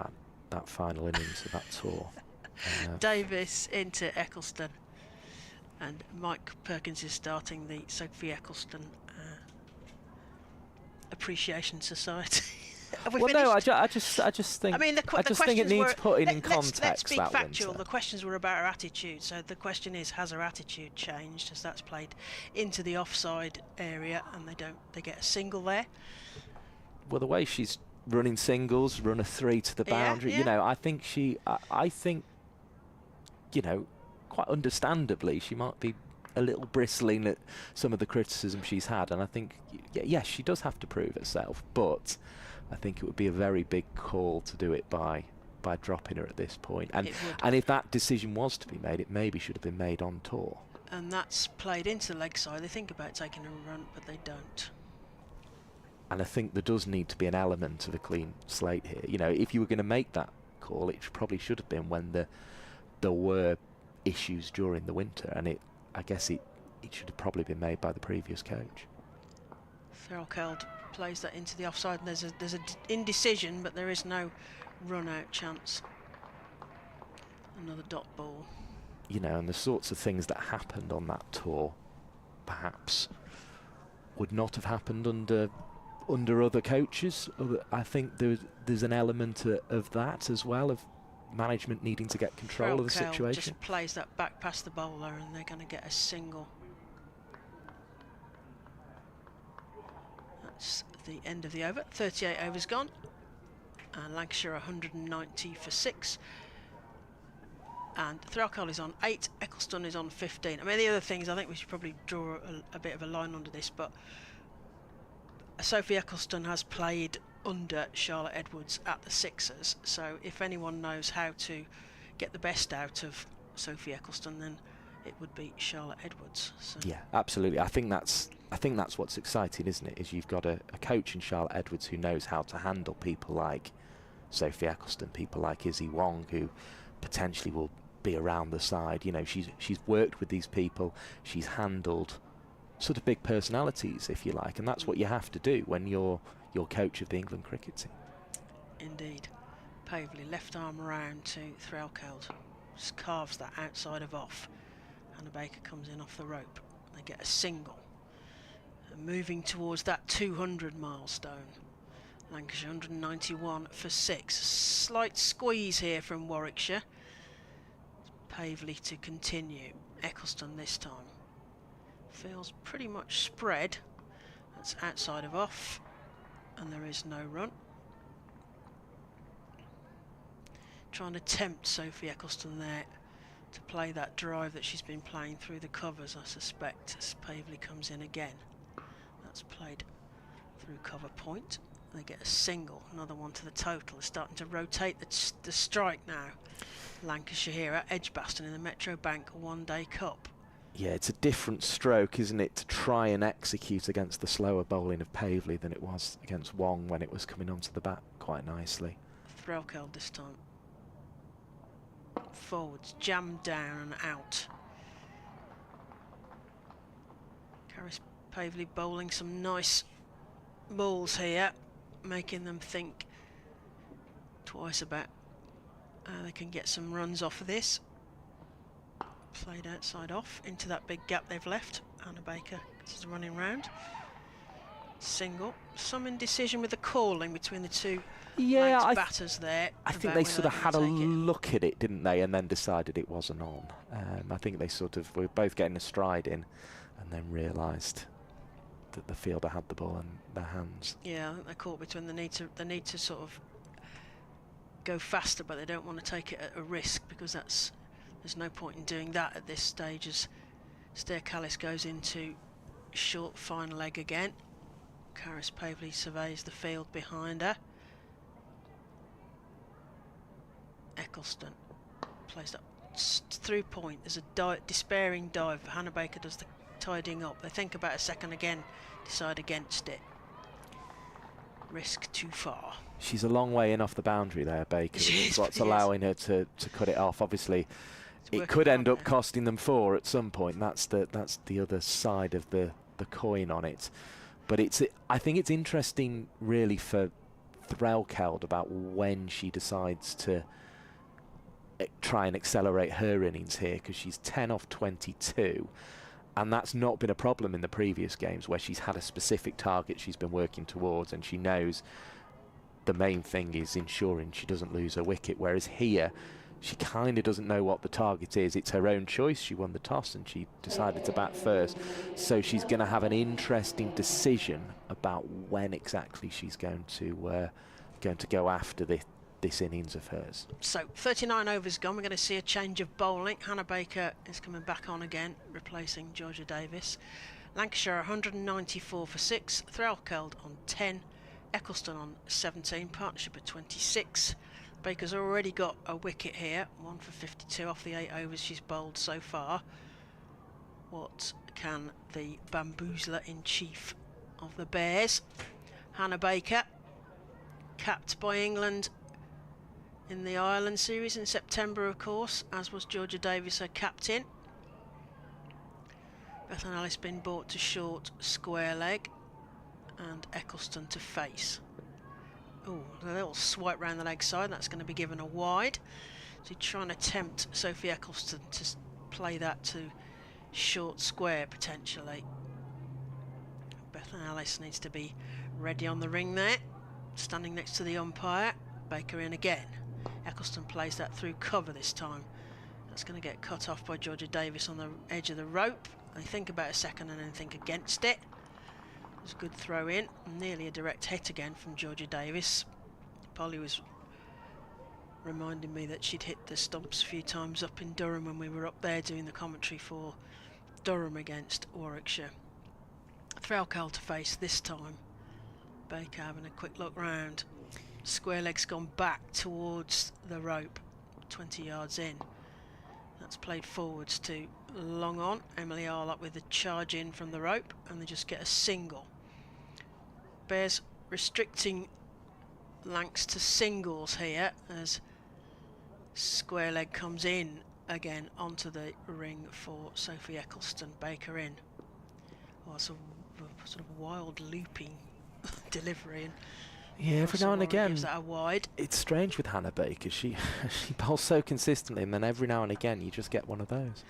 that final innings of that tour. Davis into Eccleston, and Mike Perkins is starting the Sophie Eccleston Appreciation Society. Well, no, I just think. I mean, I just think it needs putting in context. Let's be factual. Winter. The questions were about her attitude. So the question is, has her attitude changed? As that's played into the offside area, and they get a single there. Well, the way she's running singles, run a 3 to the boundary. Yeah. You know, I think I think, you know, quite understandably, she might be a little bristling at some of the criticism she's had, and I think, yes, she does have to prove herself, but I think it would be a very big call to do it by dropping her at this point. And if that decision was to be made, it maybe should have been made on tour. And that's played into the leg side. They think about taking a run, but they don't. And I think there does need to be an element of a clean slate here. You know, if you were going to make that call, it probably should have been when there were issues during the winter, and I guess it should have probably been made by the previous coach. Threlkeld plays that into the offside, and there's an indecision, but there is no run-out chance. Another dot ball. You know, and the sorts of things that happened on that tour, perhaps, would not have happened under other coaches. I think there's an element of that as well, of management needing to get control of the situation. Just plays that back past the bowler, and they're going to get a single. It's the end of the over. 38 overs gone. And Lancashire 190 for 6. And Threlkeld is on 8, Eccleston is on 15. I mean, the other things, I think we should probably draw a bit of a line under this, but Sophie Eccleston has played under Charlotte Edwards at the Sixers, so if anyone knows how to get the best out of Sophie Eccleston, then it would be Charlotte Edwards. So. Yeah, absolutely. I think that's what's exciting, isn't it? Is you've got a coach in Charlotte Edwards who knows how to handle people like Sophie Eccleston, people like Izzy Wong, who potentially will be around the side. You know, she's worked with these people. She's handled sort of big personalities, if you like, and that's what you have to do when you're coach of the England cricket team. Indeed. Pavely left arm around to Threlkeld. Just carves that outside of off. Hannah Baker comes in off the rope. They get a single. And moving towards that 200 milestone. Lancashire 191 for 6. Slight squeeze here from Warwickshire. Pavely to continue. Eccleston this time. Feels pretty much spread. That's outside of off. And there is no run. Trying to tempt Sophie Eccleston there to play that drive that she's been playing through the covers, I suspect, as Pavely comes in again. That's played through cover point. They get a single, another one to the total. They're starting to rotate the strike now. Lancashire here at Edgbaston in the Metro Bank One Day Cup. Yeah, it's a different stroke, isn't it, to try and execute against the slower bowling of Pavely than it was against Wong when it was coming onto the bat quite nicely. Threlkeld this time. Forwards, jammed down and out. Caris Pavely bowling some nice balls here, making them think twice about how they can get some runs off of this. Played outside off into that big gap they've left. Hannah Baker is running round. Single. Some indecision with the calling between the two batters there. I think they sort of had a look at it, didn't they, and then decided it wasn't on. I think they sort of were both getting a stride in and then realised that the fielder had the ball in their hands. Yeah, I think they're caught between the need to sort of go faster, but they don't want to take it at a risk, because there's no point in doing that at this stage, as Stair Callis goes into short fine leg again. Caris Pavely surveys the field behind her. Eccleston plays that through point. There's a despairing dive. Hannah Baker does the tidying up. They think about a second again, decide against it. Risk too far. She's a long way in off the boundary there, Baker. That's what's allowing her to cut it off. Obviously, it could end up costing them 4 at some point. That's the other side of the coin on it. But I think it's interesting, really, for Threlkeld about when she decides to try and accelerate her innings here, because she's 10 off 22, and that's not been a problem in the previous games, where she's had a specific target she's been working towards, and she knows the main thing is ensuring she doesn't lose her wicket. Whereas here, she kind of doesn't know what the target is. It's her own choice. She won the toss and she decided to bat first, so she's going to have an interesting decision about when exactly she's going to go after this innings of hers. So 39 overs gone. We're going to see a change of bowling. Hannah Baker is coming back on again, replacing Georgia Davis. Lancashire 194 for 6, Threlkeld on 10, Eccleston on 17, partnership at 26. Baker's already got a wicket here, 1 for 52 off the 8 overs she's bowled so far. What can the bamboozler in chief of the Bears, Hannah Baker, capped by England in the Ireland series in September, of course, as was Georgia Davis, her captain. Bethan Ellis been brought to short square leg, and Eccleston to face. Oh, a little swipe round the leg side, that's going to be given a wide. So trying to tempt Sophie Eccleston to play that to short square potentially. Bethan Ellis needs to be ready on the ring there, standing next to the umpire. Baker in again. Eccleston plays that through cover this time. That's going to get cut off by Georgia Davis on the edge of the rope. They think about a second and then think against it. It's a good throw in, nearly a direct hit again from Georgia Davis. Polly was reminding me that she'd hit the stumps a few times up in Durham when we were up there doing the commentary for Durham against Warwickshire. Threlkeld to face this time. Baker having a quick look round. Square leg's gone back towards the rope, 20 yards in. That's played forwards to long on. Emily Arlott with the charge in from the rope, and they just get a single. Bears restricting Lancs to singles here as square leg comes in again onto the ring for Sophie Eccleston. Baker in. Oh, it's a sort of wild looping delivery. And yeah, every now and again gives that a wide. It's strange with Hannah Baker. She bowls so consistently, and then every now and again you just get one of those.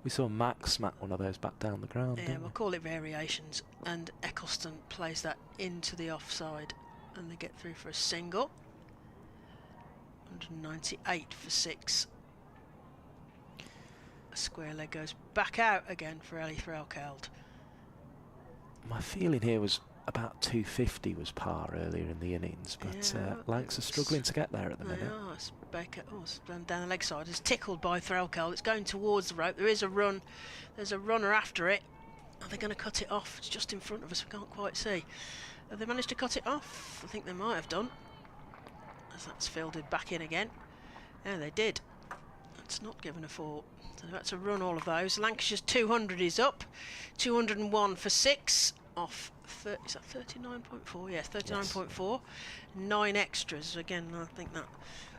We saw Mack smack one of those back down the ground. Yeah, we'll call it variations. And Eccleston plays that into the offside, and they get through for a single. 198 for 6. A square leg goes back out again for Ellie Threlkeld. My feeling here was about 250 was par earlier in the innings, but Lancs are struggling to get there at the minute. Oh, it's Baker, it's down the leg side. It's tickled by Threlkeld. It's going towards the rope. There is a run. There's a runner after it. Are they going to cut it off? It's just in front of us. We can't quite see. Have they managed to cut it off? I think they might have done. As that's fielded back in again. Yeah, they did. That's not given a 4. So that's a run, all of those. Lancashire's 200 is up. 201 for 6 off. Is that 39.4? Yes, 39.4. 9 extras. Again, I think that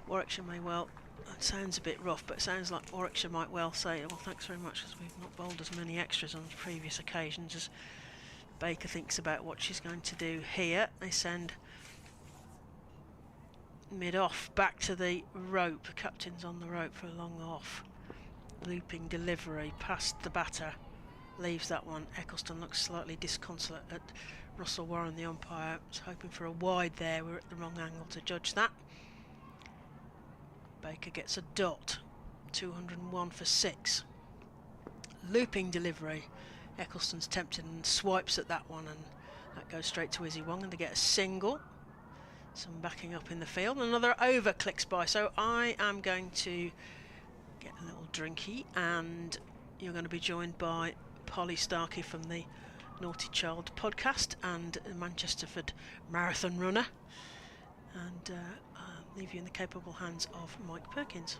Warwickshire may well. It sounds a bit rough, but it sounds like Warwickshire might well say, well, thanks very much, because we've not bowled as many extras on previous occasions as Baker thinks about what she's going to do here. They send mid-off back to the rope. The captain's on the rope for a long off. Looping delivery past the batter. Leaves that one. Eccleston looks slightly disconsolate at Russell Warren, the umpire. Was hoping for a wide there. We're at the wrong angle to judge that. Baker gets a dot. 201 for 6. Looping delivery. Eccleston's tempted and swipes at that one, and that goes straight to Izzy Wong, and they get a single. Some backing up in the field. Another over clicks by, so I am going to get a little drinky, and you're going to be joined by Polly Starkey from the Naughty Child podcast and a Manchesterford marathon runner, and I'll leave you in the capable hands of Mike Perkins.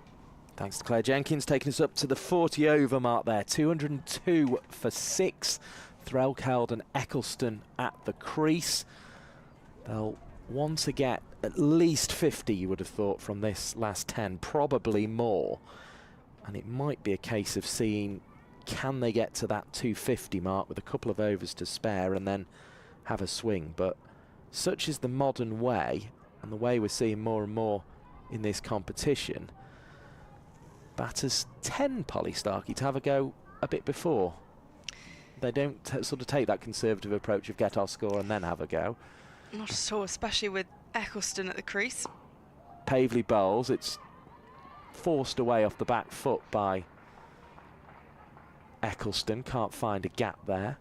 Thanks to Claire Jenkins, taking us up to the 40 over mark there. 202 for 6. Threlkeld and Eccleston at the crease. They'll want to get at least 50, you would have thought, from this last 10, probably more. And it might be a case of seeing, can they get to that 250 mark with a couple of overs to spare and then have a swing. But such is the modern way, and the way we're seeing more and more in this competition, batters tend, Polly Starkey, to have a go a bit before. They don't sort of take that conservative approach of get our score and then have a go. Not at all, especially with Eccleston at the crease. Pavely bowls. It's forced away off the back foot by Eccleston. Can't find a gap there.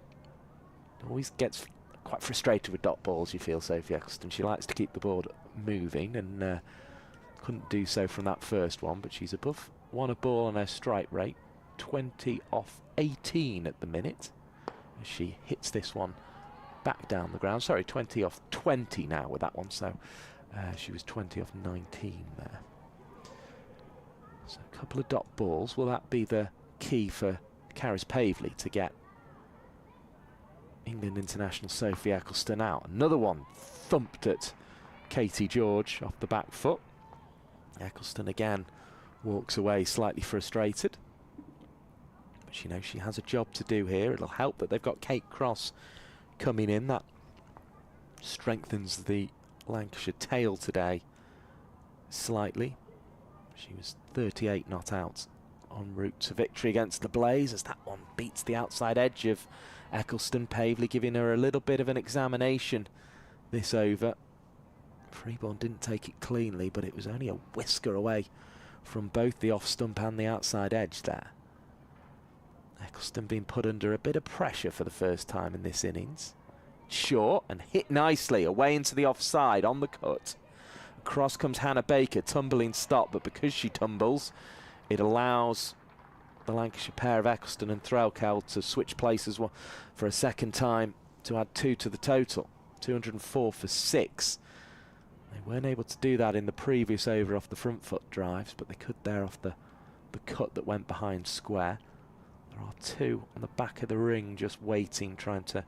Always gets quite frustrated with dot balls, you feel, Sophie Eccleston. She likes to keep the board moving, and couldn't do so from that first one, but she's above 1 a ball on her strike rate. 20 off 18 at the minute as she hits this one back down the ground. Sorry, 20 off 20 now with that one, so she was 20 off 19 there. So a couple of dot balls. Will that be the key for Caris Pavely to get England international Sophie Eccleston out? Another one thumped at Katie George off the back foot. Eccleston again walks away slightly frustrated, but she knows she has a job to do here. It'll help that they've got Kate Cross coming in. That strengthens the Lancashire tail today slightly. She was 38 not out en route to victory against the Blaze, as that one beats the outside edge of Eccleston. Pavely giving her a little bit of an examination this over. Freeborn didn't take it cleanly, but it was only a whisker away from both the off stump and the outside edge there. Eccleston being put under a bit of pressure for the first time in this innings. short and hit nicely away into the offside on the cut. Across comes Hannah Baker, tumbling stop, but because she tumbles, it allows the Lancashire pair of Edgbaston and Threlkeld to switch places for a second time to add 2 to the total. 204 for 6. They weren't able to do that in the previous over off the front foot drives, but they could there off the cut that went behind square. There are 2 on the back of the ring just waiting, trying to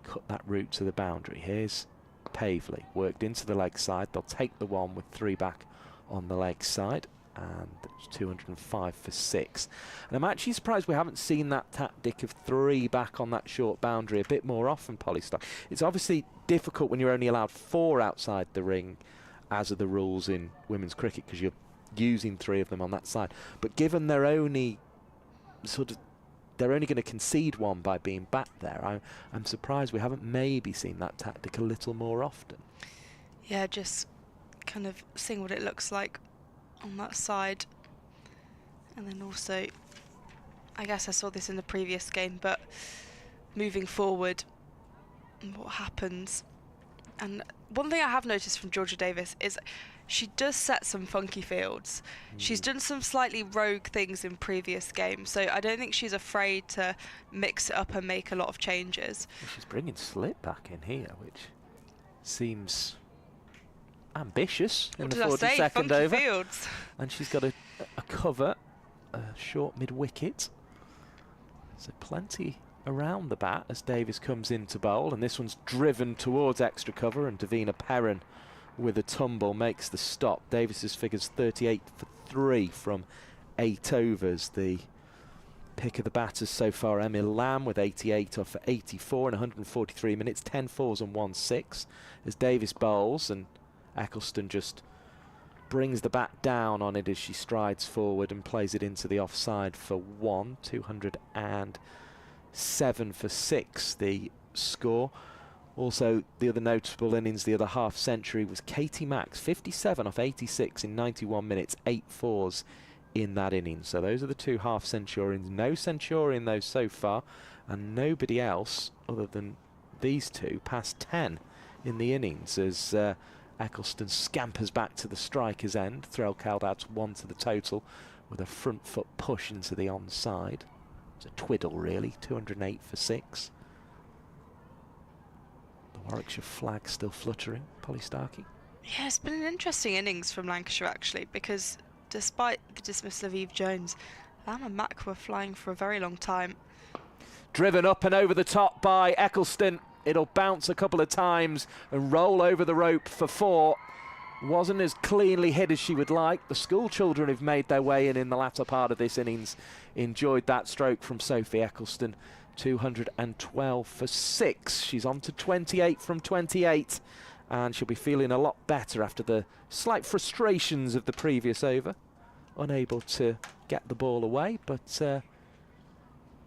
cut that route to the boundary. Here's Pavely, worked into the leg side. They'll take the one with 3 back on the leg side, and it's 205 for 6. And I'm actually surprised we haven't seen that tactic of 3 back on that short boundary a bit more often, Polystar. It's obviously difficult when you're only allowed 4 outside the ring, as are the rules in women's cricket, because you're using 3 of them on that side. But given they're only going to concede 1 by being back there, I'm surprised we haven't maybe seen that tactic a little more often. Yeah, just kind of seeing what it looks like on that side. And then also, I guess I saw this in the previous game, but moving forward, what happens. And one thing I have noticed from Georgia Davis is she does set some funky fields. She's done some slightly rogue things in previous games, so I don't think she's afraid to mix it up and make a lot of changes. Well, she's bringing Slip back in here, which seems ambitious in the 42nd funky over. Fields. And she's got a cover, a short mid-wicket. So plenty around the bat as Davis comes into bowl, and this one's driven towards extra cover, and Davina Perrin with a tumble makes the stop. Davis's figures 38 for 3 from 8 overs. The pick of the batters so far, Emil Lamb with 88 off for 84 in 143 minutes, 10 fours and 1 6 as Davis bowls, and Eccleston just brings the bat down on it as she strides forward and plays it into the offside for 1. 207 for 6 the score. Also, the other notable innings, the other half century, was Katie Mack's 57 off 86 in 91 minutes, 8 fours in that inning. So those are the 2 half centurions. No centurion though so far, and nobody else other than these 2 past 10 in the innings as Eccleston scampers back to the striker's end. Threlkeld adds 1 to the total with a front foot push into the onside. It's a twiddle really, 208 for 6. Warwickshire flag still fluttering, Polly Starkey. Yeah, it's been an interesting innings from Lancashire actually, because despite the dismissal of Eve Jones, Lamb and Mack were flying for a very long time. Driven up and over the top by Eccleston. It'll bounce a couple of times and roll over the rope for 4. Wasn't as cleanly hit as she would like. The school children who've made their way in the latter part of this innings enjoyed that stroke from Sophie Eccleston. 212 for 6. She's on to 28 from 28, and she'll be feeling a lot better after the slight frustrations of the previous over. Unable to get the ball away, but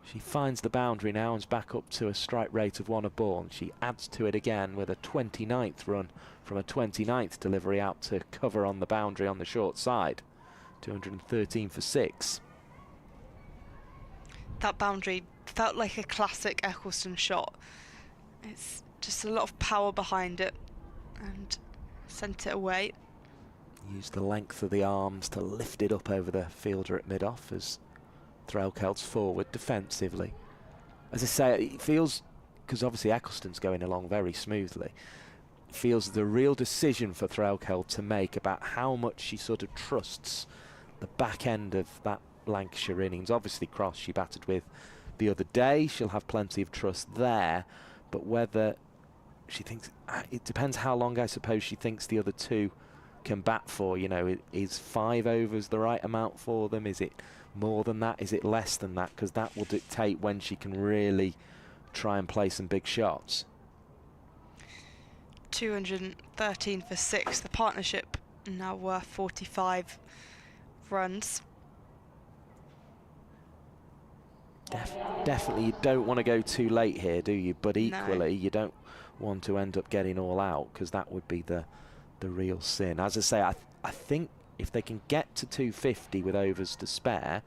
she finds the boundary now and is back up to a strike rate of 1 a ball, and she adds to it again with a 29th run from a 29th delivery out to cover on the boundary on the short side. 213 for 6. That boundary felt like a classic Eccleston shot. It's just a lot of power behind it and sent it away. Used the length of the arms to lift it up over the fielder at mid-off as Threlkeld's forward defensively. As I say, it feels, because obviously Eccleston's going along very smoothly, it feels the real decision for Threlkeld to make about how much she sort of trusts the back end of that Lancashire innings. Obviously Cross she batted with the other day, she'll have plenty of trust there, but whether she thinks, it depends how long I suppose she thinks the other 2 can bat for. You know, is 5 overs the right amount for them? Is it more than that? Is it less than that? Because that will dictate when she can really try and play some big shots. 213 for 6. The partnership now worth 45 runs. Definitely you don't want to go too late here, do you? But equally, no, you don't want to end up getting all out, because that would be the real sin. As I say, I think if they can get to 250 with overs to spare,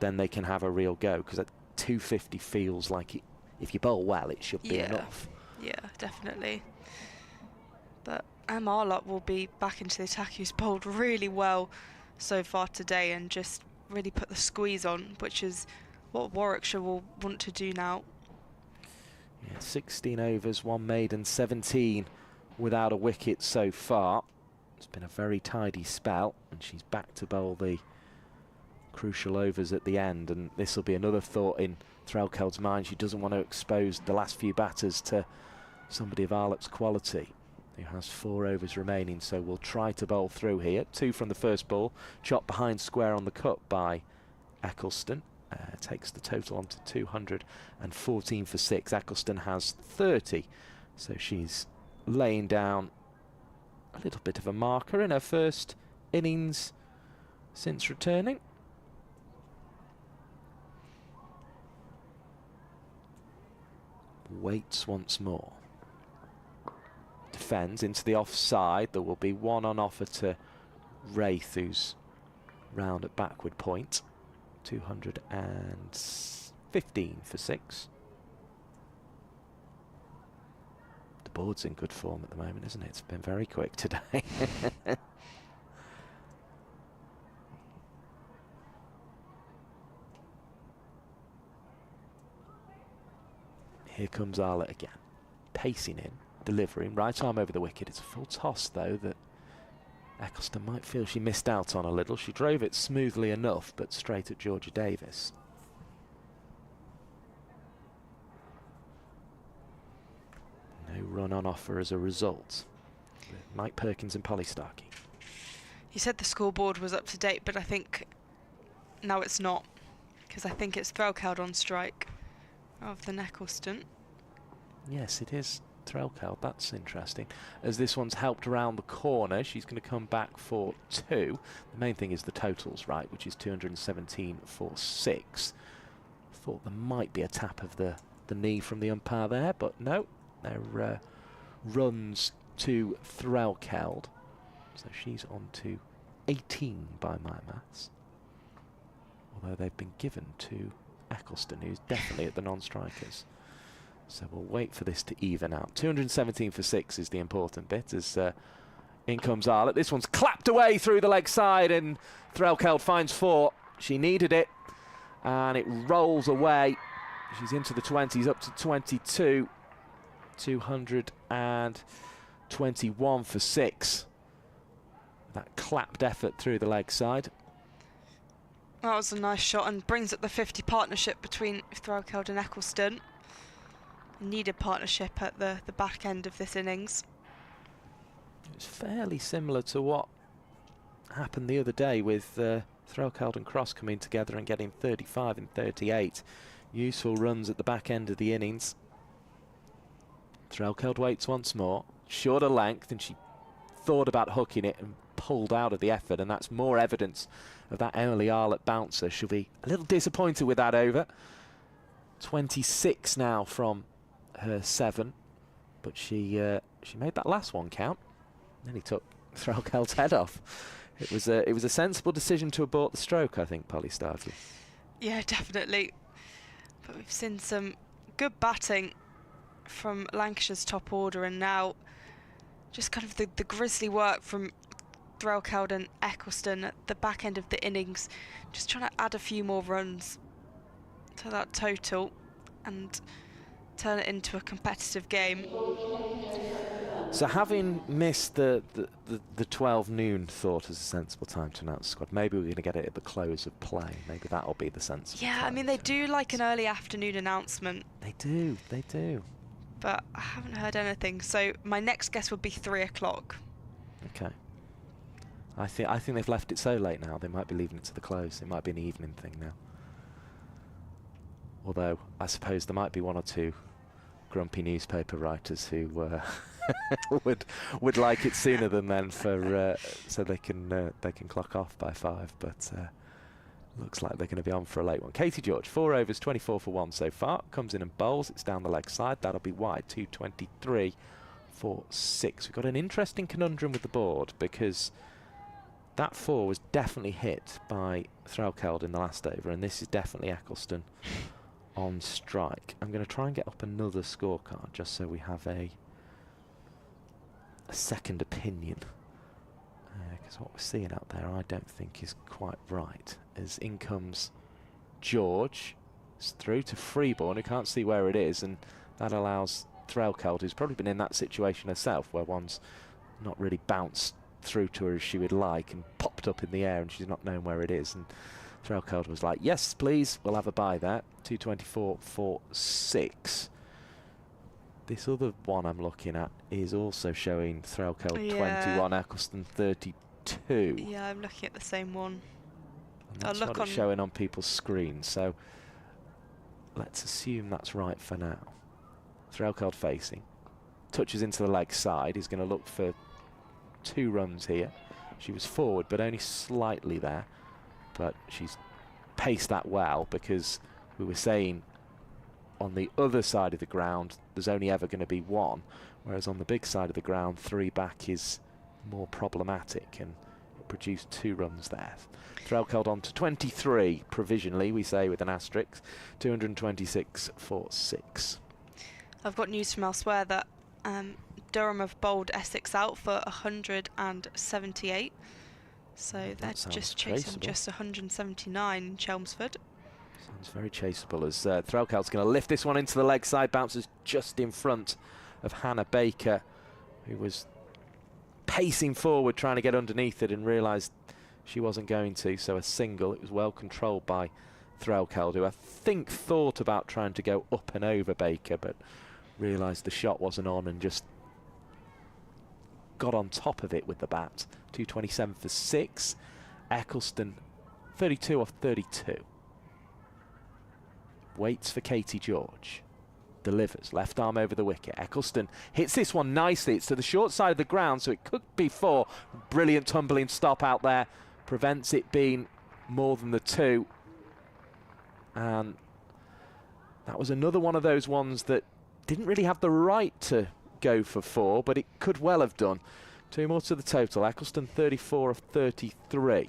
then they can have a real go, because at 250 feels like if you bowl well, it should be Yeah. enough. Yeah, definitely. But Arlott will be back into the attack. He's bowled really well so far today and just really put the squeeze on, which is what Warwickshire will want to do now. Yeah, 16 overs, 1 maiden, 17 without a wicket so far. It's been a very tidy spell, and she's back to bowl the crucial overs at the end, and this will be another thought in Threlkeld's mind. She doesn't want to expose the last few batters to somebody of Arlott's quality, who has 4 overs remaining, so we'll try to bowl through here. 2 from the first ball, chopped behind square on the cut by Eccleston. Takes the total on to 214 for 6. Eccleston has 30, so she's laying down a little bit of a marker in her first innings since returning. Waits once more. Defends into the offside. There will be 1 on offer to Wraith, who's round at backward point. 215 for 6. The board's in good form at the moment, isn't it? It's been very quick today. Here comes Arlott again, pacing in, delivering, right arm over the wicket. It's a full toss though that Eccleston might feel she missed out on a little. She drove it smoothly enough, but straight at Georgia Davis. No run on offer as a result. Mike Perkins and Polly Starkey. You said the scoreboard was up to date, but I think now it's not, because I think it's Threlkeld on strike rather than Eccleston. Yes, it is Threlkeld. That's interesting. As this one's helped around the corner, she's going to come back for 2. The main thing is the totals, right, which is 217 for 6. Thought there might be a tap of the knee from the umpire there, but no. They're runs to Threlkeld. So she's on to 18 by my maths. Although they've been given to Eccleston, who's definitely at the non-strikers. So we'll wait for this to even out. 217 for 6 is the important bit, as in comes Arlott. This one's clapped away through the leg side, and Threlkeld finds 4. She needed it, and it rolls away. She's into the 20s, up to 22. 221 for 6. That clapped effort through the leg side. That was a nice shot and brings up the 50 partnership between Threlkeld and Eccleston. Needed partnership at the back end of this innings. It's fairly similar to what happened the other day with Threlkeld and Cross coming together and getting 35 and 38. Useful runs at the back end of the innings. Threlkeld waits once more. Shorter length, and she thought about hooking it and pulled out of the effort, and that's more evidence of that Emily Arlott bouncer. She'll be a little disappointed with that over. 26 now from her 7, but she made that last one count. Then he took Threlkeld's head off. It was a sensible decision to abort the stroke, I think, Polly Starkey. Yeah, definitely. But we've seen some good batting from Lancashire's top order, and now just kind of the grisly work from Threlkeld and Eccleston at the back end of the innings, just trying to add a few more runs to that total and turn it into a competitive game. So having missed the 12 noon thought as a sensible time to announce the squad, maybe we're going to get it at the close of play. Maybe that'll be the sensible Yeah, I time mean, they to do like an announce. early afternoon announcement. They do, they do. But I haven't heard anything, so my next guess would be 3 o'clock. Okay. I think they've left it so late now, they might be leaving it to the close. It might be an evening thing now. Although, I suppose there might be 1 or 2 grumpy newspaper writers who would like it sooner than then, for so they can clock off by 5. But looks like they're going to be on for a late one. Katie George, 4 overs, 24 for 1 so far. Comes in and bowls. It's down the leg side. That'll be wide. 223 for 6. We've got an interesting conundrum with the board, because that 4 was definitely hit by Threlkeld in the last over, and this is definitely Eccleston on strike. I'm going to try and get up another scorecard just so we have a second opinion. Because what we're seeing out there I don't think is quite right. As in comes George. It's through to Freeborn, who can't see where it is, and that allows Threlkeld, who's probably been in that situation herself, where one's not really bounced through to her as she would like and popped up in the air and she's not known where it is. And Threlkeld was like, yes, please, we'll have a bye there. 224 for 6. This other one I'm looking at is also showing Threlkeld 21, Eccleston 32. Yeah, I'm looking at the same one. And that's what it's showing on people's screens. So let's assume that's right for now. Threlkeld facing. Touches into the leg side. He's going to look for 2 runs here. She was forward, but only slightly there. But she's paced that well, because we were saying on the other side of the ground there's only ever going to be 1, whereas on the big side of the ground 3 back is more problematic, and it produced 2 runs there. Threlkeld on to 23 provisionally, we say with an asterisk. 226 for 6. I've got news from elsewhere that Durham have bowled Essex out for 178. So they're just chasing just 179 in Chelmsford. Sounds very chaseable, as Threlkeld's going to lift this one into the leg side, bounces just in front of Hannah Baker, who was pacing forward trying to get underneath it and realised she wasn't going to, so a single. It was well controlled by Threlkeld, who I think thought about trying to go up and over Baker, but realised the shot wasn't on and just got on top of it with the bat. 227 for 6. Eccleston 32 off 32. Waits for Katie George. Delivers, left arm over the wicket. Eccleston hits this one nicely. It's to the short side of the ground, so it could be 4. Brilliant tumbling stop out there. Prevents it being more than the 2. And that was another one of those ones that didn't really have the right to go for 4, but it could well have done. 2 more to the total. Eccleston 34 of 33.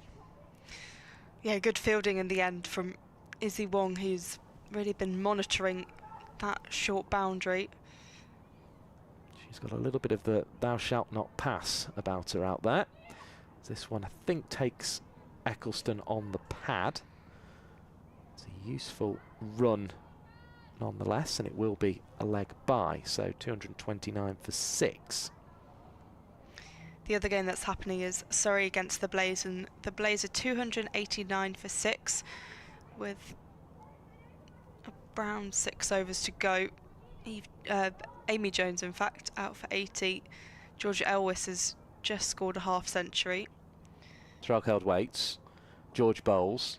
Yeah, good fielding in the end from Izzy Wong, who's really been monitoring that short boundary. She's got a little bit of the thou shalt not pass about her out there. This one I think takes Eccleston on the pad. It's a useful run nonetheless, and it will be a leg bye, so 229 for 6. The other game that's happening is Surrey against the Blaze, and the Blaze are 289 for 6 with around 6 overs to go. Amy Jones, in fact, out for 80. Georgia Elwis has just scored a half-century. Threlkeld waits. George bowls.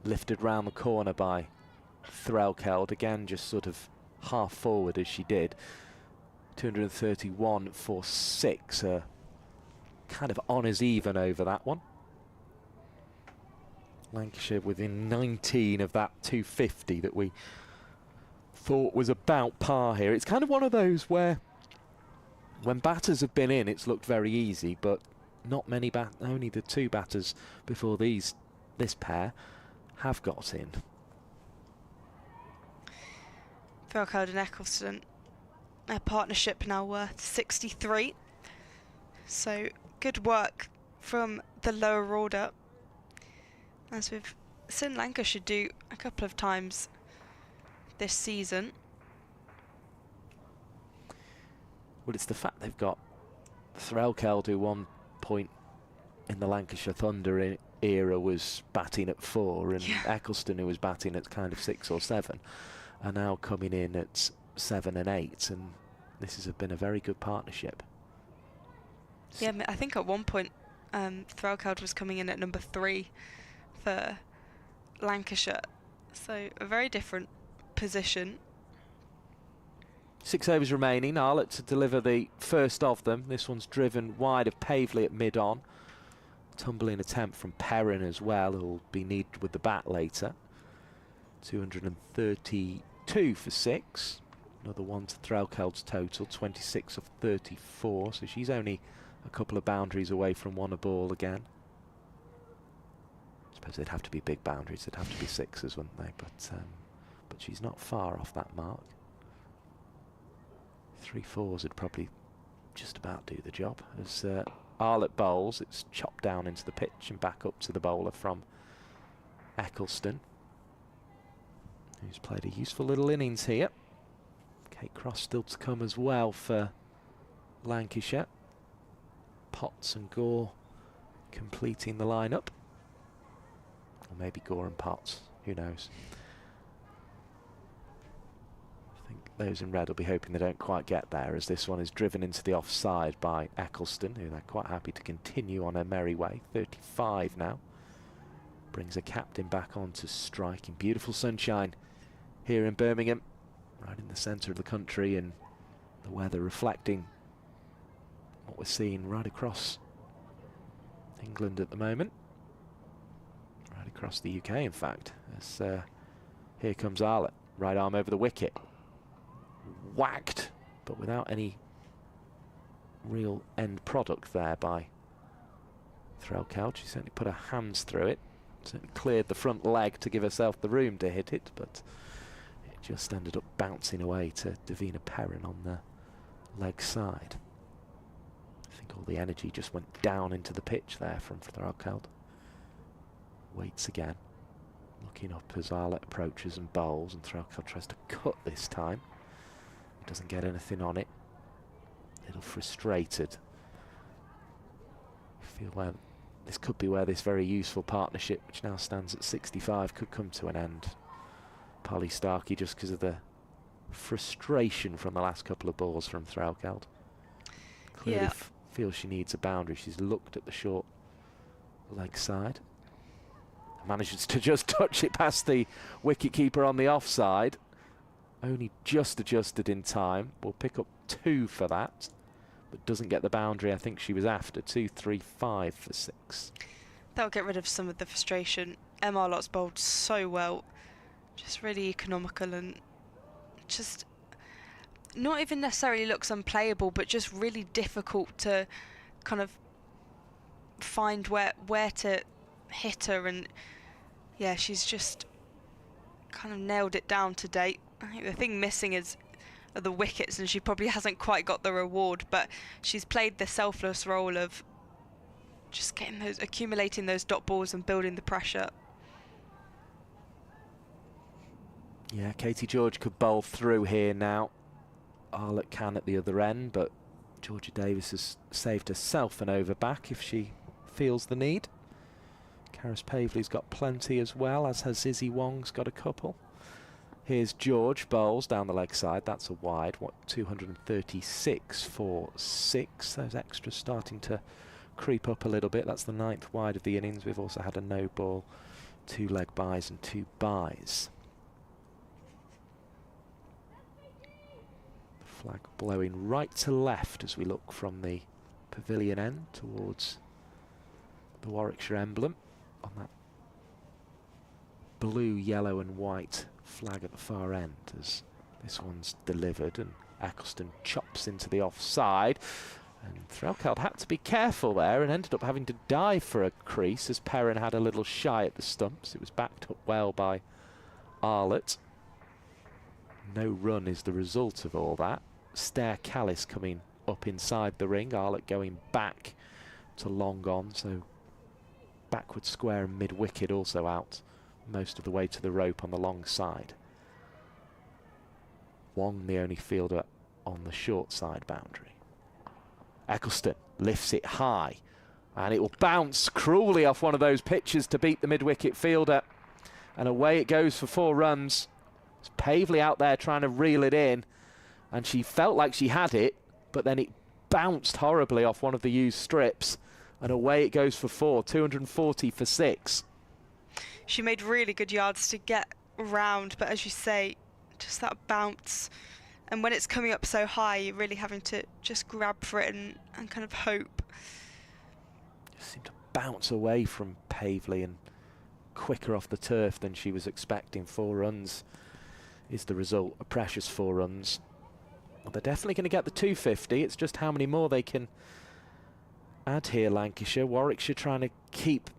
Lifted round the corner by Threlkeld. Again, just sort of half forward as she did. 231 for 6. Kind of honours even over that one. Lancashire within 19 of that 250 that we thought was about par here. It's kind of one of those where when batters have been in, it's looked very easy, but not many only the 2 batters before this pair have got in. Threlkeld and Eccleston, their partnership now worth 63. So good work from the lower order, as we've seen Lancashire do a couple of times this season. Well, it's the fact they've got Threlkeld, who one point in the Lancashire Thunder era was batting at 4, and Eccleston, who was batting at kind of 6 or 7, are now coming in at 7 and 8, and this has been a very good partnership. Yeah, I think at one point Threlkeld was coming in at number 3 for Lancashire, so a very different position. 6 overs remaining. Arlott to deliver the first of them. This one's driven wide of Pavley at mid-on. Tumbling attempt from Perrin as well, who'll be needed with the bat later. 232 for 6. Another one to Threlkeld's total, 26 of 34. So she's only a couple of boundaries away from 1 a ball again. I suppose they'd have to be big boundaries. They'd have to be 6s, wouldn't they? But she's not far off that mark. 3 4s would probably just about do the job. As Arlott bowls, it's chopped down into the pitch and back up to the bowler from Edgbaston, who's played a useful little innings here. Kate Cross still to come as well for Lancashire. Potts and Gore completing the lineup. Or maybe Gore and Potts, who knows. I think those in red will be hoping they don't quite get there, as this one is driven into the offside by Edgbaston, who they're quite happy to continue on her merry way. 35 now. Brings a captain back on to strike in beautiful sunshine here in Birmingham, right in the centre of the country, and the weather reflecting what we're seeing right across England at the moment. Right across the UK, in fact, as here comes Arlott. Right arm over the wicket. Whacked, but without any real end product there by Threlkeld. She certainly put her hands through it. Certainly cleared the front leg to give herself the room to hit it, but it just ended up bouncing away to Davina Perrin on the leg side. I think all the energy just went down into the pitch there from Threlkeld. Waits again, looking up as Arlott approaches and bowls, and Threlkeld tries to cut this time. Doesn't get anything on it. A little frustrated. I feel where this could be where this very useful partnership, which now stands at 65, could come to an end. Polly Starkey, just because of the frustration from the last couple of balls from Threlkeld. Clearly feels she needs a boundary. She's looked at the short leg side. Manages to just touch it past the wicketkeeper on the offside. Only just adjusted in time. Will pick up 2 for that, but doesn't get the boundary I think she was after. 2, 3, 5 for 6. That'll get rid of some of the frustration. Arlott's bowled so well. Just really economical and just not even necessarily looks unplayable, but just really difficult to kind of find where to hit her. And yeah, she's just kind of nailed it down to date. I think the thing missing is the wickets, and she probably hasn't quite got the reward, but she's played the selfless role of just accumulating those dot balls and building the pressure. Yeah, Katie George could bowl through here now. Arlott can at the other end, but Georgia Davis has saved herself an over back if she feels the need. Karis Pavley's got plenty as well, as has Izzy Wong's got a couple. Here's George, bowls down the leg side. That's a wide. 236 for 6. Those extras starting to creep up a little bit. That's the 9th wide of the innings. We've also had a no ball, 2 leg byes and 2 byes. The flag blowing right to left as we look from the pavilion end towards the Warwickshire emblem on that blue, yellow and white flag at the far end, as this one's delivered and Edgbaston chops into the offside, and Threlkeld had to be careful there and ended up having to dive for a crease as Perrin had a little shy at the stumps. It was backed up well by Arlott. No run is the result of all that. Stair Callis coming up inside the ring, Arlott going back to long on, so backward square and mid wicket also out most of the way to the rope on the long side. Wong the only fielder on the short side boundary. Edgbaston lifts it high, and it will bounce cruelly off one of those pitches to beat the mid-wicket fielder, and away it goes for 4 runs. It's Pavley out there trying to reel it in, and she felt like she had it, but then it bounced horribly off one of the used strips, and away it goes for 4. 240 for 6. She made really good yards to get round, but as you say, just that bounce. And when it's coming up so high, you're really having to just grab for it and kind of hope. Just seemed to bounce away from Pavley and quicker off the turf than she was expecting. 4 runs is the result, a precious 4 runs. Well, they're definitely going to get the 250. It's just how many more they can add here, Lancashire. Warwickshire trying to keep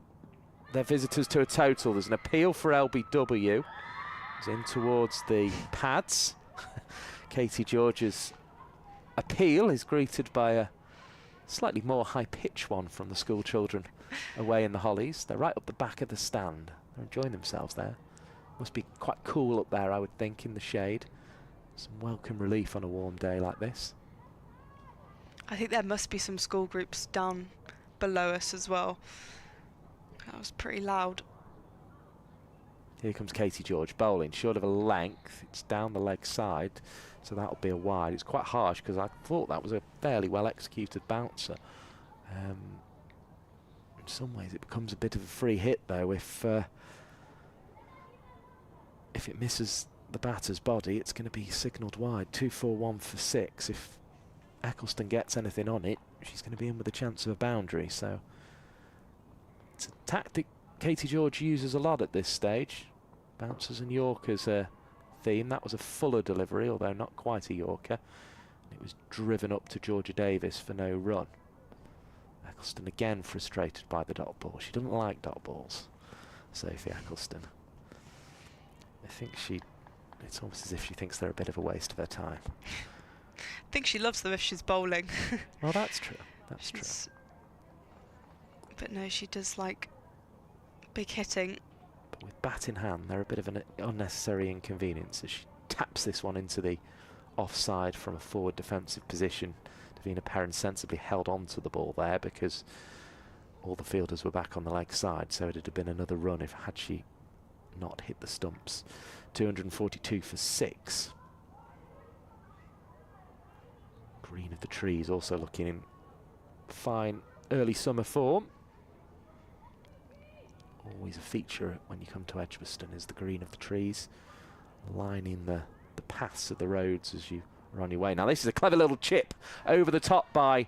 their visitors to a total. There's an appeal for LBW. It's in towards the pads. Katie George's appeal is greeted by a slightly more high-pitched one from the school children away in the Hollies. They're right up the back of the stand. They're enjoying themselves there. Must be quite cool up there, I would think, in the shade. Some welcome relief on a warm day like this. I think there must be some school groups down below us as well. That was pretty loud. Here comes Katie George bowling, short of a length. It's down the leg side, so that'll be a wide. It's quite harsh because I thought that was a fairly well executed bouncer. In some ways it becomes a bit of a free hit though. If it misses the batter's body, it's going to be signalled wide. 2-4-1 for 6. If Eccleston gets anything on it, she's going to be in with a chance of a boundary. So it's a tactic Katie George uses a lot at this stage. Bouncers and Yorkers a theme. That was a fuller delivery, although not quite a Yorker. It was driven up to Georgia Davis for no run. Eccleston again frustrated by the dot ball. She doesn't like dot balls, Sophie Eccleston. I think it's almost as if she thinks they're a bit of a waste of her time. I think she loves them if she's bowling. Well, that's true. That's true. But no, she does like big hitting. But with bat in hand, they're a bit of an unnecessary inconvenience as she taps this one into the offside from a forward defensive position. Davina Perrin sensibly held on to the ball there because all the fielders were back on the leg side, so it'd have been another run if had she not hit the stumps. 242 for 6. Green of the trees also looking in fine early summer form. Always a feature when you come to Edgbaston is the green of the trees, lining the paths of the roads as you are on your way. Now this is a clever little chip over the top by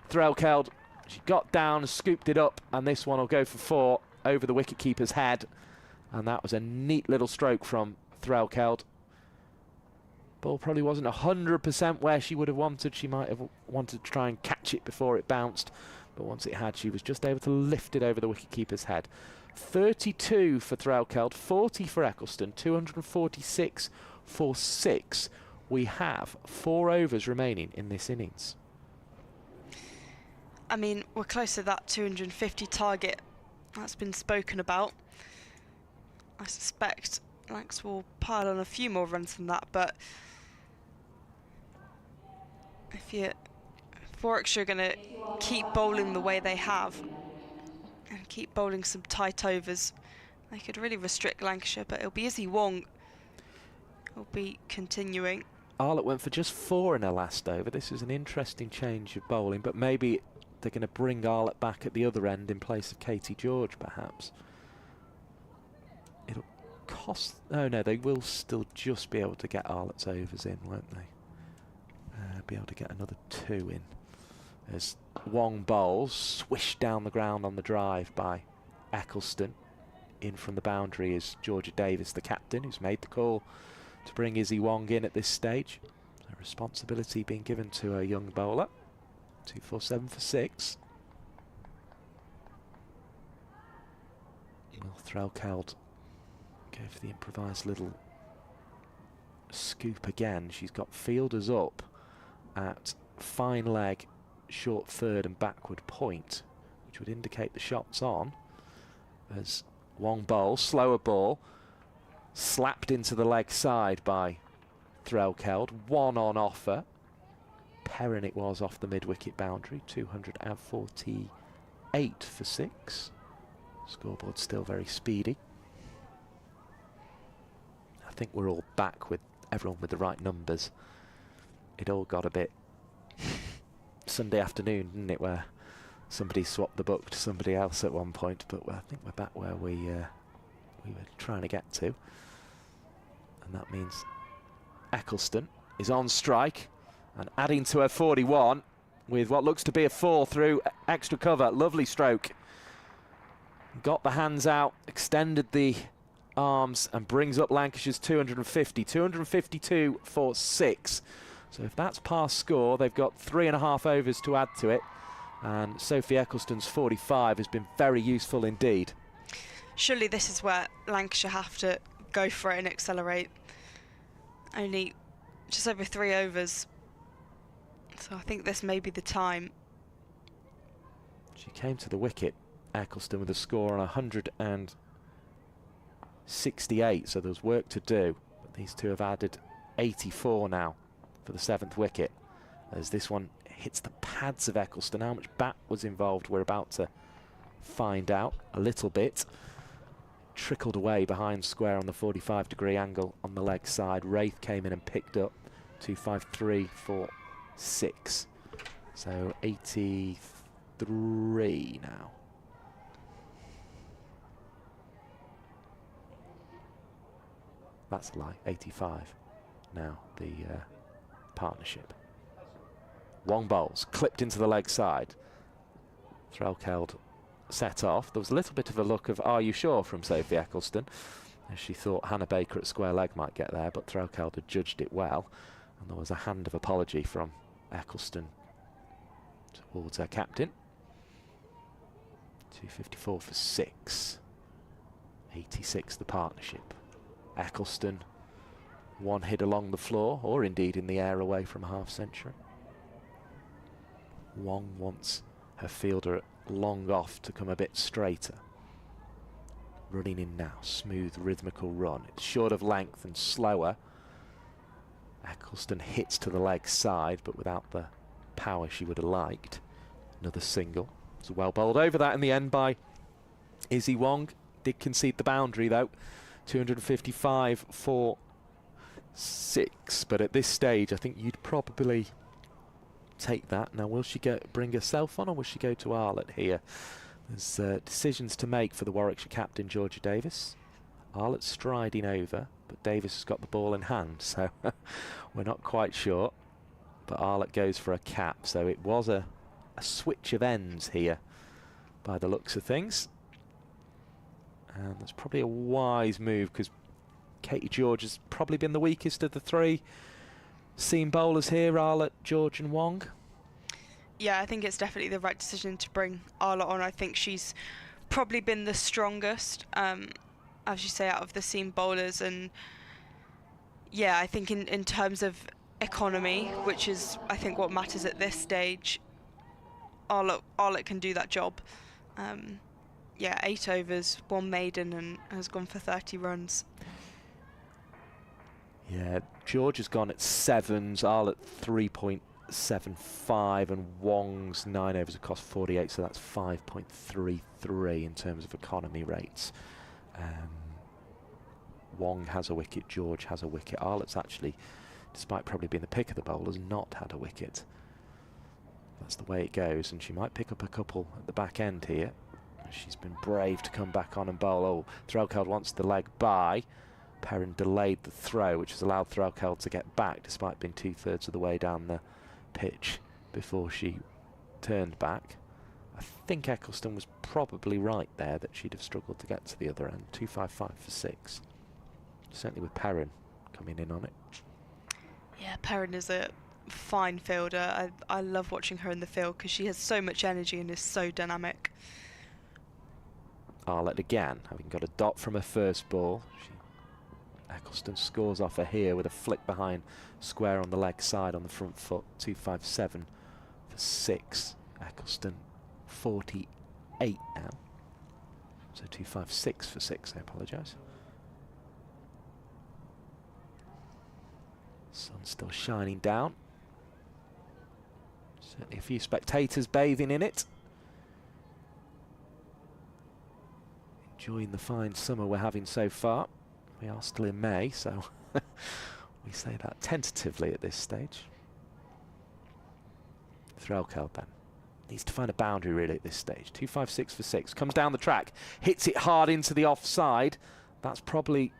Threlkeld. She got down, scooped it up, and this one will go for 4 over the wicketkeeper's head. And that was a neat little stroke from Threlkeld. Ball probably wasn't 100% where she would have wanted. She might have wanted to try and catch it before it bounced. But once it had, she was just able to lift it over the wicketkeeper's head. 32 for Threlkeld, 40 for Eccleston, 246 for 6. We have 4 overs remaining in this innings. I mean, we're close to that 250 target that's been spoken about. I suspect Lancs will pile on a few more runs than that, but if Warwickshire are going to keep bowling the way they have and keep bowling some tight overs, they could really restrict Lancashire, but it'll be Izzy Wong who'll be continuing. Arlott went for just 4 in her last over. This is an interesting change of bowling, but maybe they're going to bring Arlott back at the other end in place of Katie George, perhaps. It'll cost... Oh, no, they will still just be able to get Arlott's overs in, won't they? Be able to get another 2 in. As Wong bowls, swished down the ground on the drive by Eccleston. In from the boundary is Georgia Davis, the captain, who's made the call to bring Izzy Wong in at this stage. So responsibility being given to a young bowler. 247 for 6. Will Threlkeld go for the improvised little scoop again? She's got fielders up at fine leg, short third and backward point, which would indicate the shot's on. As Wong bowls, slower ball, slapped into the leg side by Threlkeld. 1 on offer. Perrin it was off the mid-wicket boundary. 248 for 6. Scoreboard still very speedy. I think we're all back with everyone with the right numbers. It all got a bit Sunday afternoon, didn't it, where somebody swapped the book to somebody else at one point, but I think we're back where we were trying to get to. And that means Eccleston is on strike and adding to her 41 with what looks to be a 4 through extra cover. Lovely stroke. Got the hands out, extended the arms and brings up Lancashire's 250. 252 for 6. So if that's past score, they've got 3.5 overs to add to it. And Sophie Eccleston's 45 has been very useful indeed. Surely this is where Lancashire have to go for it and accelerate. Only just over 3 overs. So I think this may be the time. She came to the wicket, Eccleston, with a score on 168, so there's work to do. But these two have added 84 now for the 7th wicket. As this one hits the pads of Eccleston. How much bat was involved, we're about to find out a little bit. Trickled away behind square on the 45-degree angle on the leg side. Wraith came in and picked up 253 for 6. So 83 now. That's a lie, 85 now, the partnership. Wong bowls, clipped into the leg side. Threlkeld set off. There was a little bit of a look of "are you sure" from Sophie Eccleston, as she thought Hannah Baker at square leg might get there, but Threlkeld had judged it well, and there was a hand of apology from Eccleston towards her captain. 254 for 6. 86 the partnership. Eccleston, one hit along the floor, or indeed in the air away from a half-century. Wong wants her fielder long off to come a bit straighter. Running in now, smooth rhythmical run. It's short of length and slower. Eccleston hits to the leg side, but without the power she would have liked. Another single. It's well bowled over that in the end by Izzy Wong. Did concede the boundary though. 255 for 6, but at this stage I think you'd probably take that. Now will she bring herself on, or will she go to Arlott here? There's decisions to make for the Warwickshire captain Georgia Davis. Arlott striding over, but Davis has got the ball in hand, so we're not quite sure. But Arlott goes for a cap, so it was a switch of ends here by the looks of things. And that's probably a wise move, because Katie George has probably been the weakest of the 3 seam bowlers here, Arlott, George and Wong. Yeah, I think it's definitely the right decision to bring Arlott on. I think she's probably been the strongest, as you say, out of the seam bowlers. And yeah, I think in terms of economy, which is I think what matters at this stage, Arlott can do that job. Yeah, 8 overs, 1 maiden, and has gone for 30 runs. Yeah, George has gone at 7s, Arlott 3.75, and Wong's 9 overs have cost 48, so that's 5.33 in terms of economy rates. Wong has a wicket, George has a wicket. Arlott's actually, despite probably being the pick of the bowlers, not had a wicket. That's the way it goes, and she might pick up a couple at the back end here. She's been brave to come back on and bowl. Oh, Threlkeld wants the leg by. Perrin delayed the throw, which has allowed Threlkeld to get back, despite being 2/3 of the way down the pitch before she turned back. I think Eccleston was probably right there, that she'd have struggled to get to the other end. 255 for 6. Certainly with Perrin coming in on it. Yeah, Perrin is a fine fielder. I love watching her in the field because she has so much energy and is so dynamic. Arlott again, having got a dot from her first ball. Eccleston scores off her here with a flick behind square on the leg side on the front foot. 257 for 6. Eccleston 48 now. So 256 for 6, I apologise. Sun still shining down. Certainly a few spectators bathing in it. Enjoying the fine summer we're having so far. We are still in May, so we say that tentatively at this stage. Threlkeld then needs to find a boundary really at this stage. 256 for 6. Comes down the track, hits it hard into the offside. That's probably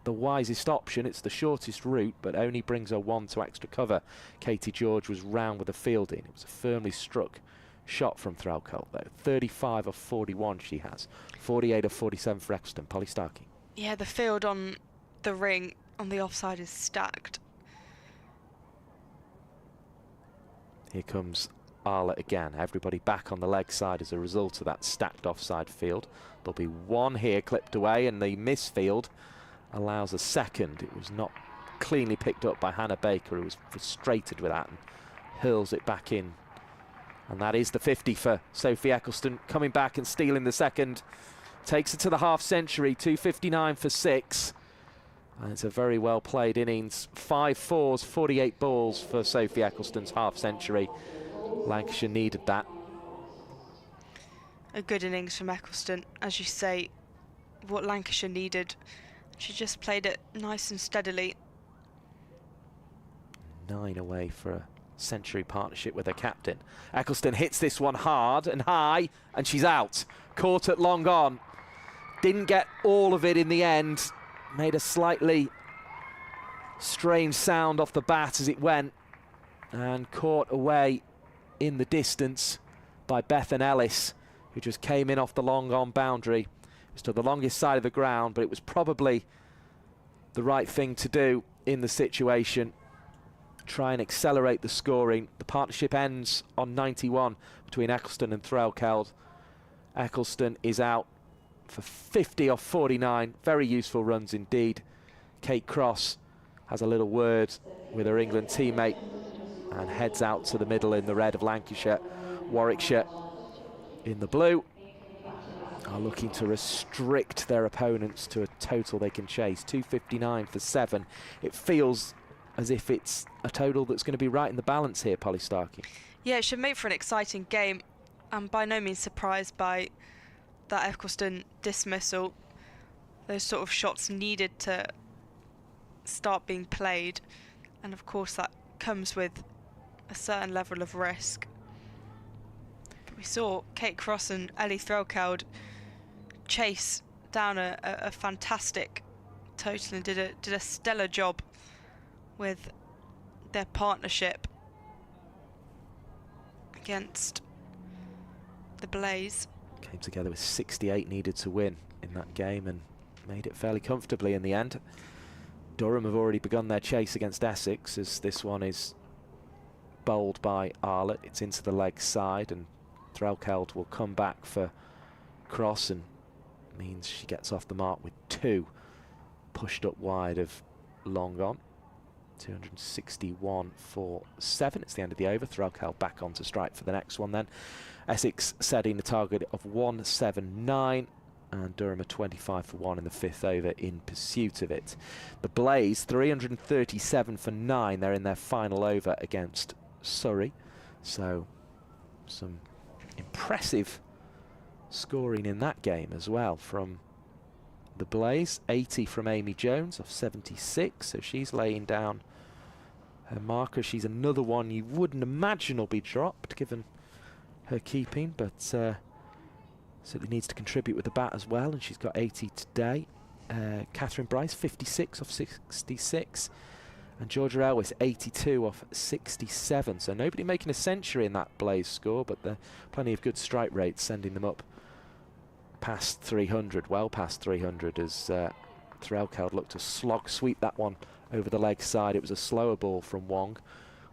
the wisest option. It's the shortest route, but only brings her 1 to extra cover. Katie George was round with the fielding. It was a firmly struck shot from Threlkeld though. 35 of 41 she has. 48 of 47 for Eccleston. Polly Starkey. Yeah, the field on the ring on the offside is stacked. Here comes Arlott again. Everybody back on the leg side as a result of that stacked offside field. There'll be one here clipped away, and the misfield allows a second. It was not cleanly picked up by Hannah Baker, who was frustrated with that and hurls it back in. And that is the 50 for Sophie Eccleston, coming back and stealing the second. Takes it to the half century, 2:59 for 6. And it's a very well played innings. 5 fours, 48 balls for Sophie Eccleston's half century. Lancashire needed that. A good innings from Eccleston, as you say, what Lancashire needed. She just played it nice and steadily. 9 away for a century partnership with her captain. Eccleston hits this one hard and high, and she's out. Caught at long on. Didn't get all of it in the end. Made a slightly strange sound off the bat as it went, and caught away in the distance by Bethan Ellis, who just came in off the long on boundary. It was to the longest side of the ground, but it was probably the right thing to do in the situation. Try and accelerate the scoring. The partnership ends on 91 between Eccleston and Threlkeld. Eccleston is out for 50 off 49. Very useful runs indeed. Kate Cross has a little word with her England teammate and heads out to the middle in the red of Lancashire. Warwickshire in the blue are looking to restrict their opponents to a total they can chase. 2:59 for 7. It feels as if it's a total that's going to be right in the balance here, Polly Starkey. Yeah, it should make for an exciting game. I'm by no means surprised by that Eccleston dismissal. Those sort of shots needed to start being played, and of course that comes with a certain level of risk. But we saw Kate Cross and Ellie Threlkeld chase down a fantastic total and did a stellar job with their partnership against the Blaze. Came together with 68 needed to win in that game and made it fairly comfortably in the end. Durham have already begun their chase against Essex, as this one is bowled by Arlott. It's into the leg side, and Threlkeld will come back for Cross, and means she gets off the mark with 2 pushed up wide of long on. 261 for 7. It's the end of the over. Threlkeld back on to strike for the next one then. Essex setting the target of 179, and Durham are 25 for 1 in the 5th over in pursuit of it. The Blaze 337 for 9. They're in their final over against Surrey. So some impressive scoring in that game as well from the Blaze. 80 from Amy Jones off 76, so she's laying down her marker. She's another one you wouldn't imagine will be dropped given her keeping, but certainly needs to contribute with the bat as well, and she's got 80 today. Catherine Bryce 56 off 66, and Georgia Elwes 82 off 67. So nobody making a century in that Blaze score, but there are plenty of good strike rates sending them up past 300, well past 300, as Threlkeld looked to slog sweep that one over the leg side. It was a slower ball from Wong,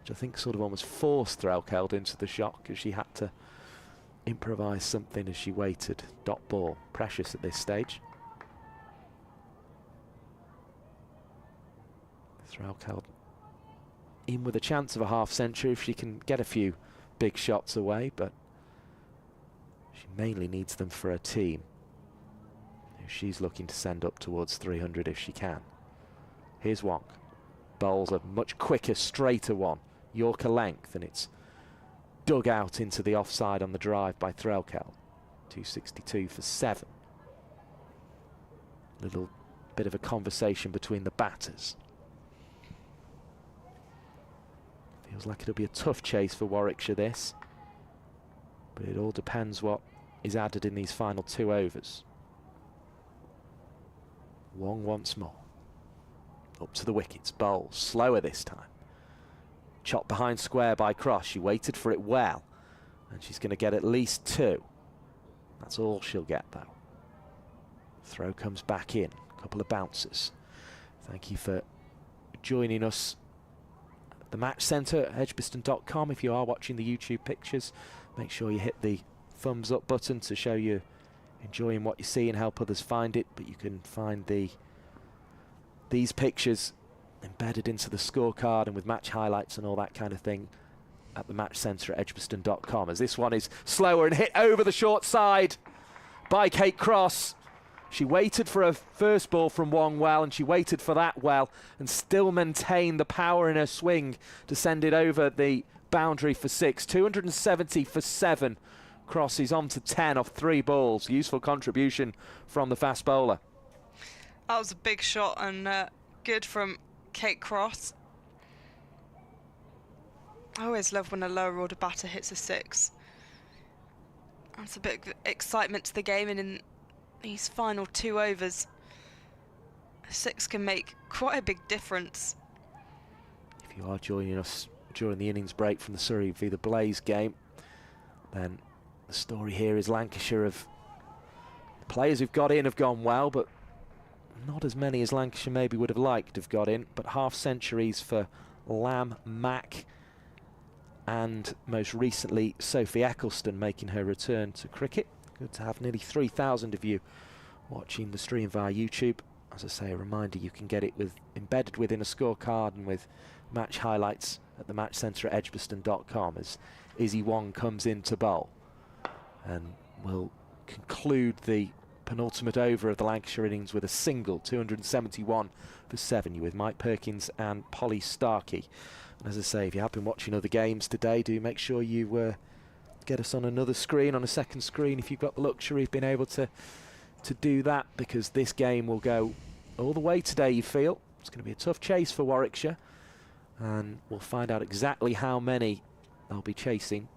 which I think sort of almost forced Threlkeld into the shot, because she had to improvise something as she waited. Dot ball, precious at this stage. Threlkeld in with a chance of a half century if she can get a few big shots away, but she mainly needs them for her team. She's looking to send up towards 300 if she can. Here's Wong. Bowls a much quicker, straighter one. Yorker length, and it's dug out into the offside on the drive by Threlkeld. 262 for 7. Little bit of a conversation between the batters. Feels like it'll be a tough chase for Warwickshire, this. But it all depends what is added in these final 2 overs. Wong once more. Up to the wickets. Bowl slower this time. Chopped behind square by Cross. She waited for it well, and she's going to get at least 2. That's all she'll get, though. Throw comes back in. A couple of bounces. Thank you for joining us at the match centre at edgbaston.com. If you are watching the YouTube pictures, make sure you hit the thumbs up button to show you're enjoying what you see and help others find it. But you can find the these pictures embedded into the scorecard and with match highlights and all that kind of thing at the match centre at edgbaston.com, as this one is slower and hit over the short side by Kate Cross. She waited for her first ball from Wong well, and she waited for that well, and still maintained the power in her swing to send it over the boundary for 6. 270 for 7. Cross is on to 10 off 3 balls. Useful contribution from the fast bowler. That was a big shot and good from Kate Cross. I always love when a lower order batter hits a 6. That's a bit of excitement to the game, and in these final 2 overs, a 6 can make quite a big difference. If you are joining us during the innings break from the Surrey v the Blaze game, then the story here is Lancashire the players who've got in have gone well, but not as many as Lancashire maybe would have liked have got in. But half centuries for Lamb, Mack, and most recently Sophie Eccleston making her return to cricket. Good to have nearly 3,000 of you watching the stream via YouTube. As I say, a reminder, you can get it embedded within a scorecard and with match highlights at the match centre at edgbaston.com as Izzy Wong comes in to bowl. And we'll conclude the penultimate over of the Lancashire innings with a single, 271 for 7, with Mike Perkins and Polly Starkey. And as I say, if you have been watching other games today, do make sure you get us on another screen, on a second screen, if you've got the luxury of being able to do that, because this game will go all the way today, you feel. It's going to be a tough chase for Warwickshire, and we'll find out exactly how many they'll be chasing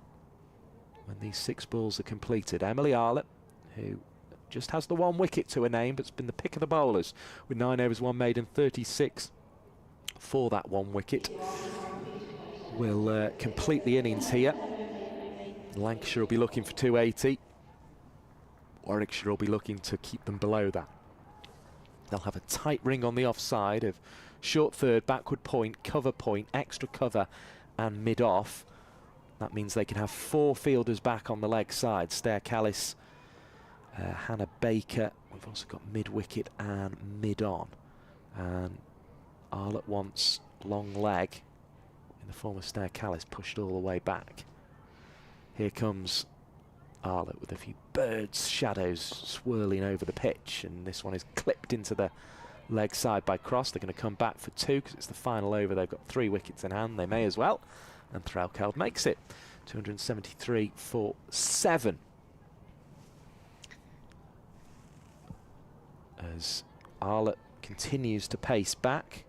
when these 6 balls are completed. Emily Arlett, who just has the 1 wicket to her name, but's been the pick of the bowlers with 9 overs, 1 maiden, 36 for that 1 wicket, will complete the innings here. Lancashire will be looking for 280. Warwickshire will be looking to keep them below that. They'll have a tight ring on the offside of short third, backward point, cover point, extra cover and mid-off. That means they can have 4 fielders back on the leg side. Stair Callis, Hannah Baker. We've also got mid-wicket and mid-on. And Arlett wants long leg in the form of Stair Callis pushed all the way back. Here comes Arlett with a few birds' shadows swirling over the pitch, and this one is clipped into the leg side by Cross. They're going to come back for 2 because it's the final over. They've got 3 wickets in hand. They may as well. And Threlkeld makes it. 273 for 7. As Arlett continues to pace back.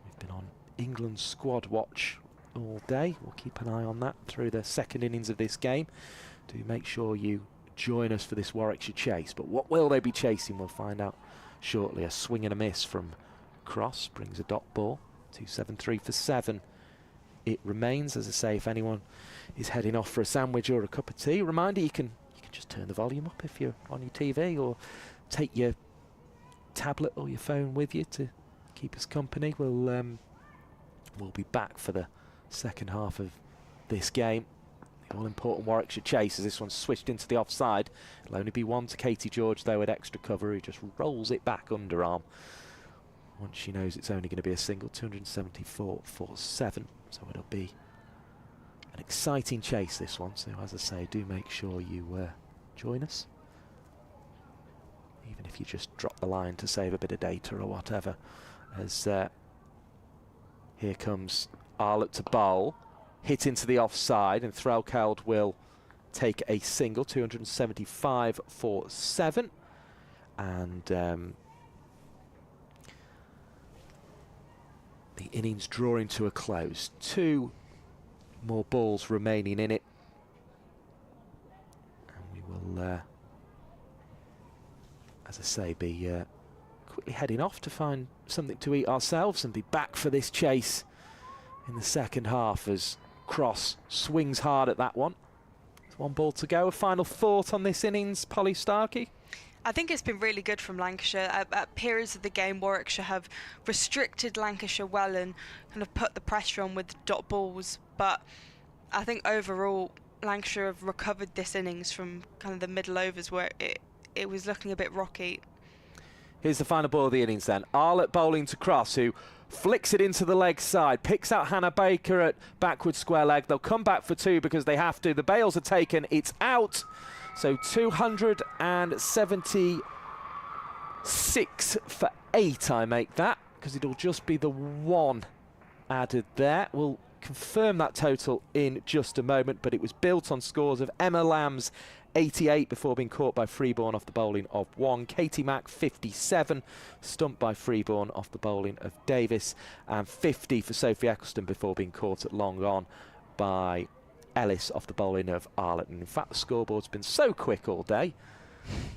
We've been on England squad watch all day. We'll keep an eye on that through the second innings of this game. Do make sure you join us for this Warwickshire chase. But what will they be chasing? We'll find out shortly. A swing and a miss from Cross brings a dot ball. 273 for 7. It remains. As I say, if anyone is heading off for a sandwich or a cup of tea, reminder, you can just turn the volume up if you're on your TV, or take your tablet or your phone with you to keep us company. We'll be back for the second half of this game. The all-important Warwickshire chase, as this one's switched into the offside. It'll only be 1 to Katie George, though, at extra cover, who just rolls it back underarm once she knows it's only going to be a single. 274 for 7. So it'll be an exciting chase, this one. So as I say, do make sure you join us, even if you just drop the line to save a bit of data or whatever. As here comes Arlett to bowl, hit into the offside, and Threlkeld will take a single. 275 for 7. And the innings drawing to a close. 2 more balls remaining in it. And we will, as I say, be quickly heading off to find something to eat ourselves and be back for this chase in the second half as Cross swings hard at that one. There's 1 ball to go. A final thought on this innings, Polly Starkey? I think it's been really good from Lancashire. At periods of the game, Warwickshire have restricted Lancashire well and kind of put the pressure on with dot balls. But I think overall, Lancashire have recovered this innings from kind of the middle overs where it was looking a bit rocky. Here's the final ball of the innings then. Arlott bowling to Cross, who flicks it into the leg side, picks out Hannah Baker at backward square leg. They'll come back for 2 because they have to. The bails are taken. It's out. So 276 for 8, I make that, because it'll just be the 1 added there. We'll confirm that total in just a moment, but it was built on scores of Emma Lamb's 88 before being caught by Freeborn off the bowling of 1. Katie Mack 57, stumped by Freeborn off the bowling of Davis, and 50 for Sophie Eccleston before being caught at long on by Ellis off the bowling of Arlott. And in fact, the scoreboard's been so quick all day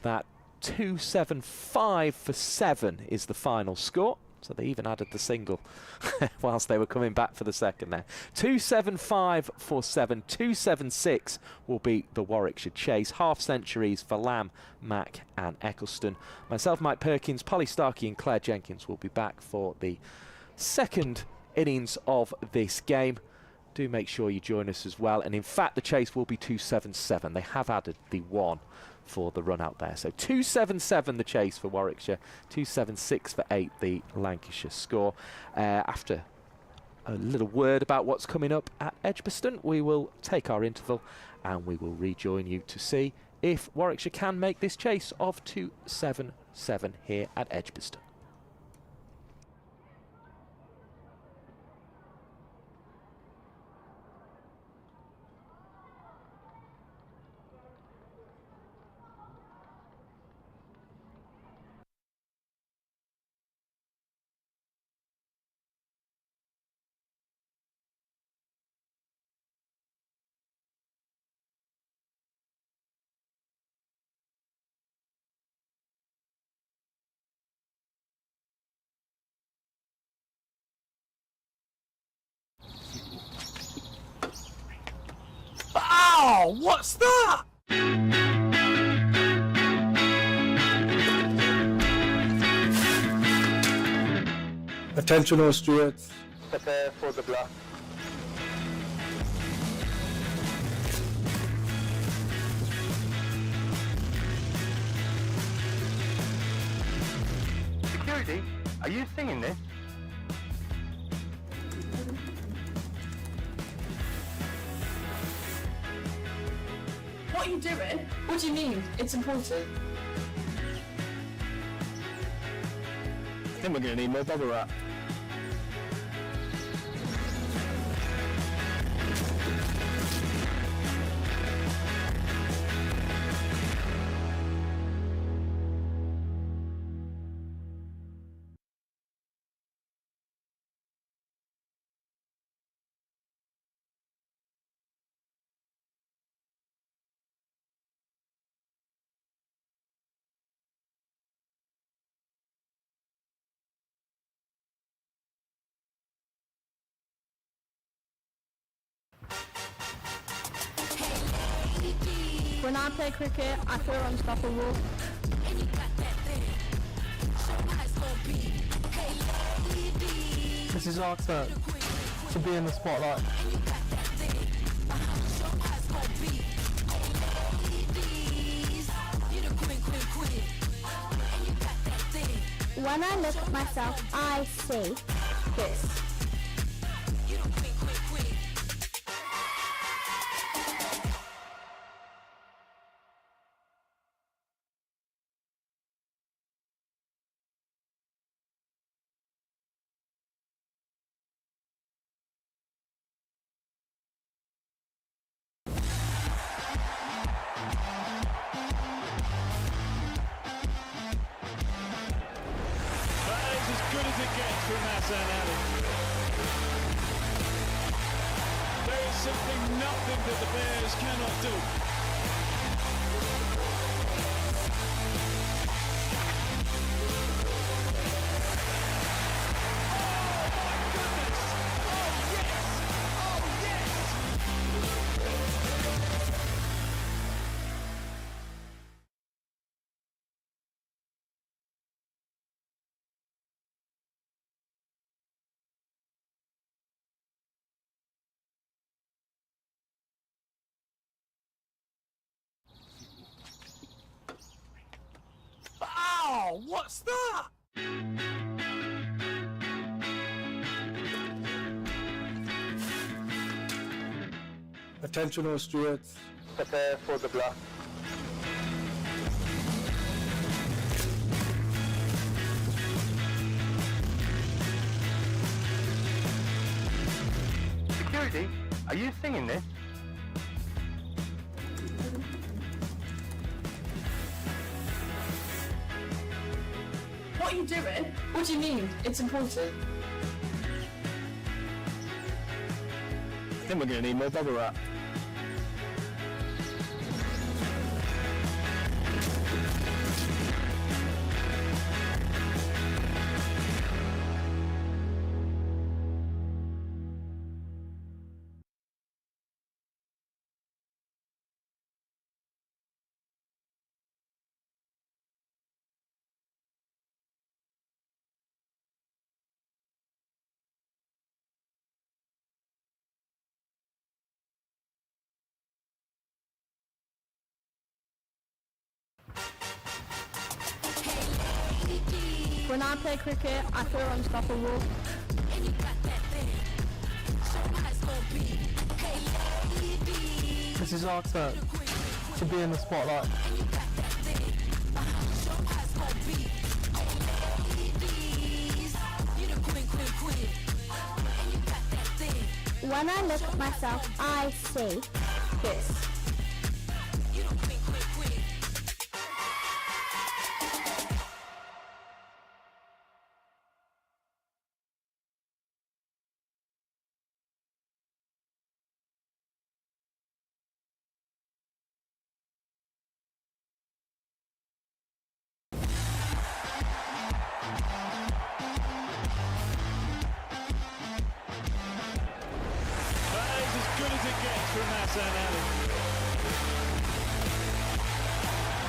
that 275 for 7 is the final score. So they even added the single whilst they were coming back for the second there. 275 for 7, 276 will be the Warwickshire chase. Half centuries for Lamb, Mack and Eccleston. Myself, Mike Perkins, Polly Starkey and Claire Jenkins will be back for the second innings of this game. Do make sure you join us as well. And in fact, the chase will be 277. They have added the 1 for the run out there. So 277 the chase for Warwickshire, 276 for 8 the Lancashire score. After a little word about what's coming up at Edgbaston, we will take our interval and we will rejoin you to see if Warwickshire can make this chase of 277 here at Edgbaston. Oh, what's that? Attention all stewards. Prepare for the block. Security, are you singing this? What are you doing? What do you mean? It's important. I think we're going to need more bubble wrap. When I play cricket, I feel unstoppable. This is our turn to be in the spotlight. When I look at myself, I see this. Good as it gets from Hassan Ali. There is simply nothing that the Bears cannot do. Ow! What's that? Attention all stewards. Prepare for the bluff. Security, are you singing this? What are you doing? What do you mean? It's important. I think we're going to need more bubble wrap. When I play cricket, I feel unstoppable. This is our turn to be in the spotlight. When I look at myself, I see this.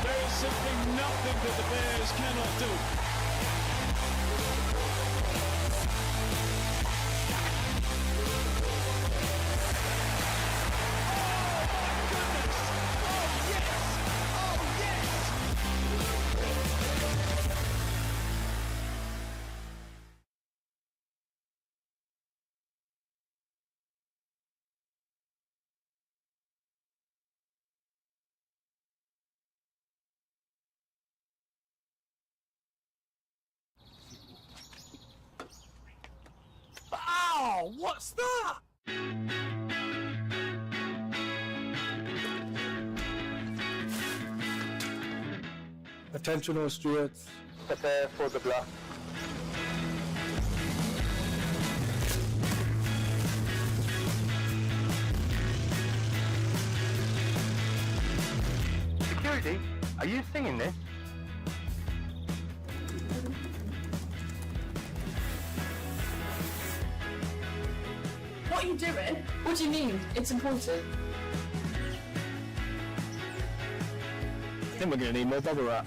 There is simply nothing that the Bears cannot do. Ow! What's that? Attention all stewards. Prepare for the bluff. Security, are you singing this? What are you doing? What do you mean? It's important. I think we're going to need more bubble wrap.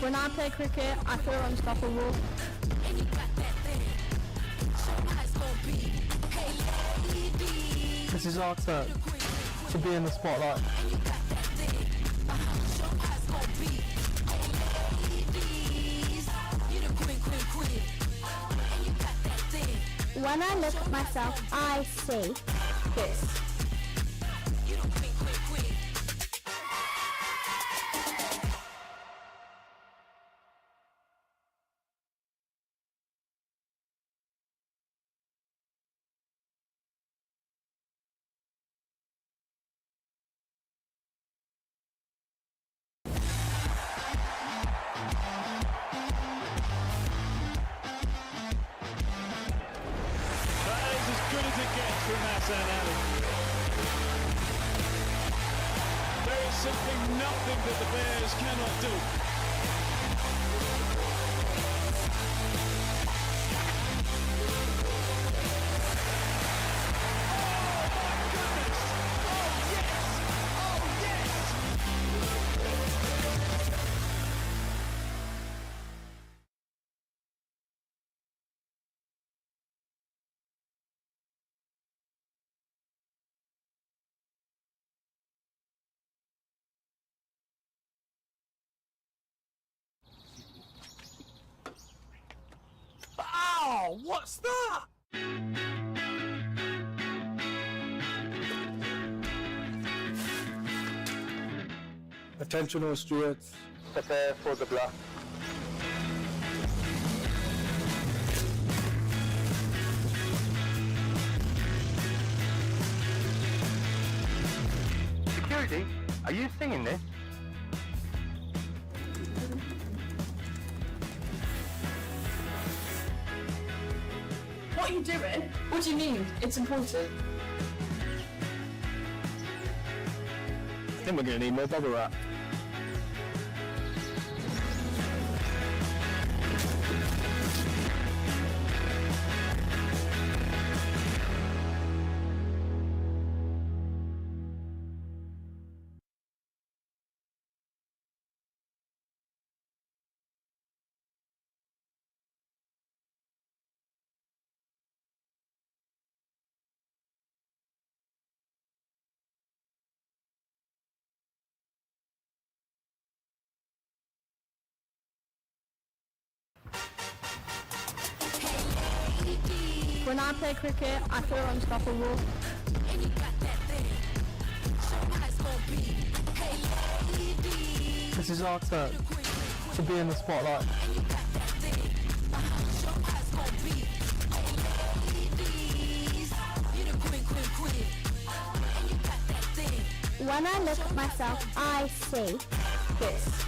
When I play cricket, I feel unstoppable. This is our turn to be in the spotlight. When I look at myself, I see this. That is as good as it gets from Hassan Ali. There is simply nothing that the Bears cannot do. Oh, what's that? Attention all stewards. Prepare for the block. Security, are you singing this? What are you doing? What do you mean? It's important. I think we're going to need more bubble wrap. When I play cricket, I feel unstoppable. This is our turn to be in the spotlight. When I look at myself, I see this.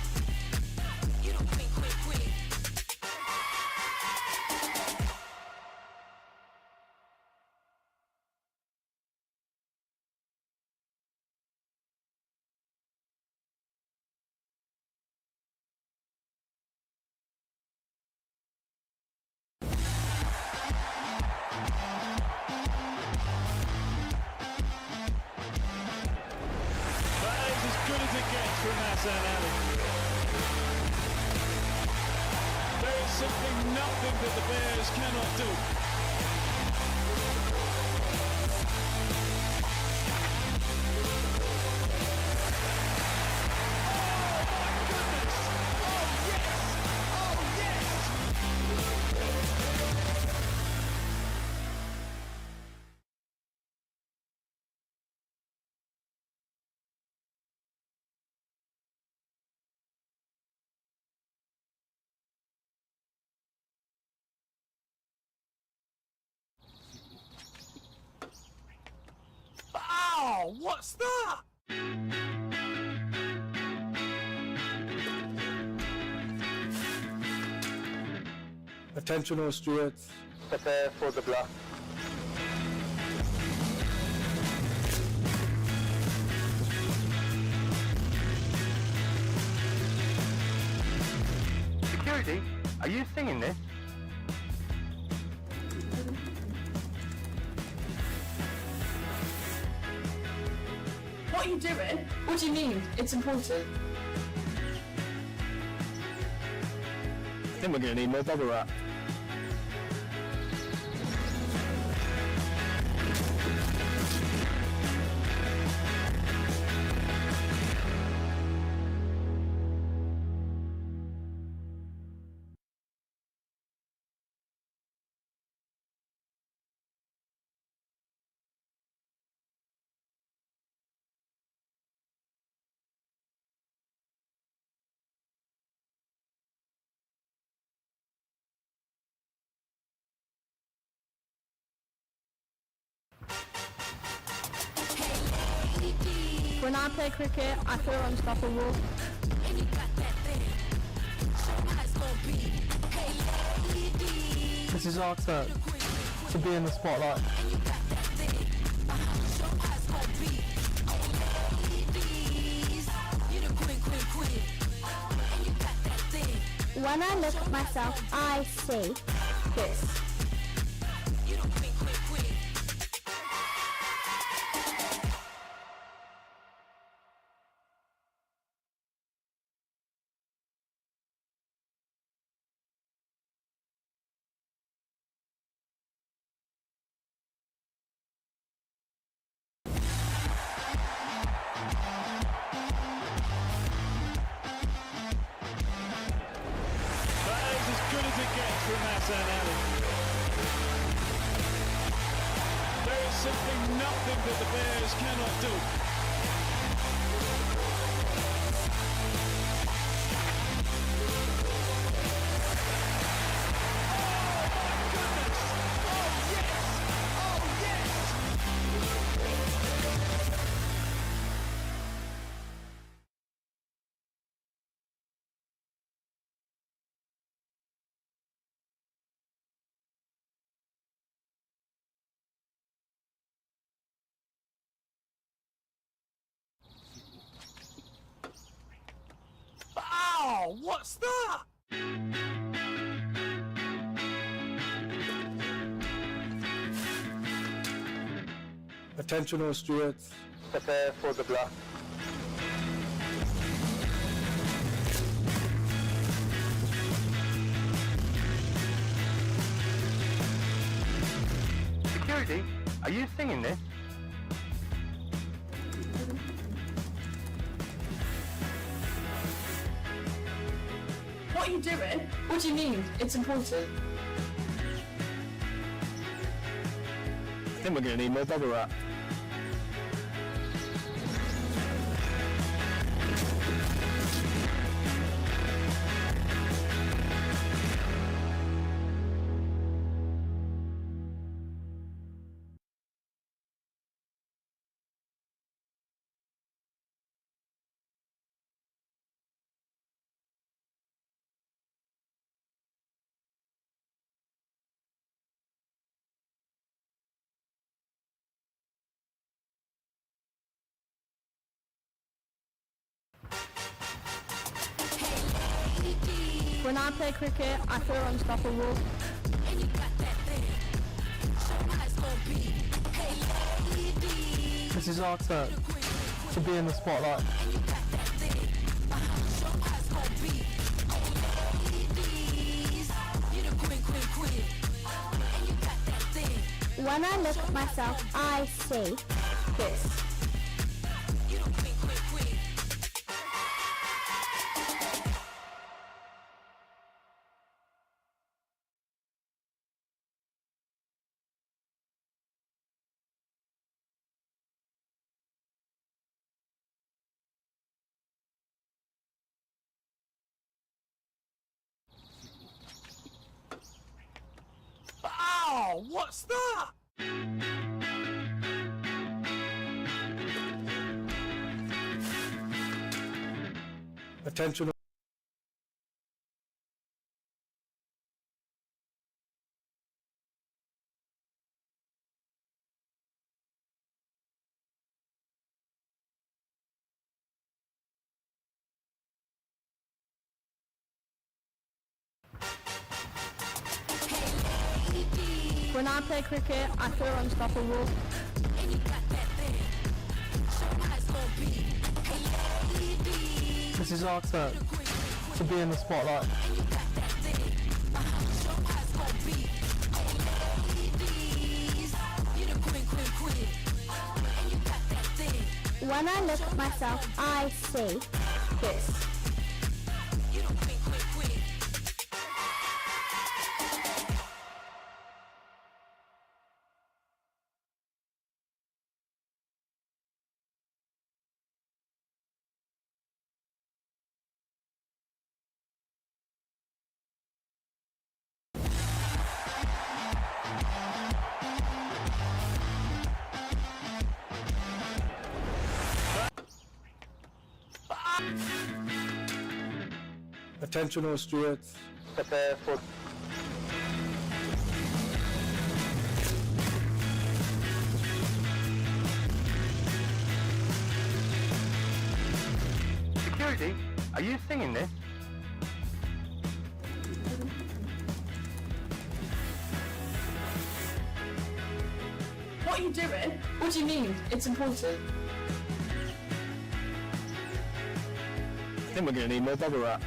Good as it gets from Hassan Ali. There is simply nothing that the Bears cannot do. Oh, what's that? Attention all stewards. Prepare for the block. Security, are you singing this? What are you doing? What do you mean? It's important. I think we're going to need more bubble wrap. When I play cricket, I feel unstoppable. This is our turn to be in the spotlight. When I look at myself, I see this. There is simply nothing that the Bears cannot do. Oh, what's that? Attention all stewards. Prepare for the block. Security, are you singing this? What are you doing? What do you mean? It's important. I think we're going to need more bubble wrap. When I play cricket, I feel unstoppable. This is our turn to be in the spotlight. When I look at myself, I see this. Oh, what's that? Attention. When I play cricket, I feel unstoppable. This is our turn to be in the spotlight. When I look at myself, I see this. Attention all stewards. Prepare for... Security, are you singing this? What are you doing? What do you mean? It's important. I think we're going to need more bubble wrap.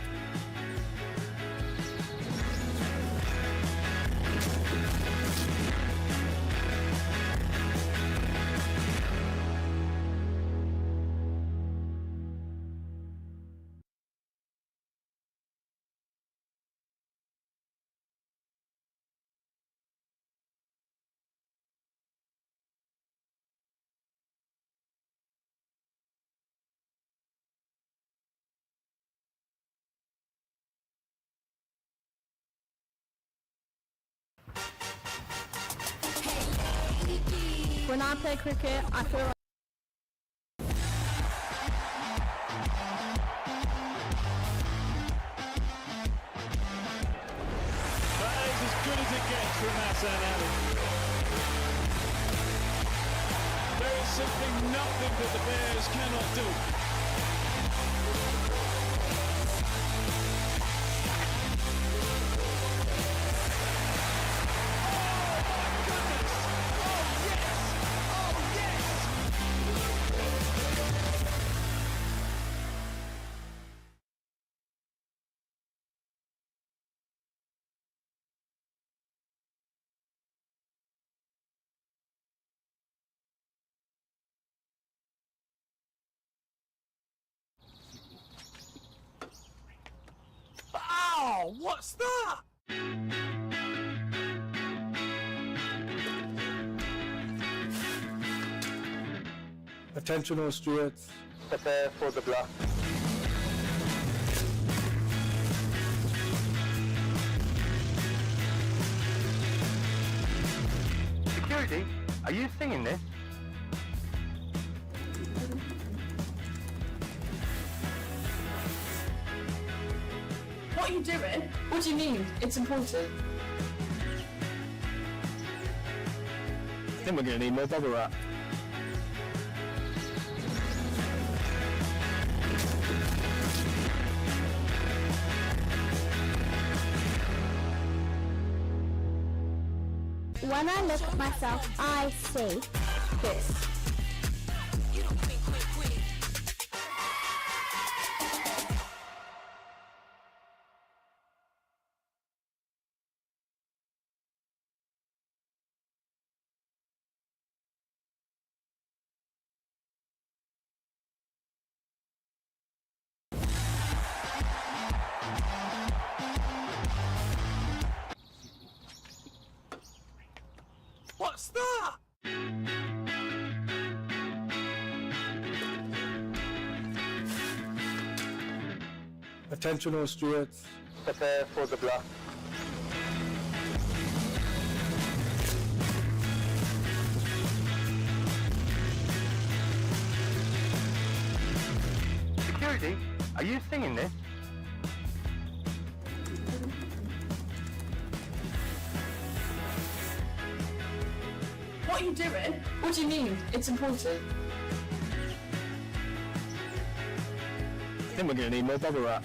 When I play cricket, I feel like That is as good as it gets from Hassan Ali. There is simply nothing that the Bears cannot do. Oh, what's that? Attention all stewards, prepare for the blast. Security, are you singing this? What are you doing? What do you mean? It's important. I think we're going to need more bubble wrap. when I look at myself, I see this. What's that? Attention all stewards, prepare for the blast. Security, are you singing this? What are you doing? What do you mean? It's important. I think we're going to need more bubble wrap.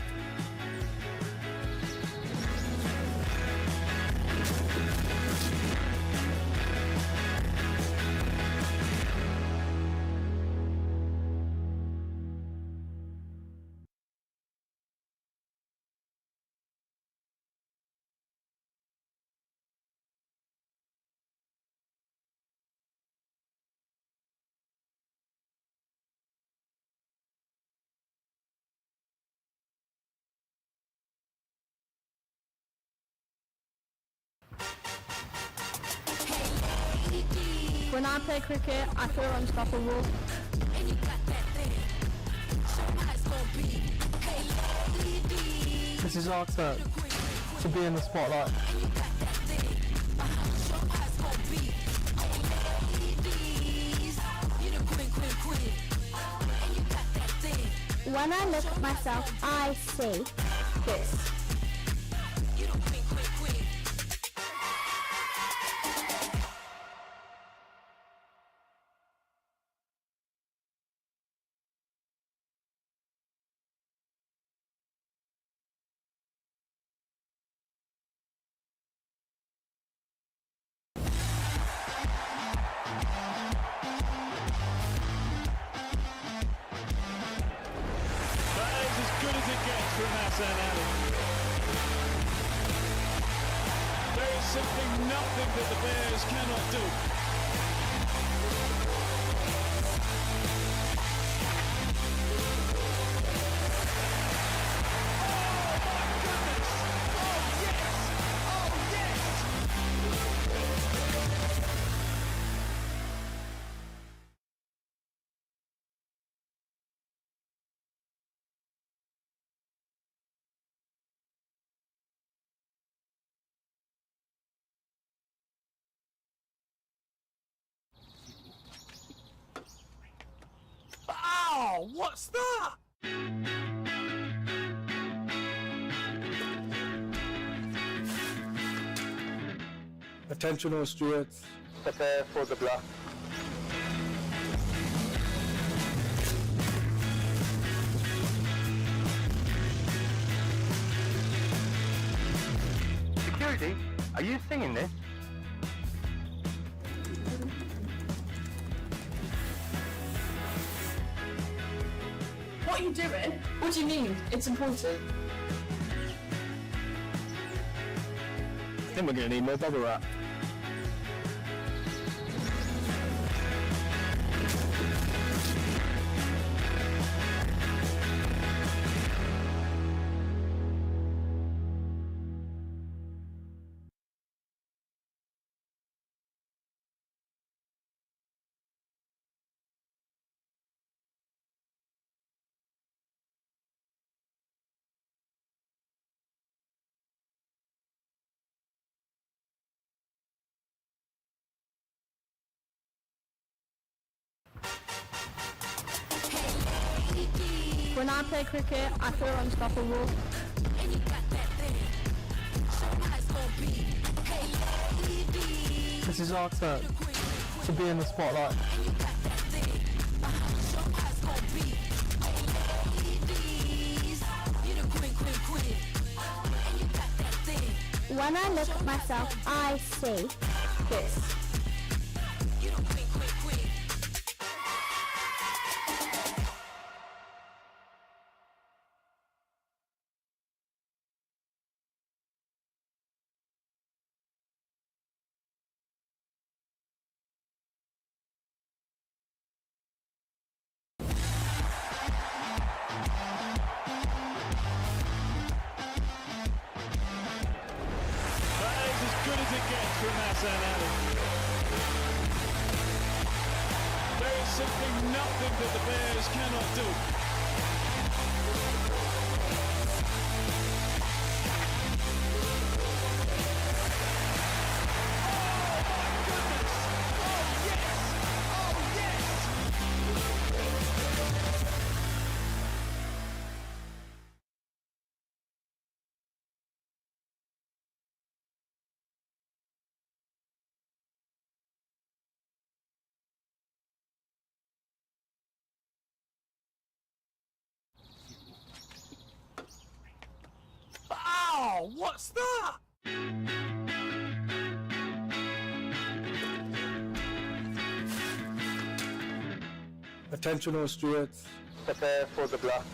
When I play cricket, I feel unstoppable. This is our turn to be in the spotlight. When I look at myself, I see this. simply nothing that the Bears cannot do. Oh, what's that? Attention all stewards, prepare for the block. Security, are you singing this? What are you doing? What do you mean? It's important. I think we're going to need more bubble wrap. When I play cricket, I feel unstoppable. This is our turn to be in the spotlight. When I look at myself, I see this. Good as it gets from Hassan Ali. There is simply nothing that the Bears cannot do. Oh, what's that? Attention all stewards, prepare for the block.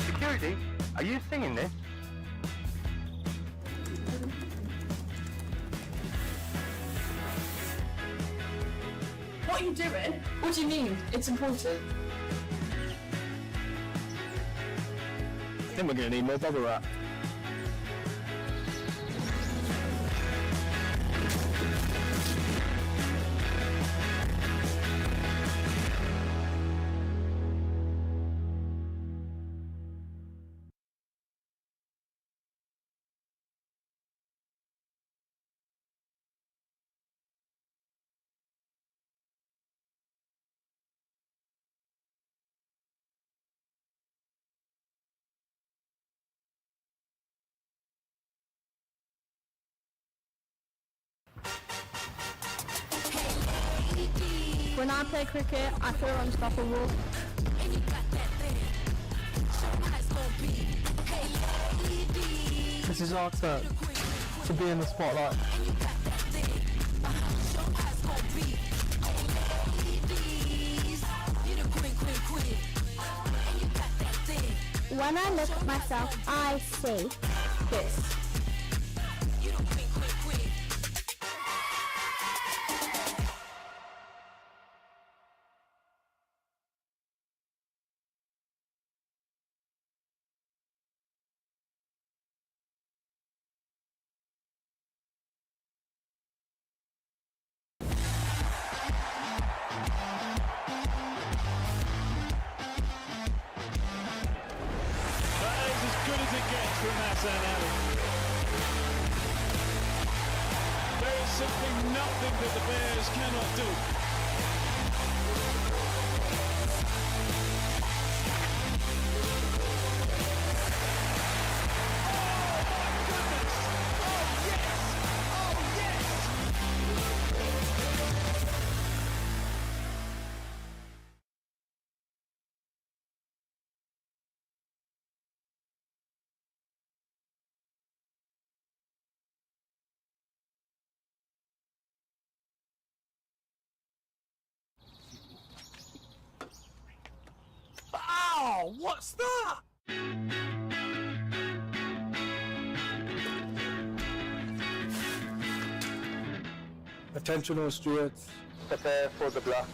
Security, are you singing this? What are you doing? What do you mean? It's important. I think we're going to need more bubble wrap. When I play cricket, I feel unstoppable. This is our turn to be in the spotlight. When I look at myself, I see this. There is simply nothing that the Bears cannot do. Oh, what's that? Attention all stewards, prepare for the blast.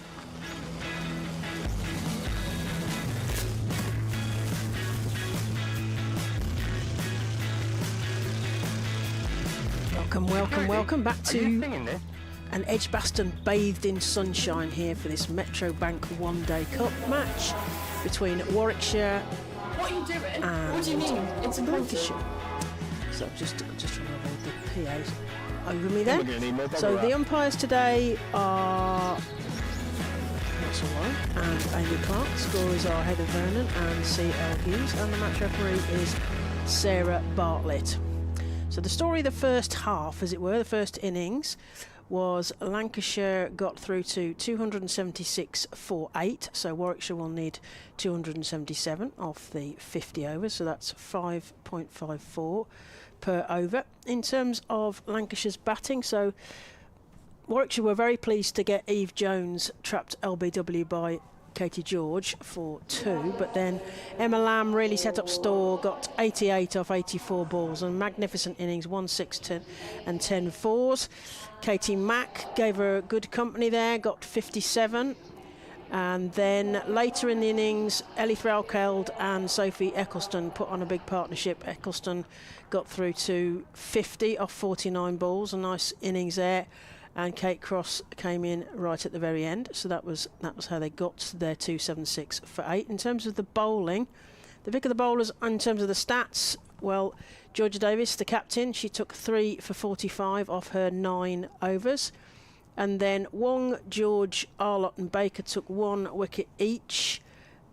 Welcome back Are you to singing this? an Edgbaston bathed in sunshine here for this Metro Bank One Day Cup match between Warwickshire What are you doing? and What do you mean? It's important. Lancashire. So I'm just trying to avoid the PAs over me We're then. going to need more bubble So wrap. the umpires today are Russell Warren and Amy Clark. Scorers are Heather Vernon and C.L. Hughes, and the match referee is Sarah Bartlett. So the story of the first half, as it were, the first innings, was Lancashire got through to 276 for 8, so Warwickshire will need 277 off the 50 overs, so that's 5.54 per over. In terms of Lancashire's batting, so Warwickshire were very pleased to get Eve Jones trapped LBW by Katie George for 2, but then Emma Lamb really set up store, got 88 off 84 balls, and magnificent innings, 1 6 10 and 10 fours. Katie Mack gave her good company there, got 57, and then later in the innings Ellie Threlkeld and Sophie Eccleston put on a big partnership. Eccleston got through to 50 off 49 balls, a nice innings there, and Kate Cross came in right at the very end, so that was how they got their 276 for 8. In terms of the bowling, the pick of the bowlers in terms of the stats, well, Georgia Davis, the captain, she took 3 for 45 off her 9 overs, and then Wong, George, Arlott and Baker took 1 wicket each.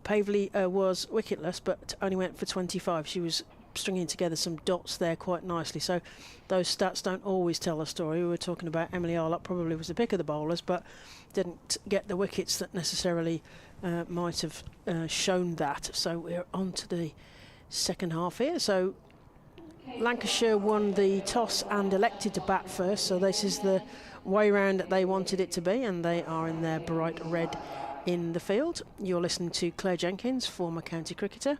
Pavley was wicketless but only went for 25. She was stringing together some dots there quite nicely, so those stats don't always tell the story. We were talking about Emily Arlott, probably was the pick of the bowlers, but didn't get the wickets that necessarily might have shown that. So we're on to the second half here. So Lancashire won the toss and elected to bat first, so this is the way round that they wanted it to be, and they are in their bright red in the field. You're listening to Claire Jenkins, former county cricketer.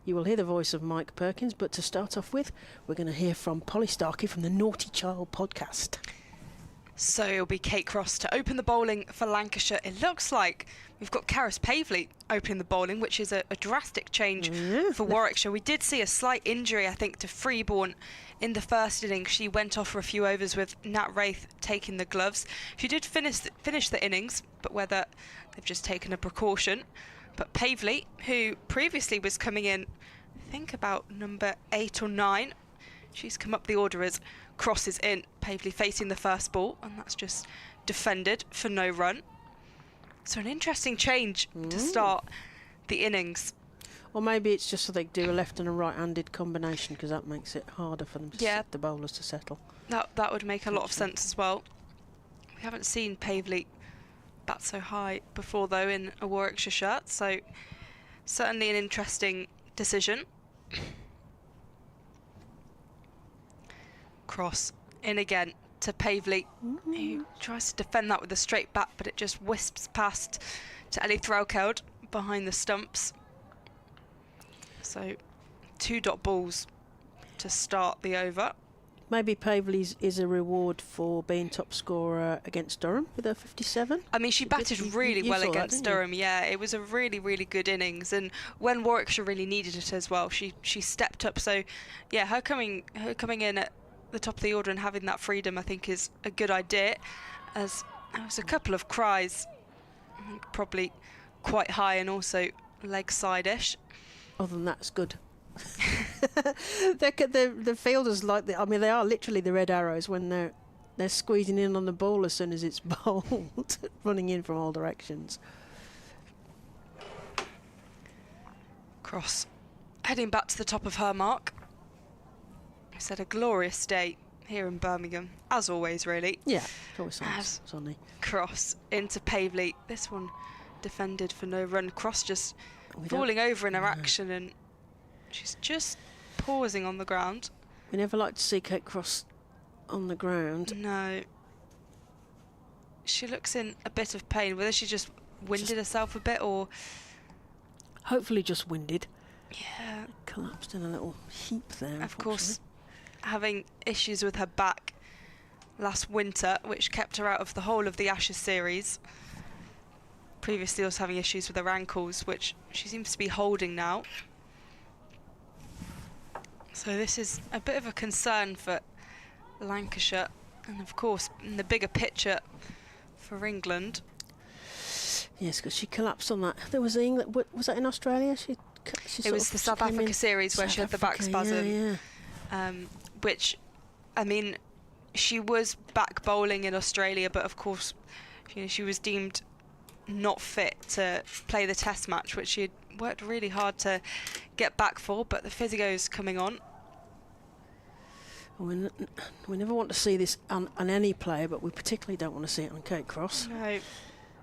You will hear the voice of Mike Perkins, but to start off with, we're going to hear from Polly Starkey from the Naughty Child podcast. So it'll be Kate Cross to open the bowling for Lancashire. It looks like we've got Karis Pavley opening the bowling, which is a drastic change for Warwickshire. We did see a slight injury, I think, to Freeborn in the first innings. She went off for a few overs with Nat Wraith taking the gloves. She did finish the innings, but whether they've just taken a precaution. But Pavley, who previously was coming in, I think about number 8 or 9, she's come up the order as Cross is in. Pavley facing the first ball, and that's just defended for no run. So an interesting change to start the innings. Or maybe it's just so they do a left and a right-handed combination, because that makes it harder for them to set the bowlers to settle. That would make a lot of sense as well. We haven't seen Pavley bat so high before, though, in a Warwickshire shirt, so certainly an interesting decision. Cross in again to Pavley, who tries to defend that with a straight bat, but it just wisps past to Ellie Threlkeld behind the stumps. So 2 dot balls to start the over. Maybe Pavley's is a reward for being top scorer against Durham with her 57. I mean, she batted really well against Durham. Yeah, it was a really, really good innings, and when Warwickshire really needed it as well, she stepped up. So, yeah, her coming in at the top of the order and having that freedom, I think, is a good idea. As there was a couple of cries, probably quite high and also leg side-ish. Other than that, it's good. the fielders I mean, they are literally the red arrows when they're squeezing in on the ball as soon as it's bowled, running in from all directions. Cross heading back to the top of her mark. I said a glorious day here in Birmingham, as always, really. Yeah, always sunny. Cross into Pavley. This one defended for no run. Cross just falling over in her action, and she's just pausing on the ground. We never like to see Kate Cross on the ground. No. She looks in a bit of pain, whether she just winded herself a bit or... Hopefully just winded. Yeah. Collapsed in a little heap there. Of course, having issues with her back last winter, which kept her out of the whole of the Ashes series. Previously also having issues with her ankles, which she seems to be holding now. So this is a bit of a concern for Lancashire, and of course in the bigger picture for England. Yes, because she collapsed on that. There was England. Was that in Australia? It was the South Africa series where she had the back spasm. Yeah. Which, I mean, she was back bowling in Australia, but of course, you know, she was deemed not fit to play the Test match, which she had worked really hard to get back for. But the physio's coming on. We never want to see this on any player, but we particularly don't want to see it on Kate Cross. No.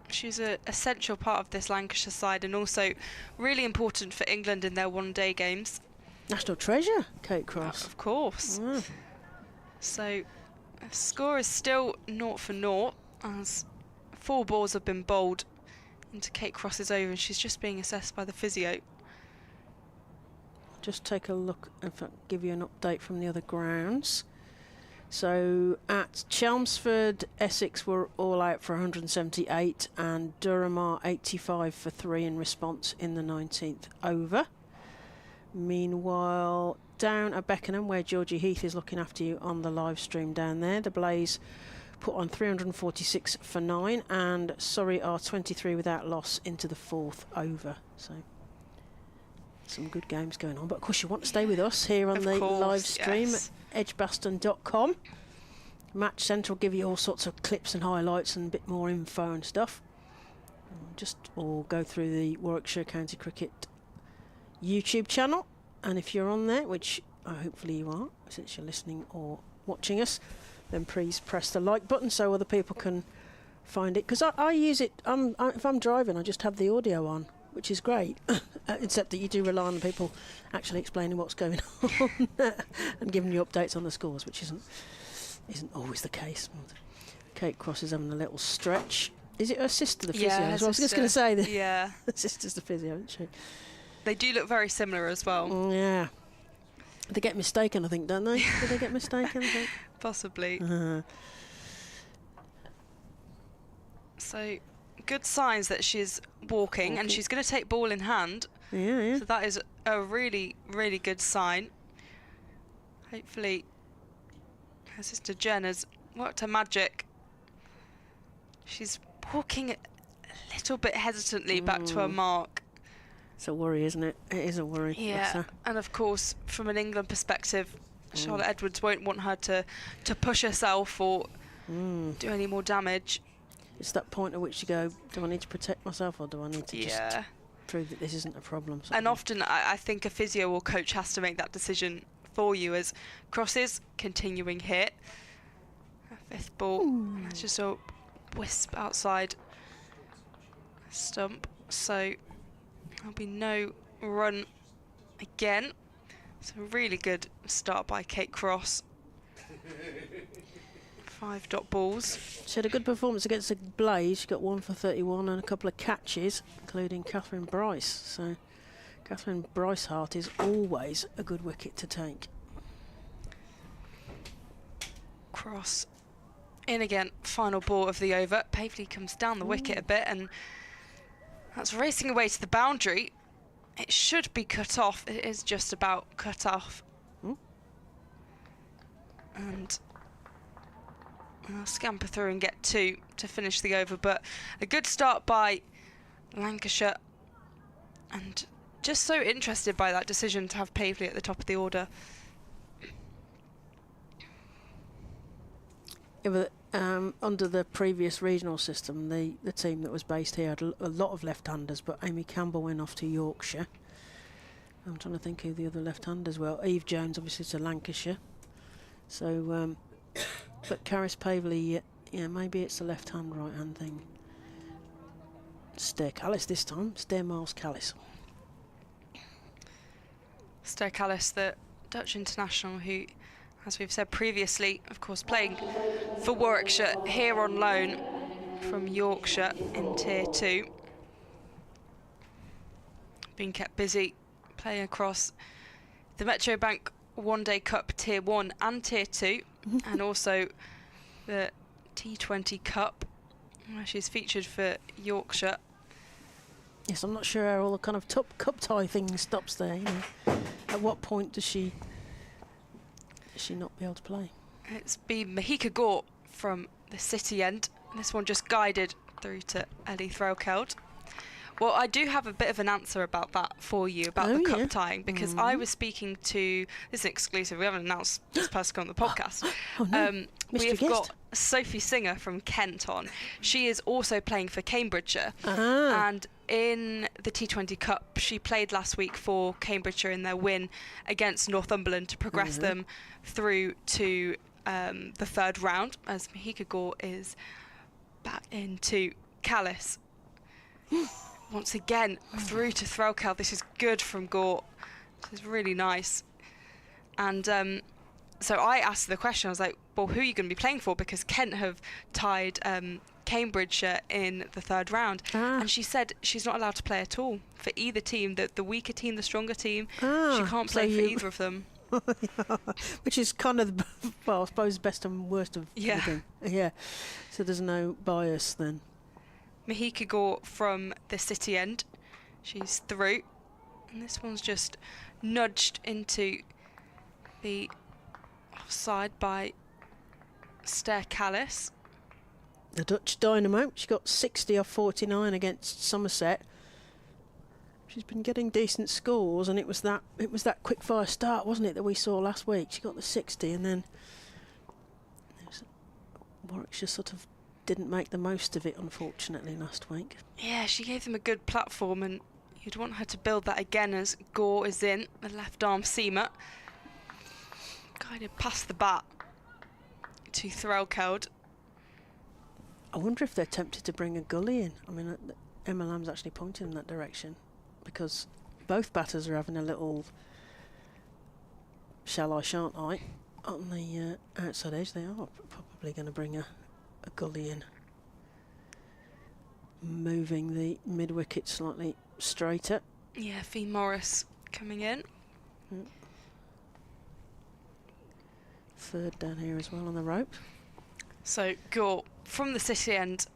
She's an essential part of this Lancashire side, and also really important for England in their one-day games. National treasure, Kate Cross. Of course. Yeah. So, the score is still 0-0, as 4 balls have been bowled into Kate Cross's over, and she's just being assessed by the physio. Just take a look, in fact, give you an update from the other grounds. So at Chelmsford, Essex were all out for 178 and Durham are 85 for 3 in response in the 19th over. Meanwhile, down at Beckenham, where Georgie Heath is looking after you on the live stream down there, the Blaze put on 346 for 9 and Surrey are 23 without loss into the 4th over. So some good games going on, but of course you want to stay with us here on the live stream at edgbaston.com. Match Centre will give you all sorts of clips and highlights and a bit more info and stuff. Or go through the Warwickshire County Cricket YouTube channel, and if you're on there, which hopefully you are since you're listening or watching us, then please press the like button so other people can find it, because I use it if I'm driving. I just have the audio on, which is great, except that you do rely on people actually explaining what's going on and giving you updates on the scores, which isn't always the case. Kate Cross is having a little stretch. Is it her sister, the physio? Yeah, as well? I was just going to say that. Yeah. The sister's the physio, isn't she? They do look very similar as well. Yeah. They get mistaken, I think, don't they? Do they get mistaken? I think? Possibly. So, good signs that she's walking, and she's going to take ball in hand. Yeah. So that is a really, really good sign. Hopefully, her sister Jen has worked her magic. She's walking a little bit hesitantly back to her mark. It's a worry, isn't it? It is a worry. Yeah, and of course, from an England perspective, Charlotte Edwards won't want her to push herself or do any more damage. It's that point at which you go, do I need to protect myself or do I need to just prove that this isn't a problem? And often I think a physio or coach has to make that decision for you, as Cross is continuing hit. Her 5th ball, it's just a wisp outside stump, so there'll be no run again. So really good start by Kate Cross. 5 dot balls. She had a good performance against the Blaze. She got 1 for 31 and a couple of catches, including Catherine Bryce. So Catherine Bryce-Hart is always a good wicket to take. Cross in again, final ball of the over. Pavely comes down the wicket a bit, and that's racing away to the boundary. It should be cut off. It is just about cut off. And I'll scamper through and get 2 to finish the over, but a good start by Lancashire, and just so interested by that decision to have Pavely at the top of the order. Yeah, but, under the previous regional system, the team that was based here had a lot of left-handers, but Amy Campbell went off to Yorkshire. I'm trying to think who the other left-handers were. Eve Jones, obviously, to Lancashire. So, but Caris Pavely, yeah, maybe it's a left-hand, right-hand thing. Stair Callis this time. Stair Miles Callis. Stair Callis, the Dutch international who, as we've said previously, of course, playing for Warwickshire, here on loan from Yorkshire in Tier 2. Being kept busy playing across the Metro Bank One Day Cup Tier 1 and Tier 2, and also the T20 Cup, where she's featured for Yorkshire. Yes, I'm not sure how all the kind of cup tie thing stops there. You know, at what point does she not be able to play? It's been Mahika Gore from the City end. This one just guided through to Ellie Threlkeld. Well, I do have a bit of an answer about that for you, about the cup tying, because I was speaking to, this is exclusive, we haven't announced this person on the podcast. We've got Sophie Singer from Kent on. She is also playing for Cambridgeshire, and in the T20 Cup, she played last week for Cambridgeshire in their win against Northumberland to progress them through to the 3rd round, as Mahika Gore is back into Callis. Once again, through to Threlkeld. This is good from Gore. This is really nice. And so I asked the question, I was like, well, who are you going to be playing for? Because Kent have tied Cambridgeshire in the 3rd round. And she said she's not allowed to play at all for either team, the weaker team, the stronger team. She can't play for either of them. Which is kind of, well, I suppose, best and worst of everything. Yeah. So there's no bias then. Mahika Gore from the City end. She's through. And this one's just nudged into the offside by Stair Callis. The Dutch Dynamo. She got 60 off 49 against Somerset. She's been getting decent scores, and it was that quick fire start, wasn't it, that we saw last week? She got the 60, and then Warwickshire sort of didn't make the most of it, unfortunately, last week. Yeah, she gave them a good platform, and you'd want her to build that again as Gore is in, the left arm seamer. Guided past the bat to Threlkeld. I wonder if they're tempted to bring a gully in. I mean, Emma Lamb's actually pointing in that direction, because both batters are having a little shall I, shan't I on the outside edge. They are probably going to bring a gully in, moving the mid-wicket slightly straighter. Yeah, Fee Morris coming in. Third down here as well on the rope. So Gore from the City end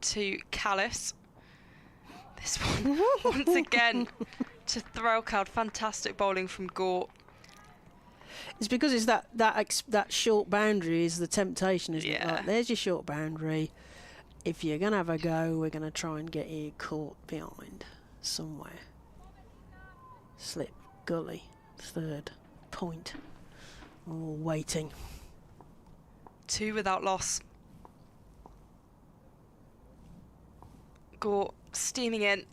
to Callis. This one once again to Threlkeld. Fantastic bowling from Gore. It's because it's that short boundary is the temptation, isn't it? Like, there's your short boundary. If you're going to have a go, we're going to try and get you caught behind somewhere. Slip, gully, 3rd point. All waiting. 2 without loss. Gore steaming in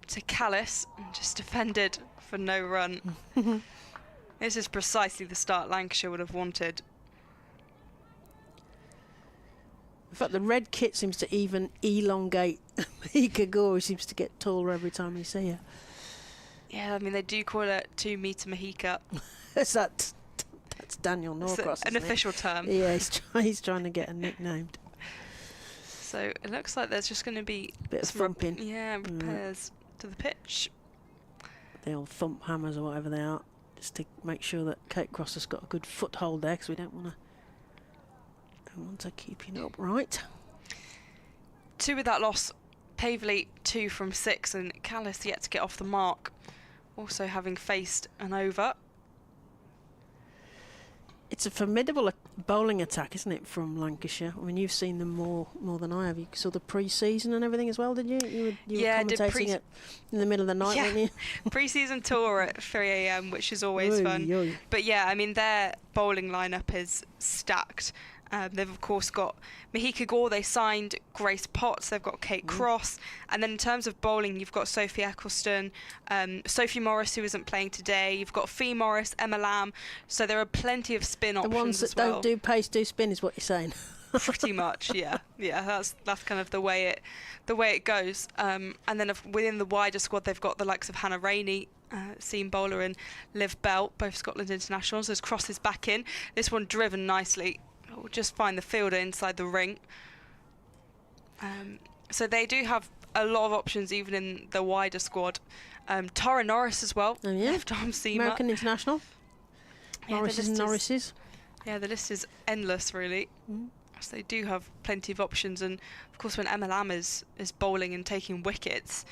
to Callis and just defended for no run. This is precisely the start Lancashire would have wanted. In fact, the red kit seems to even elongate Mahika Gore, who seems to get taller every time you see her. Yeah, I mean, they do call it 2 metre Mahika. That's Daniel Norcross. An official term. Yeah, he's trying to get a nicknamed. So it looks like there's just going to be a bit of thumping. repairs to the pitch. the old thump hammers or whatever they are, just to make sure that Kate Cross has got a good foothold there, because we don't want to keep you upright. 2 with that loss. Pavley 2 from 6, and Callis yet to get off the mark, also having faced an over. It's a formidable bowling attack, isn't it, from Lancashire? I mean, you've seen them more than I have. You saw the pre-season and everything as well, did you? You were commentating it in the middle of the night, weren't you? Pre-season tour at 3 a.m, which is always fun. But yeah, I mean, their bowling lineup is stacked. They've of course got Mahika Gore, they signed Grace Potts, they've got Kate Cross, and then in terms of bowling you've got Sophie Eccleston, Sophie Morris, who isn't playing today, you've got Fee Morris, Emma Lamb, so there are plenty of spin options. The ones that don't do pace do spin is what you're saying. Pretty much, yeah, that's kind of the way it goes. And then within the wider squad they've got the likes of Hannah Rainey, seam bowler, and Liv Bell, both Scotland internationals. As Cross is back in, this one driven nicely. We'll just find the fielder inside the ring. So they do have a lot of options even in the wider squad. Tara Norris as well, left arm seamer. American international. Yeah, Norrises. Yeah, the list is endless really. So they do have plenty of options, and of course when Emma Lamb is bowling and taking wickets,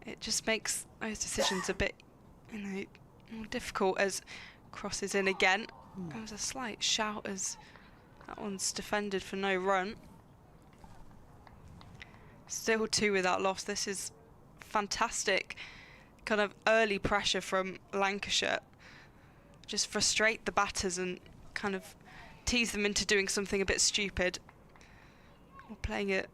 it just makes those decisions a bit more difficult. As Cross is in again. There was a slight shout as that one's defended for no run. Still 2 without loss. This is fantastic kind of early pressure from Lancashire. Just frustrate the batters and kind of tease them into doing something a bit stupid. Or playing it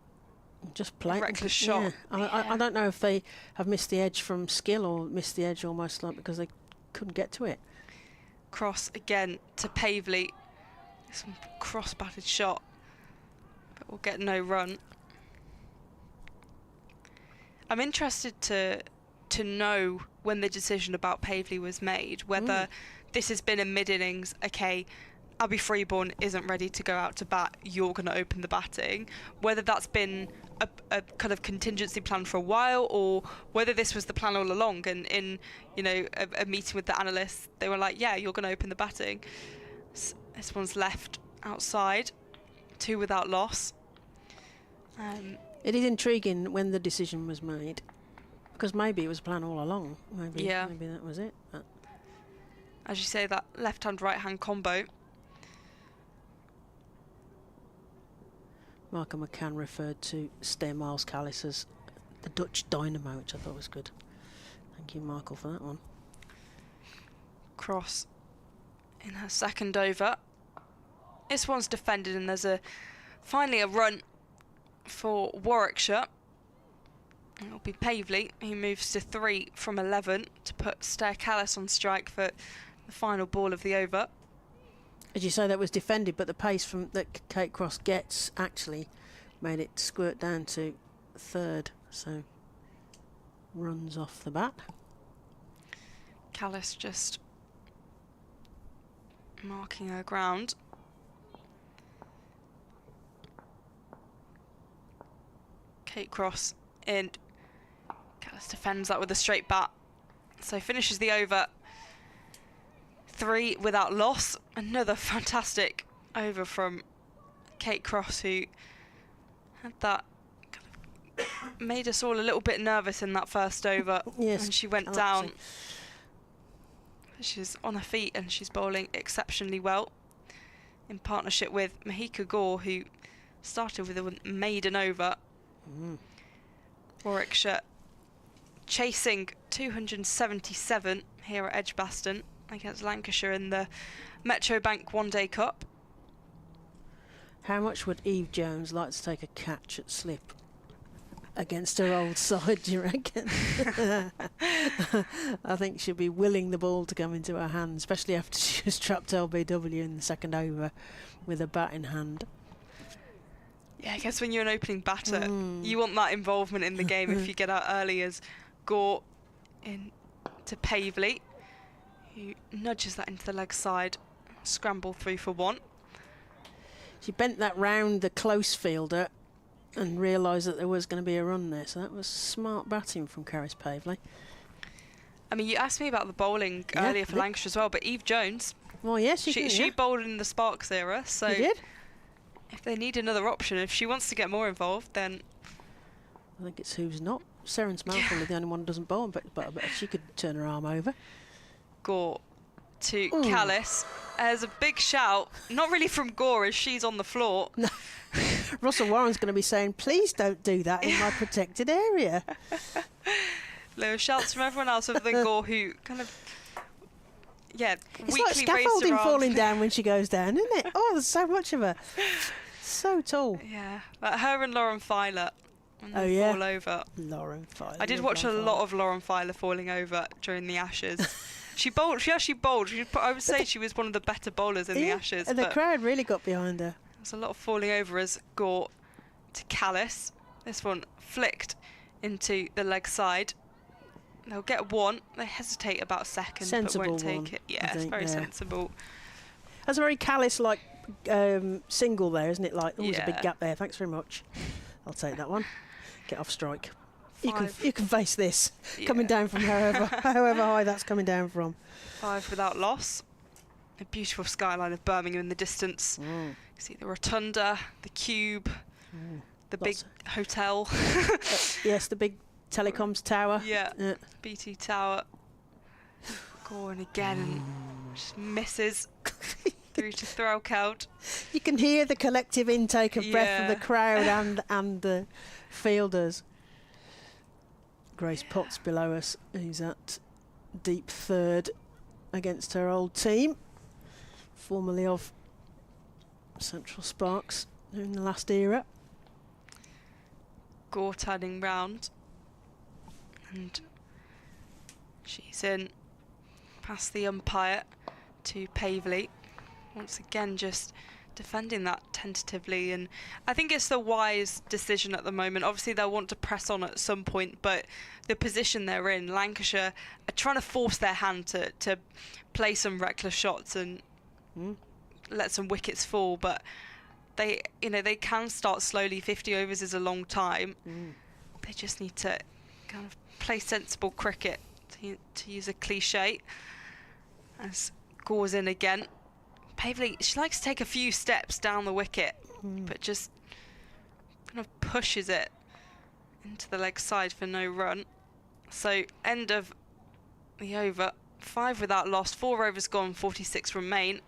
just playing reckless shot. I don't know if they have missed the edge from skill or missed the edge almost like because they couldn't get to it. Cross again to Pavley. Some cross-batted shot, but we'll get no run. I'm interested to know when the decision about Pavley was made, whether this has been a mid-innings, okay, Abby Freeborn isn't ready to go out to bat, you're going to open the batting, whether that's been a kind of contingency plan for a while, or whether this was the plan all along, and in a meeting with the analysts, they were like, yeah, you're going to open the batting. This one's left outside, 2 without loss. It is intriguing when the decision was made, because maybe it was a plan all along. Maybe that was it. But as you say, that left-hand, right-hand combo. Michael McCann referred to Stair Miles Callis as the Dutch dynamo, which I thought was good. Thank you, Michael, for that one. Cross in her second over. This one's defended, and there's finally a run for Warwickshire. It'll be Pavley, who moves to 3 from 11 to put Stair Callis on strike for the final ball of the over. As you say, that was defended, but the pace that Kate Cross gets actually made it squirt down to 3rd, so runs off the bat. Callis just marking her ground. Kate Cross in. Callis defends that with a straight bat. So finishes the over. 3 without loss. Another fantastic over from Kate Cross, who had that kind of made us all a little bit nervous in that first over. Yes, when she went down. She's on her feet and she's bowling exceptionally well in partnership with Mahika Gore, who started with a maiden over. Warwickshire chasing 277 here at Edgbaston against Lancashire in the Metrobank One Day Cup. How much would Eve Jones like to take a catch at slip against her old side, do you reckon? I think she'd be willing the ball to come into her hand, especially after she was trapped LBW in the second over with a bat in hand. Yeah, I guess when you're an opening batter, you want that involvement in the game if you get out early, as Gore in to Pavley, who nudges that into the leg side, scramble 3 for 1. She bent that round the close fielder and realised that there was going to be a run there, so that was smart batting from Caris Pavley. I mean, you asked me about the bowling earlier for Lancashire as well, but Eve Jones, Well, yes, she bowled in the Sparks era, so She did. if they need another option, if she wants to get more involved, then I think it's who's not. Seren's Malcolm, the only one who doesn't bowl, but she could turn her arm over. Gore to Callis. There's a big shout, not really from Gore as she's on the floor. No. Russell Warren's going to be saying, please don't do that in my protected area. There were shouts from everyone else other than Gore, who kind of, It's weakly like scaffolding raised her falling arms. down when she goes down, isn't it? Oh, there's so much of her. So tall. Yeah, but her and Lauren Filer, when they fall over. Lauren Filer. I did watch a lot of Lauren Filer falling over during the Ashes. She actually bowled. I would say she was one of the better bowlers in the Ashes. And the crowd really got behind her. There's a lot of falling over as Gore to Callis. This one flicked into the leg side. They'll get one. They hesitate about a second, Sensible but won't one, take it. I Yeah, it's think, very sensible. That's a very callous-like single there, isn't it? Like, there's a big Yeah. gap there. Thanks very much. I'll take that one. Get off strike. You Five. can face this coming Yeah. down from however high that's coming down from. 5 without loss. A beautiful skyline of Birmingham in the distance. You see the rotunda, the cube, the big hotel. Yes, the big telecoms tower. Yeah, BT Tower. Going again and just misses through to throw count. You can hear the collective intake of breath of the crowd and the fielders. Grace Potts below us, who's at deep third against her old team, formerly of Central Sparks in the last era. Gore turning round, and she's in past the umpire to Pavely. Once again, just defending that tentatively, and I think it's the wise decision at the moment. Obviously they'll want to press on at some point, but the position they're in, Lancashire are trying to force their hand to play some reckless shots and let some wickets fall, but they can start slowly. 50 overs is a long time. They just need to kind of play sensible cricket, to use a cliche, as Gore's in again. Pavely, she likes to take a few steps down the wicket, but just kind of pushes it into the leg side for no run. So end of the over, 5 without loss, 4 overs gone, 46 remain.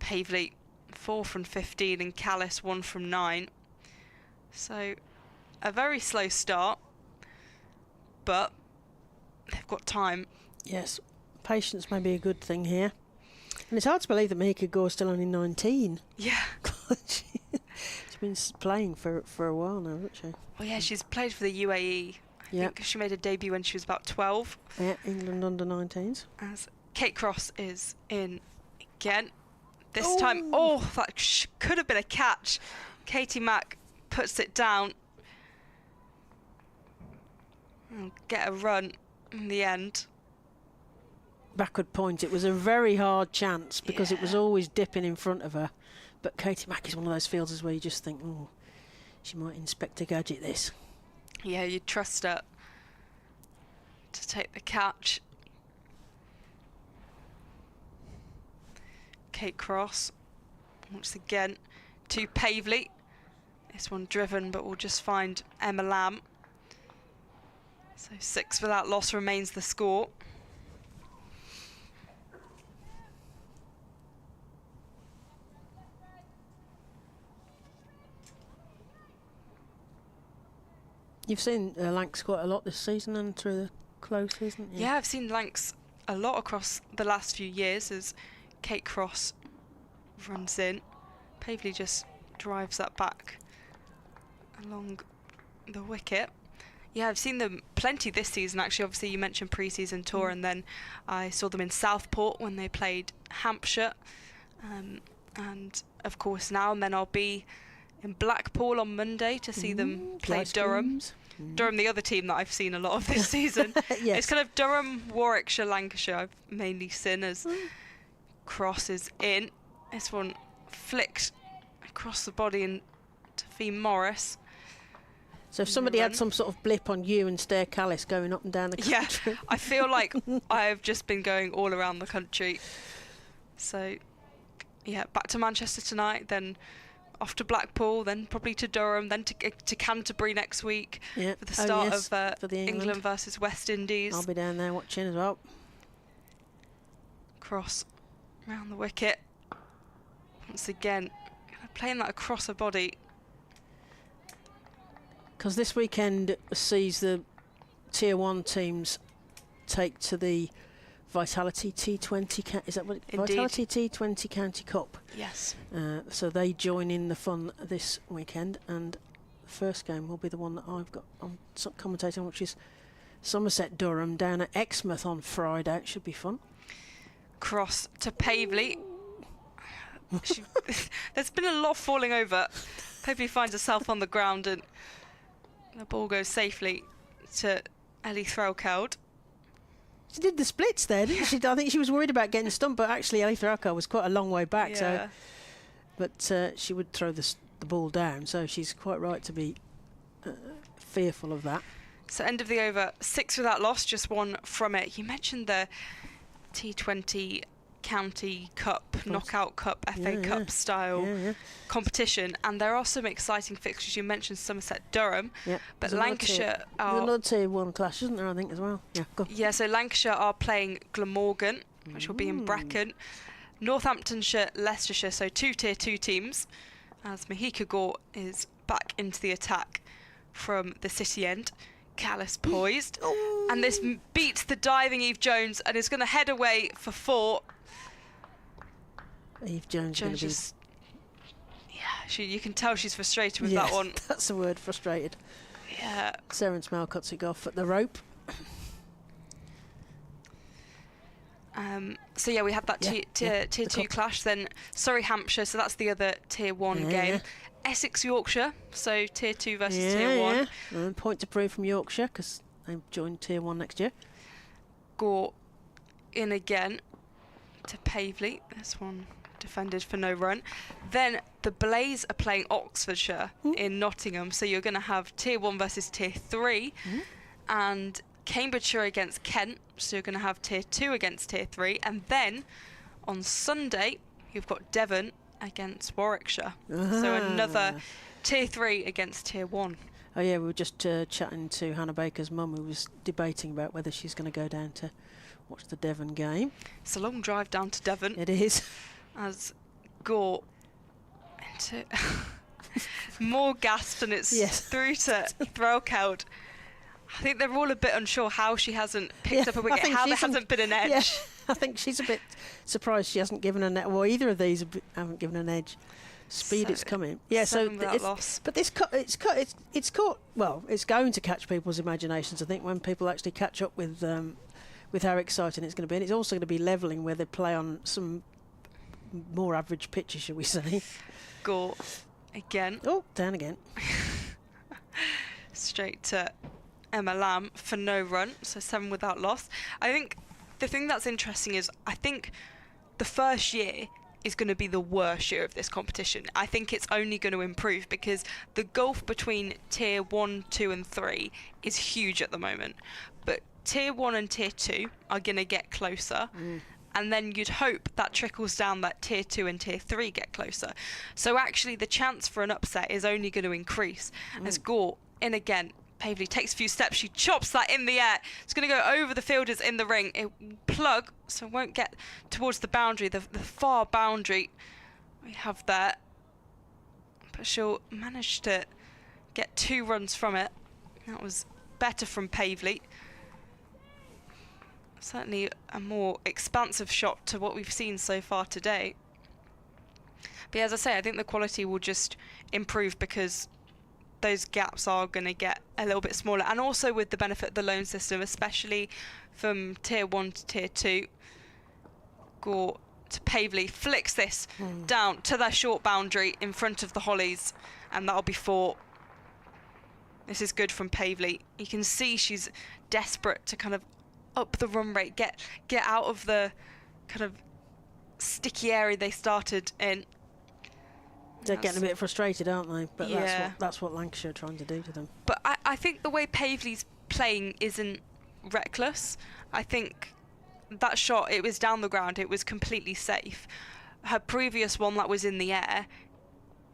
Pavely 4 from 15 and Callis 1 from 9. So a very slow start, but they've got time. Yes, patience may be a good thing here. And it's hard to believe that Mika Gore's still only 19. Yeah. She's been playing for a while now, hasn't she? Well, yeah, she's played for the UAE. I think she made a debut when she was about 12. Yeah, England under-19s. As Kate Cross is in again. This time, that could have been a catch. Katie Mack puts it down. And get a run in the end. Backward point. It was a very hard chance because it was always dipping in front of her. But Katie Mack is one of those fielders where you just think, oh, she might Inspector Gadget this. Yeah, you trust her to take the catch. Kate Cross once again to Pavely. This one driven, but we'll just find Emma Lamb. So 6 without loss remains the score. You've seen Lancs quite a lot this season and through the close, isn't you? Yeah, I've seen Lancs a lot across the last few years as Kate Cross runs in. Pavely just drives that back along the wicket. Yeah, I've seen them plenty this season actually. Obviously you mentioned pre-season tour, and then I saw them in Southport when they played Hampshire, and of course now and then I'll be in Blackpool on Monday to see them play Durham. Durham, the other team that I've seen a lot of this season. Yes. It's kind of Durham, Warwickshire, Lancashire I've mainly seen as Cross is in. This one flicked across the body and to Fee Morris. So if somebody had some sort of blip on you and Stair Callis going up and down the country. Yeah, I feel like I've just been going all around the country. So, yeah, back to Manchester tonight, then off to Blackpool, then probably to Durham, then to Canterbury next week for the start of for the England versus West Indies. I'll be down there watching as well. Cross round the wicket. Once again, playing that across her body. Because this weekend sees the Tier 1 teams take to the Vitality T20, is that what Vitality T20 County Cup. Yes. So they join in the fun this weekend, and the first game will be the one that I've got on commentating, which is Somerset Durham down at Exmouth on Friday. It should be fun. Cross to Pavely. There's been a lot falling over. Pavely finds herself on the ground and the ball goes safely to Ellie Threlkeld. She did the splits there, didn't she? I think she was worried about getting stumped, but actually Ellie Threlkeld was quite a long way back. Yeah. But she would throw the ball down, so she's quite right to be fearful of that. So end of the over, 6 without loss, just 1 from it. You mentioned the T20 County Cup, Knockout Cup, FA Cup style competition, and there are some exciting fixtures. You mentioned Somerset Durham, but Lancashire are... There's another Tier 1 clash, isn't there, I think, as well? Yeah, go. Yeah, so Lancashire are playing Glamorgan, which will be in Brecon. Northamptonshire, Leicestershire, so 2 Tier 2 teams, as Mahika Gore is back into the attack from the city end. Callis poised, and this beats the diving Eve Jones and is going to head away for 4. Eve Jones going to be... Yeah, you can tell she's frustrated with that one. That's the word, frustrated. Yeah. Sarah Smell cuts it off at the rope. So yeah, we have that tier 2 clash. Then Surrey Hampshire, so that's the other Tier 1 game. Essex Yorkshire, so Tier 2 versus Tier 1. And point to prove from Yorkshire because they joined Tier 1 next year. Gore in again to Pavely. This one defended for no run. Then the Blaze are playing Oxfordshire in Nottingham, so you're going to have Tier 1 versus Tier 3. And Cambridgeshire against Kent, so you're going to have Tier 2 against Tier 3. And then on Sunday, you've got Devon against Warwickshire. So another Tier 3 against Tier 1. Oh yeah, we were just chatting to Hannah Baker's mum, who was debating about whether she's going to go down to watch the Devon game. It's a long drive down to Devon. It is. As Gore into more gasp, and it's through to Threlkeld. I think they're all a bit unsure how she hasn't picked up a wicket, how there hasn't been an edge. Yeah, I think she's a bit surprised she hasn't given a net. Well, either of these haven't given an edge. Speed, So it's coming. Yeah, so loss. but it's caught. Well, it's going to catch people's imaginations. I think when people actually catch up with how exciting it's going to be, and it's also going to be levelling where they play on some more average pitches, shall we say? Gore again. Oh, down again. Straight to Emma Lamb for no run, so 7 without loss. I think the thing that's interesting is I think the first year is going to be the worst year of this competition. I think it's only going to improve because the gulf between Tier 1, 2 and 3 is huge at the moment. But Tier 1 and Tier 2 are going to get closer. And then you'd hope that trickles down that Tier 2 and Tier 3 get closer. So actually the chance for an upset is only going to increase. As Gore in again, Pavely takes a few steps, she chops that in the air. It's going to go over the fielders in the ring. It will plug, so it won't get towards the boundary, the far boundary we have there. But she'll manage to get 2 runs from it. That was better from Pavely. Certainly a more expansive shot to what we've seen so far today. But as I say, I think the quality will just improve because those gaps are going to get a little bit smaller, and also with the benefit of the loan system, especially from Tier 1 to Tier 2. Gore to Pavely, flicks this down to their short boundary in front of the Hollies, and that'll be 4. This is good from Pavely. You can see she's desperate to kind of up the run rate, get out of the kind of sticky area they started in. They're getting a bit frustrated, aren't they? But Yeah. that's what Lancashire are trying to do to them. But I think the way Pavley's playing isn't reckless. I think that shot, it was down the ground, it was completely safe. Her previous one that was in the air,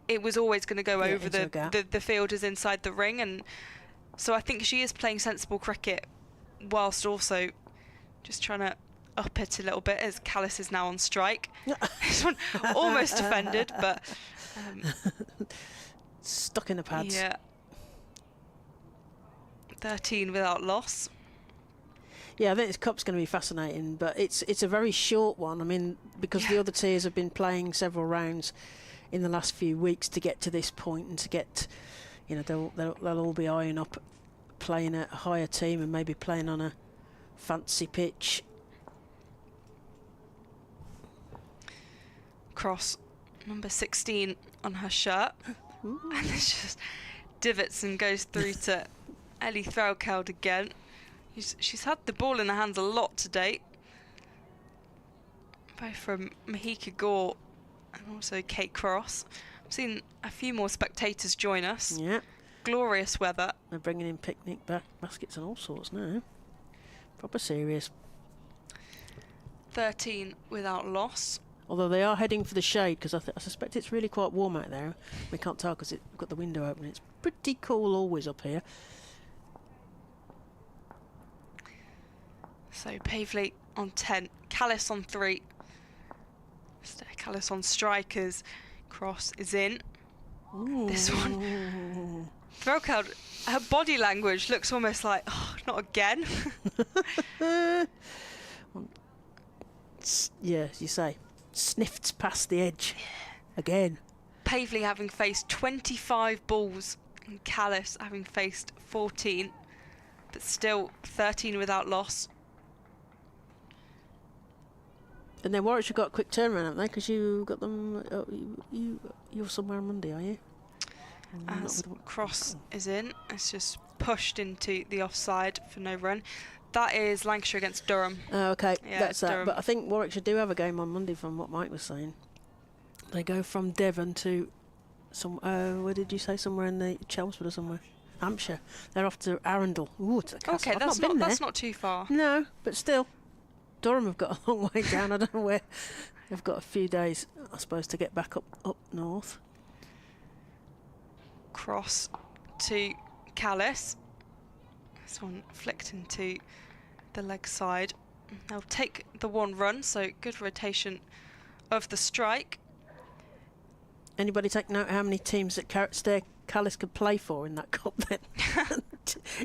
it was always going to go over the fielders inside the ring, and so I think she is playing sensible cricket whilst also just trying to up it a little bit, as Callis is now on strike. This one almost defended, but stuck in the pads. Yeah. 13 without loss. Yeah, I think this cup's going to be fascinating, but it's a very short one. I mean, because the other tiers have been playing several rounds in the last few weeks to get to this point, and to get, you know, they'll all be eyeing up playing a higher team and maybe playing on a fancy pitch. Cross number 16 on her shirt. Ooh. And it's just divots and goes through to Ellie Threlkeld again. She's had the ball in her hands a lot to date. Both from Mahika Gore and also Kate Cross. I've seen a few more spectators join us. Yeah. Glorious weather. They're bringing in picnic baskets and all sorts now. Proper serious. 13 without loss. Although they are heading for the shade, because I suspect it's really quite warm out there. We can't tell because we've got the window open. It's pretty cool always up here. So Pavley on 10, Callis on 3. Callis on strikers. Cross is in. Ooh. This one. Threlkeld, her body language looks almost like, oh, not again. Yeah, as you say, sniffed past the edge again. Pavley having faced 25 balls and Callis having faced 14, but still 13 without loss. And then Warwickshire got a quick turnaround, haven't they? Because you got them. You're somewhere on Monday, are you? As cross is in, it's just pushed into the offside for no run. That is Lancashire against Durham. Oh, okay, Yeah, that's that. Durham. But I think Warwickshire do have a game on Monday, from what Mike was saying. They go from Devon to some. Where did you say? Somewhere in the Chelmsford or somewhere? Hampshire. They're off to Arundel. Ooh, it's a castle. Okay, I've that's not been there. that's not too far. No, but still, Durham have got a long way down. I don't know where. They've got a few days, I suppose, to get back up north. Cross to Callis. This one flicked into the leg side. They'll take the one run, so good rotation of the strike. Anybody take note how many teams that Stair Callis could play for in that cup then?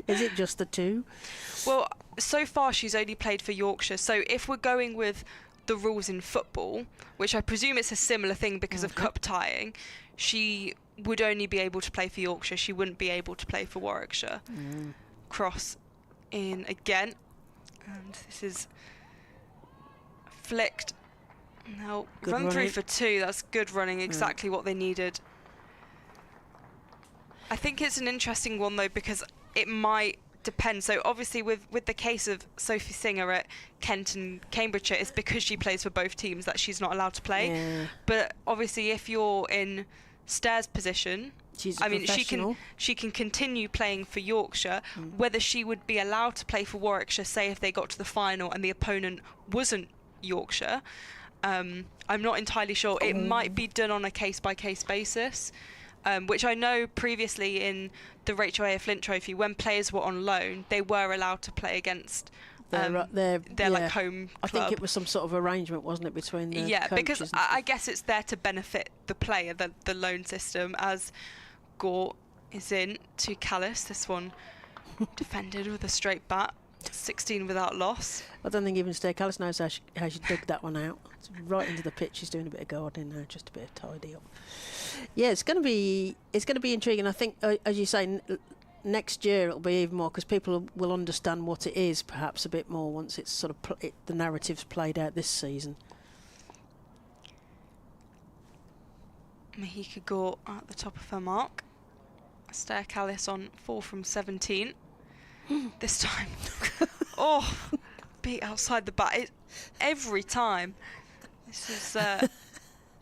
Is it just the two? Well, so far she's only played for Yorkshire, so if we're going with the rules in football, which I presume it's a similar thing because of cup tying, she would only be able to play for Yorkshire. She wouldn't be able to play for Warwickshire. Cross in again, and this is flicked. Now Good run through running. for 2. That's good running, exactly what they needed. I think it's an interesting one though, because it might depend. So obviously with the case of Sophie Singer at Kent and Cambridgeshire, it's because she plays for both teams that she's not allowed to play. Yeah. But obviously if you're in Stair's position, She's I mean, professional. she can continue playing for Yorkshire. Whether she would be allowed to play for Warwickshire, say if they got to the final and the opponent wasn't Yorkshire, I'm not entirely sure. It might be done on a case-by-case basis, which I know previously in the Rachel A. Flint Trophy, when players were on loan, they were allowed to play against their like home club. I think it was some sort of arrangement, wasn't it, between the coaches because and I guess it's there to benefit the player, the loan system. As Gore is in to Callis, this one defended with a straight bat, 16 without loss. I don't think even Stair Callis knows how she dug that one out. It's right into the pitch. She's doing a bit of gardening now, just a bit of tidy up. Yeah, it's going to be intriguing. I think, as you say, next year it'll be even more, because people will understand what it is perhaps a bit more once it's sort of the narrative's played out this season. Mahika Gore at the top of her mark. Stair Callis on 4 from 17. This time, beat outside the bat every time. This is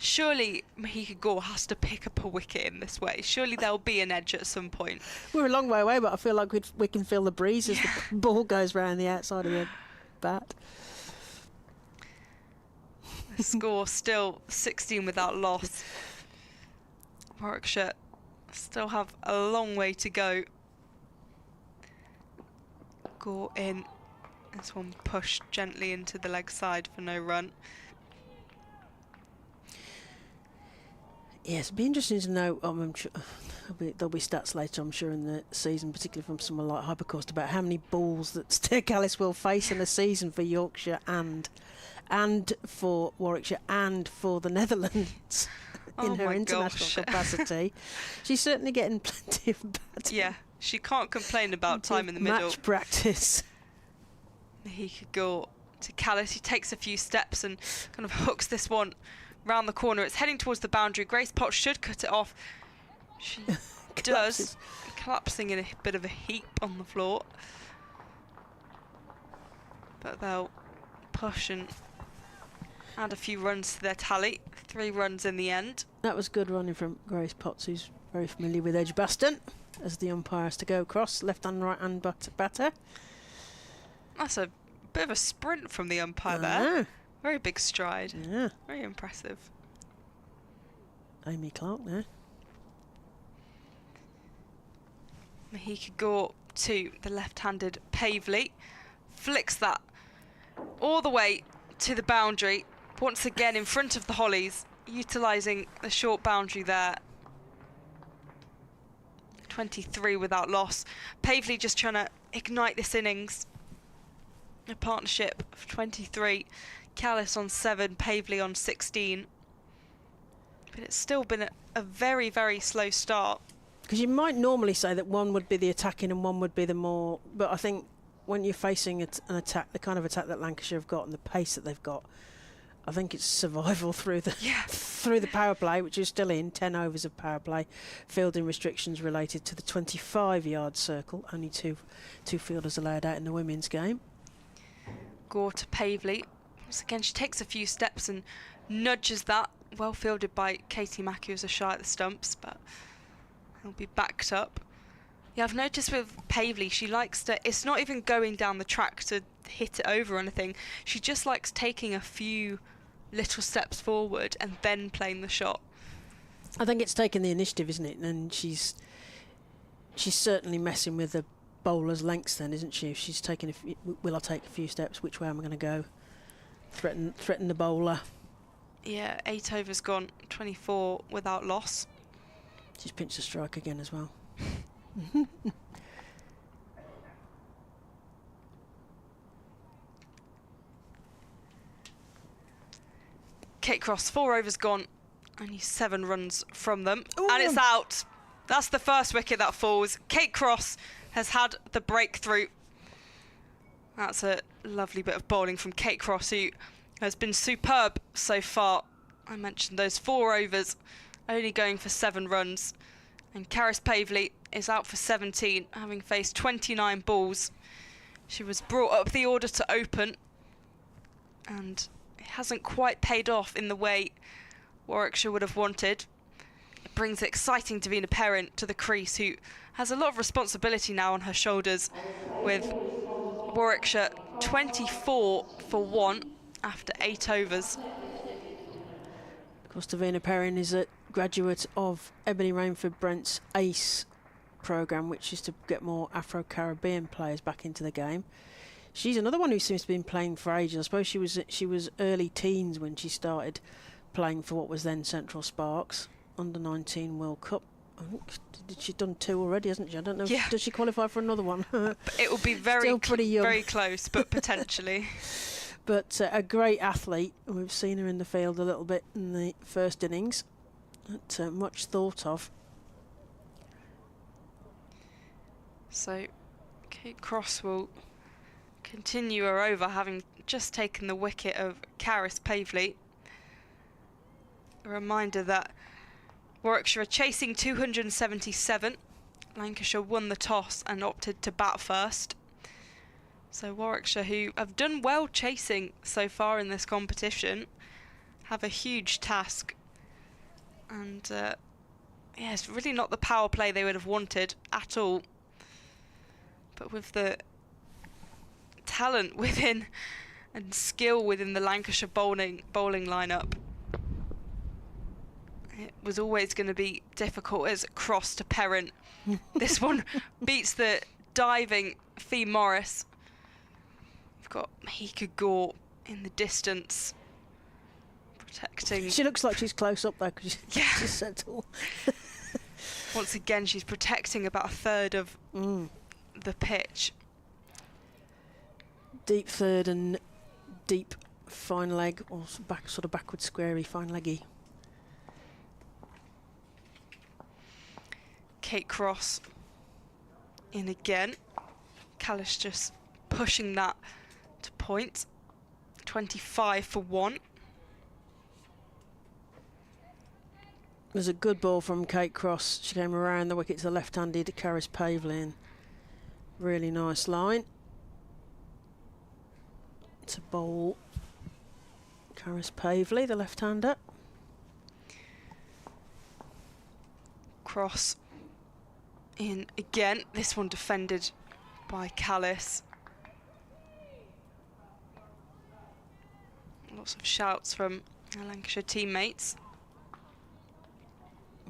Surely Mahika Gore has to pick up a wicket in this way. Surely there'll be an edge at some point. We're a long way away, but I feel like we can feel the breeze as the ball goes round the outside of the bat. The score still 16 without loss. Warwickshire still have a long way to go. Gore in. This one pushed gently into the leg side for no run. Yes, it'd be interesting to know. I'm sure there'll be stats later, I'm sure, in the season, particularly from someone like Hypercourse, about how many balls that Stair Callis will face in a season for Yorkshire and for Warwickshire and for the Netherlands in her international capacity. She's certainly getting plenty of batting. Yeah, she can't complain about time in the middle. Match practice. He could go to Callis. He takes a few steps and kind of hooks this one round the corner. It's heading towards the boundary. Grace Potts should cut it off. She does, collapsing in a bit of a heap on the floor. But they'll push and add a few runs to their tally. 3 runs in the end. That was good running from Grace Potts, who's very familiar with Edgbaston, as the umpire has to go across, left and right hand batter. That's a bit of a sprint from the umpire there. Very big stride. Yeah. Very impressive. Amy Clark there. Mahika Gore to the left-handed Pavley. Flicks that all the way to the boundary. Once again in front of the Hollies, utilising the short boundary there. 23 without loss. Pavley just trying to ignite this innings. A partnership of 23. Callis on 7, Pavley on 16. But it's still been a very, very slow start. Because you might normally say that one would be the attacking and one would be the more... But I think when you're facing an attack, the kind of attack that Lancashire have got and the pace that they've got, I think it's survival through the through the power play, which is still in 10 overs of power play. Fielding restrictions related to the 25-yard circle. Only two fielders allowed out in the women's game. Gore to Pavley. Once again, she takes a few steps and nudges that. Well fielded by Katie Mack, who's a shy at the stumps, but he'll be backed up. Yeah, I've noticed with Pavley, she likes to... It's not even going down the track to hit it over or anything. She just likes taking a few little steps forward and then playing the shot. I think it's taking the initiative, isn't it? And she's certainly messing with the bowler's lengths then, isn't she? She's taking will I take a few steps? Which way am I going to go? Threaten the bowler. Yeah, 8 overs gone, 24 without loss. She's pinched a strike again as well. Kate Cross, 4 overs gone, only 7 runs from them. Ooh. And it's out. That's the first wicket that falls. Kate Cross has had the breakthrough. That's a lovely bit of bowling from Kate Cross, who has been superb so far. I mentioned those 4 overs, only going for 7 runs. And Caris Pavley is out for 17, having faced 29 balls. She was brought up the order to open, and it hasn't quite paid off in the way Warwickshire would have wanted. It brings the exciting Davina Perrin to the crease, who has a lot of responsibility now on her shoulders, with Warwickshire 24 for 1 after 8 overs. Of course, Davina Perrin is a graduate of Ebony Rainford Brent's ACE programme, which is to get more Afro-Caribbean players back into the game. She's another one who seems to have been playing for ages. I suppose she was early teens when she started playing for what was then Central Sparks, Under-19 World Cup. I think she's done 2 already, hasn't she? I don't know. Yeah. Does she qualify for another one? It will be very close, but potentially. But a great athlete. We've seen her in the field a little bit in the first innings. But, much thought of. So Kate Cross will continue her over, having just taken the wicket of Caris Pavley. A reminder that Warwickshire are chasing 277. Lancashire won the toss and opted to bat first. So Warwickshire, who have done well chasing so far in this competition, have a huge task And yeah, it's really not the power play they would have wanted at all. But with the talent within and skill within the Lancashire bowling lineup, it was always going to be difficult. As cross to Perrin. This one beats the diving Fee Morris. We've got Mahika Gore in the distance, protecting. She looks like she's close up there because she's so tall. Once again, she's protecting about a third of the pitch. Deep third and deep fine leg, or sort of backward squarey fine leggy. Kate Cross in again. Callis just pushing that to point. 25 for 1. There's a good ball from Kate Cross. She came around the wicket to the left-handed Caris Pavlin. Really nice line. To bowl Caris Pavley, the left-hander. Cross in again. This one defended by Callis. Lots of shouts from our Lancashire teammates.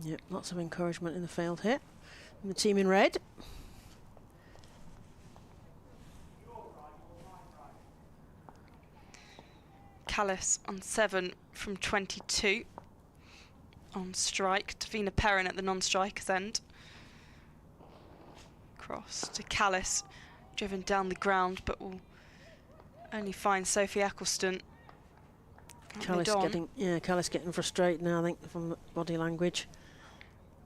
Yep, lots of encouragement in the field here. And the team in red. Callis on 7 from 22. On strike, Davina Perrin at the non-striker's end. Cross to Callis, driven down the ground, but will only find Sophie Eccleston. Callis getting frustrated now, I think, from the body language.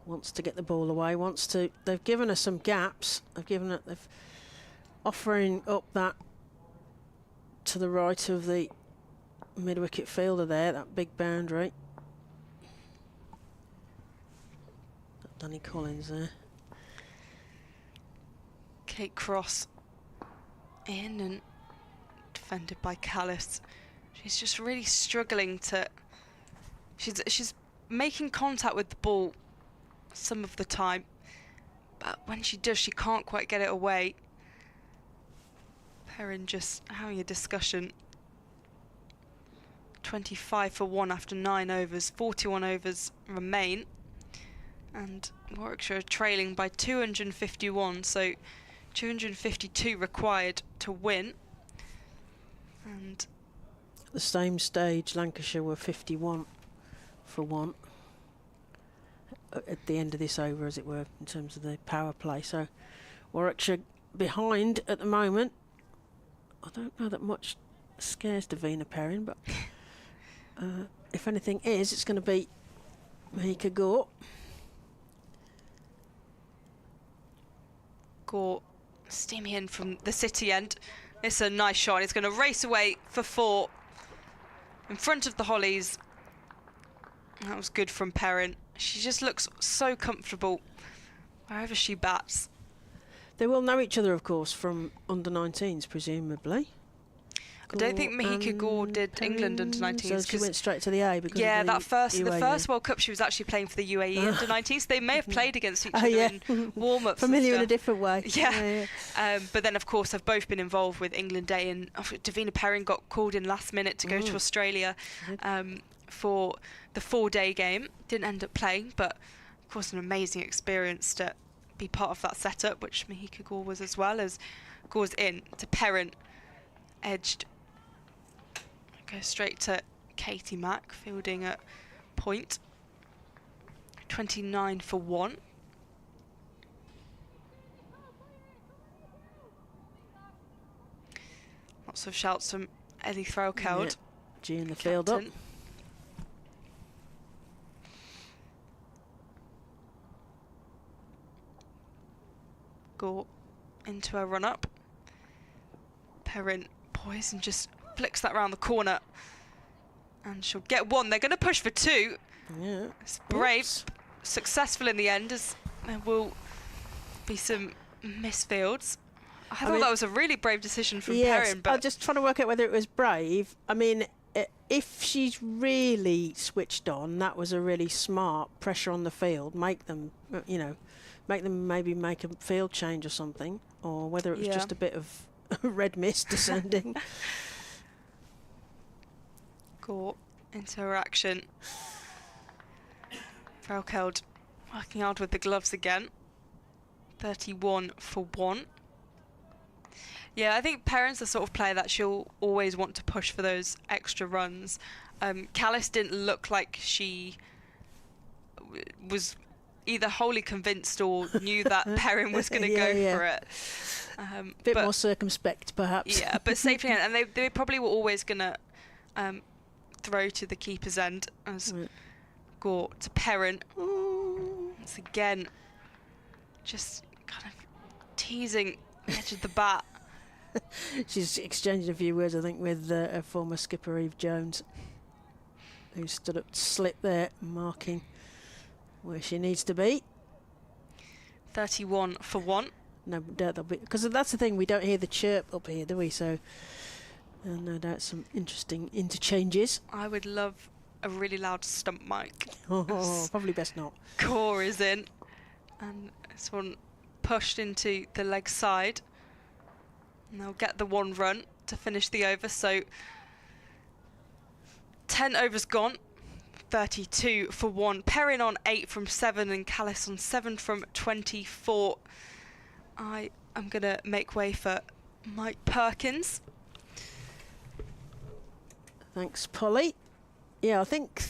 Wants to get the ball away, they've given her some gaps. They've offering up that to the right of the mid-wicket fielder there, that big boundary. Danny Collins there. Kate Cross in and defended by Callis. She's just really struggling to. She's making contact with the ball some of the time, but when she does, she can't quite get it away. Perrin just having a discussion. 25 for 1 after 9 overs. 41 overs remain. And Warwickshire are trailing by 251, so 252 required to win. And at the same stage, Lancashire were 51 for 1 at the end of this over, as it were, in terms of the power play. So Warwickshire behind at the moment. I don't know that much scares Davina Perrin, but if anything it's going to be Mahika Gore. Gore steaming in from the city end. It's a nice shot. It's going to race away for 4 in front of the Hollies. That was good from Perrin. She just looks so comfortable wherever she bats. They will know each other, of course, from under-19s, presumably. I don't think Mahika Gore did Perrin, England under-19s. So she went straight to the A because yeah, of the UAE. first World Cup she was actually playing for the UAE under-19s. They may have played against each other in warm-ups. Familiar in a different way. Yeah. But then, of course, they've both been involved with England Day, and Davina Perrin got called in last minute to go to Australia for the 4-day game. Didn't end up playing, but of course an amazing experience to be part of that setup, which Mahika Gore was, as well as Gore's in to Perrin, edged. Go straight to Katie Mack, fielding at point. 29 for 1. Lots of shouts from Ellie Threlkeld. Yeah. G in the field up. Gore into a run-up. Perrin poised and just flicks that round the corner. And she'll get 1. They're going to push for 2. Yeah. It's brave. Successful in the end, as there will be some misfields. I thought that was a really brave decision from Perrin. But I'm just trying to work out whether it was brave. I mean, if she's really switched on, that was a really smart pressure on the field. Make them, maybe make a field change or something, or whether it was just a bit of red mist descending. Caught into her action. Valkeld working hard with the gloves again. 31 for 1. Yeah, I think Perrin's the sort of player that she'll always want to push for those extra runs. Callis didn't look like she was either wholly convinced or knew that Perrin was going to go for it. Bit more circumspect, perhaps. Yeah, but safely, and they probably were always going to throw to the keeper's end as Gore to Perrin. Once again, just kind of teasing the edge of the bat. She's exchanged a few words, I think, with her former skipper Eve Jones, who stood up to slip there, marking where she needs to be. 31 for 1. No doubt there'll be, because that's the thing, we don't hear the chirp up here, do we? So no doubt some interesting interchanges. I would love a really loud stump mic. Probably best not. Core is in, and this one pushed into the leg side. And they'll get the 1 run to finish the over. So 10 overs gone, 32 for 1. Perrin on 8 from 7 and Callis on 7 from 24. I am going to make way for Mike Perkins. Thanks, Polly. Yeah, I think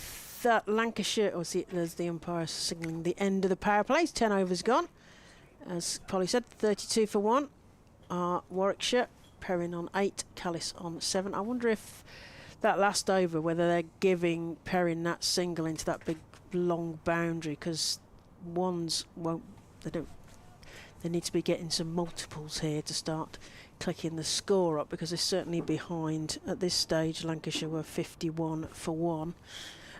that Lancashire, there's the umpire signalling the end of the power play. 10 overs gone. As Polly said, 32 for 1. Warwickshire, Perrin on 8, Callis on 7. I wonder if that last over, whether they're giving Perrin that single into that big long boundary, because ones won't, they need to be getting some multiples here to start clicking the score up, because they're certainly behind at this stage. Lancashire were 51 for 1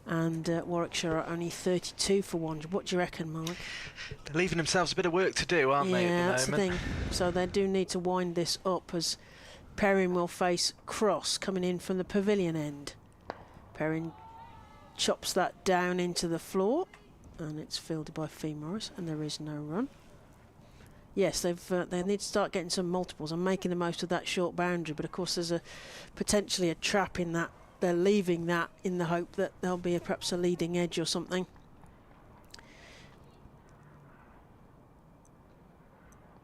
and Warwickshire are only 32 for 1. What do you reckon, Mark? They're leaving themselves a bit of work to do, aren't they, at the moment? Yeah, that's the thing. So they do need to wind this up, as Perrin will face cross coming in from the pavilion end. Perrin chops that down into the floor, and it's fielded by Fee Morris, and there is no run. Yes, they need to start getting some multiples and making the most of that short boundary, but of course there's potentially a trap in that. They're leaving that in the hope that there'll be perhaps a leading edge or something.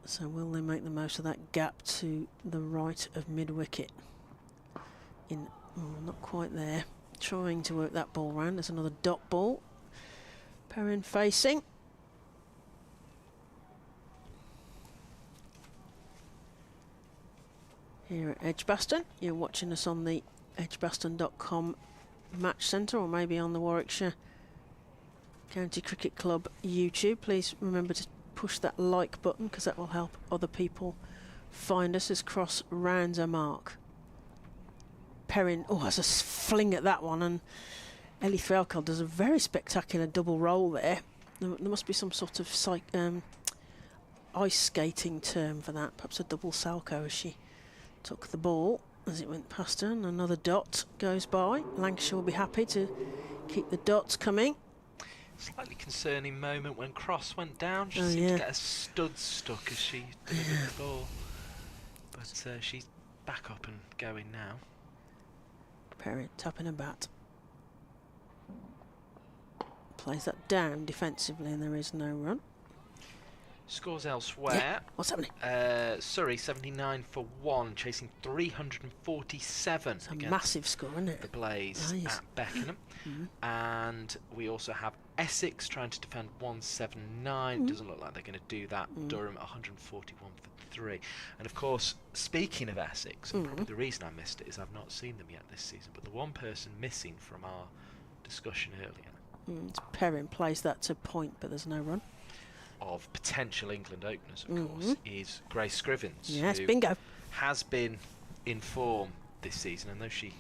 So will they make the most of that gap to the right of mid-wicket? Not quite there. Trying to work that ball round. There's another dot ball. Perrin facing. Here at Edgbaston. You're watching us on the edgbaston.com match centre, or maybe on the Warwickshire County Cricket Club YouTube. Please remember to push that like button, because that will help other people find us as cross rounds a mark. Perrin has a fling at that one, and Ellie Threlkeld does a very spectacular double roll there. There must be some sort of ice skating term for that, perhaps a double salco, as she took the ball as it went past her, and another dot goes by. Lancashire will be happy to keep the dots coming. Slightly concerning moment when Cross went down. She seemed to get a stud stuck as she delivered the ball. But she's back up and going now. Perrin tapping a bat. Plays that down defensively, and there is no run. Scores elsewhere. Yeah. What's happening? Surrey 79 for 1, chasing 347. It's a massive score, isn't it? The Blaze at Beckenham. And we also have Essex trying to defend 179. Doesn't look like they're going to do that. Durham 141 for 3. And of course, speaking of Essex, and probably the reason I missed it is I've not seen them yet this season, but the one person missing from our discussion earlier. Perrin plays that to point, but there's no run. Of potential England openers, of course, is Grace Scrivens. Yes, who bingo. Has been in form this season, and though she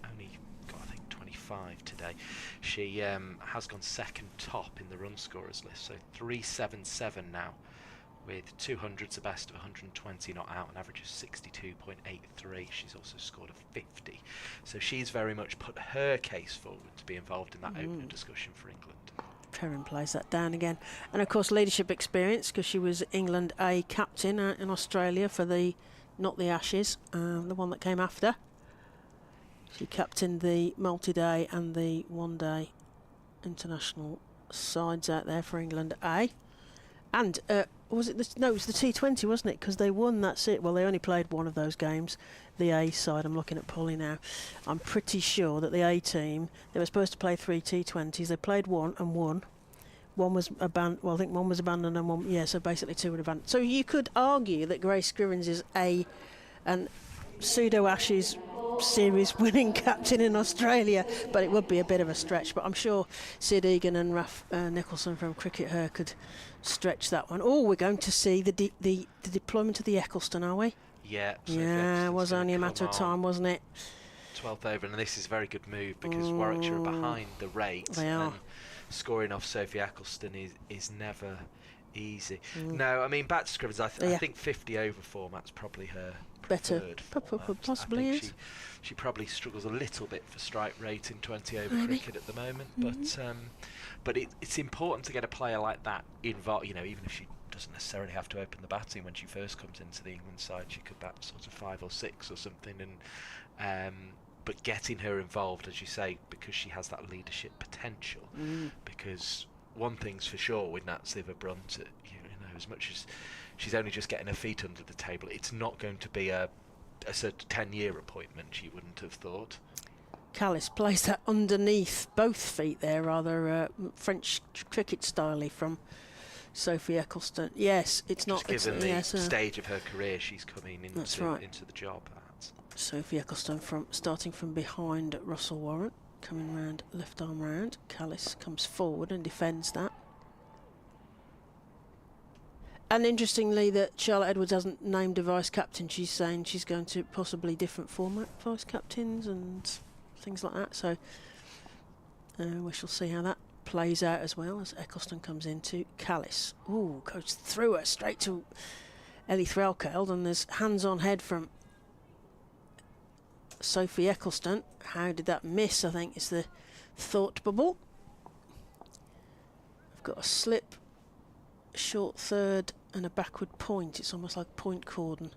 only got, I think, 25 today, she has gone second top in the run scorers list. So 377 now with 200s, a best of 120 not out, an average of 62.83. She's also scored a 50. So she's very much put her case forward to be involved in that opening discussion for England. Perrin plays that down again. And of course leadership experience, because she was England A captain in Australia for not the Ashes, the one that came after. She captained the multi-day and the one-day international sides out there for England A. And was it it was the T20, wasn't it? Because they won, that's it. Well, they only played one of those games, the A side. I'm looking at Polly now. I'm pretty sure that the A team, they were supposed to play 3 T20s. They played one and won. One was abandoned. Well, I think one was abandoned and one, yeah, so basically 2 were abandoned. So you could argue that Grace Scrivens is an pseudo-Ashes series winning captain in Australia, but it would be a bit of a stretch. But I'm sure Sid Egan and Raf Nicholson from Cricket Her could stretch that one. Oh, we're going to see the deployment of the Eccleston, are we? Yeah. So yeah, it was only a matter of time, wasn't it? 12th over, and this is a very good move because Warwickshire are behind the rate. They are. And scoring off Sophie Eccleston is never easy. No, I mean, back to Scrivens, I think 50 over format's probably her preferred format. Possibly I is. think she probably struggles a little bit for strike rate in 20 over cricket at the moment, but it's important to get a player like that involved. You know, even if she doesn't necessarily have to open the batting when she first comes into the England side, she could bat sort of 5 or 6 or something, and but getting her involved, as you say, because she has that leadership potential. Because one thing's for sure with Nat Sciver-Brunt, you know, as much as she's only just getting her feet under the table, it's not going to be a sort of 10-year appointment, you wouldn't have thought. Callis plays that underneath both feet there, rather French cricket style from Sophie Eccleston. Yes, it's not. Given the stage of her career she's coming into the job at. Sophie Eccleston starting from behind Russell Warren, coming round, left arm round. Callis comes forward and defends that. And interestingly, that Charlotte Edwards hasn't named a vice captain. She's saying she's going to possibly different format vice captains and things like that. So we shall see how that plays out as well as Eccleston comes into Callis. Ooh, goes through her straight to Ellie Threlkeld, and there's hands on head from Sophie Eccleston. How did that miss? I think it's the thought bubble. I've got a slip, short third and a backward point. It's almost like point cordon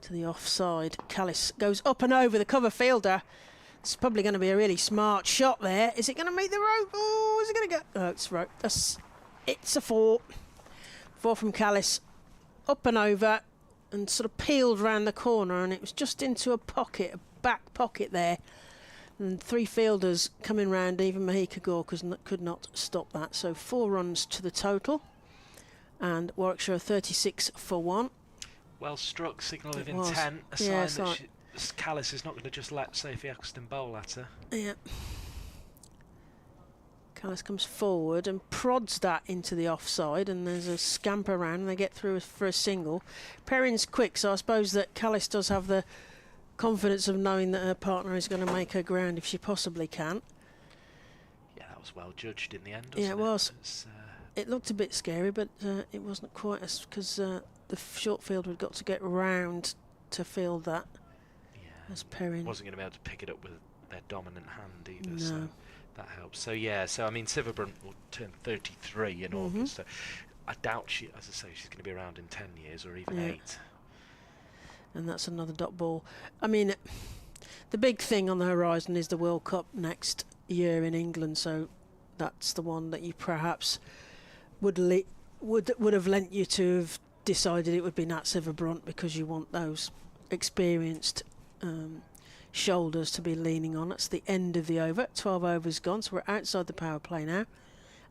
to the offside. Callis goes up and over the cover fielder. It's probably going to be a really smart shot there. Is it going to meet the rope? Oh, is it going to go? Oh, it's rope. It's a 4. 4 from Callis. Up and over and sort of peeled round the corner, and it was just into a pocket, a back pocket there. And 3 fielders coming round. Even Mahika Gore could not stop that. So 4 runs to the total. And Warwickshire 36 for 1. Well struck, signal of intent. A sign that Callis is not going to just let Sophie Eccleston bowl at her. Yeah. Callis comes forward and prods that into the offside, and there's a scamper around and they get through for a single. Perrin's quick, so I suppose that Callis does have the confidence of knowing that her partner is going to make her ground if she possibly can. Yeah, that was well judged in the end, wasn't it? Yeah, it was. It looked a bit scary, but it wasn't quite as, because the short fielder had got to get round to field that. Yeah, as Perrin wasn't going to be able to pick it up with their dominant hand either. No. So that helps. So yeah, so I mean, Sciver-Brunt will turn 33 in August. So I doubt she, as I say, she's going to be around in 10 years or even 8. And that's another dot ball. I mean, the big thing on the horizon is the World Cup next year in England. So that's the one that you perhaps would have lent you to have decided it would be Nat Sciver-Brunt, because you want those experienced shoulders to be leaning on. That's the end of the over. 12 overs gone, so we're outside the power play now.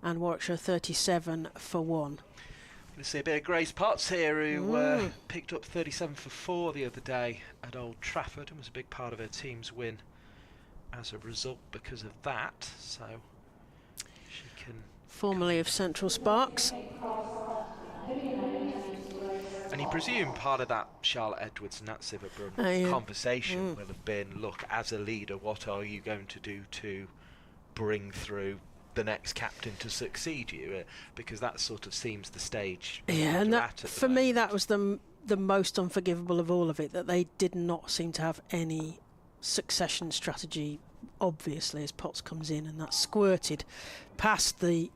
And Warwickshire 37 for 1. Going to see a bit of Grace Potts here, who picked up 37 for 4 the other day at Old Trafford and was a big part of her team's win as a result because of that. So she can... Formerly of Central Sparks. And you presume part of that Charlotte Edwards and Nat Sciver-Brunt conversation will have been, look, as a leader, what are you going to do to bring through the next captain to succeed you, because that sort of seems the stage. Yeah, and that, for me, that was the most unforgivable of all of it, that they did not seem to have any succession strategy, obviously, as Potts comes in, and that squirted past the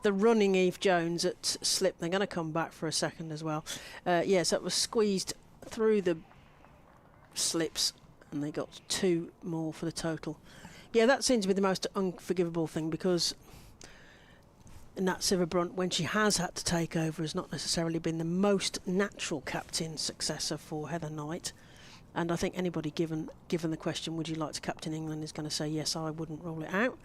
the running Eve Jones at slip. They're going to come back for a second as well. Yes, that was squeezed through the slips, and they got 2 more for the total. Yeah, that seems to be the most unforgivable thing, because Nat Sciver-Brunt, when she has had to take over, has not necessarily been the most natural captain successor for Heather Knight. And I think anybody given the question, would you like to captain England, is going to say yes, I wouldn't rule it out.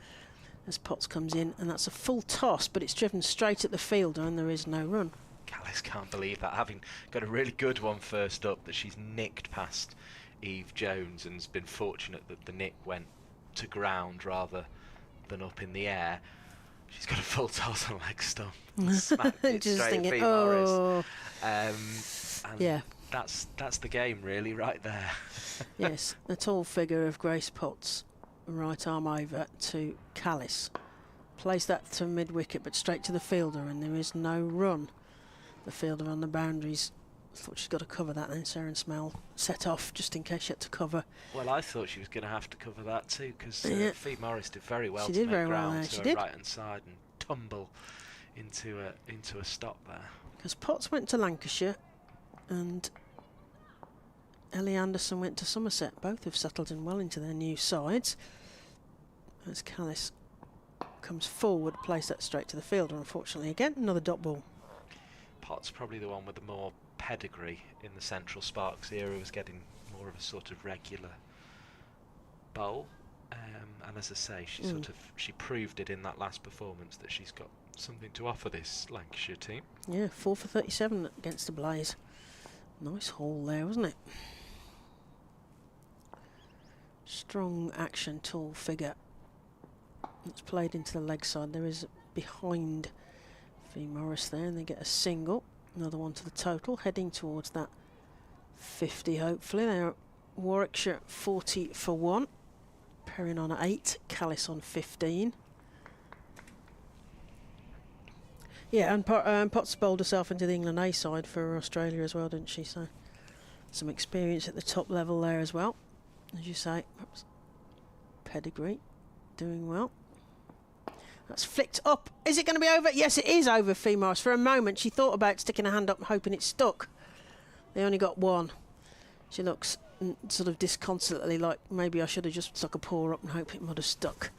As Potts comes in, and that's a full toss, but it's driven straight at the fielder, and there is no run. Callis can't believe that, having got a really good one first up, that she's nicked past Eve Jones, and has been fortunate that the nick went to ground rather than up in the air. She's got a full toss on leg stump. Smacked it just straight thinking, at Fee oh. Morris. And yeah, that's the game really right there. Yes, the tall figure of Grace Potts, right arm over to Callis. Plays that to mid-wicket, but straight to the fielder, and there is no run. The fielder on the boundaries. Thought she's got to cover that, then Sarah Smell set off just in case she had to cover. Well, I thought she was going to have to cover that too, because Fee Morris did very well. She to did make very well ground there. to She her did. right hand side and tumble into a stop there. Because Potts went to Lancashire, and Ellie Anderson went to Somerset. Both have settled in well into their new sides. As Callis comes forward, plays that straight to the fielder. Unfortunately, again, another dot ball. Potts probably the one with the more pedigree in the Central Sparks era, was getting more of a sort of regular bowl, and as I say, she proved it in that last performance that she's got something to offer this Lancashire team. Yeah, 4 for 37 against the Blaze. Nice haul there, wasn't it? Strong action, tall figure. It's played into the leg side. There is behind Fee Morris there, and they get a single. Another one to the total, heading towards that 50 hopefully. They're at Warwickshire 40 for 1. Perrin on 8, Callis on 15. Yeah, and Potts bowled herself into the England A side for Australia as well, didn't she? So some experience at the top level there as well. As you say, perhaps pedigree, doing well. That's flicked up. Is it going to be over? Yes, it is over, Fee Morris. For a moment, she thought about sticking her hand up and hoping it stuck. They only got 1. She looks sort of disconsolately like maybe I should have just stuck a paw up and hope it might have stuck.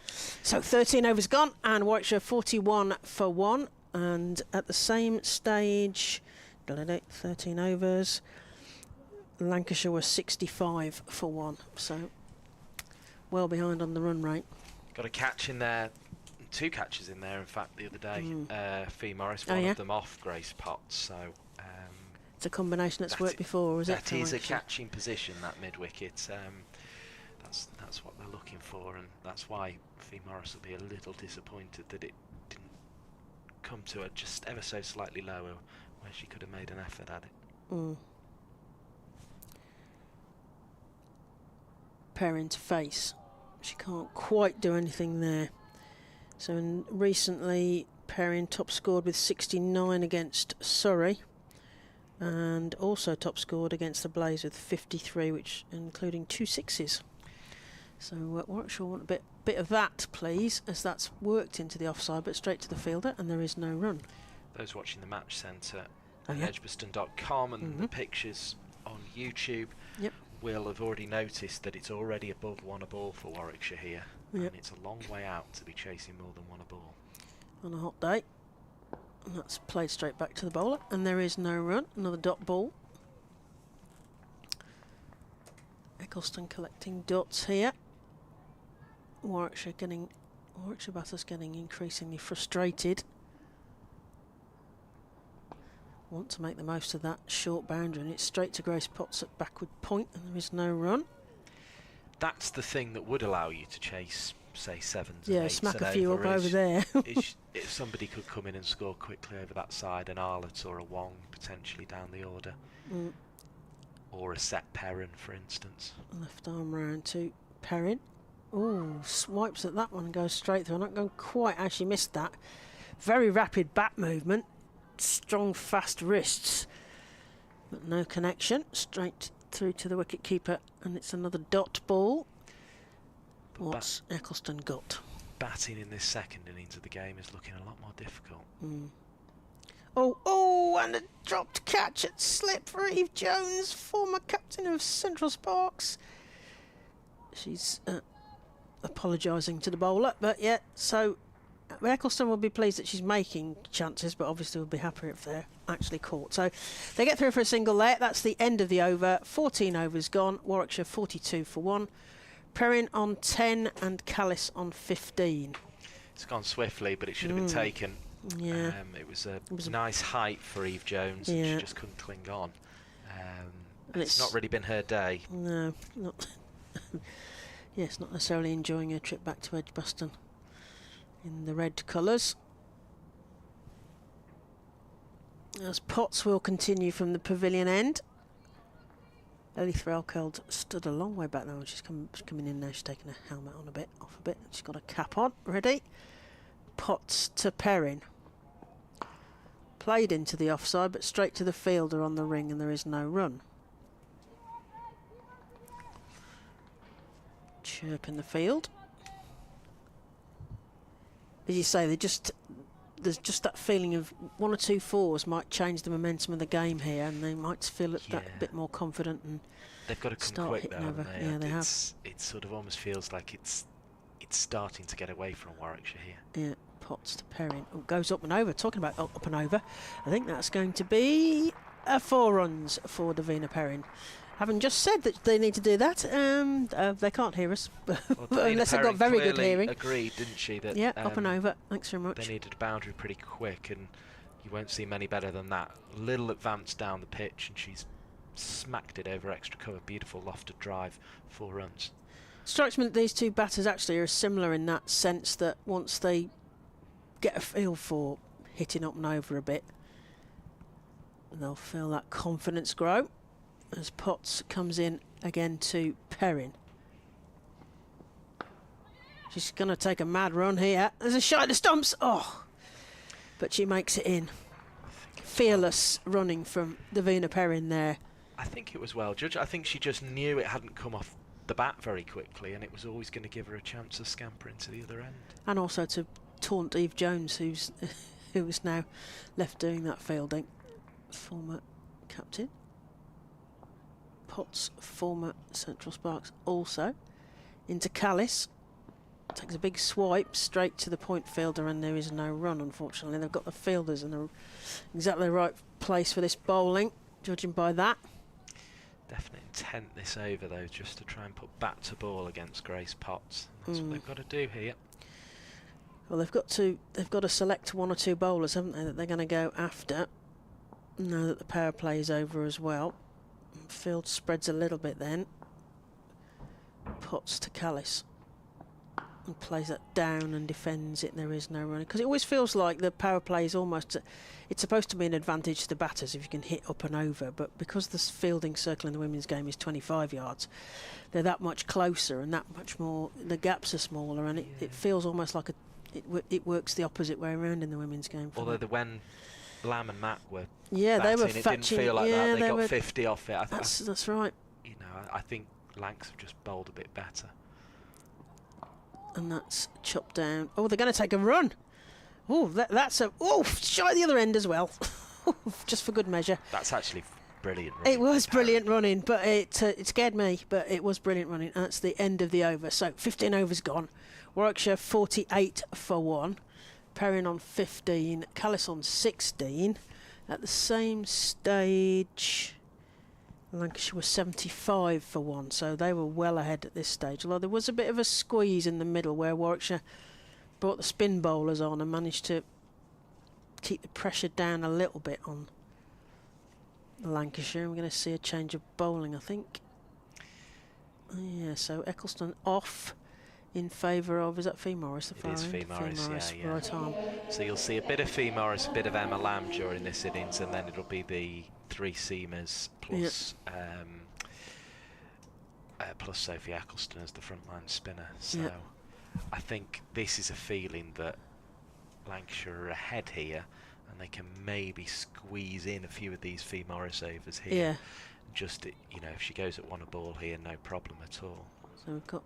So 13 overs gone, and Warwickshire 41 for 1. And at the same stage, 13 overs, Lancashire was 65 for 1. So well behind on the run rate. Got a catch in there. 2 catches in there, in fact, the other day. Fee Morris, one of them off Grace Potts. So it's a combination that's worked before, is it? That is a catching position, that mid wicket. That's what they're looking for, and that's why Fee Morris will be a little disappointed that it didn't come to her just ever so slightly lower, where she could have made an effort at it. Perrin to face. She can't quite do anything there. So recently, Perrin top scored with 69 against Surrey, and also top scored against the Blaze with 53, which including 2 sixes. So Warwickshire want a bit of that, please, as that's worked into the offside, but straight to the fielder, and there is no run. Those watching the match centre on edgbaston.com and the pictures on YouTube will have already noticed that it's already above 1 a ball for Warwickshire here. And it's a long way out to be chasing more than 1 a ball. On a hot day. And that's played straight back to the bowler, and there is no run. Another dot ball. Edgbaston collecting dots here. Warwickshire batters getting increasingly frustrated. Want to make the most of that short boundary, and it's straight to Grace Potts at backward point, and there is no run. That's the thing that would allow you to chase, say, 7s and 8s. Smack a few up over there. If somebody could come in and score quickly over that side, an Arlott or a Wong potentially down the order, Mm. or a set Perrin, for instance. Left arm round to Perrin. Oh, swipes at that one and goes straight through. I'm not going quite as she missed that. Very rapid bat movement. Strong, fast wrists. But no connection. Straight through to the wicket keeper. And it's another dot ball. What's Eccleston got? Batting in this second innings of the game is looking a lot more difficult. Oh, and a dropped catch at slip for Eve Jones, former captain of Central Sparks. She's apologising to the bowler, but yeah, so Eccleston will be pleased that she's making chances, but obviously will be happier if they're actually caught. So they get through for a single there. That's the end of the over. 14 overs gone. Warwickshire 42 for 1. Perrin on 10 and Callis on 15. It's gone swiftly, but it should have been taken. Yeah. It was a nice height for Eve Jones, and she just couldn't cling on. And it's not really been her day. No, not. Yes, not necessarily enjoying her trip back to Edgbaston in the red colours. As Potts will continue from the pavilion end. Ellie Threlkeld stood a long way back now, and she's coming in now. She's taking her helmet on off a bit. She's got a cap on, ready. Potts to Perrin. Played into the offside, but straight to the fielder on the ring, and there is no run. Chirp in the field. As you say, there's just that feeling of 1 or 2 fours might change the momentum of the game here, and they might feel that bit more confident and they've got to come start quick hitting though, over. haven't they? Yeah, they have. It sort of almost feels like it's starting to get away from Warwickshire here. Yeah, Potts to Perrin. Oh, goes up and over. Talking about up and over, I think that's going to be 4 runs for Davina Perrin. Having just said that they need to do that, they can't hear us, Well, unless they've got very good hearing. Agreed, didn't she? That up and over. Thanks very much. They needed a boundary pretty quick, and you won't see many better than that. Little advance down the pitch, and she's smacked it over extra cover. Beautiful lofted drive, 4 runs. Strikes me that these two batters actually are similar in that sense that once they get a feel for hitting up and over a bit, they'll feel that confidence grow. As Potts comes in again to Perrin. She's going to take a mad run here. There's a shot at the stumps. Oh! But she makes it in. Fearless running from Davina Perrin there. I think it was well judged. I think she just knew it hadn't come off the bat very quickly, and it was always going to give her a chance of scampering to the other end. And also to taunt Eve Jones, who is now left doing that fielding. Former captain. Potts, former Central Sparks, also into Callis. Takes a big swipe straight to the point fielder, and there is no run, unfortunately. They've got the fielders in the exactly the right place for this bowling, judging by that. Definite intent this over, though, just to try and put bat to ball against Grace Potts. That's what they've got to do here. Well, they've got to select 1 or 2 bowlers, haven't they, that they're going to go after. Now that the power play is over as well. Field spreads a little bit then. Potts to Callis. And plays that down and defends it. There is no running. Because it always feels like the power play is almost... it's supposed to be an advantage to the batters if you can hit up and over. But because the fielding circle in the women's game is 25 yards, they're that much closer and that much more... the gaps are smaller, and it feels almost like it works the opposite way around in the women's game. Although when Lamb and Mack were they were it didn't feel like that. They got 50 off it. That's right. You know, I think Lancs have just bowled a bit better. And that's chopped down. Oh, they're going to take a run. Oh, that's a shot at the other end as well. Just for good measure. That's actually brilliant running. It was brilliant running, but it scared me. But it was brilliant running. And that's the end of the over. So 15 overs gone. Warwickshire 48 for 1. Perrin on 15. Callis on 16. At the same stage, Lancashire was 75 for 1, so they were well ahead at this stage. Although there was a bit of a squeeze in the middle where Warwickshire brought the spin bowlers on and managed to keep the pressure down a little bit on Lancashire. We're going to see a change of bowling, I think. Yeah, so Eccleston off in favour of, is that Fee Morris? It is Fee Morris, yeah. Right arm. So you'll see a bit of Fee Morris, a bit of Emma Lamb during this innings, and then it'll be the 3 seamers plus plus Sophie Eccleston as the frontline spinner. So Yeah. I think this is a feeling that Lancashire are ahead here, and they can maybe squeeze in a few of these Fee Morris overs here. Yeah. Just, you know, if she goes at 1 a ball here, no problem at all. So we've got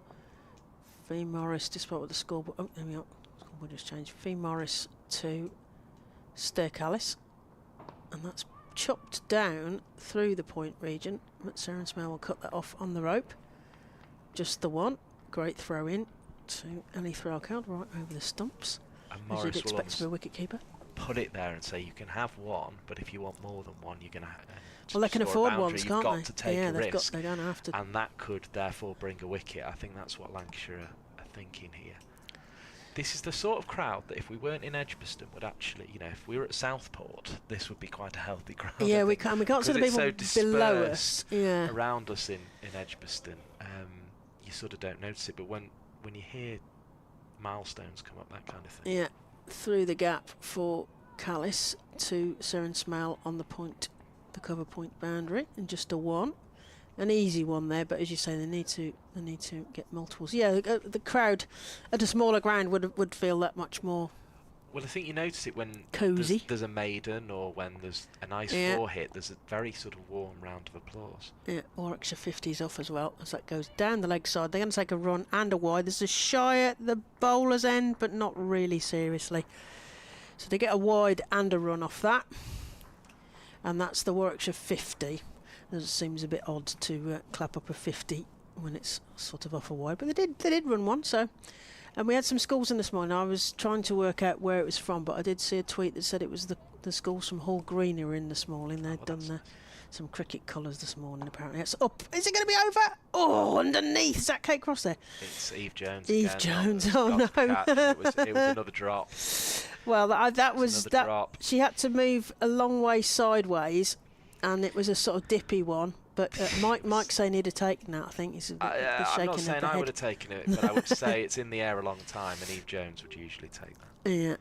Fee Morris, despite what the scoreboard. Oh, there we are. Scoreboard just changed. Fee Morris to Sterkalis, and that's chopped down through the point region. But Sarah Smell will cut that off on the rope. Just the one. Great throw in to Ellie Threlkeld right over the stumps. And As Morris you'd will expect to be a wicket keeper. put it there and say you can have one, but if you want more than one, you're going to. Well, they can afford ones, you've can't got they? to take yeah, a they're risk, going to have to. and that could therefore bring a wicket. I think that's what Lancashire are thinking here. This is the sort of crowd that if we weren't in Edgbaston would actually, you know, if we were at Southport, this would be quite a healthy crowd. Yeah, we can't see the people below us. Yeah. Around us in Edgbaston, you sort of don't notice it, but when you hear milestones come up, that kind of thing. Yeah, through the gap for Callis to Seren Smell on the point, the cover point boundary, and just a one. An easy one there, but as you say, they need to get multiples. Yeah, the crowd at a smaller ground would feel that much more. Well, I think you notice it when cosy. There's a maiden, or when there's a nice four hit. There's a very sort of warm round of applause. Yeah, Warwickshire 50s off as well as that goes down the leg side. They're going to take a run and a wide. There's a shy at the bowler's end, but not really seriously. So they get a wide and a run off that, and that's the Warwickshire 50. It seems a bit odd to clap up a 50 when it's sort of off a wide, but they did run one. So, and we had some schools in this morning. I was trying to work out where it was from, but I did see a tweet that said it was the schools from Hall Green who were in this morning. They'd done some cricket colours this morning. Apparently, it's up. Is it going to be over? Oh, underneath. Is that Kate Cross there? It's Eve Jones. Eve Jones. Oh no! It was another drop. Well, that was that. Drop. She had to move a long way sideways, and it was a sort of dippy one. But Mike's saying he'd have taken that. I think he's shaking I'm not saying I head. would have taken it, but I would say it's in the air a long time, and Eve Jones would usually take that. Yeah.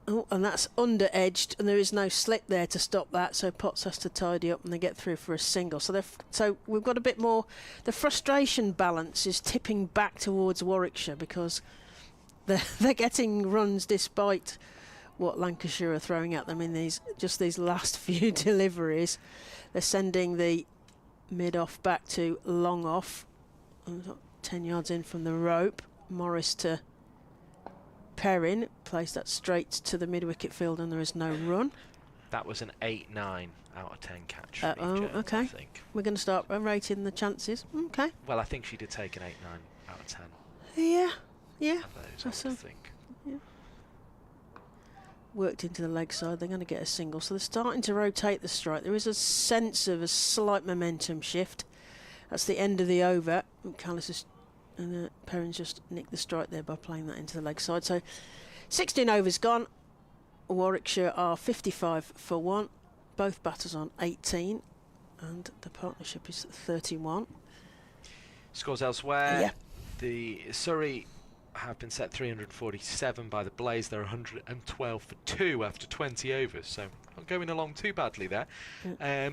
Oh, and that's under edged, and there is no slip there to stop that. So Potts has to tidy up, and they get through for a single. So we've got a bit more. The frustration balance is tipping back towards Warwickshire because they're getting runs despite what Lancashire are throwing at them in these last few deliveries. They're sending the mid off back to long off, 10 yards in from the rope. Morris to Perrin, plays that straight to the mid wicket field, and there is no run. That was an 8-9 out of 10 catch from Eve Jones, okay. I think. We're going to start rating the chances. Okay. Well, I think she did take an 8-9 out of 10. Yeah. Those, I would think. Yeah. Worked into the leg side. They're going to get a single, so they're starting to rotate the strike. There is a sense of a slight momentum shift. That's the end of the over. Callis and Perrin's just nicked the strike there by playing that into the leg side. So 16 overs gone. Warwickshire are 55 for 1. Both batters on 18, and the partnership is 31. Scores elsewhere. Yeah. The Surrey have been set 347 by the Blaze. They're 112 for 2 after 20 overs, so not going along too badly there. Yeah.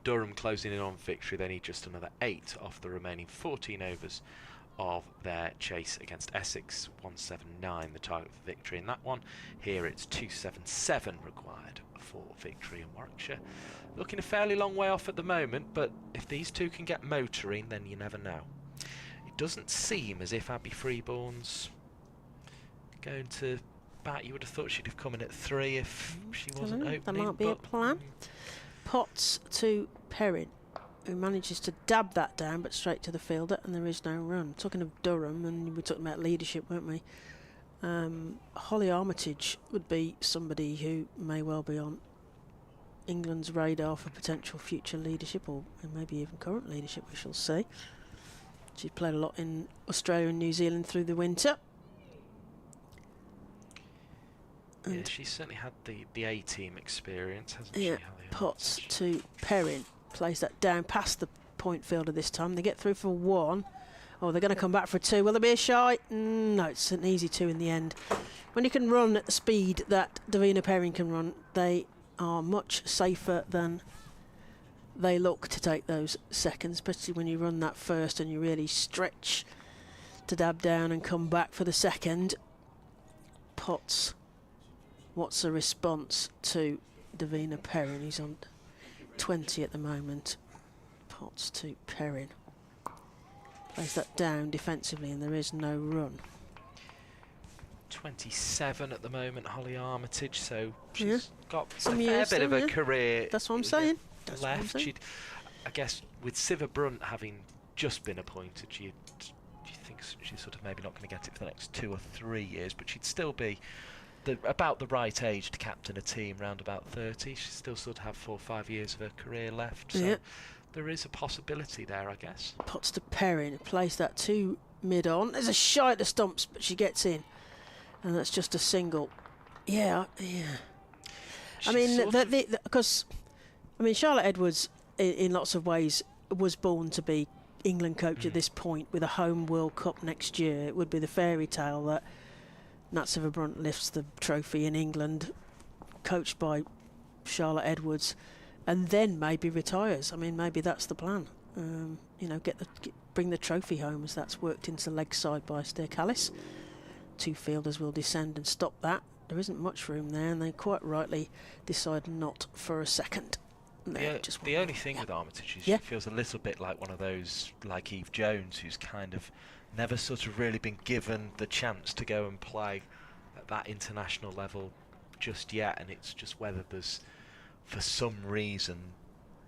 Durham closing in on victory. They need just another 8 off the remaining 14 overs of their chase against Essex. 179 the target for victory in that one. Here it's 277 required for victory in Warwickshire. Looking a fairly long way off at the moment, but if these two can get motoring, then you never know. It doesn't seem as if Abby Freeborn's going to bat. You would have thought she'd have come in at 3 if she wasn't opening. That might be a plan. Potts to Perrin, who manages to dab that down, but straight to the fielder, and there is no run. Talking of Durham, and we were talking about leadership, weren't we? Holly Armitage would be somebody who may well be on England's radar for potential future leadership, or maybe even current leadership, we shall see. She's played a lot in Australia and New Zealand through the winter. Yeah, she's certainly had the A-team experience, hasn't she? Yeah, Potts to Perrin, plays that down past the point fielder this time. They get through for 1. Oh, they're going to come back for 2. Will there be a shy? No, it's an easy 2 in the end. When you can run at the speed that Davina Perrin can run, they are much safer than they look to take those seconds, especially when you run that first and you really stretch to dab down and come back for the second. Potts, what's the response to Davina Perrin? He's on 20 at the moment. Potts to Perrin. Plays that down defensively and there is no run. 27 at the moment, Holly Armitage, so she's got some a fair years bit of still, a career. That's what I'm saying. Left. I guess with Siva Brunt having just been appointed, she thinks she's sort of maybe not going to get it for the next 2 or 3 years, but she'd still be about the right age to captain a team, round about 30. She'd still sort of have 4 or 5 years of her career left, so there is a possibility there, I guess. Potts to Perrin, plays that to mid-on. There's a shy at the stumps, but she gets in. And that's just a single. Yeah. I mean, because Charlotte Edwards, in lots of ways, was born to be England coach at this point with a home World Cup next year. It would be the fairy tale that Nat Siva-Brunt lifts the trophy in England, coached by Charlotte Edwards, and then maybe retires. I mean, maybe that's the plan. Bring the trophy home, as that's worked into leg side by Stair Callis. 2 fielders will descend and stop that. There isn't much room there, and they quite rightly decide not for a second. The only thing with Armitage is she feels a little bit like one of those, like Eve Jones, who's kind of never sort of really been given the chance to go and play at that international level just yet, and it's just whether there's, for some reason,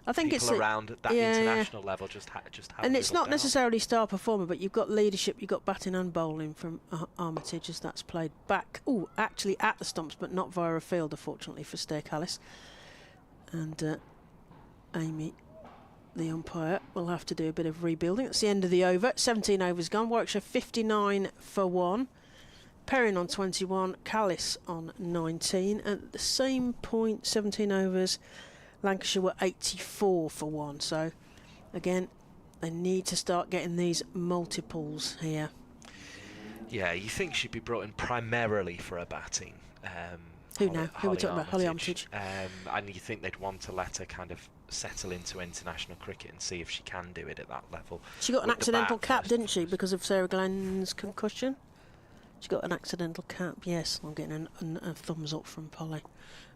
I think people it's around at that international level just have. And it's not necessarily star performer, but you've got leadership, you've got batting and bowling from Armitage as that's played back. Oh, actually at the stumps, but not via a fielder, fortunately for Stair Callis. And Amy, the umpire, will have to do a bit of rebuilding. That's the end of the over. 17 overs gone. Warwickshire 59 for 1. Perrin on 21. Callis on 19. At the same point, 17 overs. Lancashire were 84 for 1, so again they need to start getting these multiples here. Yeah, you think she'd be brought in primarily for her batting. Who now? Who are we talking about? Holly Armitage. And you think they'd want to let her kind of settle into international cricket and see if she can do it at that level. She got an accidental cap, didn't she, because of Sarah Glenn's concussion? She got an accidental cap, yes. I'm getting a thumbs up from Polly.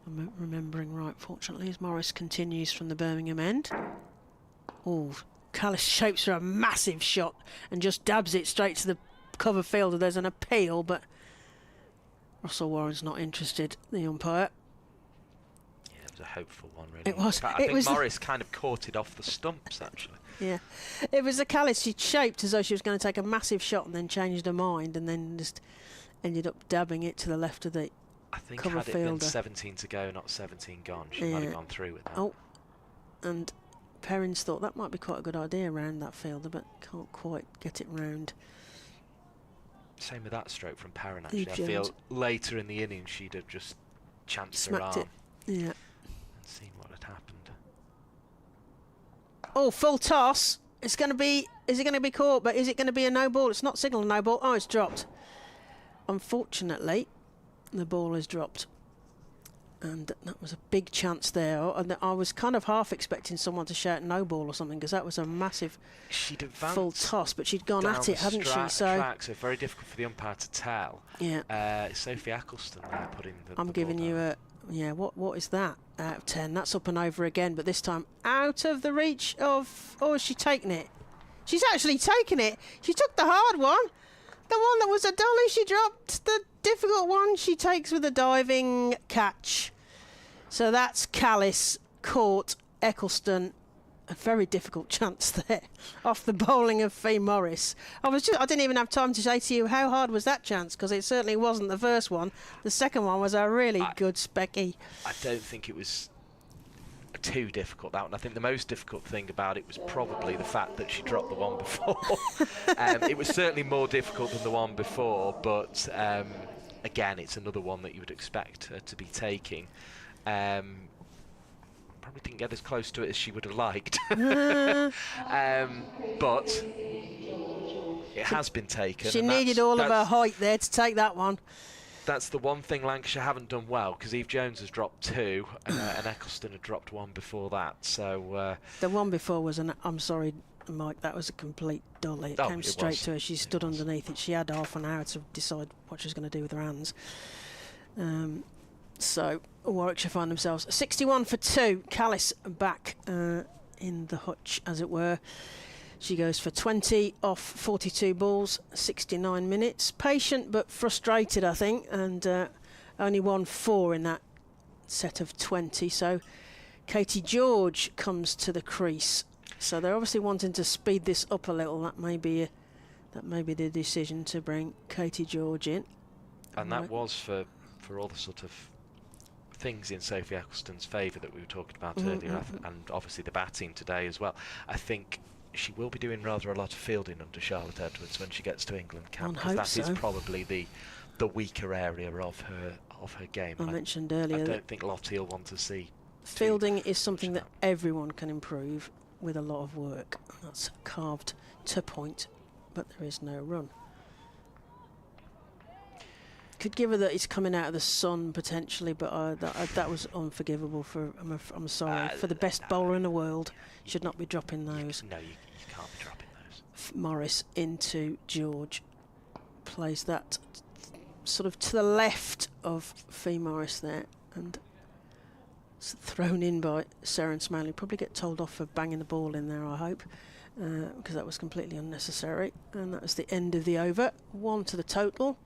I'm remembering right, fortunately, as Morris continues from the Birmingham end. Oh, Callis shapes her a massive shot and just dabs it straight to the cover fielder. There's an appeal, but Russell Warren's not interested, the umpire. Yeah, it was a hopeful one, really. It was. I think Morris kind of caught it off the stumps, actually. Yeah, it was a Callis. She shaped as though she was going to take a massive shot and then changed her mind and then just ended up dabbing it to the left of the I think cover had it fielder. been 17 to go, not 17 gone, she might have gone through with that. Oh, and Perrin's thought that might be quite a good idea around that fielder, but can't quite get it round. Same with that stroke from Perrin, actually. I feel later in the innings she'd have just chanced her arm. Yeah. And seen what had happened. Oh, full toss. It's going to be. Is it going to be caught? But is it going to be a no ball? It's not signalled no ball. Oh, it's dropped. Unfortunately, the ball is dropped. And that was a big chance there. And I was kind of half expecting someone to shout no ball or something, because that was a massive full toss. But she'd gone at it, hadn't she? So very difficult for the umpire to tell. Yeah. Sophie Eccleston there putting the I'm giving you a... Yeah, what is that out of 10? That's up and over again, but this time out of the reach of... Oh, is she taking it? She's actually taken it. She took the hard one. The one that was a dolly, she dropped. The difficult one she takes with a diving catch. So that's Callis caught Eccleston. A very difficult chance there off the bowling of Fee Morris. I didn't even have time to say to you how hard was that chance, because it certainly wasn't the first one. The second one was a really good specky. I don't think it was too difficult, that one. I think the most difficult thing about it was probably the fact that she dropped the one before. It was certainly more difficult than the one before, but again, it's another one that you would expect her to be taking. Probably didn't get as close to it as she would have liked. But it has been taken. She needed all of her height there to take that one. That's the one thing Lancashire haven't done well, because Eve Jones has dropped 2 and Eccleston had dropped 1 before that. So the one before was I'm sorry, Mike, that was a complete dolly. It came straight to her. She stood underneath it. She had half an hour to decide what she was going to do with her hands. So Warwickshire find themselves 61 for 2. Callis back in the hutch, as it were. She goes for 20 off 42 balls, 69 minutes. Patient but frustrated, I think, and only won 4 in that set of 20. So Katie George comes to the crease. So they're obviously wanting to speed this up a little. That may be the decision to bring Katie George in. And that was for all the sort of things in Sophie Eccleston's favour that we were talking about earlier, and obviously the batting today as well. I think she will be doing rather a lot of fielding under Charlotte Edwards when she gets to England camp, because that is probably the weaker area of her game. I mentioned earlier, I don't think Lottie will want to see. Fielding is something that everyone can improve with a lot of work. That's carved to point, but there is no run. Could give her that it's coming out of the sun potentially, but that was unforgivable for. I'm sorry, for the best bowler in the world, should not be dropping those. No, you can't be dropping those. Morris into George, plays that sort of to the left of Fee Morris there, and it's thrown in by Seren Smiley. Probably get told off for banging the ball in there, I hope, because that was completely unnecessary. And that was the end of the over. 1 to the total.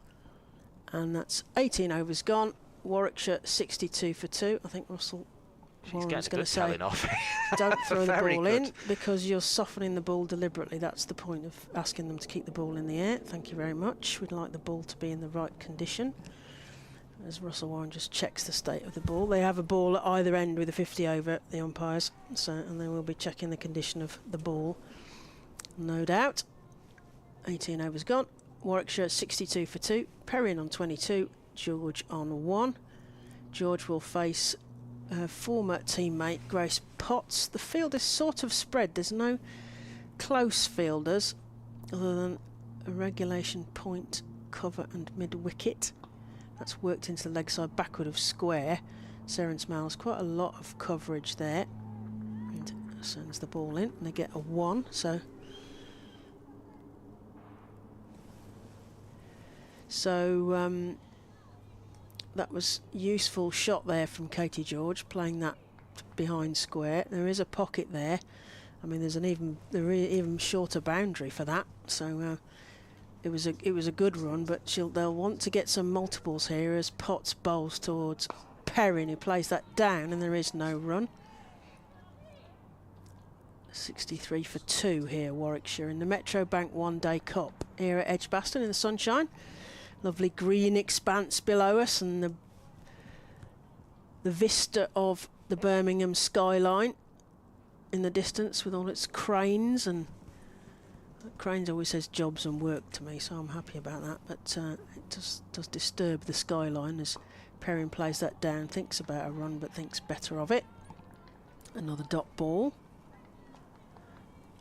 And that's 18 overs gone. Warwickshire 62 for 2. I think Russell Warren's going to say, don't throw the ball in, because you're softening the ball deliberately. That's the point of asking them to keep the ball in the air. Thank you very much. We'd like the ball to be in the right condition. As Russell Warren just checks the state of the ball. They have a ball at either end with a 50 over, the umpires, and they will be checking the condition of the ball, no doubt. 18 overs gone. Warwickshire 62 for 2. Perrin on 22. George on 1. George will face former teammate Grace Potts. The field is sort of spread. There's no close fielders other than a regulation point, cover and mid-wicket. That's worked into the leg side backward of square. Seren Smiles, quite a lot of coverage there. And sends the ball in, and they get a 1. So that was useful shot there from Katie George, playing that behind square. There is a pocket there. I mean, there's an even shorter boundary for that. So it was a good run, but they'll want to get some multiples here as Potts bowls towards Perrin, who plays that down, and there is no run. 63 for 2 here, Warwickshire, in the Metro Bank One Day Cup here at Edgbaston in the sunshine. Lovely green expanse below us, and the vista of the Birmingham skyline in the distance with all its cranes. And cranes always says jobs and work to me, so I'm happy about that. But it does disturb the skyline as Perrin plays that down, thinks about a run but thinks better of it. Another dot ball.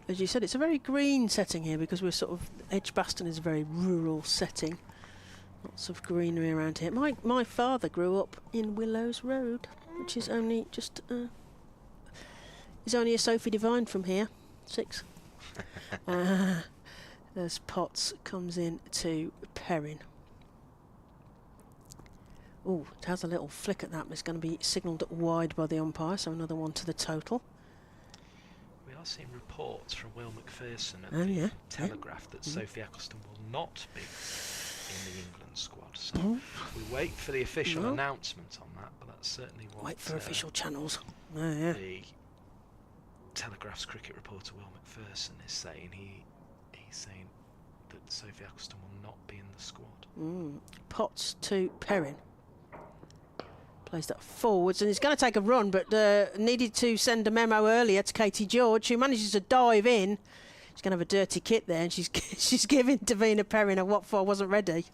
As you said, it's a very green setting here, because we're sort of, Edgbaston is a very rural setting. Lots of greenery around here. My father grew up in Willows Road, which is only just a Sophie Devine from here. 6. There's Potts, comes in to Perrin. Oh, it has a little flick at that, but it's going to be signalled wide by the umpire, so another 1 to the total. We are seeing reports from Will McPherson at the Telegraph that Sophie Eccleston will not be in the England squad. So we wait for the official announcement on that, but that's certainly what... Wait for official channels. The Telegraph's cricket reporter Will McPherson is saying. He's saying that Sophie Eccleston will not be in the squad. Potts to Perrin. Plays that forwards, and he's going to take a run, but needed to send a memo earlier to Katie George, who manages to dive in. She's going to have a dirty kit there, and she's giving Davina Perrin a what for, wasn't ready.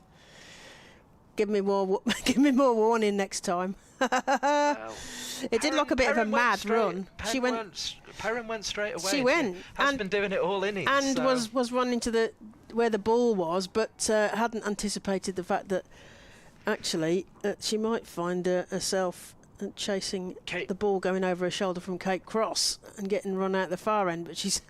Give me more warning next time. Well, it did look a bit of a mad run. Perrin went straight away. She went. Has been doing it all innings. And was running to where the ball was, but hadn't anticipated the fact that actually, she might find herself chasing the ball going over her shoulder from Kate Cross and getting run out the far end, but she's...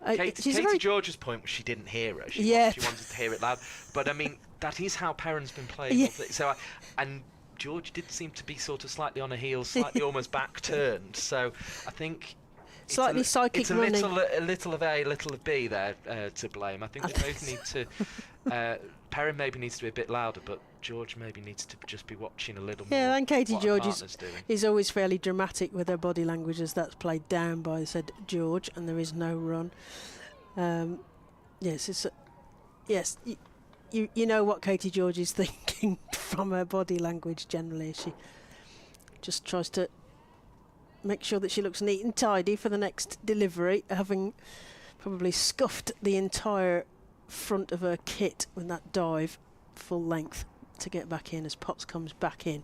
Katie George's point was she didn't hear her. She wanted to hear it loud. But, I mean, that is how Perrin's been playing. Yeah. And George did seem to be sort of slightly on her heels, slightly almost back turned. So I think... Slightly psychic running. A little of A, a little of B there to blame. I think they both need to... Perrin maybe needs to be a bit louder, but George maybe needs to just be watching a little more. Yeah, and Katie George doing. is always fairly dramatic with her body language, as that's played down by said George, and there is no run. Yes, you know what Katie George is thinking from her body language generally. She just tries to make sure that she looks neat and tidy for the next delivery, having probably scuffed the entire front of her kit with that dive full length to get back in as Potts comes back in.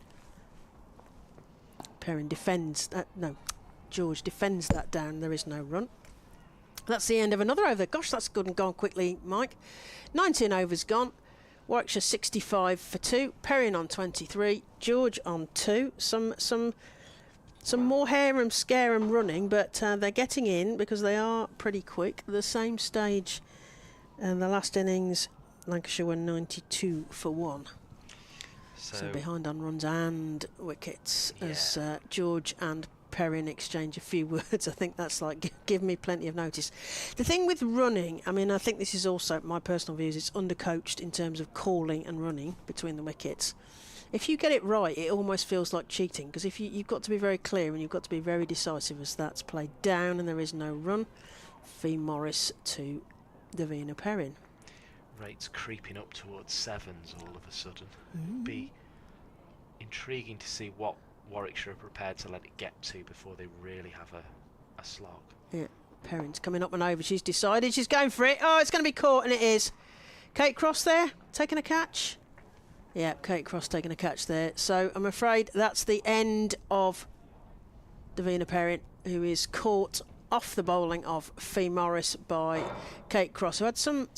Perrin defends that. No, George defends that down. There is no run. That's the end of another over. Gosh, that's good and gone quickly, Mike. 19 overs gone. Warwickshire 65 for 2. Perrin on 23. George on 2. Some more harum scarum running, but they're getting in because they are pretty quick. The same stage in the last innings, Lancashire were 92 for 1. So behind on runs and wickets as George and Perrin exchange a few words. I think that's like, give me plenty of notice. The thing with running, I mean, I think this is also my personal views, it's undercoached in terms of calling and running between the wickets. If you get it right, it almost feels like cheating, because if you've got to be very clear and you've got to be very decisive, as that's played down and there is no run. Fee Morris to Davina Perrin. Rates creeping up towards 7s all of a sudden. Be intriguing to see what Warwickshire are prepared to let it get to before they really have a slog. Yeah, Perrin's coming up and over. She's decided she's going for it. Oh, it's going to be caught, and it is. Kate Cross there, taking a catch. Yeah, Kate Cross taking a catch there. So I'm afraid that's the end of Davina Perrin, who is caught off the bowling of Fee Morris by Kate Cross, who had some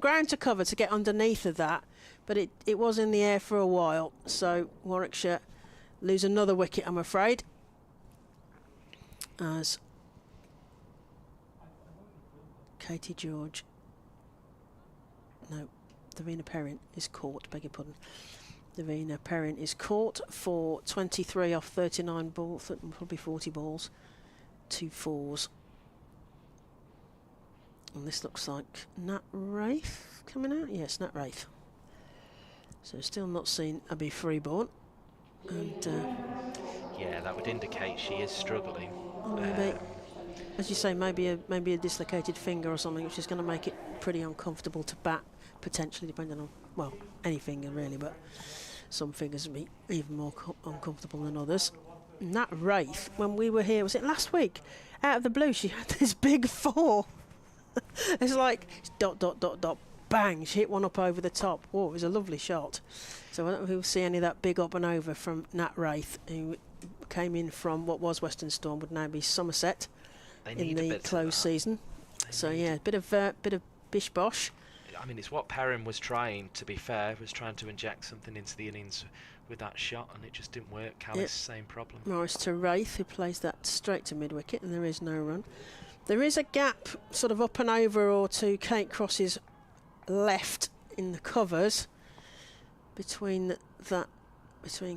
ground to cover to get underneath of that, but it was in the air for a while. So Warwickshire lose another wicket, I'm afraid, as Katie George, no, Davina Perrin is caught, beg your pardon. Davina Perrin is caught for 23 off 39 balls, probably 40 balls, 2 fours. And this looks like Nat Wraith coming out. Yes, Nat Wraith. So still not seen Abby Freeborn. And yeah, that would indicate she is struggling. Maybe, as you say, maybe a dislocated finger or something, which is going to make it pretty uncomfortable to bat, potentially, depending on, well, any finger really, but some fingers would be even more uncomfortable than others. Nat Wraith, when we were here, was it last week? Out of the blue, she had this big 4. It's like dot, dot, dot, dot, bang. She hit one up over the top. Whoa, it was a lovely shot. So I don't know if we'll see any of that big up and over from Nat Wraith, who came in from what was Western Storm, would now be Somerset in the close season. So yeah, a bit of bish bosh. I mean, it's what Perrin was trying, to be fair, was trying to inject something into the innings with that shot, and it just didn't work. Callis, same problem. Morris to Wraith, who plays that straight to mid-wicket, and there is no run. There is a gap sort of up and over or to Kate Cross's left in the covers between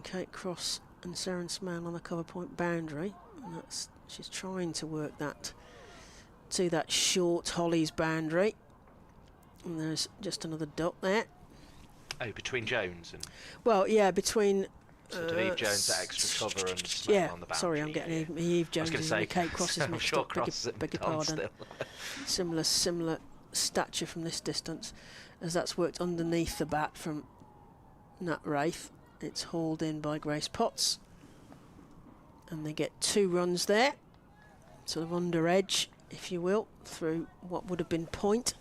Kate Cross and Seren Sman on the cover point boundary, and she's trying to work that to that short Holly's boundary. And there's just another dot there. Oh, between Jones and... Well, yeah, between... So to leave Jones that extra cover and Sman on the boundary. Sorry, I'm getting Eve Jones and Kate Cross is mixed up. Beg your pardon. Similar stature from this distance, as that's worked underneath the bat from Nat Wraith. It's hauled in by Grace Potts, and they get 2 runs there, sort of under edge, if you will, through what would have been point.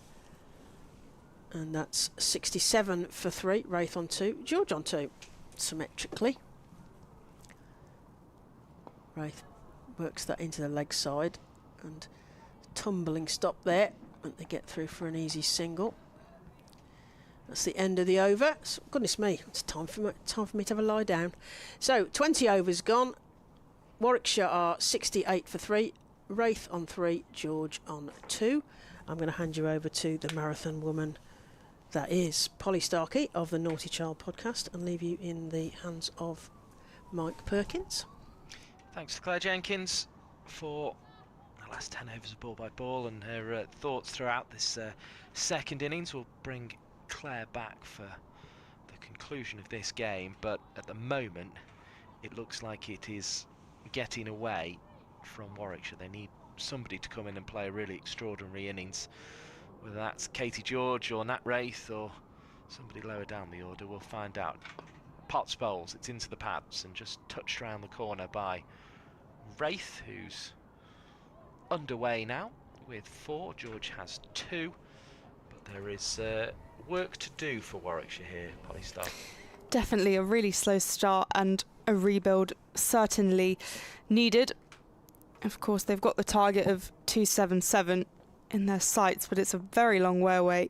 And that's 67 for 3. Wraith on 2, George on 2, symmetrically. Wraith works that into the leg side, and tumbling stop there, and they get through for an easy single. That's the end of the over. So, goodness me, it's time for me to have a lie down. So 20 overs gone. Warwickshire are 68 for 3. Wraith on 3. George on 2. I'm going to hand you over to the marathon woman that is Polly Starkey of the Naughty Child podcast and leave you in the hands of Mike Perkins. Thanks to Claire Jenkins for the last 10 overs of ball by ball and her thoughts throughout this second innings. We'll bring Claire back for the conclusion of this game, but at the moment it looks like it is getting away from Warwickshire. They need somebody to come in and play a really extraordinary innings, whether that's Katie George or Nat Wraith or somebody lower down the order. We'll find out. Potts bowls, it's into the pads and just touched around the corner by Wraith, who's underway now with 4. George has 2, but there is work to do for Warwickshire here, Polly Stark. Definitely a really slow start and a rebuild certainly needed. Of course, they've got the target of 277 in their sights, but it's a very long way away.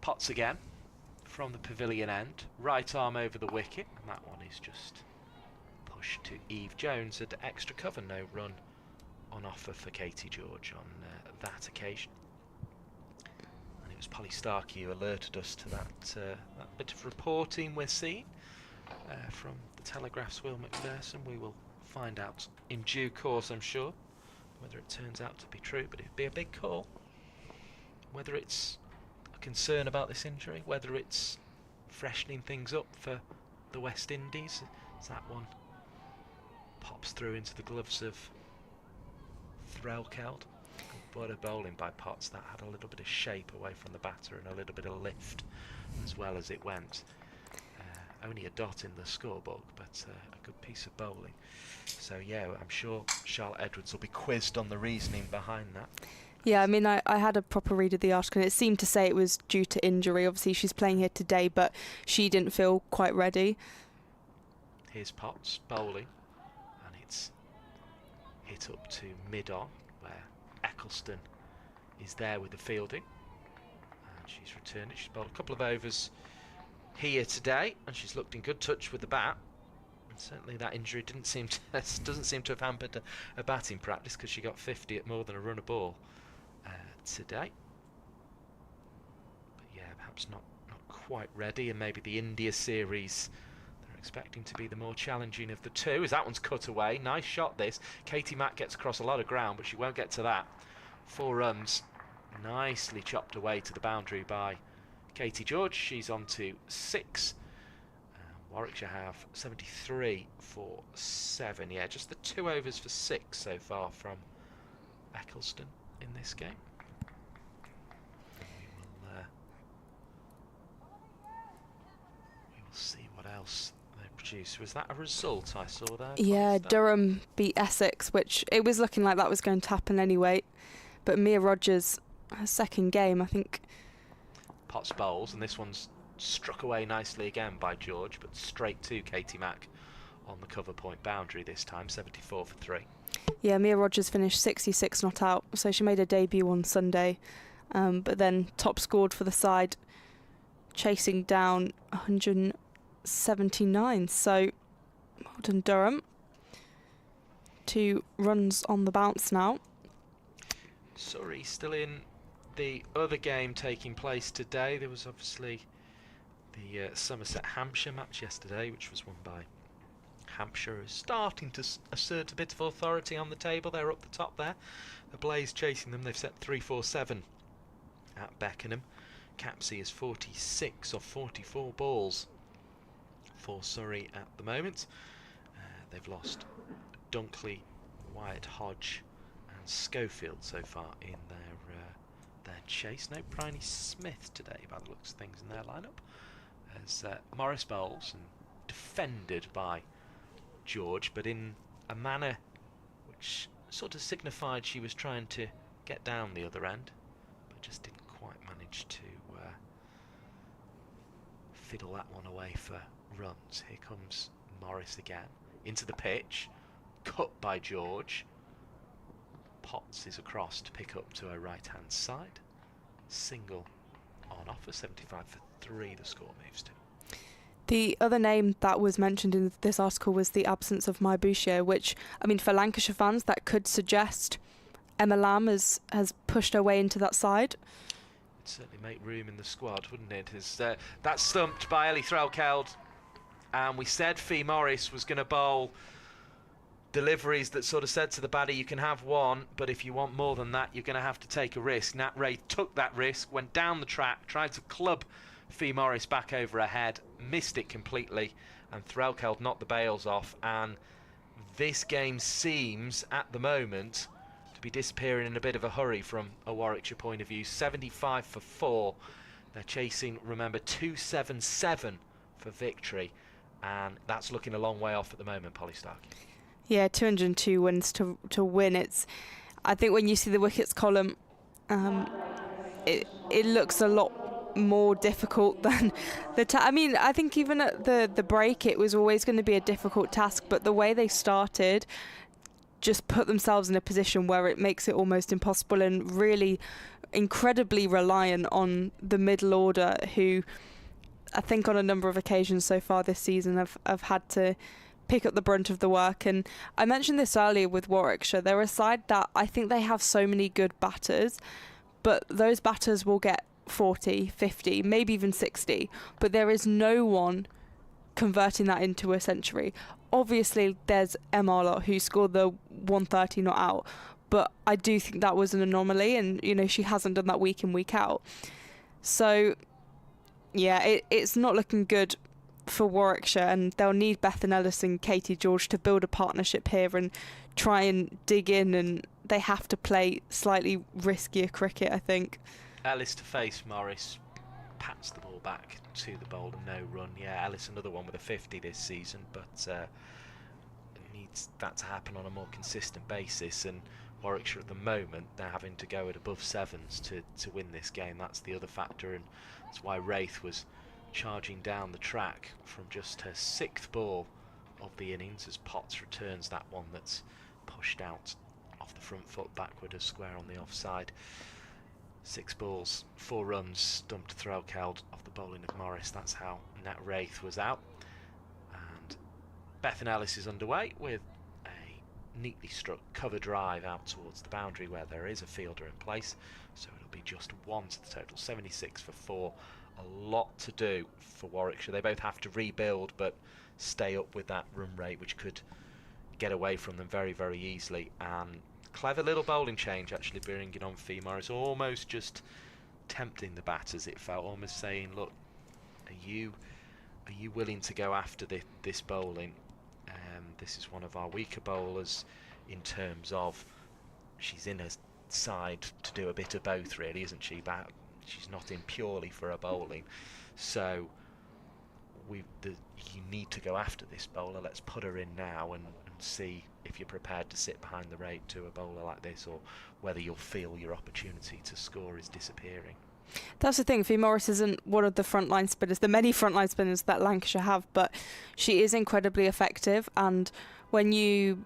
Potts again from the pavilion end, right arm over the wicket, and that one is just pushed to Eve Jones at extra cover. No run on offer for Katie George on that occasion. And it was Polly Starkey who alerted us to that bit of reporting we're seeing from the Telegraph's Will Macpherson. We will find out in due course, I'm sure, whether it turns out to be true, but it'd be a big call. Whether it's a concern about this injury, whether it's freshening things up for the West Indies, as that one pops through into the gloves of Threlkeld. But a bowling by Potts that had a little bit of shape away from the batter and a little bit of lift as well as it went. Only a dot in the scorebook, but a good piece of bowling. So yeah, I'm sure Charlotte Edwards will be quizzed on the reasoning behind that. Yeah, I mean, I had a proper read of the article, and it seemed to say it was due to injury. Obviously, she's playing here today, but she didn't feel quite ready. Here's Potts bowling, and it's hit up to mid-on, where Eccleston is there with the fielding. And she's returned it. She's bowled a couple of overs here today, and she's looked in good touch with the bat. And certainly that injury doesn't seem to have hampered a batting practice, because she got 50 at more than a run a ball today. But yeah, perhaps not quite ready, and maybe the India series they're expecting to be the more challenging of the two. As that one's cut away, nice shot this. Katie Mack gets across a lot of ground, but she won't get to that. 4 runs, nicely chopped away to the boundary by Katie George. She's on to 6. Warwickshire have 73 for 7. Yeah, just the 2 overs for 6 so far from Eccleston in this game. We will see what else they produce. Was that a result I saw there? Yeah, Durham beat Essex, which it was looking like that was going to happen anyway. But Mia Rogers, her second game, I think. Potts bowls, and this one's struck away nicely again by George, but straight to Katie Mack on the cover point boundary this time, 74 for 3. Yeah, Mia Rogers finished 66 not out, so she made her debut on Sunday, but then top scored for the side, chasing down 179. So, well done, Durham. 2 runs on the bounce now. Surrey still in the other game taking place today. There was obviously the Somerset-Hampshire match yesterday, which was won by Hampshire, is starting to assert a bit of authority on the table. They're up the top there. The Blaze chasing them. They've set 3-4-7 at Beckenham. Capsey is 46 of 44 balls for Surrey at the moment. They've lost Dunkley, Wyatt Hodge and Schofield so far in their chase. No Bryony Smith today by the looks of things in their lineup, as Morris bowls and defended by George, but in a manner which sort of signified she was trying to get down the other end, but just didn't quite manage to fiddle that one away for runs. Here comes Morris again into the pitch, cut by George. Potts is across to pick up to her right hand side. single on offer. 75 for 3 the score moves to. The other name that was mentioned in this article was the absence of Warwickshire, which, I mean, for Lancashire fans, that could suggest Emma Lamb has pushed her way into that side. It'd certainly make room in the squad, wouldn't it? That's stumped by Ellie Threlkeld, and we said Fee Morris was going to bowl deliveries that sort of said to the batter, you can have one, but if you want more than that, you're going to have to take a risk. Nat Ray took that risk, went down the track, tried to club Fee Morris back over her head, missed it completely, and Threlkeld knocked the bails off. And this game seems, at the moment, to be disappearing in a bit of a hurry from a Warwickshire point of view. 75 for 4. They're chasing, remember, 277 for victory, and that's looking a long way off at the moment, Polly Starkey. Yeah, 202 wins to win. I think when you see the wickets column, it looks a lot more difficult than I mean, I think even at the break, it was always going to be a difficult task. But the way they started, just put themselves in a position where it makes it almost impossible, and really incredibly reliant on the middle order, who I think on a number of occasions so far this season have had to pick up the brunt of the work. And I mentioned this earlier with Warwickshire. They're a side that I think they have so many good batters, but those batters will get 40, 50, maybe even 60, but there is no one converting that into a century. Obviously there's Emma who scored the 130 not out, but I do think that was an anomaly, and you know, she hasn't done that week in, week out. So yeah, it's not looking good for Warwickshire, and they'll need Bethan Ellis and Katie George to build a partnership here and try and dig in, and they have to play slightly riskier cricket, I think. Ellis to face Morris, pats the ball back to the bowler, no run. Yeah, Ellis another one with a 50 this season, but it needs that to happen on a more consistent basis, and Warwickshire at the moment, they're having to go at above sevens to win this game. That's the other factor, and that's why Wraith was charging down the track from just her 6th ball of the innings, as Potts returns that one that's pushed out off the front foot backward as square on the offside. 6 balls, 4 runs, stumped Threlkeld off the bowling of Morris. That's how Nat Wraith was out. And Bethan Ellis is underway with a neatly struck cover drive out towards the boundary where there is a fielder in place, so it'll be just 1 to the total. 76 for 4. A lot to do for Warwickshire. They both have to rebuild but stay up with that run rate, which could get away from them very, very easily. And clever little bowling change actually bringing on Fee Morris, almost just tempting the batters, it felt, almost saying, look, are you willing to go after this bowling? This is one of our weaker bowlers in terms of she's in her side to do a bit of both, really, isn't she? But she's not in purely for her bowling, so you need to go after this bowler. Let's put her in now and see if you're prepared to sit behind the rate to a bowler like this, or whether you'll feel your opportunity to score is disappearing. That's the thing. Fee Morris isn't one of the frontline spinners, the many frontline spinners that Lancashire have, but she is incredibly effective, and when you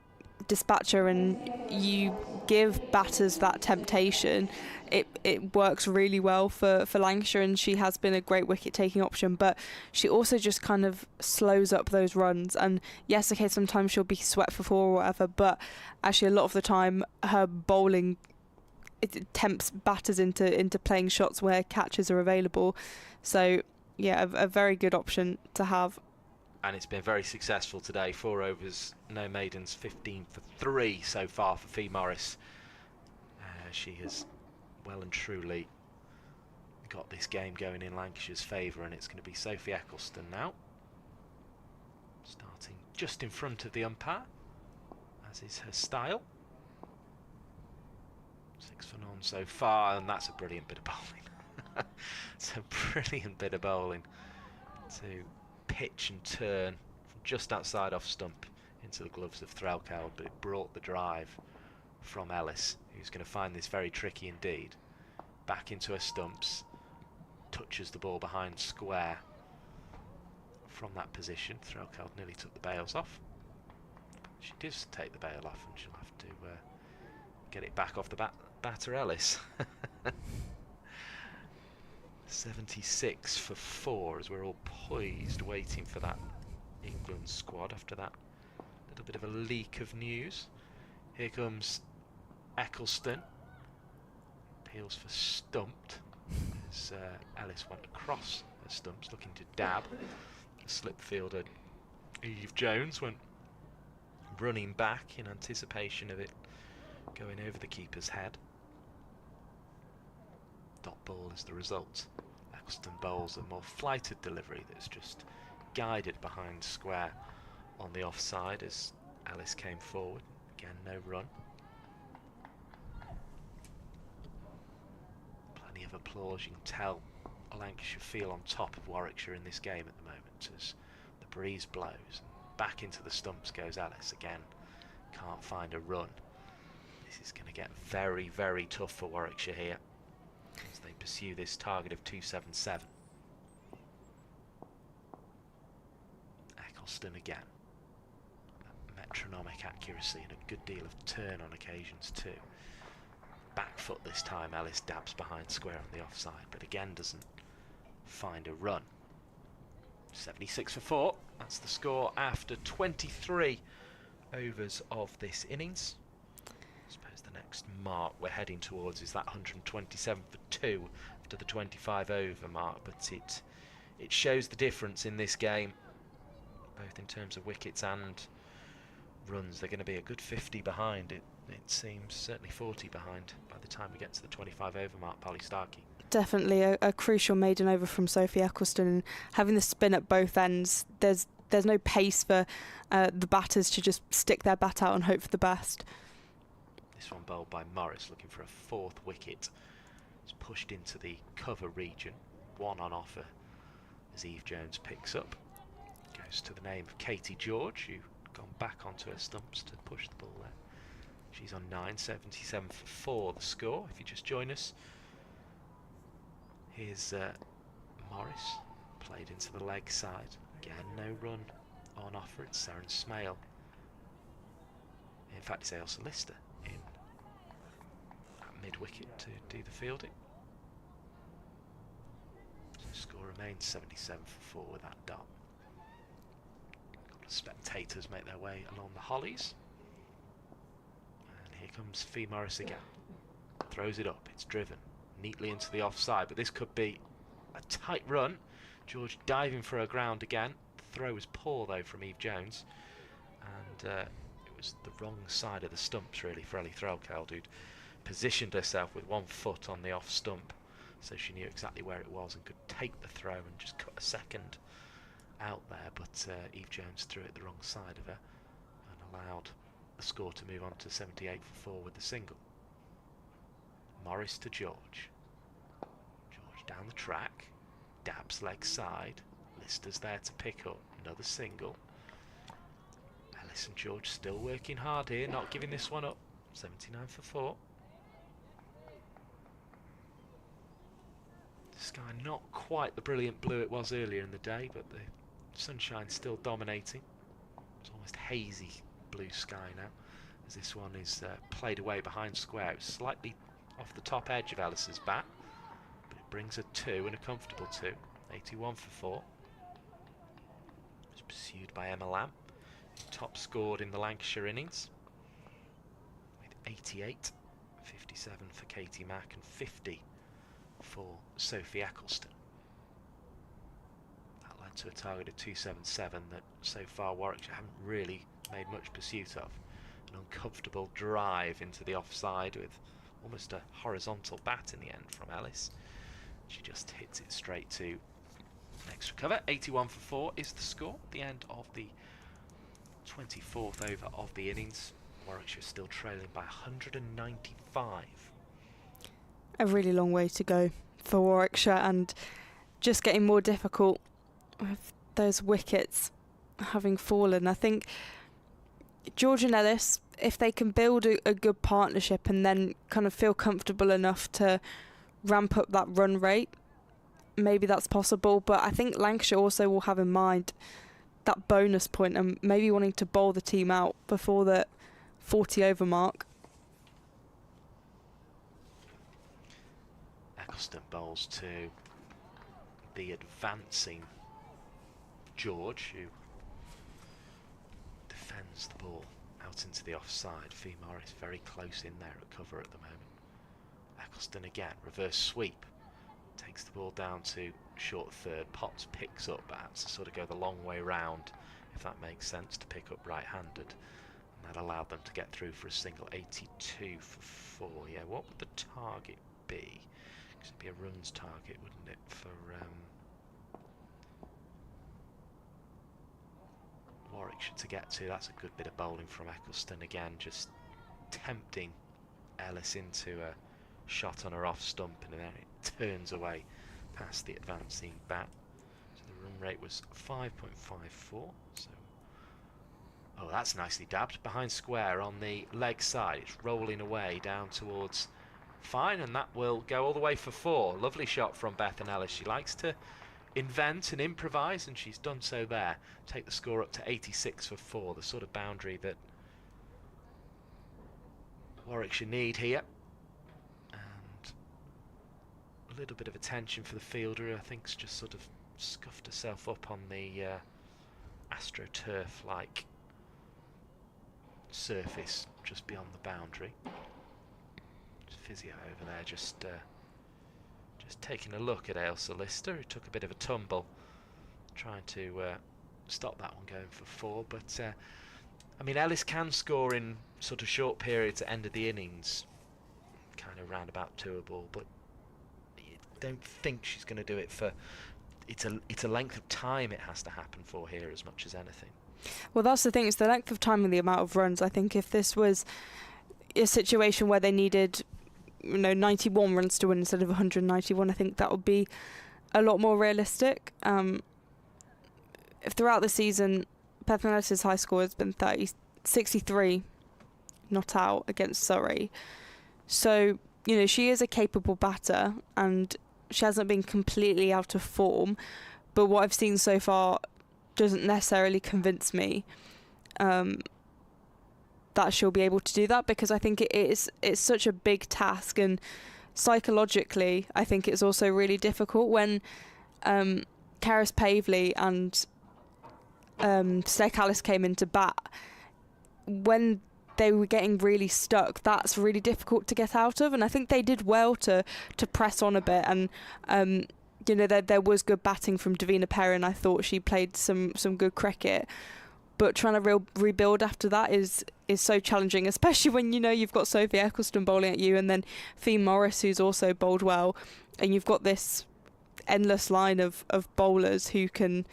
dispatch her and you give batters that temptation, it works really well for Lancashire, and she has been a great wicket taking option, but she also just kind of slows up those runs. And yes, okay, sometimes she'll be swept for 4 or whatever, but actually a lot of the time her bowling, it tempts batters into playing shots where catches are available. So yeah, a very good option to have. And it's been very successful today. 4 overs, no maidens, 15 for 3 so far for Fee Morris. She has well and truly got this game going in Lancashire's favour, and it's going to be Sophie Eccleston now, starting just in front of the umpire, as is her style. 6 for none so far, and that's a brilliant bit of bowling. It's a brilliant bit of bowling to pitch and turn from just outside off stump into the gloves of Threlkeld, but it brought the drive from Ellis, who's going to find this very tricky indeed. Back into her stumps, touches the ball behind square. From that position, Threlkeld nearly took the bails off. She does take the bail off, and she'll have to get it back off the batter Ellis. 76 for 4 as we're all poised waiting for that England squad after that little bit of a leak of news. Here comes Eccleston. Appeals for stumped as Ellis went across the stumps looking to dab. The slip fielder Eve Jones went running back in anticipation of it going over the keeper's head. Dot ball is the result. Eccleston bowls a more flighted delivery that's just guided behind square on the offside as Ellis came forward. Again, no run. Plenty of applause. You can tell Lancashire feel on top of Warwickshire in this game at the moment as the breeze blows. Back into the stumps goes Ellis again. Can't find a run. This is going to get very, very tough for Warwickshire here as they pursue this target of 277. Eccleston again. Metronomic accuracy and a good deal of turn on occasions too. Back foot this time, Ellis dabs behind square on the offside, but again doesn't find a run. 76 for 4. That's the score after 23 overs of this innings. I suppose the next mark we're heading towards is that 127 for 2 after the 25 over mark, but it shows the difference in this game, both in terms of wickets and runs. They're going to be a good 50 behind. It seems certainly 40 behind by the time we get to the 25 over mark, Polly Starkey. Definitely a crucial maiden over from Sophie Eccleston, and having the spin at both ends, there's no pace for the batters to just stick their bat out and hope for the best. This one bowled by Morris, looking for a 4th wicket. It's pushed into the cover region, 1 on offer as Eve Jones picks up. Goes to the name of Katie George, who gone back onto her stumps to push the ball there. She's on 9, 77 for 4 the score if you just join us. Here's Morris, played into the leg side. Again, no run on offer. It's Saren Smale. In fact, it's Ailsa Lister in at mid-wicket to do the fielding. So the score remains 77 for 4 with that dot. A couple of spectators make their way along the hollies. And here comes Fee Morris again. Throws it up. It's driven neatly into the offside, but this could be a tight run. George diving for her ground again. The throw was poor though from Eve Jones, and it was the wrong side of the stumps really for Ellie Threlkeld, who'd positioned herself with 1 foot on the off stump, so she knew exactly where it was and could take the throw and just cut a second out there, but Eve Jones threw it the wrong side of her and allowed the score to move on to 78 for 4 with the single. Morris to George. George down the track. Dabs leg side. Lister's there to pick up another single. Ellis and George still working hard here, not giving this one up. 79 for 4. The sky not quite the brilliant blue it was earlier in the day, but the sunshine's still dominating. It's almost hazy blue sky now as this one is played away behind square. It's slightly off the top edge of Ellis's bat, but it brings a 2 and a comfortable 2. 81 for 4. It's pursued by Emma Lamb, who top scored in the Lancashire innings with 88, 57 for Katie Mack and 50 for Sophie Eccleston. That led to a target of 277 that so far Warwickshire haven't really made much pursuit of. An uncomfortable drive into the offside with almost a horizontal bat in the end from Ellis. She just hits it straight to extra cover. 81 for 4 is the score. The end of the 24th over of the innings. Warwickshire still trailing by 195. A really long way to go for Warwickshire, and just getting more difficult with those wickets having fallen. I think George and Ellis, if they can build a good partnership and then kind of feel comfortable enough to ramp up that run rate, maybe that's possible. But I think Lancashire also will have in mind that bonus point and maybe wanting to bowl the team out before the 40 over mark. Eccleston bowls to the advancing George, who defends the ball out into the offside. Fee Morris very close in there at cover at the moment. Eccleston again, reverse sweep. Takes the ball down to short third. Potts picks up, but has to sort of go the long way round, if that makes sense, to pick up right-handed. And that allowed them to get through for a single. 82 for 4. Yeah, what would the target be? Because it'd be a runs target, wouldn't it, for Warwickshire to get to. That's a good bit of bowling from Eccleston again, just tempting Ellis into a shot on her off stump, and then it turns away past the advancing bat. So the run rate was 5.54. So, oh, that's nicely dabbed behind square on the leg side. It's rolling away down towards fine, and that will go all the way for 4. Lovely shot from Bethan Ellis. She likes to invent and improvise, and she's done so there. Take the score up to 86 for 4, the sort of boundary that Warwickshire need here. And a little bit of attention for the fielder, who I think's just sort of scuffed herself up on the AstroTurf-like surface just beyond the boundary. Physio over there just taking a look at Ailsa Lister, who took a bit of a tumble, trying to stop that one going for 4. But I mean, Ellis can score in sort of short periods at end of the innings, kind of round about 2 a ball, but I don't think she's going to do it for. It's a length of time it has to happen for here as much as anything. Well, that's the thing. It's the length of time and the amount of runs. I think if this was a situation where they needed, 91 runs to win instead of 191, I think that would be a lot more realistic. If throughout the season, Bethan Ellis's high score has been 63 not out against Surrey. So, she is a capable batter, and she hasn't been completely out of form, but what I've seen so far doesn't necessarily convince me that she'll be able to do that, because I think it's such a big task, and psychologically I think it's also really difficult when Karis Pavley and Stair Callis came into bat. When they were getting really stuck, that's really difficult to get out of, and I think they did well to press on a bit, and there was good batting from Davina Perrin. I thought she played some good cricket, but trying to rebuild after that is so challenging, especially when you've got Sophie Eccleston bowling at you, and then Fee Morris, who's also bowled well, and you've got this endless line of bowlers who can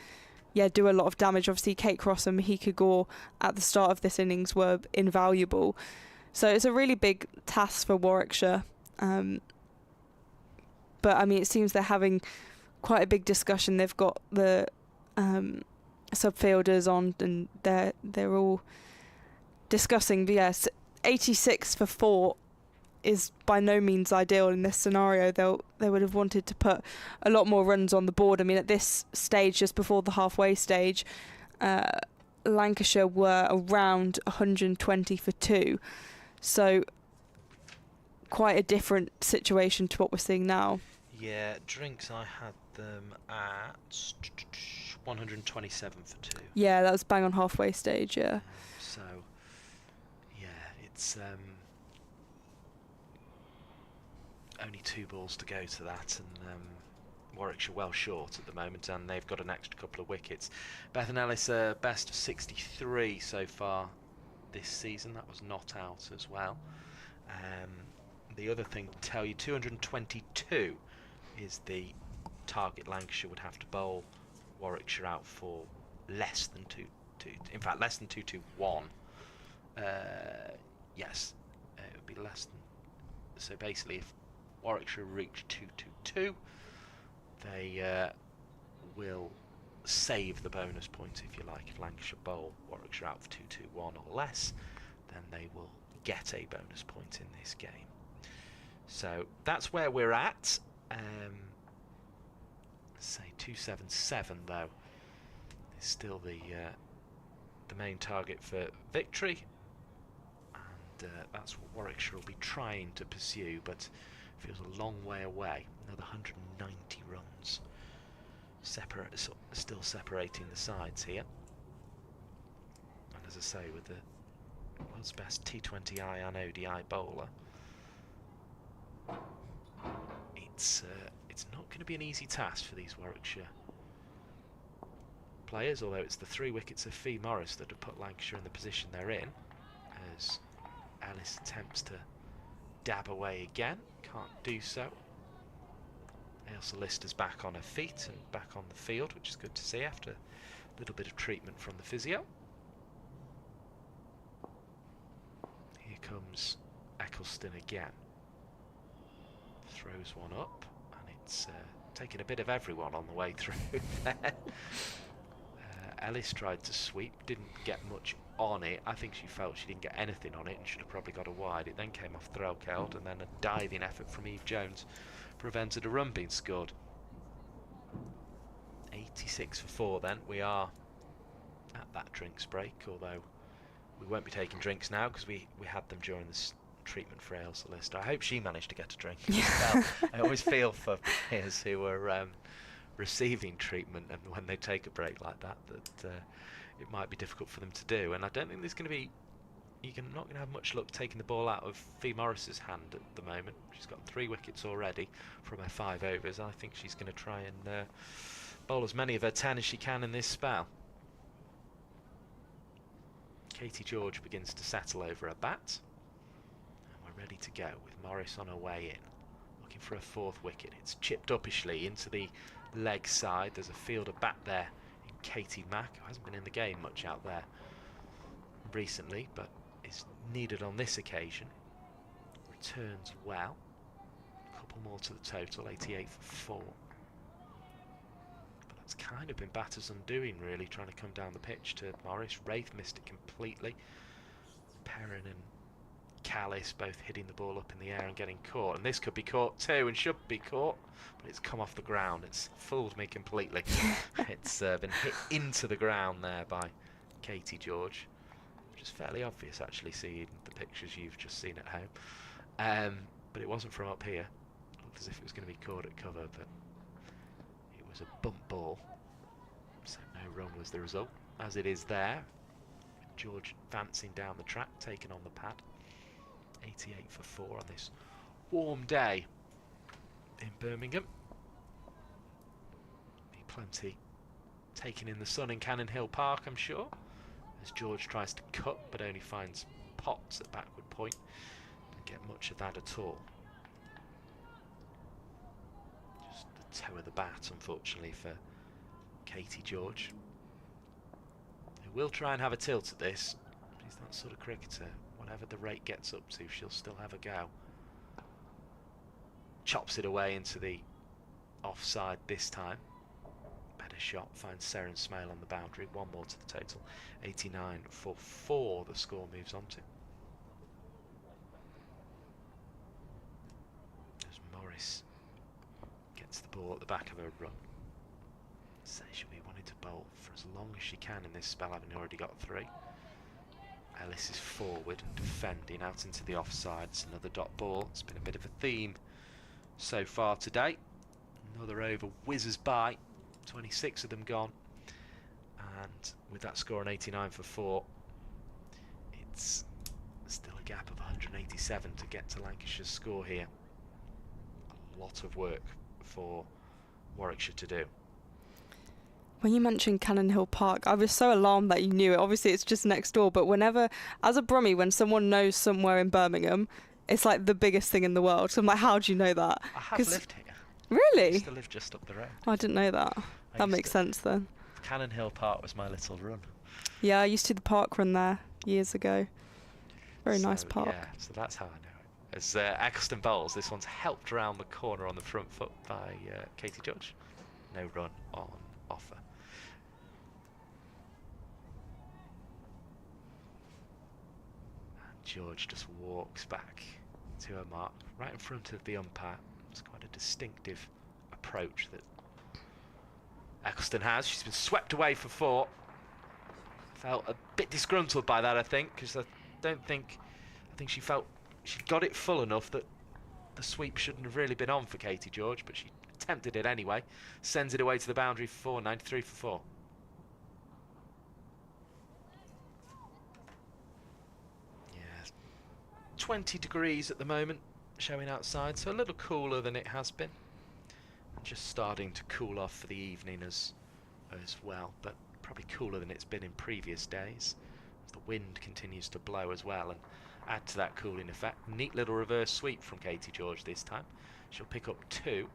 do a lot of damage. Obviously Kate Cross and Mahika Gore at the start of this innings were invaluable, so it's a really big task for Warwickshire. But I mean, it seems they're having quite a big discussion. They've got the subfielders on, and they're all discussing. But yes, 86 for 4 is by no means ideal in this scenario. They would have wanted to put a lot more runs on the board. I mean, at this stage, just before the halfway stage, Lancashire were around 120 for 2, so quite a different situation to what we're seeing now. Yeah, drinks, I had them at 127 for 2. Yeah, that was bang on halfway stage, yeah. So, yeah, it's only 2 balls to go to that, and Warwickshire well short at the moment, and they've got an extra couple of wickets. Bethan Ellis, best of 63 so far this season. That was not out as well. The other thing to tell you, 222 is the target Lancashire would have to bowl Warwickshire out for less than 2-2. In fact, less than 2-2-1. Yes, it would be less than. So basically, if Warwickshire reach 2-2-2, they will save the bonus point, if you like. If Lancashire bowl Warwickshire out for 2-2-1 or less, then they will get a bonus point in this game. So that's where we're at. Say 277 though is still the main target for victory, and that's what Warwickshire will be trying to pursue, but feels a long way away. Another 190 runs still separating the sides here. And as I say, with the world's best T20I and ODI bowler, it's not going to be an easy task for these Warwickshire players, although it's the 3 wickets of Fee Morris that have put Lancashire in the position they're in, as Ellis attempts to dab away again, can't do so. Ailsa Lister's back on her feet and back on the field, which is good to see after a little bit of treatment from the physio. Here comes Edgbaston again. Throws one up, and it's taking a bit of everyone on the way through there. Ellis tried to sweep, didn't get much on it. I think she felt she didn't get anything on it and should have probably got a wide. It then came off throw-held, and then a diving effort from Eve Jones prevented a run being scored. 86 for 4 then. We are at that drinks break, although we won't be taking drinks now because we had them during this treatment for Ailsa Lister. I hope she managed to get a drink as well. I always feel for players who are receiving treatment, and when they take a break like that, it might be difficult for them to do. And I don't think there's going to be, you're not going to have much luck taking the ball out of Fee Morris's hand at the moment. She's got 3 wickets already from her 5 overs. I think she's going to try and bowl as many of her 10 as she can in this spell. Katie George begins to settle over her bat, and we're ready to go with Morris on her way in, looking for a 4th wicket. It's chipped uppishly into the leg side. There's a fielder back there in Katie Mack, who hasn't been in the game much out there recently, but is needed on this occasion. Returns well. A couple more to the total, 88 for 4. But that's kind of been batter's undoing, really, trying to come down the pitch to Morris. Wraith missed it completely. Perrin and Callis both hitting the ball up in the air and getting caught, and this could be caught too and should be caught, but it's come off the ground. It's fooled me completely. It's been hit into the ground there by Katie George, which is fairly obvious actually seeing the pictures you've just seen at home, but it wasn't from up here. It looked as if it was going to be caught at cover, but it was a bump ball, so no run was the result, as it is there. George advancing down the track, taken on the pad. 88 for 4 on this warm day in Birmingham. Be plenty taken in the sun in Cannon Hill Park, I'm sure, as George tries to cut but only finds pots at backward point. Didn't get much of that at all. Just the toe of the bat, unfortunately, for Katie George, who will try and have a tilt at this. She's that sort of cricketer. Whatever the rate gets up to, she'll still have a go. Chops it away into the offside this time. Better shot, finds Seren Smale on the boundary. 1 more to the total. 89 for 4 the score moves on to. As Morris gets the ball at the back of her run. So she'll be wanting to bowl for as long as she can in this spell, having already got 3. Ellis is forward and defending out into the offside. It's another dot ball. It's been a bit of a theme so far today. Another over whizzes by. 26 of them gone. And with that score on 89 for 4, it's still a gap of 187 to get to Lancashire's score here. A lot of work for Warwickshire to do. When you mentioned Cannon Hill Park, I was so alarmed that you knew it. Obviously, it's just next door, but whenever, as a Brummie, when someone knows somewhere in Birmingham, it's like the biggest thing in the world. So I'm like, how do you know that? I have lived here. Really? I used to live just up the road. I didn't know that. That makes sense then. Cannon Hill Park was my little run. Yeah, I used to do the park run there years ago. Very nice park. Yeah, so that's how I know it. As Edgbaston bowls, this one's helped around the corner on the front foot by Katie George. No run on offer. George just walks back to her mark, right in front of the umpire. It's quite a distinctive approach that Edgbaston has. She's been swept away for 4. Felt a bit disgruntled by that, I think, because I think she felt she got it full enough that the sweep shouldn't have really been on for Katie George, but she attempted it anyway. Sends it away to the boundary for 4, 93 for 4. Yeah, 20 degrees at the moment showing outside, so a little cooler than it has been. And just starting to cool off for the evening as well, but probably cooler than it's been in previous days. As the wind continues to blow as well and add to that cooling effect. Neat little reverse sweep from Katie George this time. She'll pick up 2.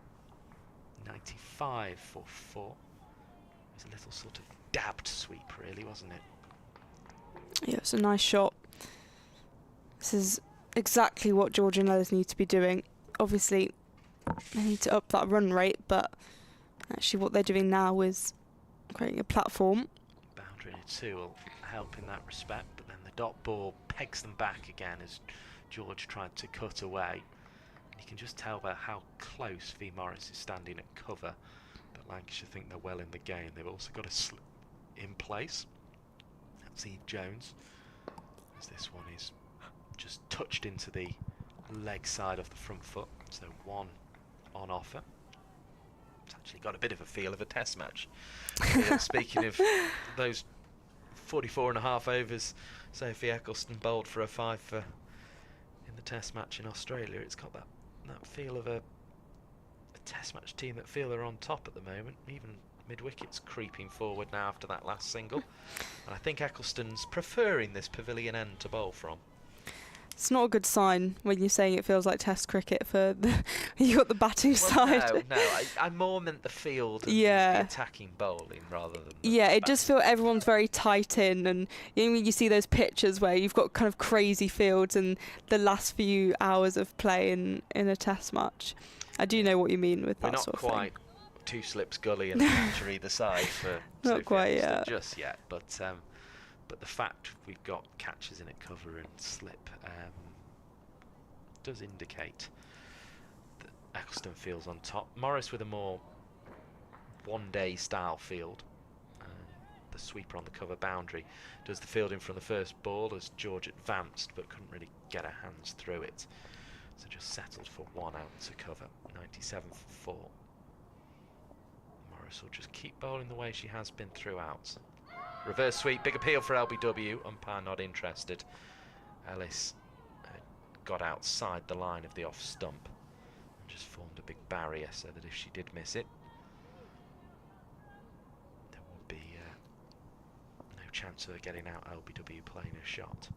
95 for 4. It was a little sort of dabbed sweep, really, wasn't it? Yeah, it's a nice shot. This is exactly what George and Ellis need to be doing. Obviously, they need to up that run rate, but actually what they're doing now is creating a platform. Boundary 2 will help in that respect, but then the dot ball pegs them back again as George tried to cut away. And you can just tell by how close V Morris is standing at cover, but Lancashire think they're well in the game. They've also got a slip in place. That's Eve Jones, as this one is just touched into the leg side of the front foot, so 1 on offer. It's actually got a bit of a feel of a test match. Speaking of those 44.5 overs Sophie Eccleston bowled for a 5 for in the test match in Australia, it's got that feel of a test match team that feel they're on top at the moment. Even mid-wicket's creeping forward now after that last single, and I think Eccleston's preferring this pavilion end to bowl from. It's not a good sign when you're saying it feels like Test cricket for you got the batting side. No, I more meant the field and the attacking bowling rather than. Yeah, it just feels everyone's very tight in, and you see those pictures where you've got kind of crazy fields and the last few hours of play in a Test match. I do know what you mean with that sort of thing. We're not quite 2 slips gully and a catcher either side for not quite yet. Just yet, but the fact we've got catches in at cover and slip does indicate that Eccleston feels on top. Morris with a more one-day style field. The sweeper on the cover boundary does the fielding from the first ball as George advanced but couldn't really get her hands through it. So just settled for 1 out to cover. 97 for 4. Morris will just keep bowling the way she has been throughout. Reverse sweep, big appeal for LBW, umpire not interested. Ellis got outside the line of the off stump and just formed a big barrier so that if she did miss it, there would be no chance of her getting out. LBW playing a shot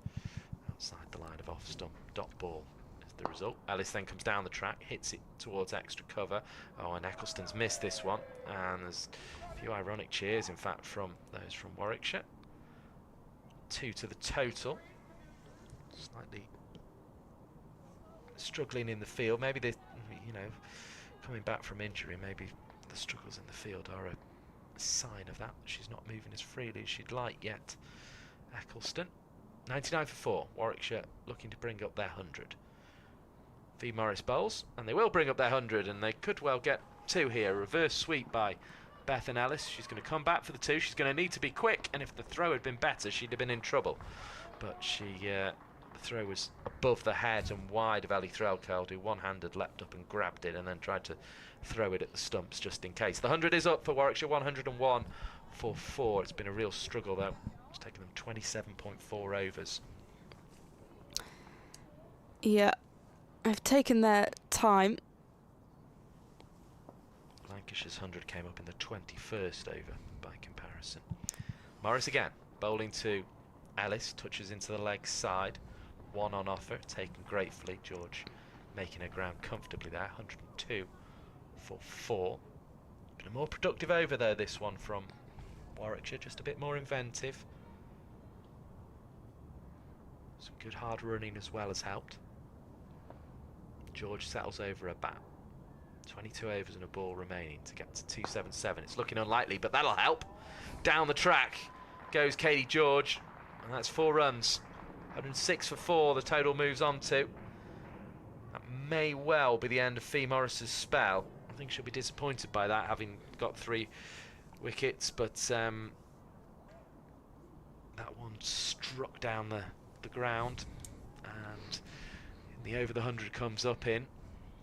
outside the line of off stump. Dot ball is the result. Ellis then comes down the track, hits it towards extra cover. Oh, and Eccleston's missed this one, and there's a few ironic cheers, in fact, from those from Warwickshire. 2 to the total. Slightly struggling in the field. Maybe they, coming back from injury, maybe the struggles in the field are a sign of that. She's not moving as freely as she'd like yet. Eccleston. 99 for 4. Warwickshire looking to bring up their 100. V Morris bowls, and they will bring up their 100, and they could well get 2 here. Reverse sweep by Bethan Ellis. She's going to come back for the 2. She's going to need to be quick, and if the throw had been better, she'd have been in trouble. But the throw was above the head and wide of Ali Threlkeld, who one-handed leapt up and grabbed it and then tried to throw it at the stumps just in case. The 100 is up for Warwickshire, 101 for 4. It's been a real struggle though. It's taken them 27.4 overs. Yeah, they've taken their time. Lancashire's 100 came up in the 21st over by comparison. Morris again, bowling to Ellis, touches into the leg side. 1 on offer, taken gratefully. George making her ground comfortably there. 102 for 4. Been a more productive over though, this one from Warwickshire, just a bit more inventive. Some good hard running as well has helped. George settles over a bat. 22 overs and a ball remaining to get to 277. It's looking unlikely, but that'll help. Down the track goes Katie George, and that's 4 runs. 106 for 4, the total moves on to. That may well be the end of Fee Morris's spell. I think she'll be disappointed by that, having got 3 wickets, but that one struck down the ground, and in the over the 100 comes up in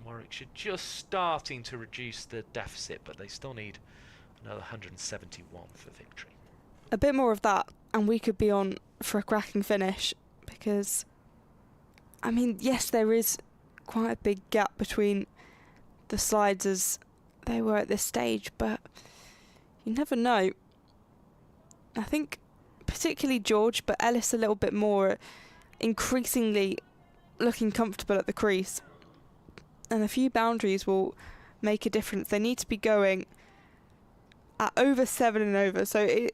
Warwickshire just starting to reduce the deficit, but they still need another 171 for victory. A bit more of that, and we could be on for a cracking finish, because, I mean, yes, there is quite a big gap between the sides as they were at this stage, but you never know. I think particularly George, but Ellis a little bit more, increasingly looking comfortable at the crease. And a few boundaries will make a difference. They need to be going at over 7 and over, so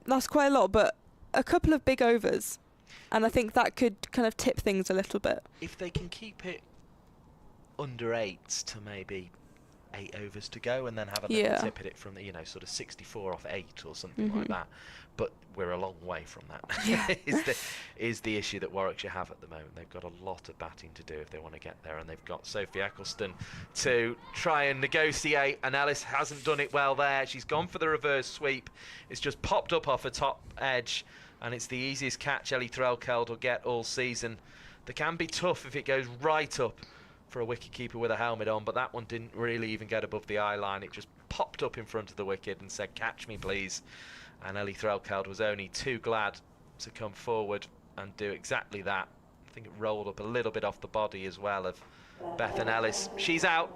that's quite a lot, but a couple of big overs, and I think that could kind of tip things a little bit. If they can keep it under 8s to maybe 8 overs to go, and then have a little tip at it from the, you know, sort of 64 off 8 or something like that. But we're a long way from that. is the issue that Warwickshire have at the moment. They've got a lot of batting to do if they want to get there, and they've got Sophie Eccleston to try and negotiate, and Ellis hasn't done it well there. She's gone for the reverse sweep. It's just popped up off her top edge, and it's the easiest catch Ellie Threlkeld will get all season. They can be tough if it goes right up for a wicketkeeper with a helmet on, but that one didn't really even get above the eye line. It just popped up in front of the wicket and said, "Catch me, please." And Ellie Threlkeld was only too glad to come forward and do exactly that. I think it rolled up a little bit off the body as well of Bethan Ellis. She's out,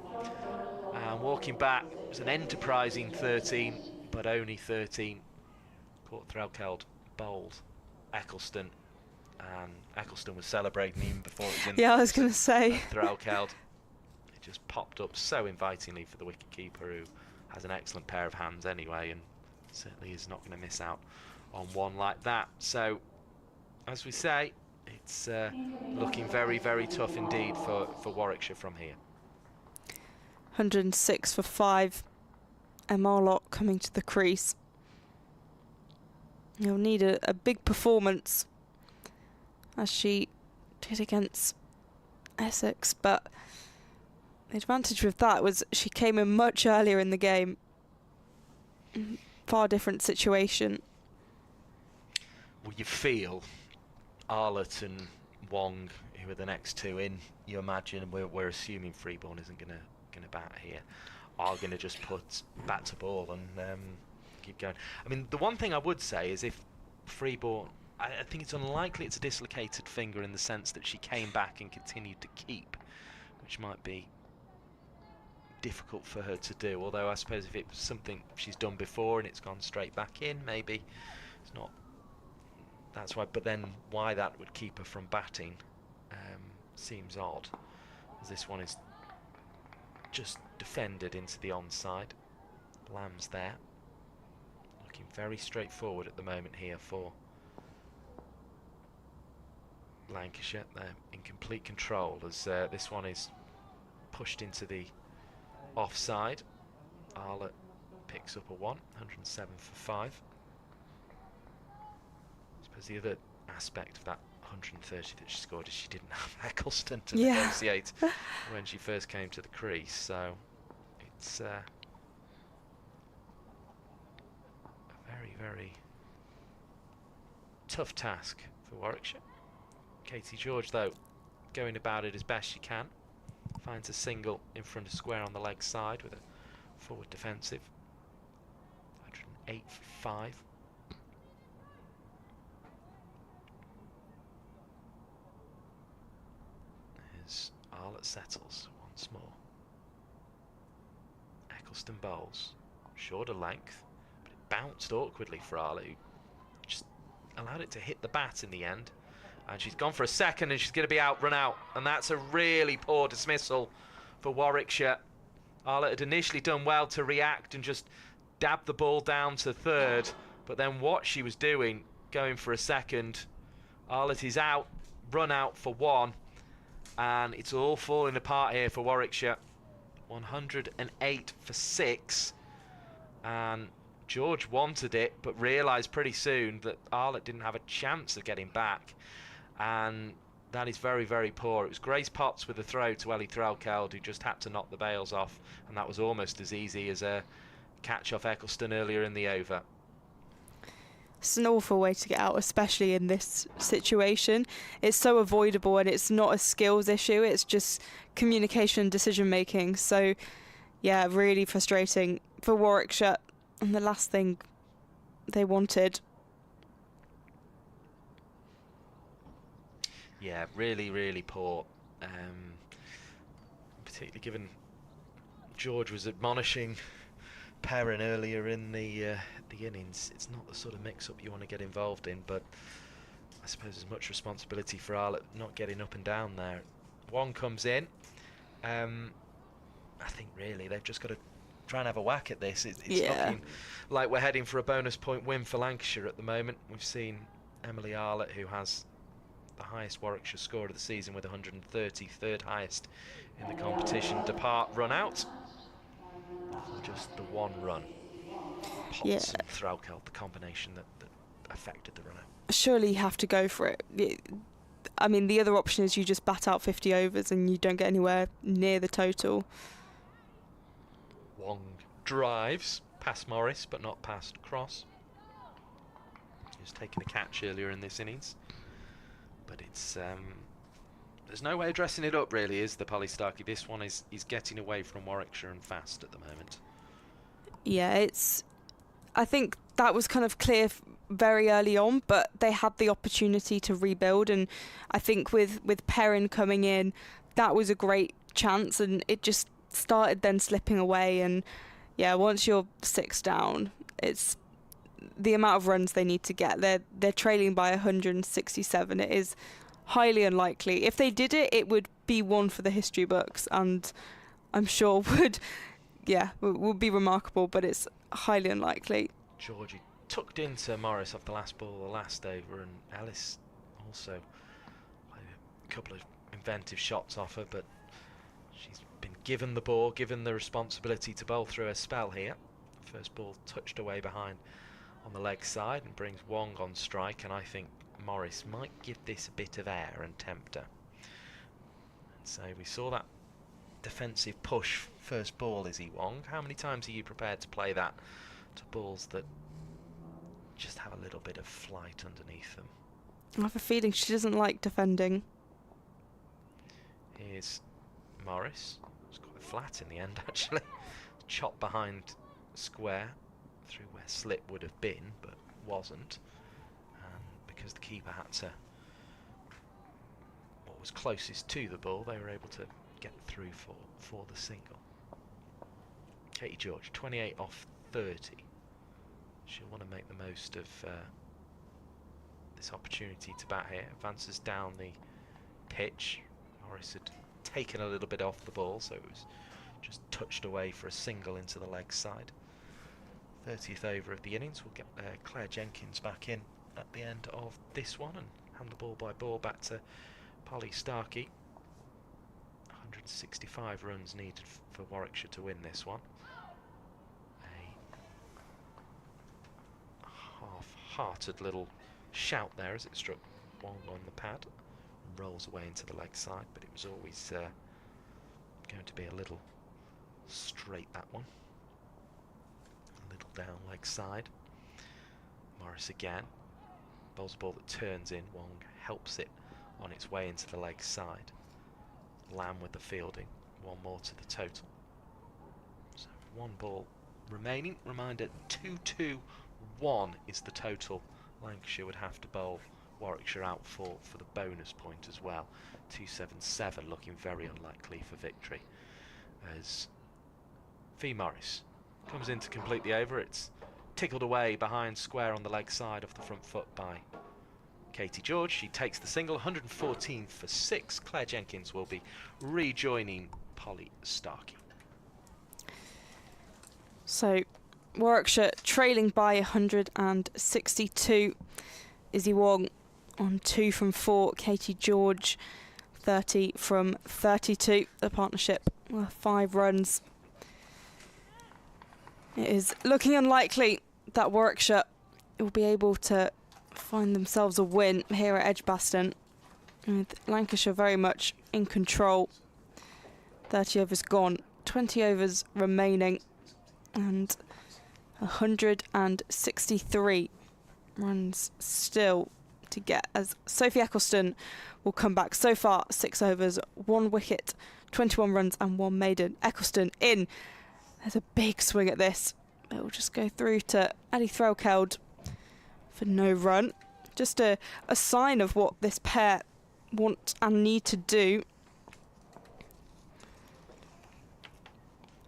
and walking back, it was an enterprising 13, but only 13. Caught Threlkeld, bowled Eccleston, and Eccleston was celebrating even before it was in. Yeah, I was going to say. Threlkeld, it just popped up so invitingly for the wicketkeeper, who has an excellent pair of hands anyway, and certainly is not going to miss out on one like that. So, as we say, it's looking very, very tough indeed for Warwickshire from here. 106 for 5. Marlock coming to the crease. You'll need a big performance, as she did against Essex, but the advantage with that was she came in much earlier in the game. Far different situation. Well, you feel Arlott and Wong, who are the next two in, you imagine, and we're assuming Freeborn isn't going to bat here, are going to just put bat to ball and keep going. I mean, the one thing I would say is if Freeborn, I think it's unlikely it's a dislocated finger in the sense that she came back and continued to keep, which might be difficult for her to do, although I suppose if it was something she's done before and it's gone straight back in, maybe it's not, that's why. But then why that would keep her from batting seems odd, as this one is just defended into the onside. Lamb's there, looking very straightforward at the moment here for Lancashire. They're in complete control as this one is pushed into the offside. Arlott picks up a 107 for 5. I suppose the other aspect of that 130 that she scored is she didn't have Eccleston to negotiate when she first came to the crease, so it's a very, very tough task for Warwickshire. Katie George, though, going about it as best she can. Finds a single in front of square on the leg side with a forward defensive. 108 for 5. As Arlott settles once more. Eccleston bowls. Shorter length, but it bounced awkwardly for Arlott, who just allowed it to hit the bat in the end. And she's gone for a second and she's going to be out, run out. And that's a really poor dismissal for Warwickshire. Arlott had initially done well to react and just dab the ball down to third. But then what she was doing, going for a second, Arlott is out, run out for 1. And it's all falling apart here for Warwickshire. 108 for 6. And George wanted it, but realised pretty soon that Arlott didn't have a chance of getting back. And that is very, very poor. It was Grace Potts with a throw to Ellie Threlkeld, who just had to knock the bails off, and that was almost as easy as a catch off Eccleston earlier in the over. It's an awful way to get out, especially in this situation. It's so avoidable, and it's not a skills issue, it's just communication and decision making. So yeah, really frustrating for Warwickshire, and the last thing they wanted. Yeah, really, really poor. Particularly given George was admonishing Perrin earlier in the innings. It's not the sort of mix-up you want to get involved in, but I suppose there's much responsibility for Arlott not getting up and down there. One comes in. I think really they've just got to try and have a whack at this. It's looking like we're heading for a bonus point win for Lancashire at the moment. We've seen Emily Arlott, who has the highest Warwickshire score of the season with 130, third highest in the competition, depart, run out. Just the one run. Potts and Threlkeld, the combination that affected the run out. Surely you have to go for it. I mean, the other option is you just bat out 50 overs and you don't get anywhere near the total. Wong drives past Morris, but not past Cross. He was taking a catch earlier in this innings. But it's there's no way of dressing it up, really, is the Polly Starkey? This one is getting away from Warwickshire and fast at the moment. Yeah, I think that was kind of clear very early on, but they had the opportunity to rebuild, and I think with Perrin coming in, that was a great chance, and it just started then slipping away. And yeah, once you're 6 down, it's the amount of runs they need to get. They're trailing by 167. It is highly unlikely. If they did it, it would be one for the history books, and I'm sure would be remarkable, but it's highly unlikely. Georgie tucked into Morris off the last ball, the last over, and Ellis also a couple of inventive shots off her, but she's been given the ball, given the responsibility to bowl through a spell here. First ball touched away behind on the leg side and brings Wong on strike, and I think Morris might give this a bit of air and tempt her. And so we saw that defensive push first ball, Izzy Wong. How many times are you prepared to play that to balls that just have a little bit of flight underneath them? I have a feeling she doesn't like defending. Here's Morris. It's quite flat in the end, actually. Chop behind square through where slip would have been, but wasn't. Because the keeper had to, what was closest to the ball, they were able to get through for the single. Katie George, 28 off 30. She'll want to make the most of this opportunity to bat here. Advances down the pitch. Morris had taken a little bit off the ball, so it was just touched away for a single into the leg side. 30th over of the innings. We'll get Claire Jenkins back in at the end of this one and hand the ball by ball back to Polly Starkey. 165 runs needed for Warwickshire to win this one. A half-hearted little shout there as it struck Wong on the pad and rolls away into the leg side, but it was always going to be a little straight, that one. A little down leg side. Morris again. Bowls a ball that turns in. Wong helps it on its way into the leg side. Lamb with the fielding. One more to the total. So one ball remaining. Reminder, 2-2-1 is the total Lancashire would have to bowl Warwickshire out for the bonus point as well. 277 looking very unlikely for victory, as Fee Morris comes in to complete the over. It's tickled away behind square on the leg side off the front foot by Katie George. She takes the single, 114 for 6. Claire Jenkins will be rejoining Polly Starkey. So Warwickshire trailing by 162. Izzy Wong on 2 from 4. Katie George 30 from 32. The partnership 5 runs. It is looking unlikely that Warwickshire will be able to find themselves a win here at Edgbaston, with Lancashire very much in control. 30 overs gone, 20 overs remaining, and 163 runs still to get, as Sophie Eccleston will come back. So far, 6 overs, 1 wicket, 21 runs and 1 maiden. Eccleston in. There's a big swing at this. It will just go through to Ellie Threlkeld for no run. Just a sign of what this pair want and need to do.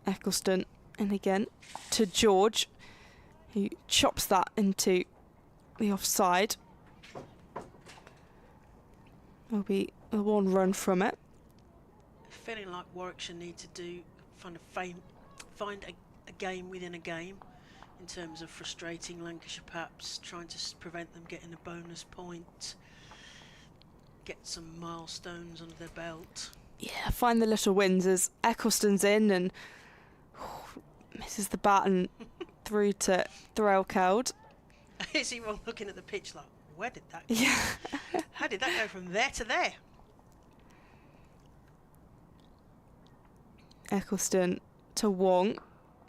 Eccleston in again to George, who chops that into the offside. There'll be a 1 run from it. Feeling like Warwickshire need to find a game within a game in terms of frustrating Lancashire, perhaps trying to prevent them getting a bonus point, get some milestones under their belt. Yeah, find the little wins as Eccleston's in and misses the bat and through to Threlkeld. Is he wrong looking at the pitch like, where did that go? Yeah. How did that go from there to there? Eccleston to Wong.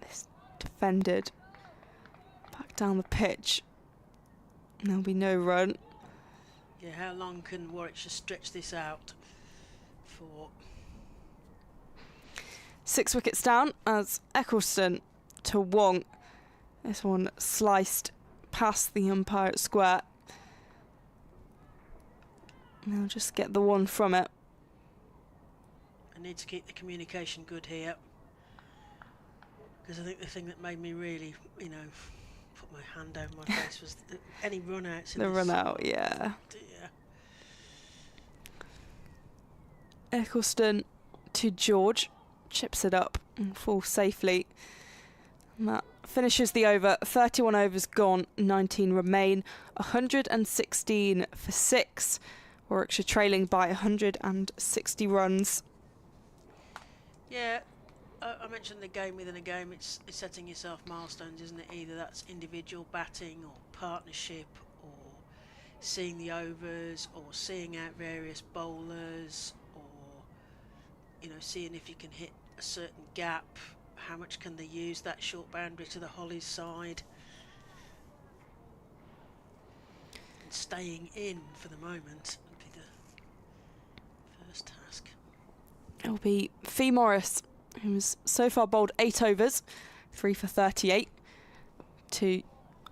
This defended back down the pitch. There'll be no run. Yeah, how long can Warwickshire stretch this out for? 6 wickets down as Eccleston to Wong. This one sliced past the umpire at square. And they'll just get the 1 from it. I need to keep the communication good here, because I think the thing that made me really, put my hand over my face was any run-outs. The run-out, yeah. Dear. Eccleston to George. Chips it up and falls safely. And that finishes the over. 31 overs gone, 19 remain. 116 for 6. Warwickshire trailing by 160 runs. Yeah, I mentioned the game within a game. It's setting yourself milestones, isn't it? Either that's individual batting or partnership, or seeing the overs, or seeing out various bowlers, or seeing if you can hit a certain gap. How much can they use that short boundary to the Hollies side? And staying in for the moment would be the first task. It'll be Fee Morris, who's so far bowled 8 overs, 3 for 38. To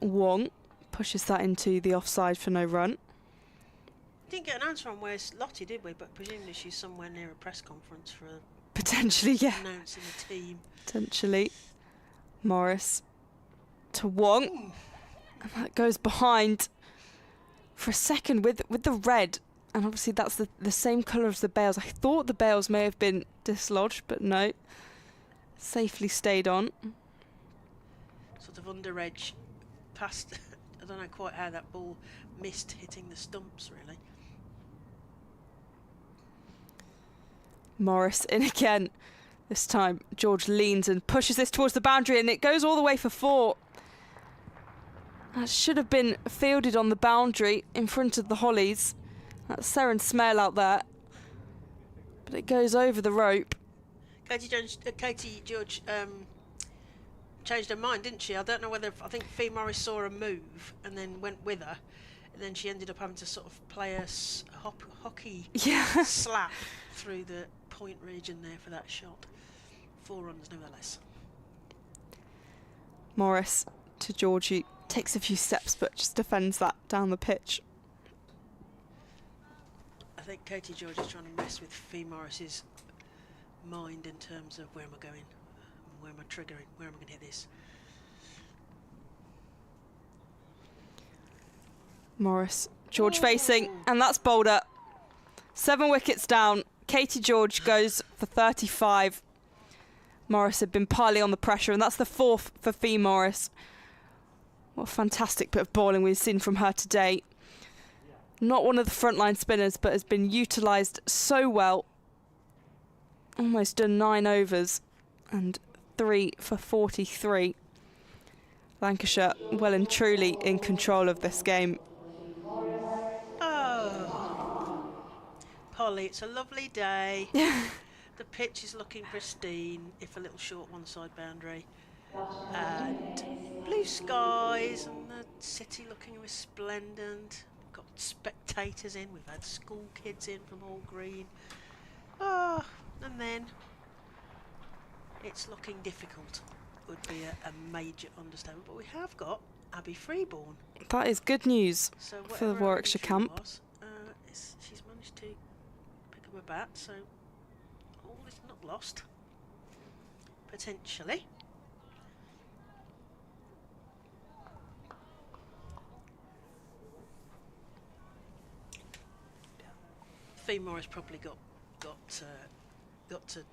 Wong, pushes that into the offside for no run. Didn't get an answer on where's Lottie, did we? But presumably she's somewhere near a press conference for potentially, yeah. Announcing a team. Potentially. Morris to Wong. Ooh. And that goes behind for a second with the red. And obviously that's the same colour as the bails. I thought the bails may have been dislodged, but no. Safely stayed on. Sort of under edge past. I don't know quite how that ball missed hitting the stumps, really. Morris in again. This time George leans and pushes this towards the boundary, and it goes all the way for 4. That should have been fielded on the boundary in front of the Hollies. That's Seren Smale out there. But it goes over the rope. Katie George changed her mind, didn't she? I don't know whether, I think Fee Morris saw a move and then went with her. And then she ended up having to sort of play a hockey slap through the point region there for that shot. 4 runs nevertheless. Morris to George, who takes a few steps but just defends that down the pitch. I think Katie George is trying to mess with Fee Morris's mind in terms of where am I going, where am I triggering, where am I going to hit this. Morris, George facing, and that's bowled up. 7 wickets down. Katie George goes for 35. Morris had been piling on the pressure, and that's the 4th for Fee Morris. What a fantastic bit of bowling we've seen from her today. Not one of the frontline spinners, but has been utilised so well. Almost done 9 overs and 3 for 43. Lancashire well and truly in control of this game. Oh, Polly, it's a lovely day. The pitch is looking pristine, if a little short one-side boundary. And blue skies and the city looking resplendent. We've got spectators in, we've had school kids in from Hall Green. Oh, and then it's looking difficult would be a major understatement, but we have got Abby Freeborn. That is good news So for the Warwickshire camp. She's managed to pick up a bat, so all is not lost, potentially. Fee Morris probably got to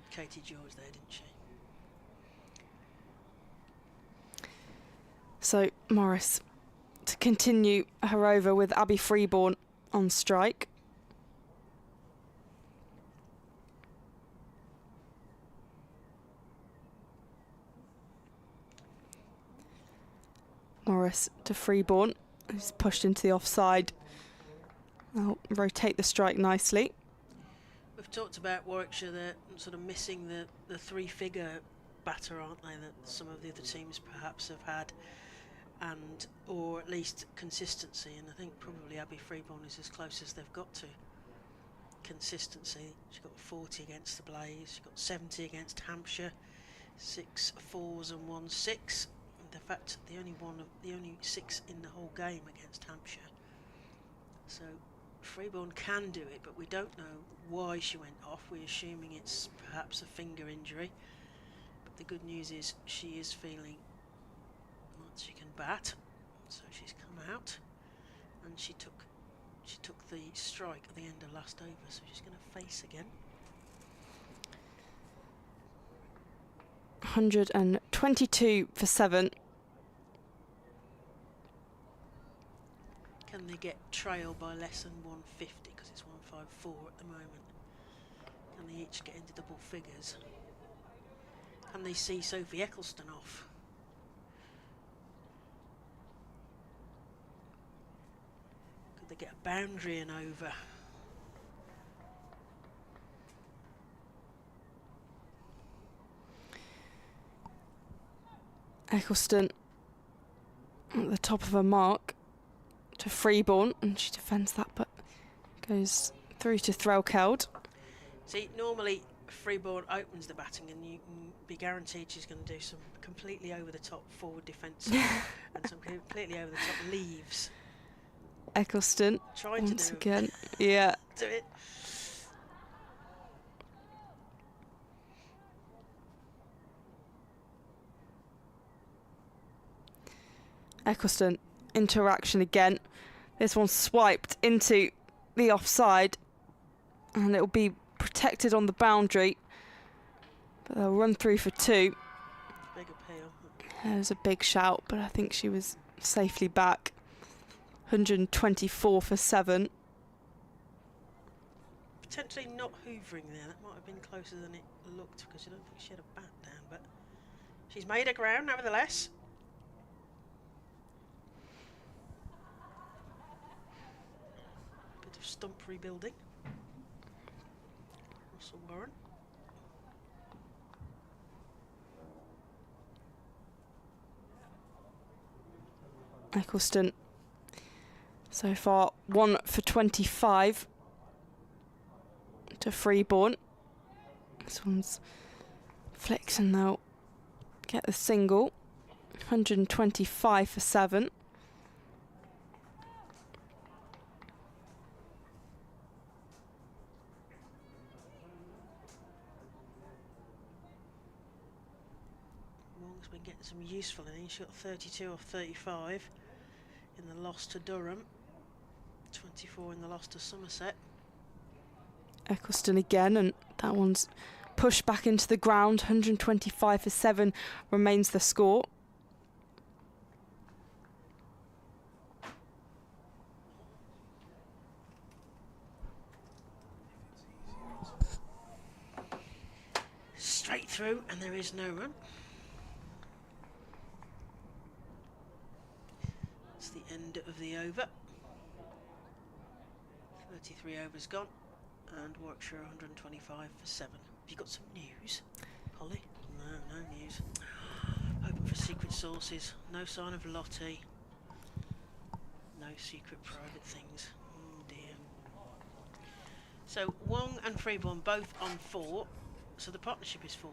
Katie George there, didn't she? So Morris to continue her over with Abby Freeborn on strike. Morris to Freeborn, who's pushed into the offside. They'll rotate the strike nicely. We've talked about Warwickshire, they're sort of missing the three-figure batter, aren't they, that some of the other teams perhaps have had, and or at least consistency, and I think probably Abby Freeborn is as close as they've got to consistency. She got 40 against the Blaze, she got 70 against Hampshire, 6 4s and 1 6. In fact, the only 6 in the whole game against Hampshire. So Freeborn can do it, but we don't know why she went off. We're assuming it's perhaps a finger injury. But the good news is she is feeling that she can bat. So she's come out, and she took the strike at the end of last over. So she's going to face again. 122 for 7. Can they get trail by less than 150, because it's 154 at the moment? Can they each get into double figures? Can they see Sophie Eccleston off? Could they get a boundary and over? Eccleston at the top of her mark to Freeborn, and she defends that but goes through to Threlkeld. See, normally Freeborn opens the batting and you can be guaranteed she's going to do some completely over the top forward defence and some completely over the top leaves. Eccleston Trying to once do again. Yeah. Do it. Eccleston interaction again. This one swiped into the offside, and it will be protected on the boundary, but they'll run through for 2. Big appeal. There's a big shout, but I think she was safely back. 124 for 7. Potentially not hoovering there. That might have been closer than it looked, because I don't think she had a bat down, but she's made her ground nevertheless. Bit of stump rebuilding. Russell Warren. Eccleston so far 1 for 25 to Freeborn. This one's flicked and they'll get the single. 125 for 7. Wong's been getting some useful innings. She got 32 off 35 in the loss to Durham, 24 in the loss to Somerset. Eccleston again, and that one's pushed back into the ground. 125 for 7 remains the score. Straight through, and there is no run. That's the end of the over. 33 overs gone, and Warwickshire 125 for 7. Have you got some news, Polly? No, no news. Hoping for secret sources. No sign of Lottie. No secret private things. Oh dear. So Wong and Freeborn both on 4. So the partnership is 4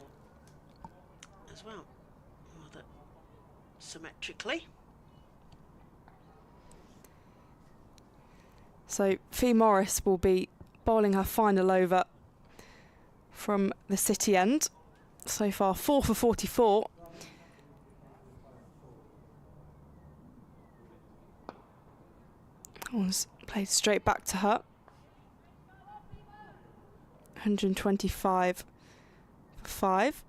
as well. Rather symmetrically. So Fee Morris will be bowling her final over from the City end. So far 4 for 44. Was played straight back to her. 125 for 5.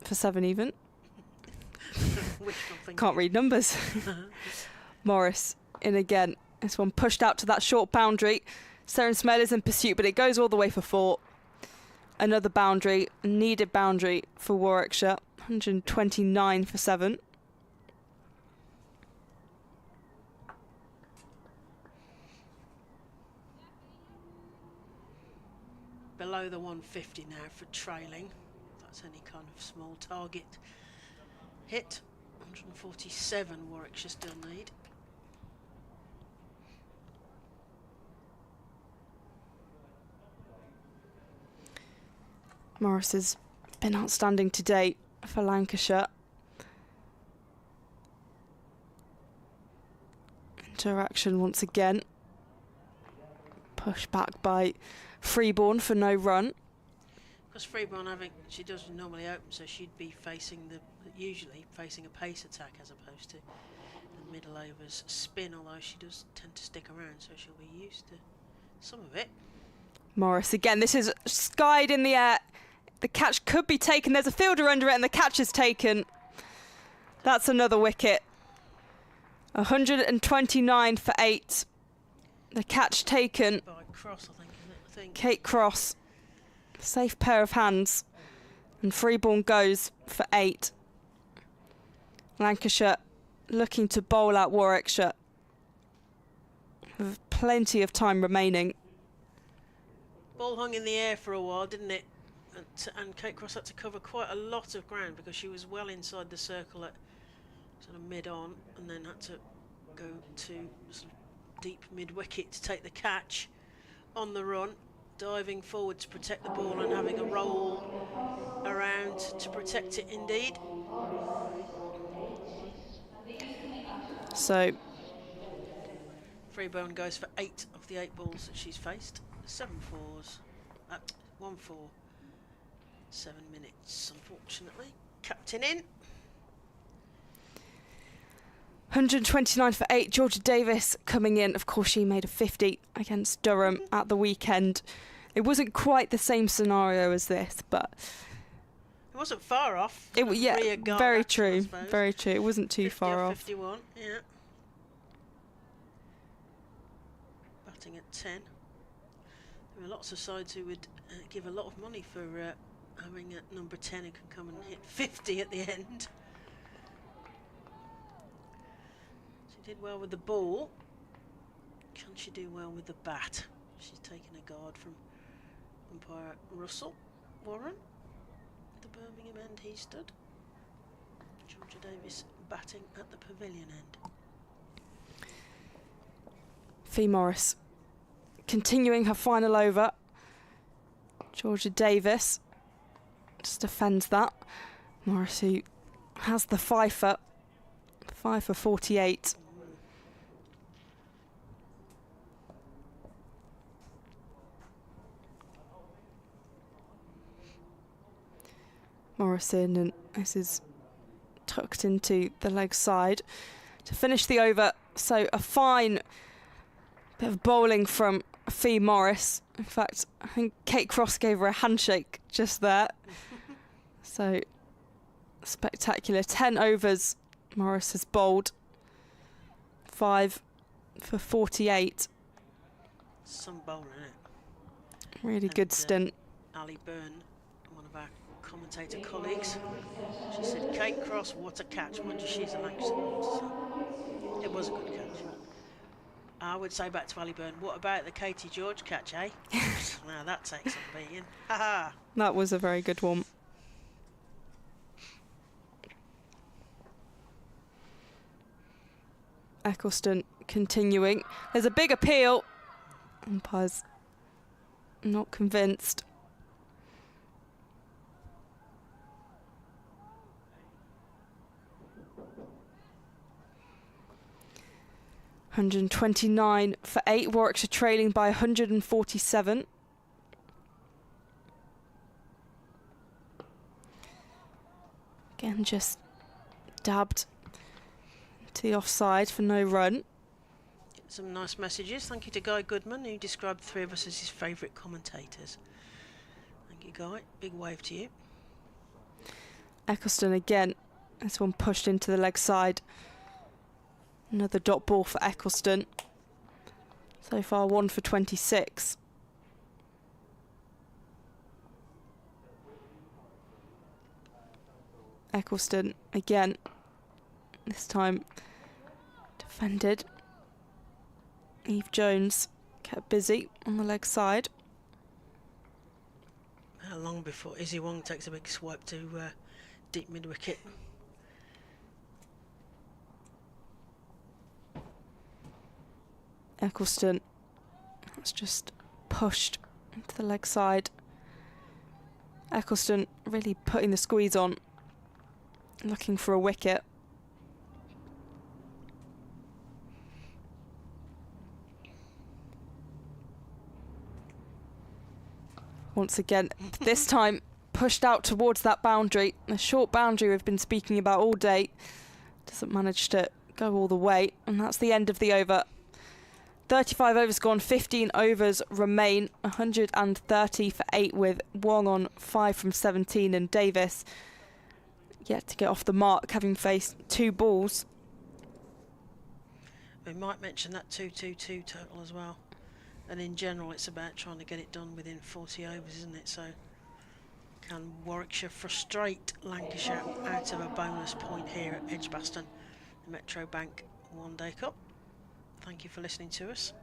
For 7 even. Can't read numbers. Morris in again. This one pushed out to that short boundary. Seren Smale is in pursuit, but it goes all the way for 4. Another boundary, needed boundary for Warwickshire. 129 for 7. Below the 150 now for trailing. That's any kind of small target hit. 147 Warwickshire still need. Morris has been outstanding to date for Lancashire. Interaction once again. Push back by Freeborn for no run. Because Freeborn she doesn't normally open, so she'd be usually facing a pace attack as opposed to the middle overs spin, although she does tend to stick around, so she'll be used to some of it. Morris again, this is skied in the air. The catch could be taken. There's a fielder under it and the catch is taken. That's another wicket. 129 for 8. The catch taken. By Cross, I think. Kate Cross. Safe pair of hands. And Freeborn goes for 8. Lancashire looking to bowl out Warwickshire. With plenty of time remaining. Ball hung in the air for a while, didn't it? And Kate Cross had to cover quite a lot of ground because she was well inside the circle at sort of mid-on, and then had to go to sort of deep mid-wicket to take the catch on the run, diving forward to protect the ball and having a roll around to protect it indeed. So Freeborn goes for 8 of the 8 balls that she's faced. 7 fours, 1 4. 7 minutes, unfortunately. Captain in. 129 for 8. Georgia Davis coming in. Of course, she made a 50 against Durham at the weekend. It wasn't quite the same scenario as this, but it wasn't far off. Yeah, very true. Very true. It wasn't too far off. 51, yeah. Batting at 10. There are lots of sides who would give a lot of money for having a number 10 who can come and hit 50 at the end. She did well with the ball. Can she do well with the bat? She's taken a guard from umpire Russell Warren. The Birmingham end he stood. Georgia Davis batting at the pavilion end. Fee Morris continuing her final over. Georgia Davis just defends that. Morris, who has the 5 for 48. Morrison, and this is tucked into the leg side to finish the over. So a fine bit of bowling from Fee Morris. In fact, I think Kate Cross gave her a handshake just there. So spectacular. 10 overs Morris has bowled. 5 for 48. Some bowling, innit? Really good stint. Ali Byrne, one of our commentator colleagues, she said, Kate Cross, what a catch. Mind you, she's a Lancashire. It was a good catch. I would say back to Ali Byrne, what about the Katie George catch, eh? Now that takes some beating. Ha-ha. That was a very good one. Eccleston continuing. There's a big appeal. Umpire's not convinced. $129 for 8. Warwickshire trailing by 147. Again, just dabbed to the offside for no run. Some nice messages. Thank you to Guy Goodman, who described the three of us as his favourite commentators. Thank you, Guy. Big wave to you. Eccleston again. This one pushed into the leg side. Another dot ball for Eccleston. So far 1 for 26. Eccleston again. This time defended. Eve Jones kept busy on the leg side. How long before Izzy Wong takes a big swipe to deep mid-wicket? Eccleston has just pushed into the leg side. Eccleston really putting the squeeze on, looking for a wicket. Once again, this time pushed out towards that boundary. The short boundary we've been speaking about all day. Doesn't manage to go all the way, and that's the end of the over. 35 overs gone, 15 overs remain. 130 for 8 with Wong on 5 from 17, and Davis yet to get off the mark, having faced 2 balls. We might mention that 2-2-2 total as well. And in general, it's about trying to get it done within 40 overs, isn't it? So, can Warwickshire frustrate Lancashire out of a bonus point here at Edgbaston, the Metro Bank One Day Cup? Thank you for listening to us,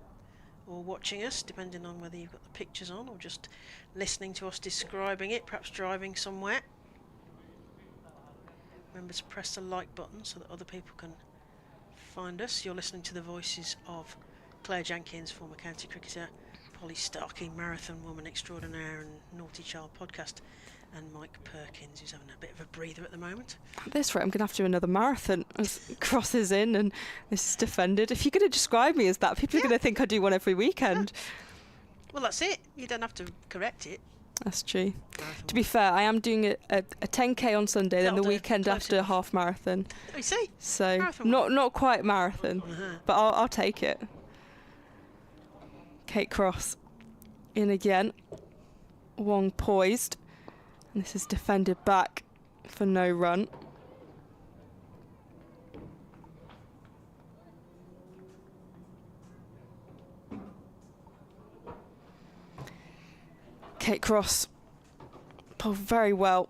or watching us, depending on whether you've got the pictures on or just listening to us describing it, perhaps driving somewhere. Remember to press the like button so that other people can find us. You're listening to the voices of Claire Jenkins, former county cricketer, Polly Starkey, marathon woman extraordinaire and Naughty Child podcast, and Mike Perkins, who's having a bit of a breather at the moment. At this rate, I'm going to have to do another marathon as crosses in and this is defended. If you're going to describe me as that, people are going to think I do one every weekend. Well, that's it. You don't have to correct it. That's true. Marathon. To be fair, I am doing a 10k on Sunday, then the weekend after half marathon. Oh, you see? So not quite marathon, but I'll take it. Kate Cross in again. Wong poised. And this is defended back for no run. Kate Cross pulled very well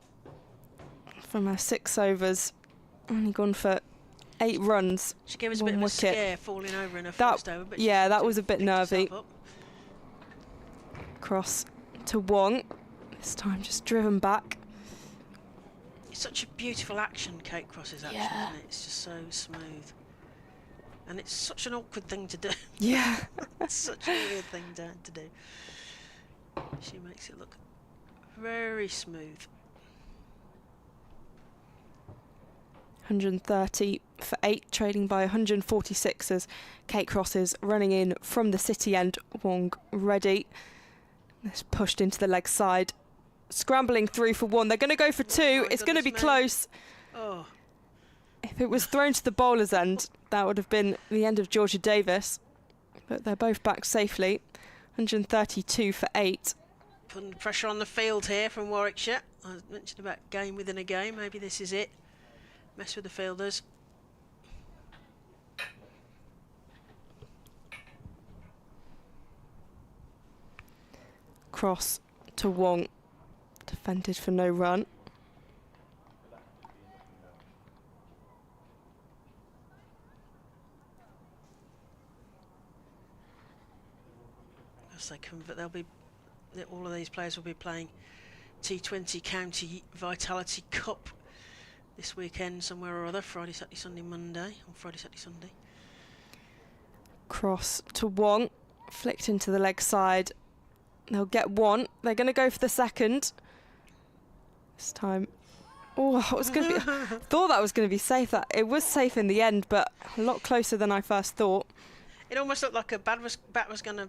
from her 6 overs. Only gone for 8 runs. She gave us a bit of a scare falling over in her first over. But yeah, that was a bit nervy. Cross to Wong. This time just driven back. It's such a beautiful action, Kate Cross's action, isn't it? It's just so smooth. And it's such an awkward thing to do. Yeah. It's such a weird thing to do. She makes it look very smooth. 130 for 8, trading by 146 as Kate Cross is running in from the city end. Wong ready. This pushed into the leg side. Scrambling through for 1. They're going to go for 2. It's going to be close. Oh. If it was thrown to the bowler's end, that would have been the end of Georgia Davis. But they're both back safely. 132 for 8. Putting pressure on the field here from Warwickshire. I mentioned about game within a game. Maybe this is it. Mess with the fielders. Cross to Wong. Defended for no run. As they convert, all of these players will be playing T20 County Vitality Cup this weekend somewhere or other. Friday, Saturday, Sunday, Monday. On Friday, Saturday, Sunday. Cross to Wong, flicked into the leg side. They'll get one. They're going to go for the second. This time. Oh, it was going to be. Thought that was going to be safe. That it was safe in the end, but a lot closer than I first thought. It almost looked like a bat was going to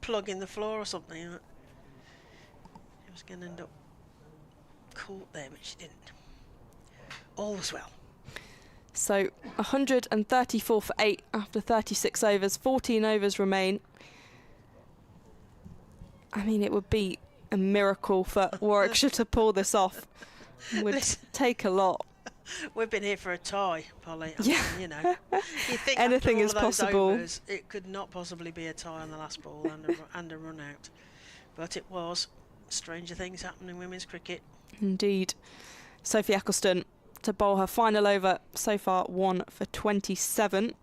plug in the floor or something. It was going to end up caught there, but she didn't. All was well. So 134 for 8 after 36 overs. 14 overs remain. I mean, it would be a miracle for Warwickshire to pull this off. It would take a lot. We've been here for a tie, Polly. Yeah. You know, you think anything is after all of those possible. Overs, it could not possibly be a tie on the last ball and a run out. But it was. Stranger things happen in women's cricket. Indeed. Sophie Eccleston to bowl her final over, so far 1 for 27.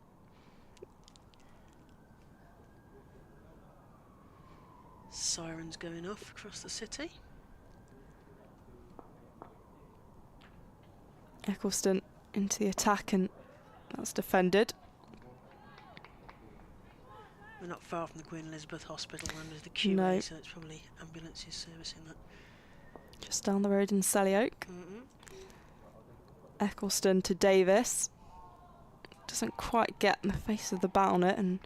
Sirens going off across the city. Eccleston into the attack, and that's defended. We're not far from the Queen Elizabeth Hospital and there's the QA, No. so it's probably ambulances servicing that. Just down the road in Selly Oak. Eccleston to Davis. Doesn't quite get in the face of the bat on it and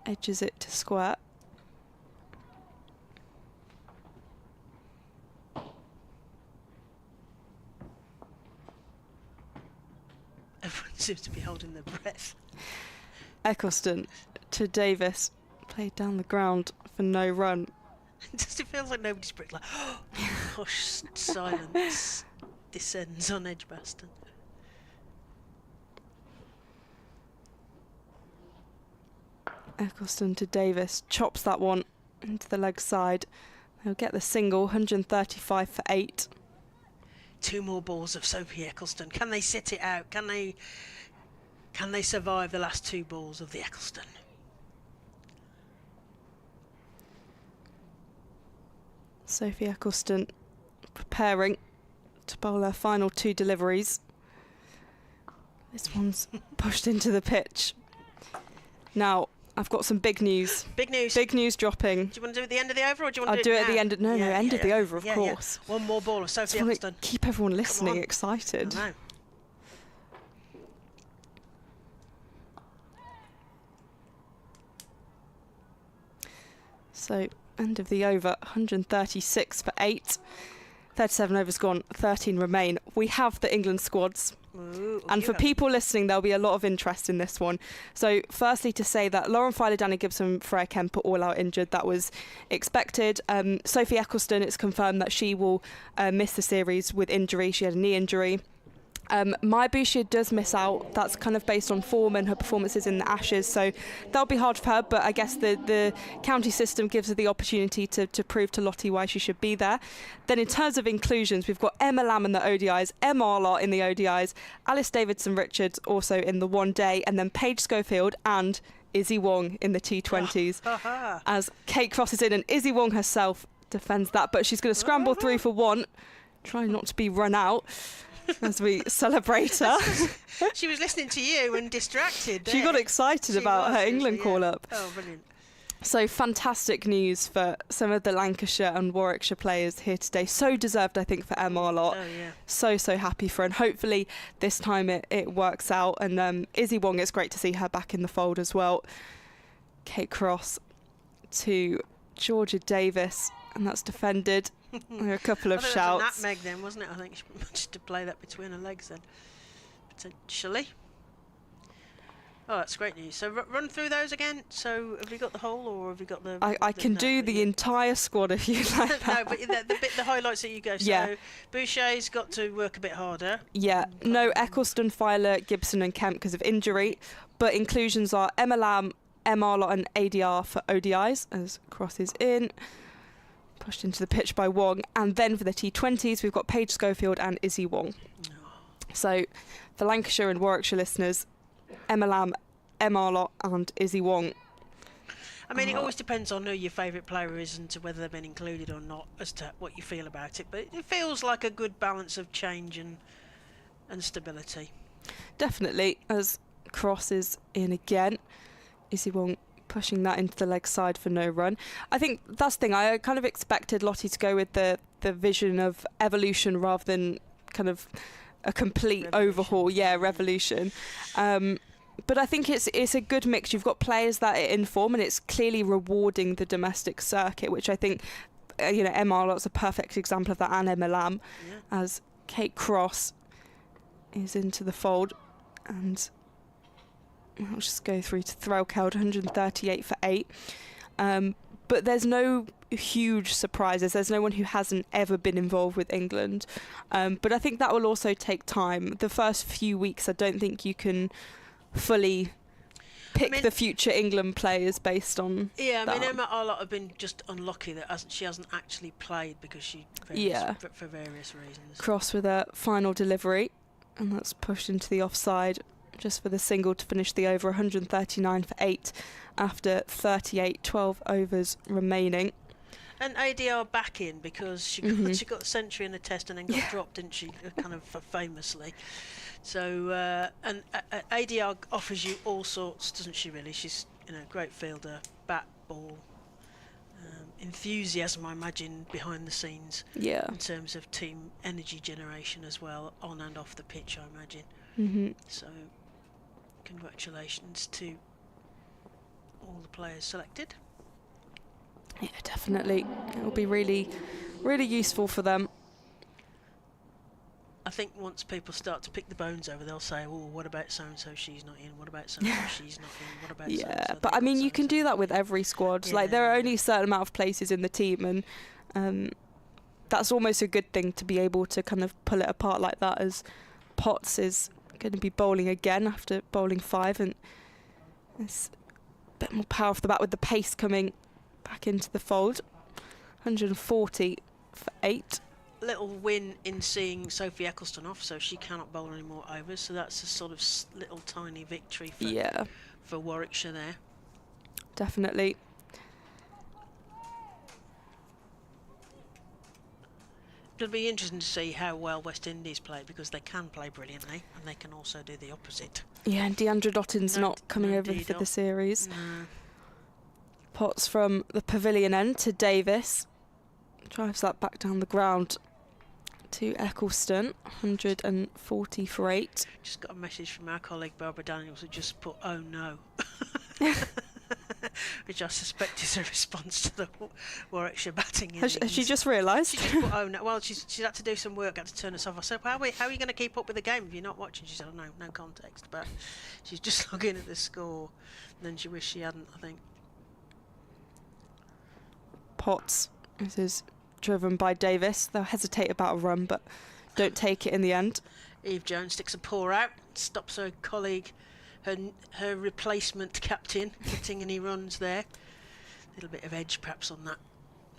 edges it to square. Everyone seems to be holding their breath. Eccleston to Davis. Played down the ground for no run. It just feels like nobody's breath. Like, hush, silence descends on Edgbaston. Eccleston to Davis. Chops that one into the leg side. They'll get the single, 135 for 8. 2 more balls of Sophie Eccleston. Can they sit it out? Can they survive the last 2 balls of the Eccleston? Sophie Eccleston preparing to bowl her final 2 deliveries. This one's pushed into the pitch. Now, I've got some big news. Big news. Big news dropping. Do you want to do it at the end of the over, or do you want I'll to do it at the now? end. End of the over, of course. One more ball of Sophie Just want Eccleston. to keep everyone listening excited. I know. So, end of the over, 136 for 8. 37 overs gone, 13 remain. We have the England squads. Ooh, And for people listening, there'll be a lot of interest in this one. So, firstly, to say that Lauren Filer, Danny Gibson, Freya Kemp are all out injured. That was expected. Sophie Eccleston, it's confirmed that she will miss the series with injury. She had a knee injury. Maya Bouchier does miss out. That's kind of based on form and her performances in the Ashes, so that'll be hard for her, but I guess the county system gives her the opportunity to prove to Lottie why she should be there. Then in terms of inclusions, we've got Emma Lamb in the ODIs, Emma Arlott in the ODIs, Alice Davidson-Richards also in the one day, and then Paige Schofield and Izzy Wong in the T20s. As Kate crosses in, and Izzy Wong herself defends that, but she's going to scramble through for one, trying not to be run out as we celebrate her. She was listening to you and distracted there. She got excited about her England call-up. Oh, brilliant. So fantastic news for some of the Lancashire and Warwickshire players here today. So deserved, I think, for Emma Arlott. Oh, yeah. So happy for her. And hopefully this time it works out. And Izzy Wong, it's great to see her back in the fold as well. Kate Cross to Georgia Davis. And that's defended. There are a couple of shouts. That was a nutmeg then, wasn't it? I think she managed to play that between her legs then, potentially. Oh, that's great news. So run through those again. So have we got the whole, or have we got the? I can do the entire squad if you like. No, but the highlights that you go. So Yeah. Boucher's got to work a bit harder. Yeah, no Eccleston, Filer, Gibson and Kemp because of injury, but inclusions are Emma Lamb, Emma Arlott and ADR for ODIs as crosses in. Pushed into the pitch by Wong, and then for the T20s we've got Paige Schofield and Izzy Wong. So for Lancashire and Warwickshire listeners, Emma Lamb, Emma Arlott and Izzy Wong. I mean, it always depends on who your favourite player is and to whether they've been included or not as to what you feel about it, but it feels like a good balance of change and stability. Definitely, as Cross is in again. Izzy Wong pushing that into the leg side for no run. I think that's the thing. I kind of expected Lottie to go with the vision of evolution rather than kind of a complete overhaul. Yeah, revolution. But I think it's a good mix. You've got players that are in form, and it's clearly rewarding the domestic circuit, which I think, Emma Arlott's a perfect example of that, and Emma Lamb, as Kate Cross is into the fold. And I'll just go through to Threlkeld, 138 for 8. But there's no huge surprises. There's no one who hasn't ever been involved with England. But I think that will also take time. The first few weeks, I don't think you can fully pick the future England players based on that. Emma Arlott have been just unlucky that she hasn't actually played because for various reasons. Cross with a final delivery, and that's pushed into the offside just for the single to finish the over, 139 for 8 after 38, 12 overs remaining. And ADR back in because she got the century in the test and then got dropped, didn't she? Kind of famously. So and ADR offers you all sorts, doesn't she? Really, she's a great fielder, bat, ball, enthusiasm. I imagine behind the scenes. Yeah. In terms of team energy generation as well, on and off the pitch, I imagine. Mm-hmm. So, congratulations to all the players selected. Yeah, definitely. It will be really, really useful for them. I think once people start to pick the bones over, they'll say, "Oh, what about so and so? She's not in. What about so and so? She's not in. What about so and so?" But I mean, you can do that with every squad. Like there are only a certain amount of places in the team, and that's almost a good thing to be able to kind of pull it apart like that. As Potts is going to be bowling again after bowling 5, and there's a bit more power off the bat with the pace coming back into the fold. 140 for 8. Little win in seeing Sophie Eccleston off, so she cannot bowl any more overs. So that's a sort of little tiny victory for Warwickshire there. Definitely. It'll be interesting to see how well West Indies play, because they can play brilliantly and they can also do the opposite. Yeah, and Deandra Dotton's not coming over for the series. No. Potts from the pavilion end to Davis. Drives that back down the ground to Eccleston, 140 for 8. Just got a message from our colleague Barbara Daniels who just put, "Oh no," which I suspect is a response to the Warwickshire batting innings. Has she just realised? She just put, "Oh no." Well, she's had to do some work, had to turn us off. I said, how are you going to keep up with the game if you're not watching? She said, "Oh, no context." But she's just looking at the score, and then she wished she hadn't, I think. Potts. This is driven by Davis. They'll hesitate about a run, but don't take it in the end. Eve Jones sticks a paw out, stops her colleague, her replacement captain, getting any runs there. A little bit of edge perhaps on that,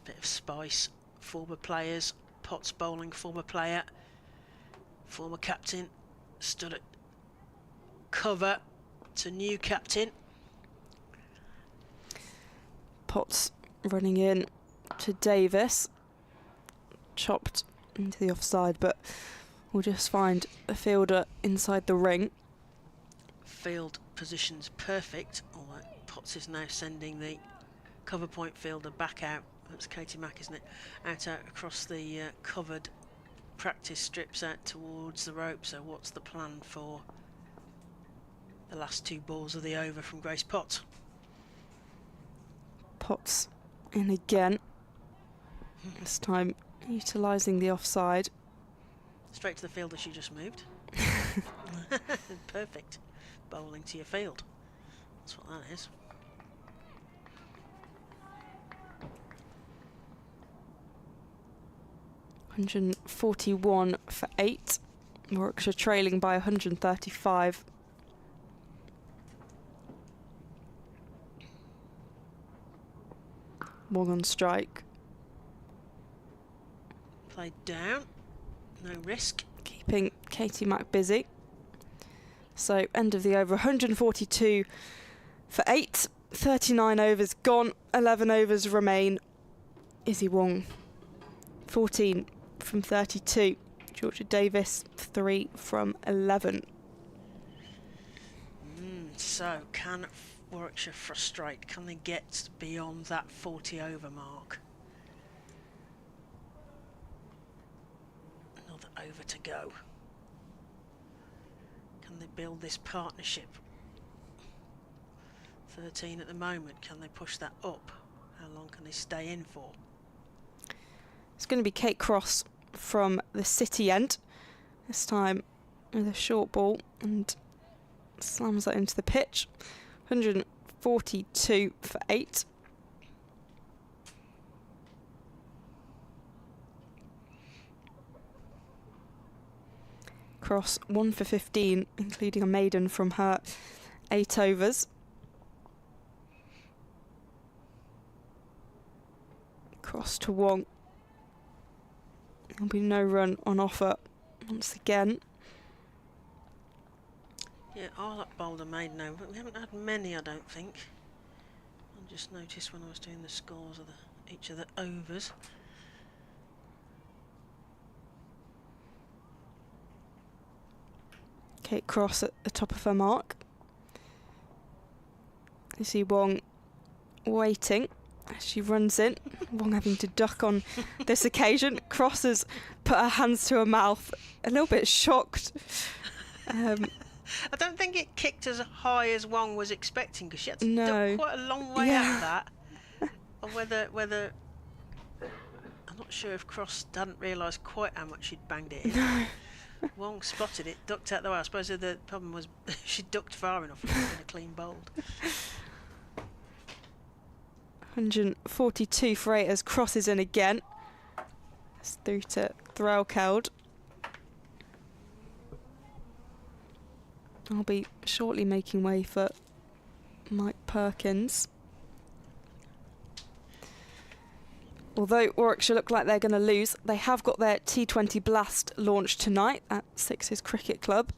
a bit of spice. Former players, Potts bowling, former player, former captain, stood at cover to new captain. Potts running in to Davis. Chopped into the offside, but we'll just find a fielder inside the ring. Field position's perfect, although Potts is now sending the cover point fielder back out. That's Katie Mack, isn't it? Out across the covered practice strips out towards the rope. So what's the plan for the last 2 balls of the over from Grace Potts? Potts in again. This time utilising the offside. Straight to the fielder she just moved. Perfect. Bowling to your field. That's what that is. $141 for 8. Warwickshire trailing by 135. Wong on strike. Played down, no risk. Keeping Katie Mack busy. So end of the over, 142 for 8. 39 overs gone, 11 overs remain. Izzy Wong, 14 from 32. Georgia Davis, 3 from 11. So can Warwickshire frustrate? Can they get beyond that 40 over mark? Another over to go. Can they build this partnership? 13 at the moment. Can they push that up? How long can they stay in for? It's going to be Kate Cross from the City end. This time with a short ball and slams that into the pitch. 142 for 8. Cross 1 for 15, including a maiden from her 8 overs. Cross to Wong. There'll be no run on offer once again. Yeah, I'll bowled a maiden over, but we haven't had many, I don't think. I just noticed when I was doing the scores of each of the overs. Kate Cross at the top of her mark. You see Wong waiting as she runs in. Wong having to duck on this occasion. Cross has put her hands to her mouth, a little bit shocked. I don't think it kicked as high as Wong was expecting, because she had to No. duck quite a long way out of that. Or whether I'm not sure if Cross hadn't realised quite how much she'd banged it in. No. Wong spotted it, ducked out the way. I suppose the problem was she ducked far enough and been a clean bowled. 142 for 8 as Cross is in again. It's through to Threlkeld. I'll be shortly making way for Mike Perkins. Although Warwickshire look like they're going to lose, they have got their T20 Blast launched tonight at Sixes Cricket Club,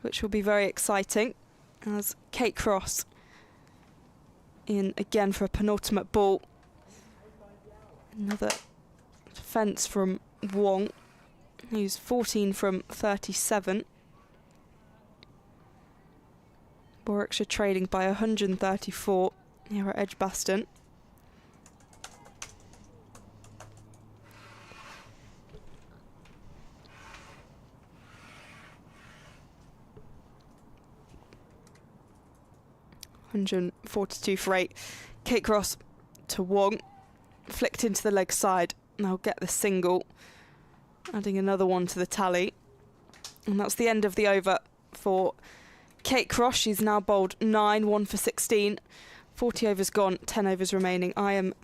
which will be very exciting, as Kate Cross in again for a penultimate ball. Another defence from Wong, who's 14 from 37. Warwickshire trading by 134 here at Edgbaston. .142 for 8. Kate Cross to Wong, flicked into the leg side. They'll get the single, adding another one to the tally. And that's the end of the over for Kate Cross. She's now bowled 9, 1 for 16. 40 overs gone, 10 overs remaining. I am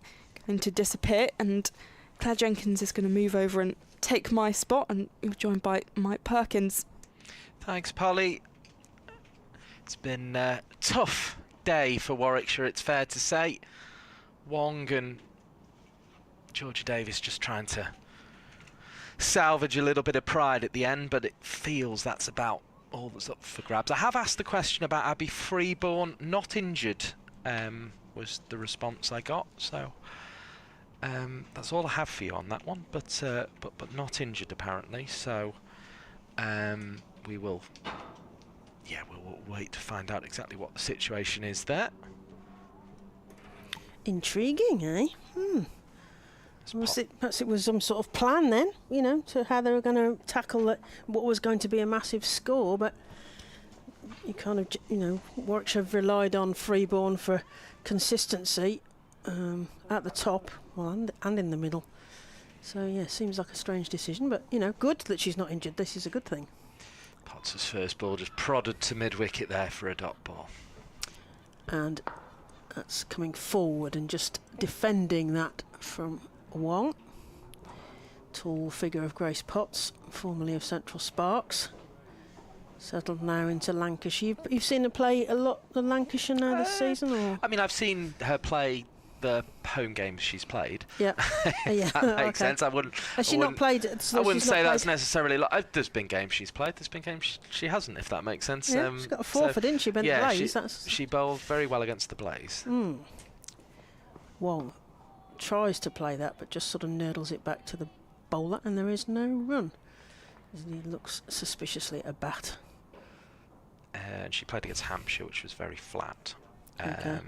going to disappear, and Claire Jenkins is going to move over and take my spot, and you're joined by Mike Perkins. Thanks, Polly. It's been a tough day for Warwickshire, it's fair to say. Wong and Georgia Davis just trying to salvage a little bit of pride at the end, but it feels that's about all that's up for grabs. I have asked the question about Abby Freeborn, not injured, was the response I got. So that's all I have for you on that one. But not injured apparently. So we will. Yeah, we'll wait to find out exactly what the situation is there. Intriguing, eh? Perhaps it was some sort of plan then, you know, to how they were going to tackle what was going to be a massive score. But you kind of, you know, Warwickshire have relied on Freeborn for consistency at the top, well, and in the middle. So yeah, seems like a strange decision, but you know, good that she's not injured. This is a good thing. Potter's first ball just prodded to mid-wicket there for a dot ball. And that's coming forward and just defending that from Wong. Tall figure of Grace Potts, formerly of Central Sparks. Settled now into Lancashire. You've seen her play a lot in Lancashire now this season? Or? I mean, I've seen her play the home games she's played. Yeah, yeah. That makes sense. I wouldn't. Has she not played? I wouldn't say that's necessarily. There's been games she's played. There's been games she hasn't. If that makes sense. Yeah, she got a forfeit, didn't she? Ben yeah, Blaze. she bowled very well against the Blaze. Wong tries to play that, but just sort of nurdles it back to the bowler, and there is no run. He looks suspiciously at a bat. And she played against Hampshire, which was very flat. Okay.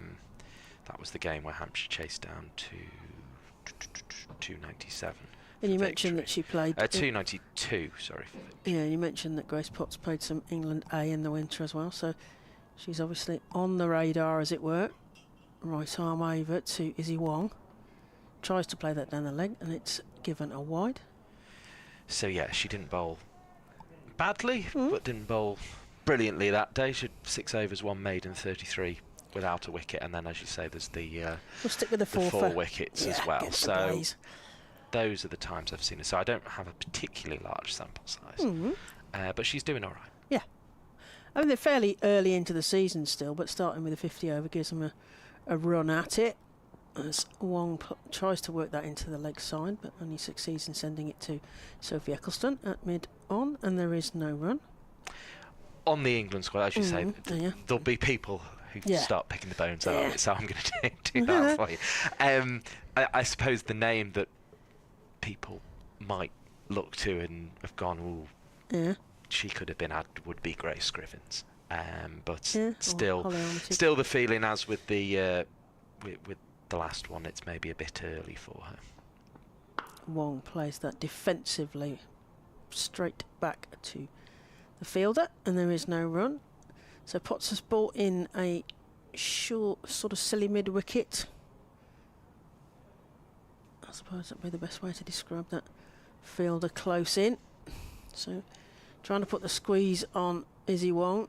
That was the game where Hampshire chased down to 297. And you mentioned that she played... 292, sorry. Yeah, you mentioned that Grace Potts played some England A in the winter as well, so she's obviously on the radar, as it were. Right arm over to Izzy Wong. Tries to play that down the leg, and it's given a wide. So, yeah, she didn't bowl badly, but didn't bowl brilliantly that day. She had 6 overs, 1 maiden, 33 without a wicket, and then, as you say, there's the we'll stick with the 4 wickets as well. So blaze. Those are the times I've seen her. So I don't have a particularly large sample size, but she's doing all right. Yeah. I mean, they're fairly early into the season still, but starting with a 50 over gives them a run at it. As Wong tries to work that into the leg side, but only succeeds in sending it to Sophie Eccleston at mid-on, and there is no run. On the England squad, as you say, there'll be people who start picking the bones out of it, so I'm going to do that for you. I suppose the name that people might look to and have gone, she could have been had, would be Grace Scrivens. But still the feeling, as with the with the last one, it's maybe a bit early for her. Wong plays that defensively straight back to the fielder, and there is no run. So Potts has brought in a short, sort of silly mid-wicket. I suppose that would be the best way to describe that. Fielder close in. So trying to put the squeeze on Izzy Wong,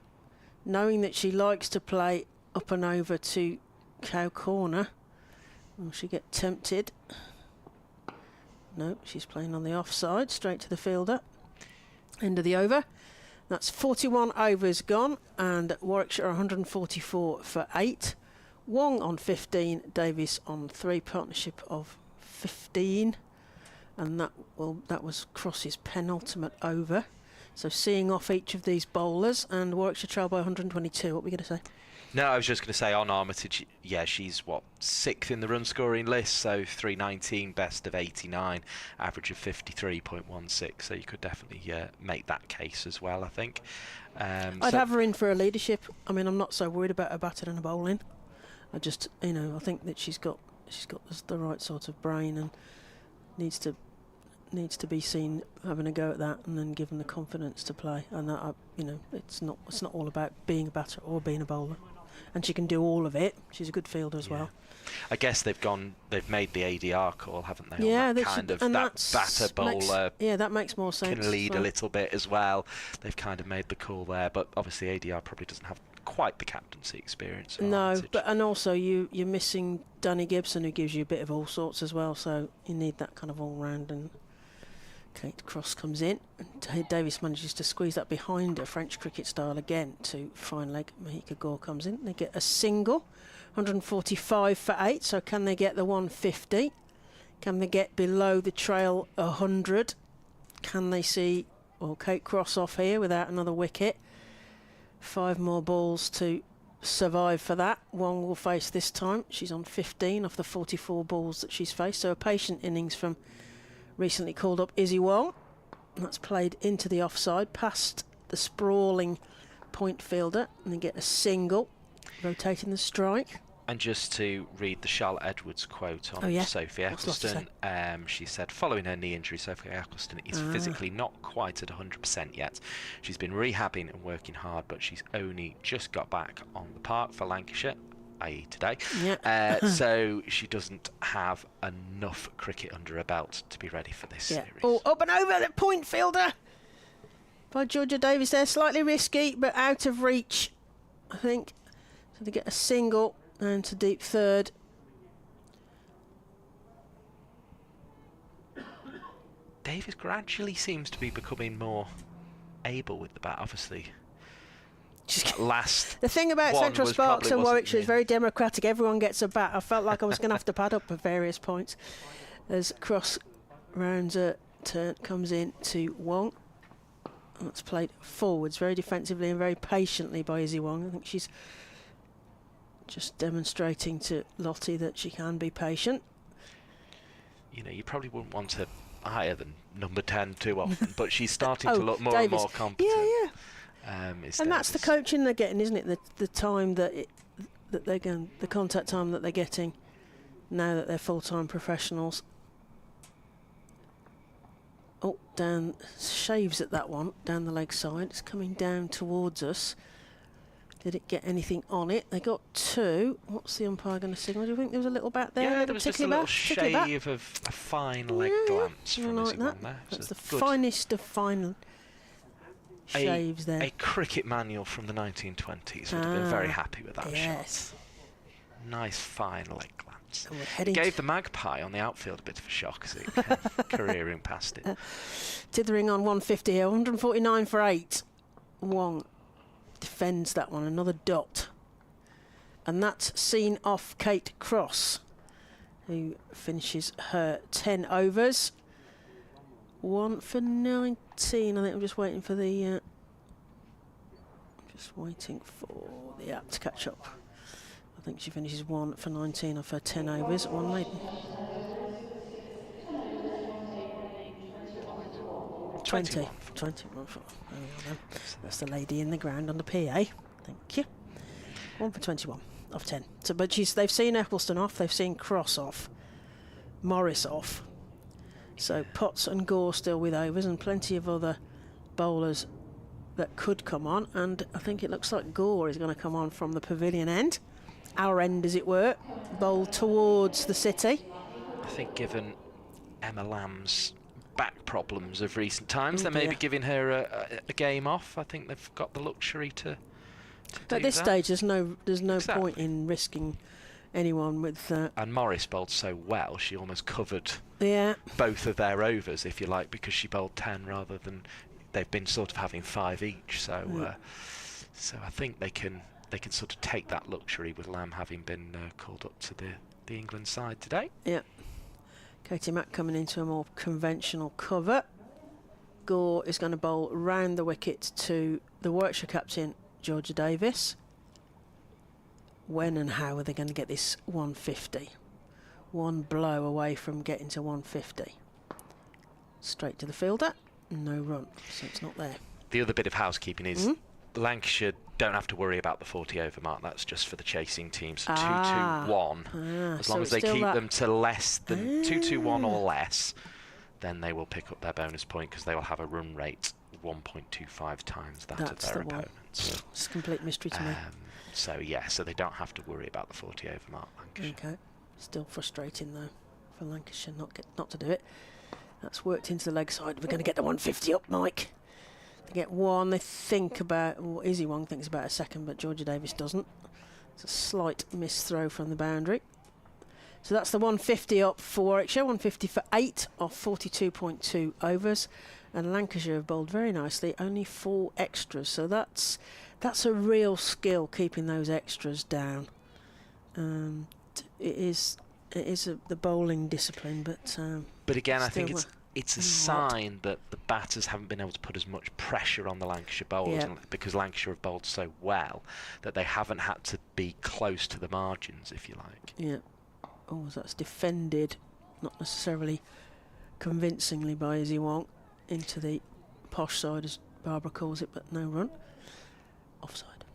knowing that she likes to play up and over to cow corner. Will she get tempted? No, she's playing on the offside, straight to the fielder. End of the over. That's 41 overs gone, and Warwickshire 144 for 8. Wong on 15, Davies on 3, partnership of 15, and that was Cross's penultimate over. So seeing off each of these bowlers, and Warwickshire trail by 122. What were we going to say? No, I was just going to say on Armitage, she's 6th in the run scoring list, so 319, best of 89, average of 53.16. So you could definitely make that case as well, I think. I'd have her in for a leadership. I mean, I'm not so worried about her batting and her bowling. I just, I think that she's got the right sort of brain and needs to be seen having a go at that, and then given the confidence to play. And that, it's not all about being a batter or being a bowler. And she can do all of it. She's a good fielder as well. I guess they've made the ADR call, haven't they? Yeah, on that kind of that batter bowler. That makes more sense. Can lead a little bit as well. They've kind of made the call there, but obviously ADR probably doesn't have quite the captaincy experience. No, and also you're missing Danny Gibson, who gives you a bit of all sorts as well. So you need that kind of all round. And Kate Cross comes in, and Davies manages to squeeze that behind her, French cricket style again, to fine leg. Mahika Gore comes in. They get a single, 145 for 8. So can they get the 150? Can they get below the trail 100? Can they see Kate Cross off here without another wicket? 5 more balls to survive for that. Wong will face this time. She's on 15 off the 44 balls that she's faced. So a patient innings from recently called up Izzy Wong. That's played into the offside, past the sprawling point fielder, and they get a single, rotating the strike. And just to read the Charlotte Edwards quote on Sophie Eccleston, she said, following her knee injury, Sophie Eccleston is physically not quite at 100% yet. She's been rehabbing and working hard, but she's only just got back on the park for Lancashire, i.e. today. So she doesn't have enough cricket under her belt to be ready for this series. Oh, up and over the point fielder by Georgia Davies there. Slightly risky, but out of reach, I think. So they get a single down to deep third. Davies gradually seems to be becoming more able with the bat, obviously. The thing about Central Sparks and Warwickshire is very democratic. Everyone gets a bat. I felt like I was going to have to pad up at various points. As Cross rounds a turn, comes in to Wong. That's played forwards very defensively and very patiently by Izzy Wong. I think she's just demonstrating to Lottie that she can be patient. You probably wouldn't want her higher than number 10 too often, but she's starting to look more and more competent. And that's the coaching they're getting, isn't it? The time that that they're going, the contact time that they're getting now that they're full-time professionals. Oh, down, shaves at that one, down the leg side. It's coming down towards us. Did it get anything on it? They got 2. What's the umpire going to signal? Do you think there was a little bat there? Yeah, there was just a little shave of a fine leg glance from like that. there. That's the finest of fine shaves there. A cricket manual from the 1920s would have been very happy with that shot. Nice fine leg glance. It gave the magpie on the outfield a bit of a shock as it came careering past it. Dithering on 150 here, 149 for 8. Wong defends that one, another dot. And that's seen off Kate Cross, who finishes her 10 overs. 1 for 19. I think I'm just waiting for the app to catch up. I think she finishes 1 for 19 off her 10 overs. One maiden. 21. That's the lady in the ground on the PA. Thank you. 1 for 21 off 10. So, but they've seen Edgbaston off, they've seen Cross off, Morris off. So Potts and Gore still with overs, and plenty of other bowlers that could come on. And I think it looks like Gore is going to come on from the pavilion end, our end as it were, bowl towards the city. I think given Emma Lamb's back problems of recent times, they may be giving her a game off. I think they've got the luxury to But at this stage, there's no point in risking anyone with. And Morris bowled so well, she almost covered both of their overs, if you like, because she bowled 10 rather than they've been sort of having 5 each. So, so I think they can sort of take that luxury with Lamb having been called up to the England side today. Yeah. Katie Mack coming into a more conventional cover. Gore is going to bowl round the wicket to the Warwickshire captain, Georgia Davis. When and how are they going to get this 150? One blow away from getting to 150. Straight to the fielder, no run, so it's not there. The other bit of housekeeping is Lancashire don't have to worry about the 40 over mark. That's just for the chasing teams. 2-2-1. As long as they keep them to less than 2-2-1 or less, then they will pick up their bonus point because they will have a run rate 1.25 times that of their opponents. It's a complete mystery to me. So so they don't have to worry about the 40 over mark, Lancashire. Okay. Still frustrating though for Lancashire not to do it. That's worked into the leg side. We're going to get the 150 up, Mike. They get one. They think about, Izzy Wong thinks about a second, but Georgia Davis doesn't. It's a slight misthrow from the boundary. So that's the 150 up for Warwickshire. 150 for 8 off 42.2 overs, and Lancashire have bowled very nicely. Only 4 extras, so that's a real skill keeping those extras down. It is the bowling discipline, but again, I think it's a sign that the batters haven't been able to put as much pressure on the Lancashire bowlers, because Lancashire have bowled so well that they haven't had to be close to the margins, if you like. Yeah. Oh, that's defended, not necessarily convincingly by Izzy Wong, into the posh side, as Barbara calls it, but no run. Offside.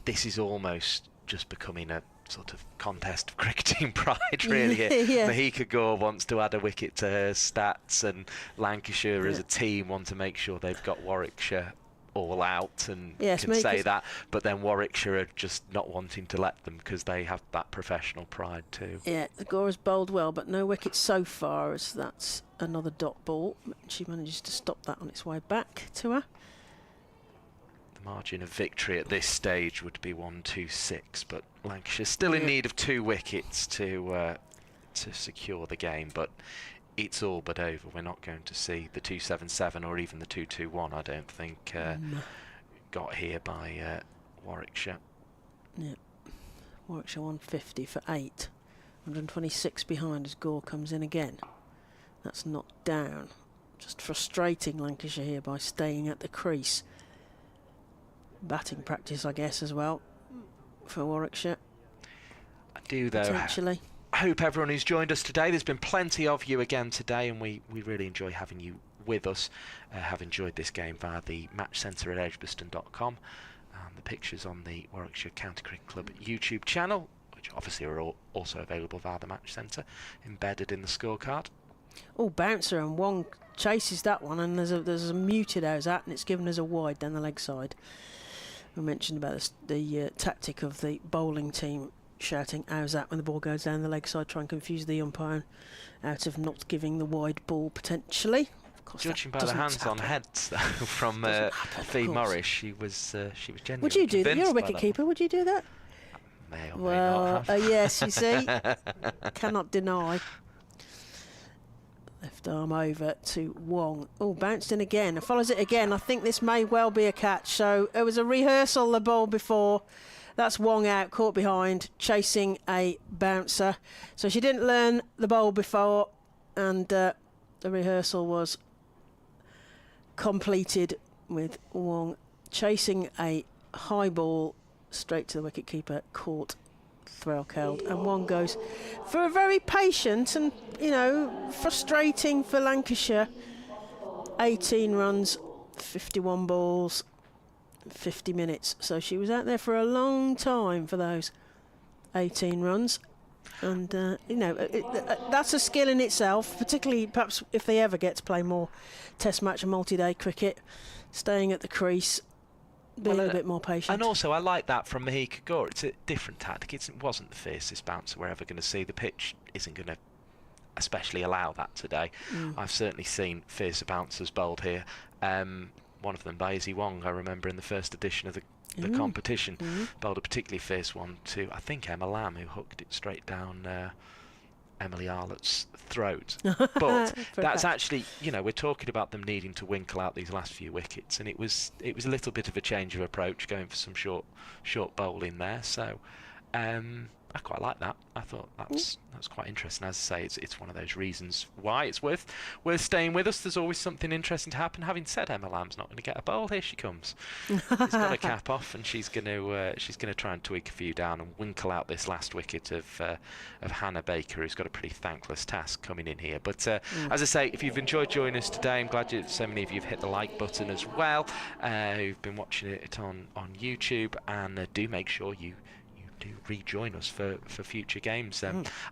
This is almost just becoming a sort of contest of cricketing pride, really. Mahika Gore wants to add a wicket to her stats, and Lancashire as a team want to make sure they've got Warwickshire all out and can say that, but then Warwickshire are just not wanting to let them because they have that professional pride too. Yeah, the Gore has bowled well, but no wickets so far, as that's another dot ball. She manages to stop that on its way back to her. The margin of victory at this stage would be 1-2-6, but Lancashire's still in need of 2 wickets to secure the game, but it's all but over. We're not going to see the 2-7-7 or even the 2-2-1, I don't think, got here by Warwickshire. Yeah, Warwickshire 150 for 8. 126 behind as Gore comes in again. That's knocked down. Just frustrating Lancashire here by staying at the crease. Batting practice, I guess, as well for Warwickshire. I do, though. Potentially. I hope everyone who's joined us today, there's been plenty of you again today, and we really enjoy having you with us. Have enjoyed this game via the match centre at edgbaston.com, And the pictures on the Warwickshire County Cricket Club YouTube channel, which obviously are also available via the Match Centre, embedded in the scorecard. Oh, bouncer, and Wong chases that one, and there's a muted how's that, and it's given us a wide down the leg side. We mentioned about the tactic of the bowling team shouting how's that when the ball goes down the leg side, try and confuse the umpire out of not giving the wide ball potentially. Of course, judging by the hands on heads though, from Fee Morris, she was genuinely Would you do that? You're a convinced by wicket keeper. Would you do that? May or may Well, not have. yes, you see, cannot deny. Left arm over to Wong. Oh, bounced in again. Follows it again. I think this may well be a catch. So it was a rehearsal, the ball before. That's Wong out, caught behind, chasing a bouncer. So she didn't learn the bowl before, and the rehearsal was completed with Wong chasing a high ball straight to the wicketkeeper, caught, throw held, and Wong goes for a very patient and, you know, frustrating for Lancashire. 18 runs, 51 balls, 50 minutes. So she was out there for a long time for those 18 runs. And, you know, that's a skill in itself, particularly perhaps if they ever get to play more test match and multi-day cricket, staying at the crease, being a little bit more patient. And also, I like that from Mahika Gore. It's a different tactic. It wasn't the fiercest bouncer we're ever going to see. The pitch isn't going to especially allow that today. I've certainly seen fiercer bouncers bowled here. One of them by Izzy Wong, I remember in the first edition of the competition, bowled a particularly fierce one to, I think, Emma Lamb, who hooked it straight down Emily Arlett's throat. But that's actually, you know, we're talking about them needing to winkle out these last few wickets, and it was a little bit of a change of approach, going for some short bowling there. So I quite like that. I thought that's quite interesting. As I say, it's one of those reasons why it's worth staying with us. There's always something interesting to happen. Having said Emma Lamb's not going to get a bowl, here she comes. She's got a cap off, and she's going to try and tweak a few down and winkle out this last wicket of Hannah Baker, who's got a pretty thankless task coming in here. But as I say, if you've enjoyed joining us today, I'm glad so many of you have hit the like button as well, who've been watching it on YouTube, and do make sure you do rejoin us for future games.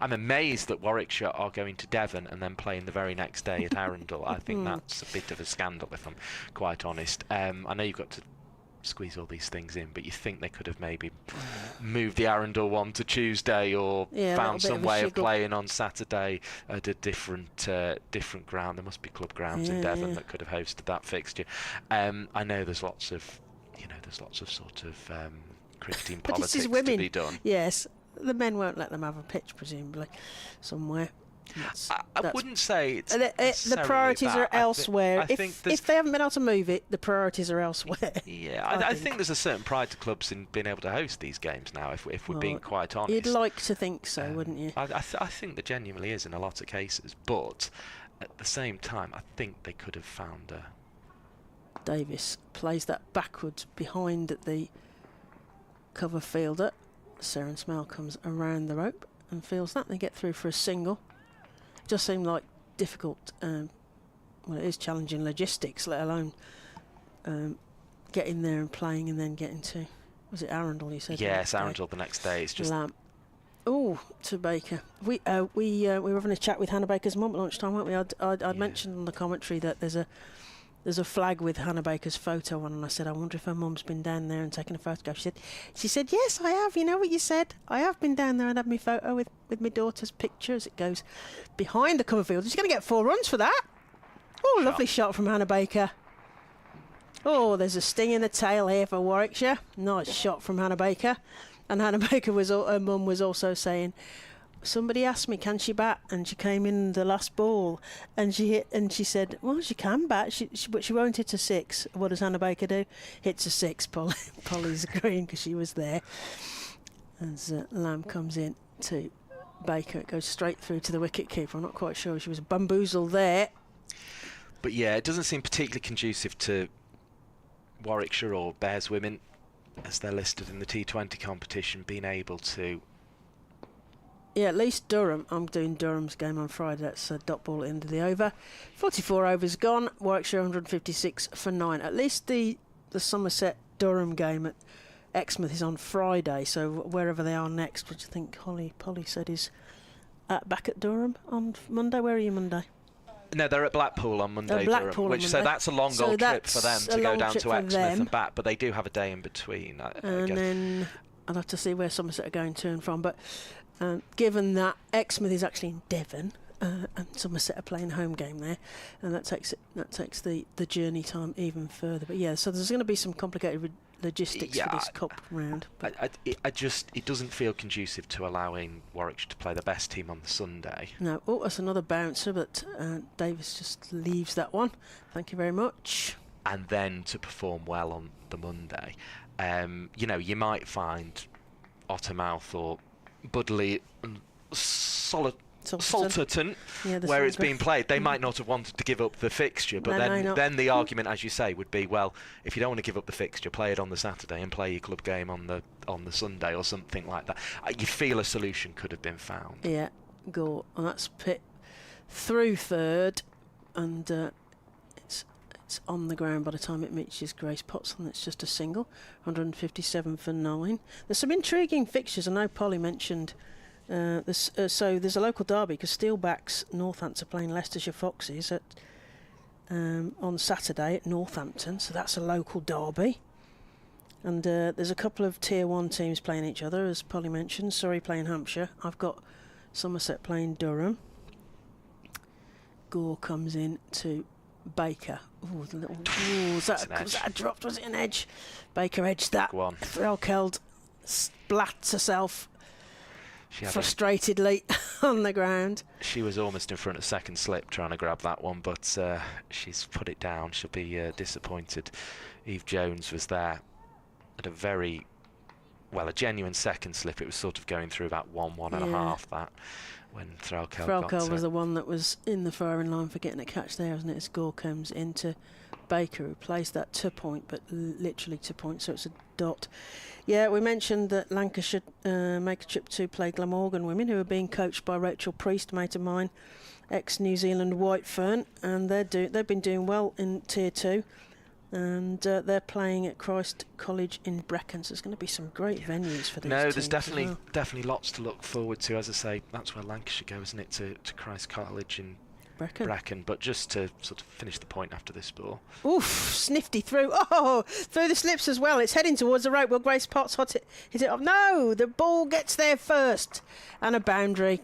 I'm amazed that Warwickshire are going to Devon and then playing the very next day at Arundel. I think that's a bit of a scandal, if I'm quite honest. I know you've got to squeeze all these things in, but you think they could have maybe moved the Arundel one to Tuesday, or found some way of playing on Saturday at a different ground. There must be club grounds in Devon that could have hosted that fixture. I know there's lots of sort of cricketing but politics this is women. To be done. Yes, the men won't let them have a pitch, presumably, somewhere. I wouldn't say it's the priorities are elsewhere. I think if they haven't been able to move it, the priorities are elsewhere. Yeah, I think there's a certain pride to clubs in being able to host these games now, if we're being quite honest. You'd like to think so, wouldn't you? I think there genuinely is in a lot of cases, but at the same time, I think they could have found a... Davis plays that backwards behind the cover fielder. Seren Smell comes around the rope and feels that. They get through for a single. It does seem like difficult, well, it is challenging logistics, let alone getting there and playing and then getting to, was it Arundel you said? Yes, Arundel the next day. It's just... Lamb. Oh, to Baker. We were having a chat with Hannah Baker's mum at lunchtime, weren't we? I'd mentioned on the commentary that there's a flag with Hannah Baker's photo on, and I said, I wonder if her mum's been down there and taken a photograph. She said, yes, I have. You know what you said? I have been down there and had my photo with my daughter's picture as it goes behind the cover field. She's going to get 4 runs for that. Oh, lovely shot from Hannah Baker. Oh, there's a sting in the tail here for Warwickshire. Nice shot from Hannah Baker. And Hannah Baker her mum was also saying, somebody asked me, can she bat? And she came in the last ball and she hit, and she said, well, she can bat, but she won't hit a 6. What does Hannah Baker do? Hits a 6. Polly's agreeing because she was there. As Lamb comes in to Baker, it goes straight through to the wicket keeper. I'm not quite sure, she was bamboozled there. But yeah, it doesn't seem particularly conducive to Warwickshire or Bears women, as they're listed in the T20 competition, being able to... Yeah, at least Durham. I'm doing Durham's game on Friday. That's a dot ball at the end of the over. 44 overs gone. Warwickshire 156 for 9. At least the the Somerset Durham game at Exmouth is on Friday, so wherever they are next, which I think Polly said is back at Durham on Monday. Where are you Monday? No, they're at Blackpool on Monday, Blackpool Durham, so that's a long old trip for them to go down to Exmouth and back, but they do have a day in between. And then I'll have to see where Somerset are going to and from, but given that Exmouth is actually in Devon, and Somerset are playing a home game there, and that takes the journey time even further. But yeah, so there's going to be some complicated logistics for this cup round. It doesn't feel conducive to allowing Warwickshire to play the best team on the Sunday. No, that's another bouncer, but Davis just leaves that one. Thank you very much. And then to perform well on the Monday, you might find Ottermouth or Budley and Salterton, where it's being played, they might not have wanted to give up the fixture, but then the argument, as you say, would be, well, if you don't want to give up the fixture, play it on the Saturday and play your club game on the Sunday or something like that. You feel a solution could have been found. Yeah, go, and that's Pitt through third, and it's on the ground by the time it reaches Grace Potts, and it's just a single, 157 for 9. There's some intriguing fixtures. I know Polly mentioned. So there's a local derby because Steelbacks Northampton are playing Leicestershire Foxes on Saturday at Northampton, so that's a local derby. And there's a couple of Tier 1 teams playing each other, as Polly mentioned. Surrey playing Hampshire. I've got Somerset playing Durham. Gore comes in to Baker. Ooh, the little. Was that dropped? Was it an edge? Baker edged that. Threlkeld splats herself frustratedly on the ground. She was almost in front of second slip trying to grab that one, but she's put it down. She'll be disappointed. Eve Jones was there at a genuine second slip. It was sort of going through about one and a half that when Threlkeld was the one that was in the firing line for getting a catch there, wasn't it? As Gore comes into Baker, who plays that to point, but literally to point, so it's a dot. Yeah, we mentioned that Lancashire make a trip to play Glamorgan women, who are being coached by Rachel Priest, mate of mine, ex-New Zealand White Fern, and they've been doing well in Tier 2, and they're playing at Christ College in Brecon, so there's going to be some great venues for these teams. There's definitely lots to look forward to. As I say, that's where Lancashire go, isn't it, to Christ College in Brecon, but just to sort of finish the point after this ball. Oof, snifty through. Oh, through the slips as well. It's heading towards the rope. Will Grace Potts hit it off? No, the ball gets there first. And a boundary.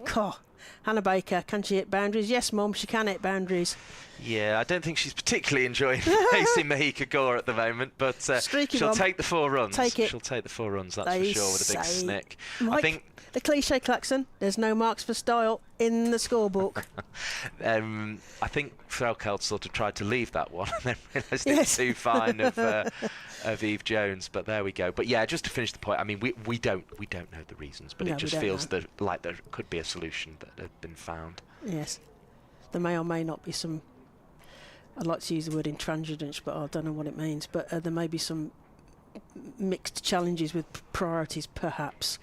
Hannah Baker, can she hit boundaries? Yes, Mum, she can hit boundaries. Yeah, I don't think she's particularly enjoying facing Mahika Gore at the moment, but she'll take the 4 runs. She'll take the 4 runs, that's for sure, with a big snick. Mike, I think the cliche klaxon, there's no marks for style in the scorebook. I think Threlkeld sort of tried to leave that one and then realised it was too fine of Eve Jones, but there we go. But yeah, just to finish the point, I mean, we don't know the reasons, but it just feels like there could be a solution that had been found. Yes, there may or may not be some. I'd like to use the word intransigence, but I don't know what it means. But there may be some mixed challenges with priorities, perhaps,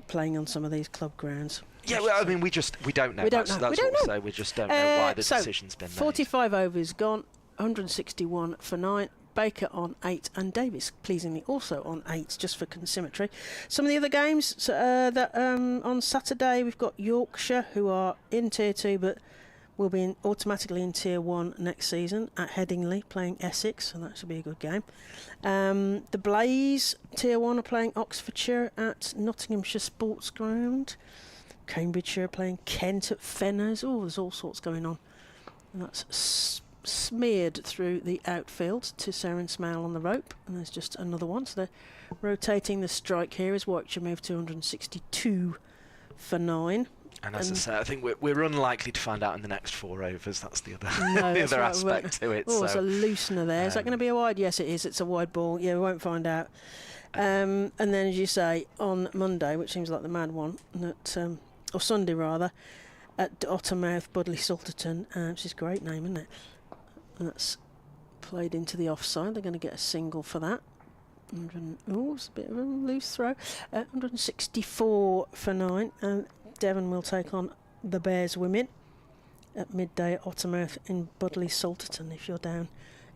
playing on some of these club grounds. Yeah, well, I mean, we don't know. That's what we say. We just don't know why the decision's been made. 45 overs gone, 161 for 9. Baker on 8 and Davis pleasingly also on 8, just for symmetry. Some of the other games on Saturday, we've got Yorkshire, who are in Tier 2 but will be automatically in Tier 1 next season, at Headingley playing Essex, so that should be a good game. The Blaze Tier 1 are playing Oxfordshire at Nottinghamshire Sports Ground. Cambridgeshire playing Kent at Fenners. Oh, there's all sorts going on. And that's smeared through the outfield to Saren Smale on the rope, and there's just another one, so they're rotating the strike here as Warwickshire move to 162 for 9. And as I say, I think we're unlikely to find out in the next 4 overs. That's the other aspect to it. Oh, it's a loosener there. Is that going to be a wide? Yes, it is. It's a wide ball. Yeah, we won't find out. And then, as you say, on Monday, which seems like the mad one, or Sunday rather, at Ottermouth, Budley Salterton, which is a great name, isn't it? That's played into the offside. They're going to get a single for that. It's a bit of a loose throw. 164 for 9. And Devon will take on the Bears women at midday at Ottermouth in Budley Salterton, if you're down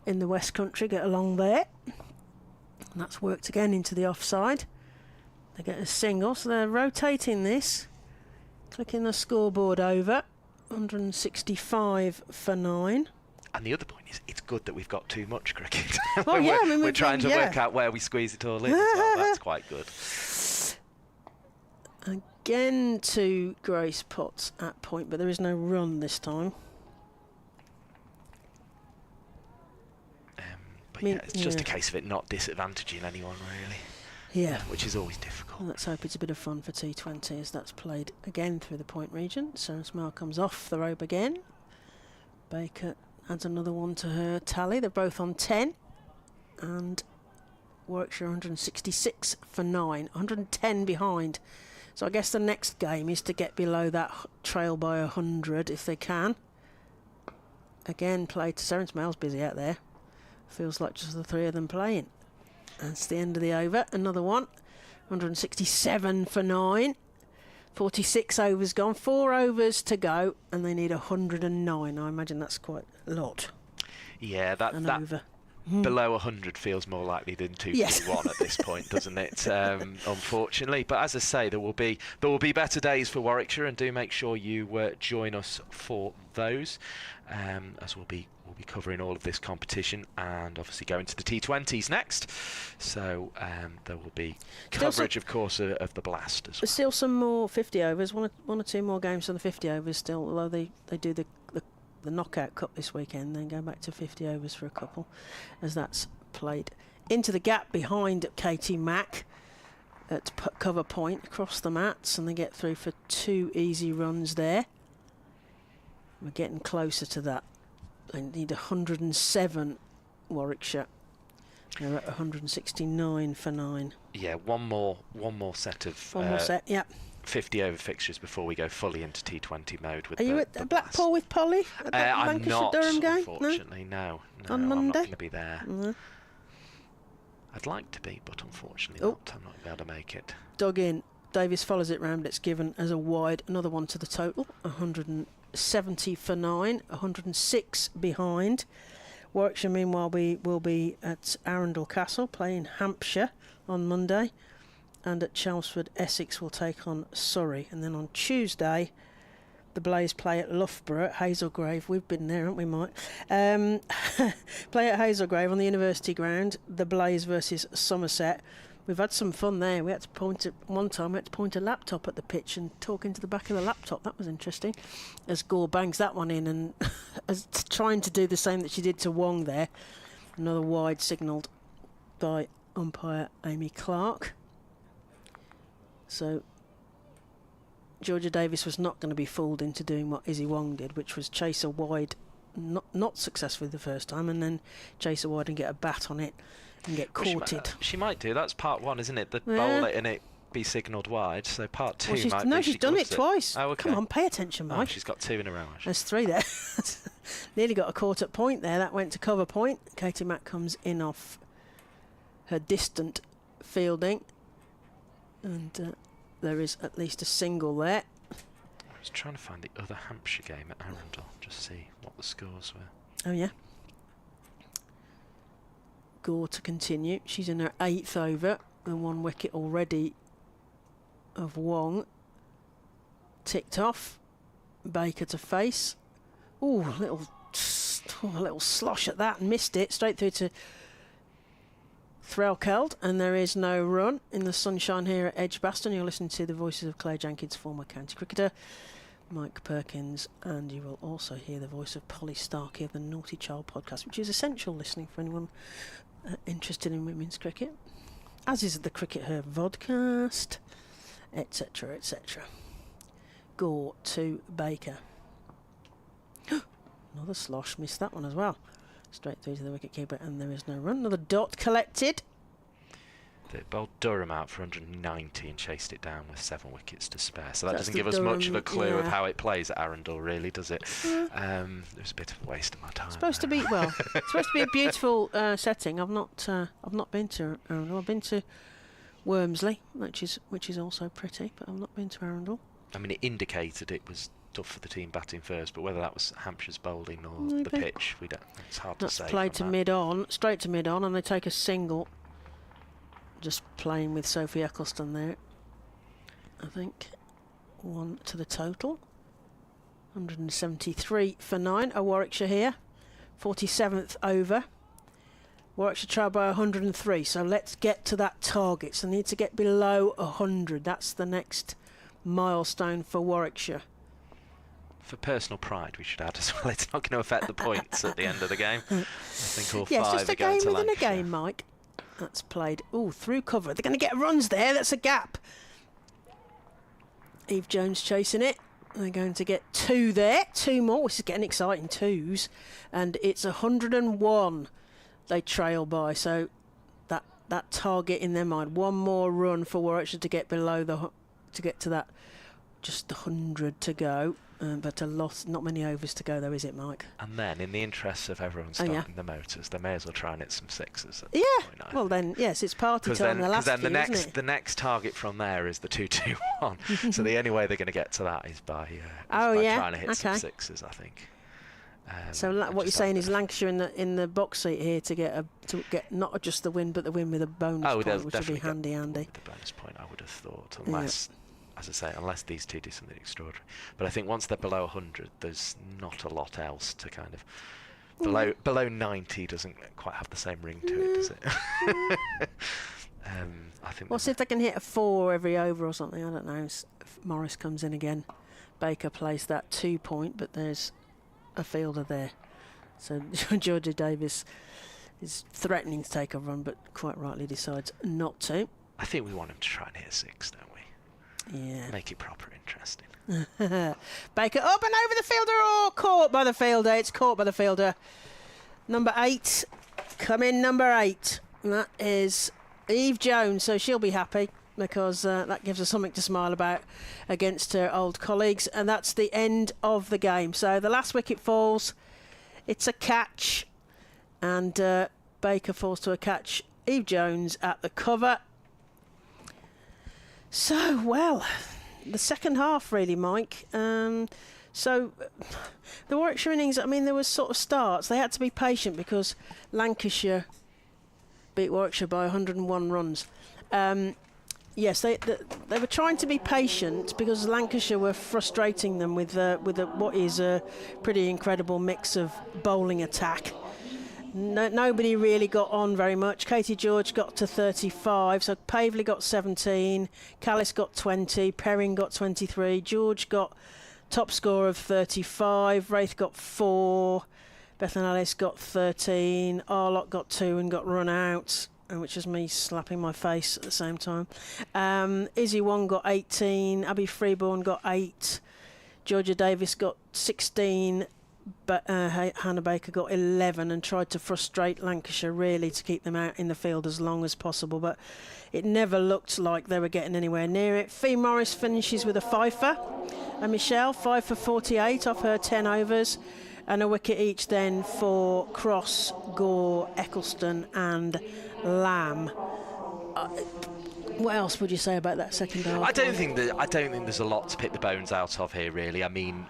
in the West Country get along there. And that's worked again into the offside. They get a single, so they're rotating this. Clicking the scoreboard over. 165 for 9. And the other point is, it's good that we've got too much cricket. Well, yeah, we're trying to work out where we squeeze it all in as well. That's quite good. Again to Grace Potts at point, but there is no run this time. But yeah, it's just a case of it not disadvantaging anyone, really. Yeah. Which is always difficult. Well, let's hope it's a bit of fun for T20 as that's played again through the point region. So Smile comes off the rope again. Baker adds another one to her tally. They're both on 10. And Warwickshire 166 for 9. 110 behind. So I guess the next game is to get below that trail by 100 if they can. Again, played to Sarah Smale's busy out there. Feels like just the three of them playing. That's the end of the over. Another one. 167 for 9. 46 overs gone. 4 overs to go. And they need 109. I imagine that's quite a lot. Yeah, that over. Below 100 feels more likely than 2-1 at this point, doesn't it? Unfortunately. But as I say, there will be better days for Warwickshire, and do make sure you join us for those, as we'll be covering all of this competition and obviously going to the T20s next. So there will be coverage, of course, of the Blast as well. There's still some more 50 overs, one or two more games for the 50 overs still, although they do the knockout cup this weekend, then go back to 50 overs for a couple as that's played into the gap behind Katie Mack at cover point across the mats, and they get through for 2 easy runs there. We're getting closer to that. They need 107 Warwickshire. They're at 169 for 9. Yeah, one more set of one more set, yeah. 50 over fixtures before we go fully into T20 mode. With Are you at Blackpool with Polly at that I'm Lancashire not, Durham game? unfortunately, no. On Monday? I'm not going to be there. No. I'd like to be, but unfortunately not. I'm not going to be able to make it. Dug in. Davis follows it round. It's given as a wide. Another one to the total. 170 for 9. 106 behind. Warwickshire, meanwhile, will be at Arundel Castle playing Hampshire on Monday. And at Chelmsford, Essex will take on Surrey. And then on Tuesday, the Blaze play at Loughborough at Hazelgrave. We've been there, haven't we, Mike? Play at Hazelgrave on the University Ground. The Blaze versus Somerset. We've had some fun there. We had to point a laptop at the pitch and talk into the back of the laptop. That was interesting. As Gore bangs that one in and as trying to do the same that she did to Wong there. Another wide signalled by umpire Amy Clark. So Georgia Davis was not going to be fooled into doing what Izzy Wong did, which was chase a wide, not successfully the first time, and then chase a wide and get a bat on it and get courted. She might do. That's part 1, isn't it? The bowl it and it be signalled wide. So part 2 might be. No, she's done it twice. Oh, okay. Come on, pay attention, Mike. Oh, she's got 2 in a row. Actually. There's 3 there. Nearly got a caught at point there. That went to cover point. Katie Mack comes in off her distant fielding. And there is at least a single there. I was trying to find the other Hampshire game at Arundel, just see what the scores were. Oh, yeah. Gore to continue. She's in her 8th over, and 1 wicket already of Wong. Ticked off. Baker to face. Ooh, a little slosh at that and missed it. Straight through to Threlkeld, and there is no run in the sunshine here at Edgbaston. You're listening to the voices of Claire Jenkins, former county cricketer, Mike Perkins, and you will also hear the voice of Polly Starkey of the Naughty Child podcast, which is essential listening for anyone interested in women's cricket, as is the Cricket Her vodcast, etc., etc. Gore to Baker. Another slosh, missed that one as well. Straight through to the wicketkeeper, and there is no run. Another dot collected. They bowled Durham out for 190 and chased it down with 7 wickets to spare. So that That's doesn't the give us much of a clue Durham, of how it plays at Arundel, really, does it? It was a bit of a waste of my time. It's supposed to be a beautiful setting. I've not been to Arundel. I've been to Wormsley, which is also pretty, but I've not been to Arundel. I mean, it indicated it was tough for the team batting first, but whether that was Hampshire's bowling or the pitch, we don't. It's hard to say. That's played to mid-on, straight to mid-on, and they take a single. Just playing with Sophie Eccleston there. I think 1 to the total. 173 for 9. A Warwickshire here. 47th over. Warwickshire trail by 103. So let's get to that target. So need to get below 100. That's the next milestone for Warwickshire. For personal pride, we should add as well. It's not going to affect the points at the end of the game. I think all yes, five just a are going game to within Lancashire. a game, Mike. That's played. Oh, through cover. They're going to get runs there. That's a gap. Eve Jones chasing it. They're going to get 2 there. 2 more. This is getting exciting. 2s. And it's 101 they trail by. So that target in their mind. 1 more run for Warwickshire to get below to get to that. Just 100 to go. But a lot, not many overs to go though, is it, Mike? And then, in the interests of everyone starting the motors, they may as well try and hit some 6s. Yeah. Well then, yes, it's party time. Because then the next target from there is the 2-2-1. So the only way they're going to get to that is by trying to hit some 6s, I think. So what you're saying is Lancashire in the box seat here to get not just the win, but the win with a bonus point, which would be handy. With the bonus point, I would have thought, unless. As I say, unless these two do something extraordinary. But I think once they're below 100, there's not a lot else to kind of... Below 90 doesn't quite have the same ring to it, does it? I think. Well, see if they can hit a 4 every over or something. I don't know. If Morris comes in again. Baker plays that 2 point, but there's a fielder there. So Georgia Davis is threatening to take a run, but quite rightly decides not to. I think we want him to try and hit a 6, don't we? Yeah. Make it proper interesting. Baker up and over the fielder, caught by the fielder. It's caught by the fielder. Number 8. Come in, number 8. And that is Eve Jones, so she'll be happy because that gives her something to smile about against her old colleagues. And that's the end of the game. So the last wicket falls. It's a catch. And Baker falls to a catch. Eve Jones at the cover. So, well, the second half really, Mike. So the Warwickshire innings, I mean, there was sort of starts. They had to be patient because Lancashire beat Warwickshire by 101 runs. Yes, they were trying to be patient because Lancashire were frustrating them with what is a pretty incredible mix of bowling attack. Nobody really got on very much. Katie George got to 35, so Pavley got 17, Callis got 20, Perrin got 23, George got top score of 35, Wraith got 4, Bethan Ellis got 13, Arlott got 2 and got run out, which is me slapping my face at the same time. Izzy Wong got 18, Abby Freeborn got 8, Georgia Davis got 16, but Hannah Baker got 11 and tried to frustrate Lancashire really to keep them out in the field as long as possible, but it never looked like they were getting anywhere near it. Fee Morris finishes with a fifer, and Michelle 5 for 48 off her 10 overs, and a wicket each then for Cross, Gore, Eccleston and Lamb. What else would you say about that second half? I don't think there's a lot to pick the bones out of here really. I mean,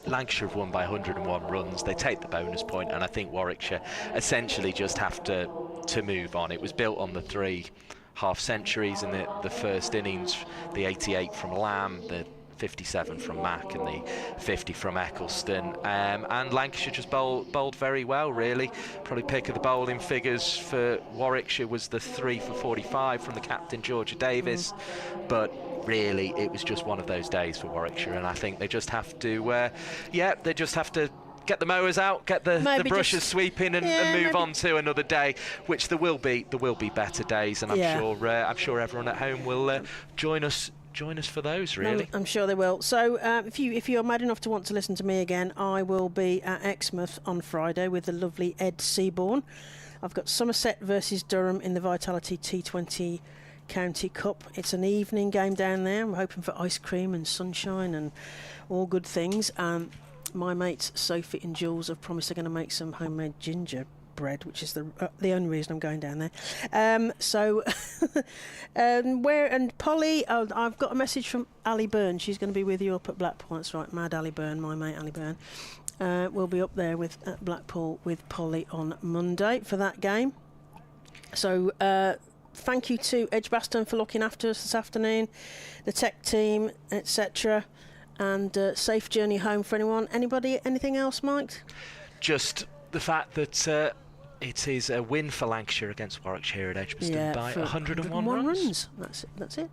Lancashire have won by 101 runs. They take the bonus point, and I think Warwickshire essentially just have to move on. It was built on the 3 half centuries in the first innings, the 88 from Lamb, the 57 from Mack and the 50 from Eccleston, and Lancashire just bowled very well really. Probably pick of the bowling figures for Warwickshire was the 3 for 45 from the captain Georgia Davis, but really it was just one of those days for Warwickshire, and I think they just have to get the mowers out, get the brushes sweeping, and move on to another day, which there will be better days, and I'm sure everyone at home will join us for those really. I'm sure they will. So if you're mad enough to want to listen to me again, I will be at Exmouth on Friday with the lovely Ed Seaborn. I've got Somerset versus Durham in the Vitality T20 County Cup. It's an evening game down there. I'm hoping for ice cream and sunshine and all good things. My mates Sophie and Jules have promised they're going to make some homemade gingerbread bread, which is the only reason I'm going down there. And Polly, I've got a message from Ali Byrne. She's going to be with you up at Blackpool. That's right, Mad Ali Byrne, my mate Ali Byrne. We'll be up there at Blackpool with Polly on Monday for that game. So thank you to Edgbaston for looking after us this afternoon, the tech team, etc. And safe journey home for anyone. Anything else, Mike? Just the fact that it is a win for Lancashire against Warwickshire at Edgbaston by 101 runs. That's it.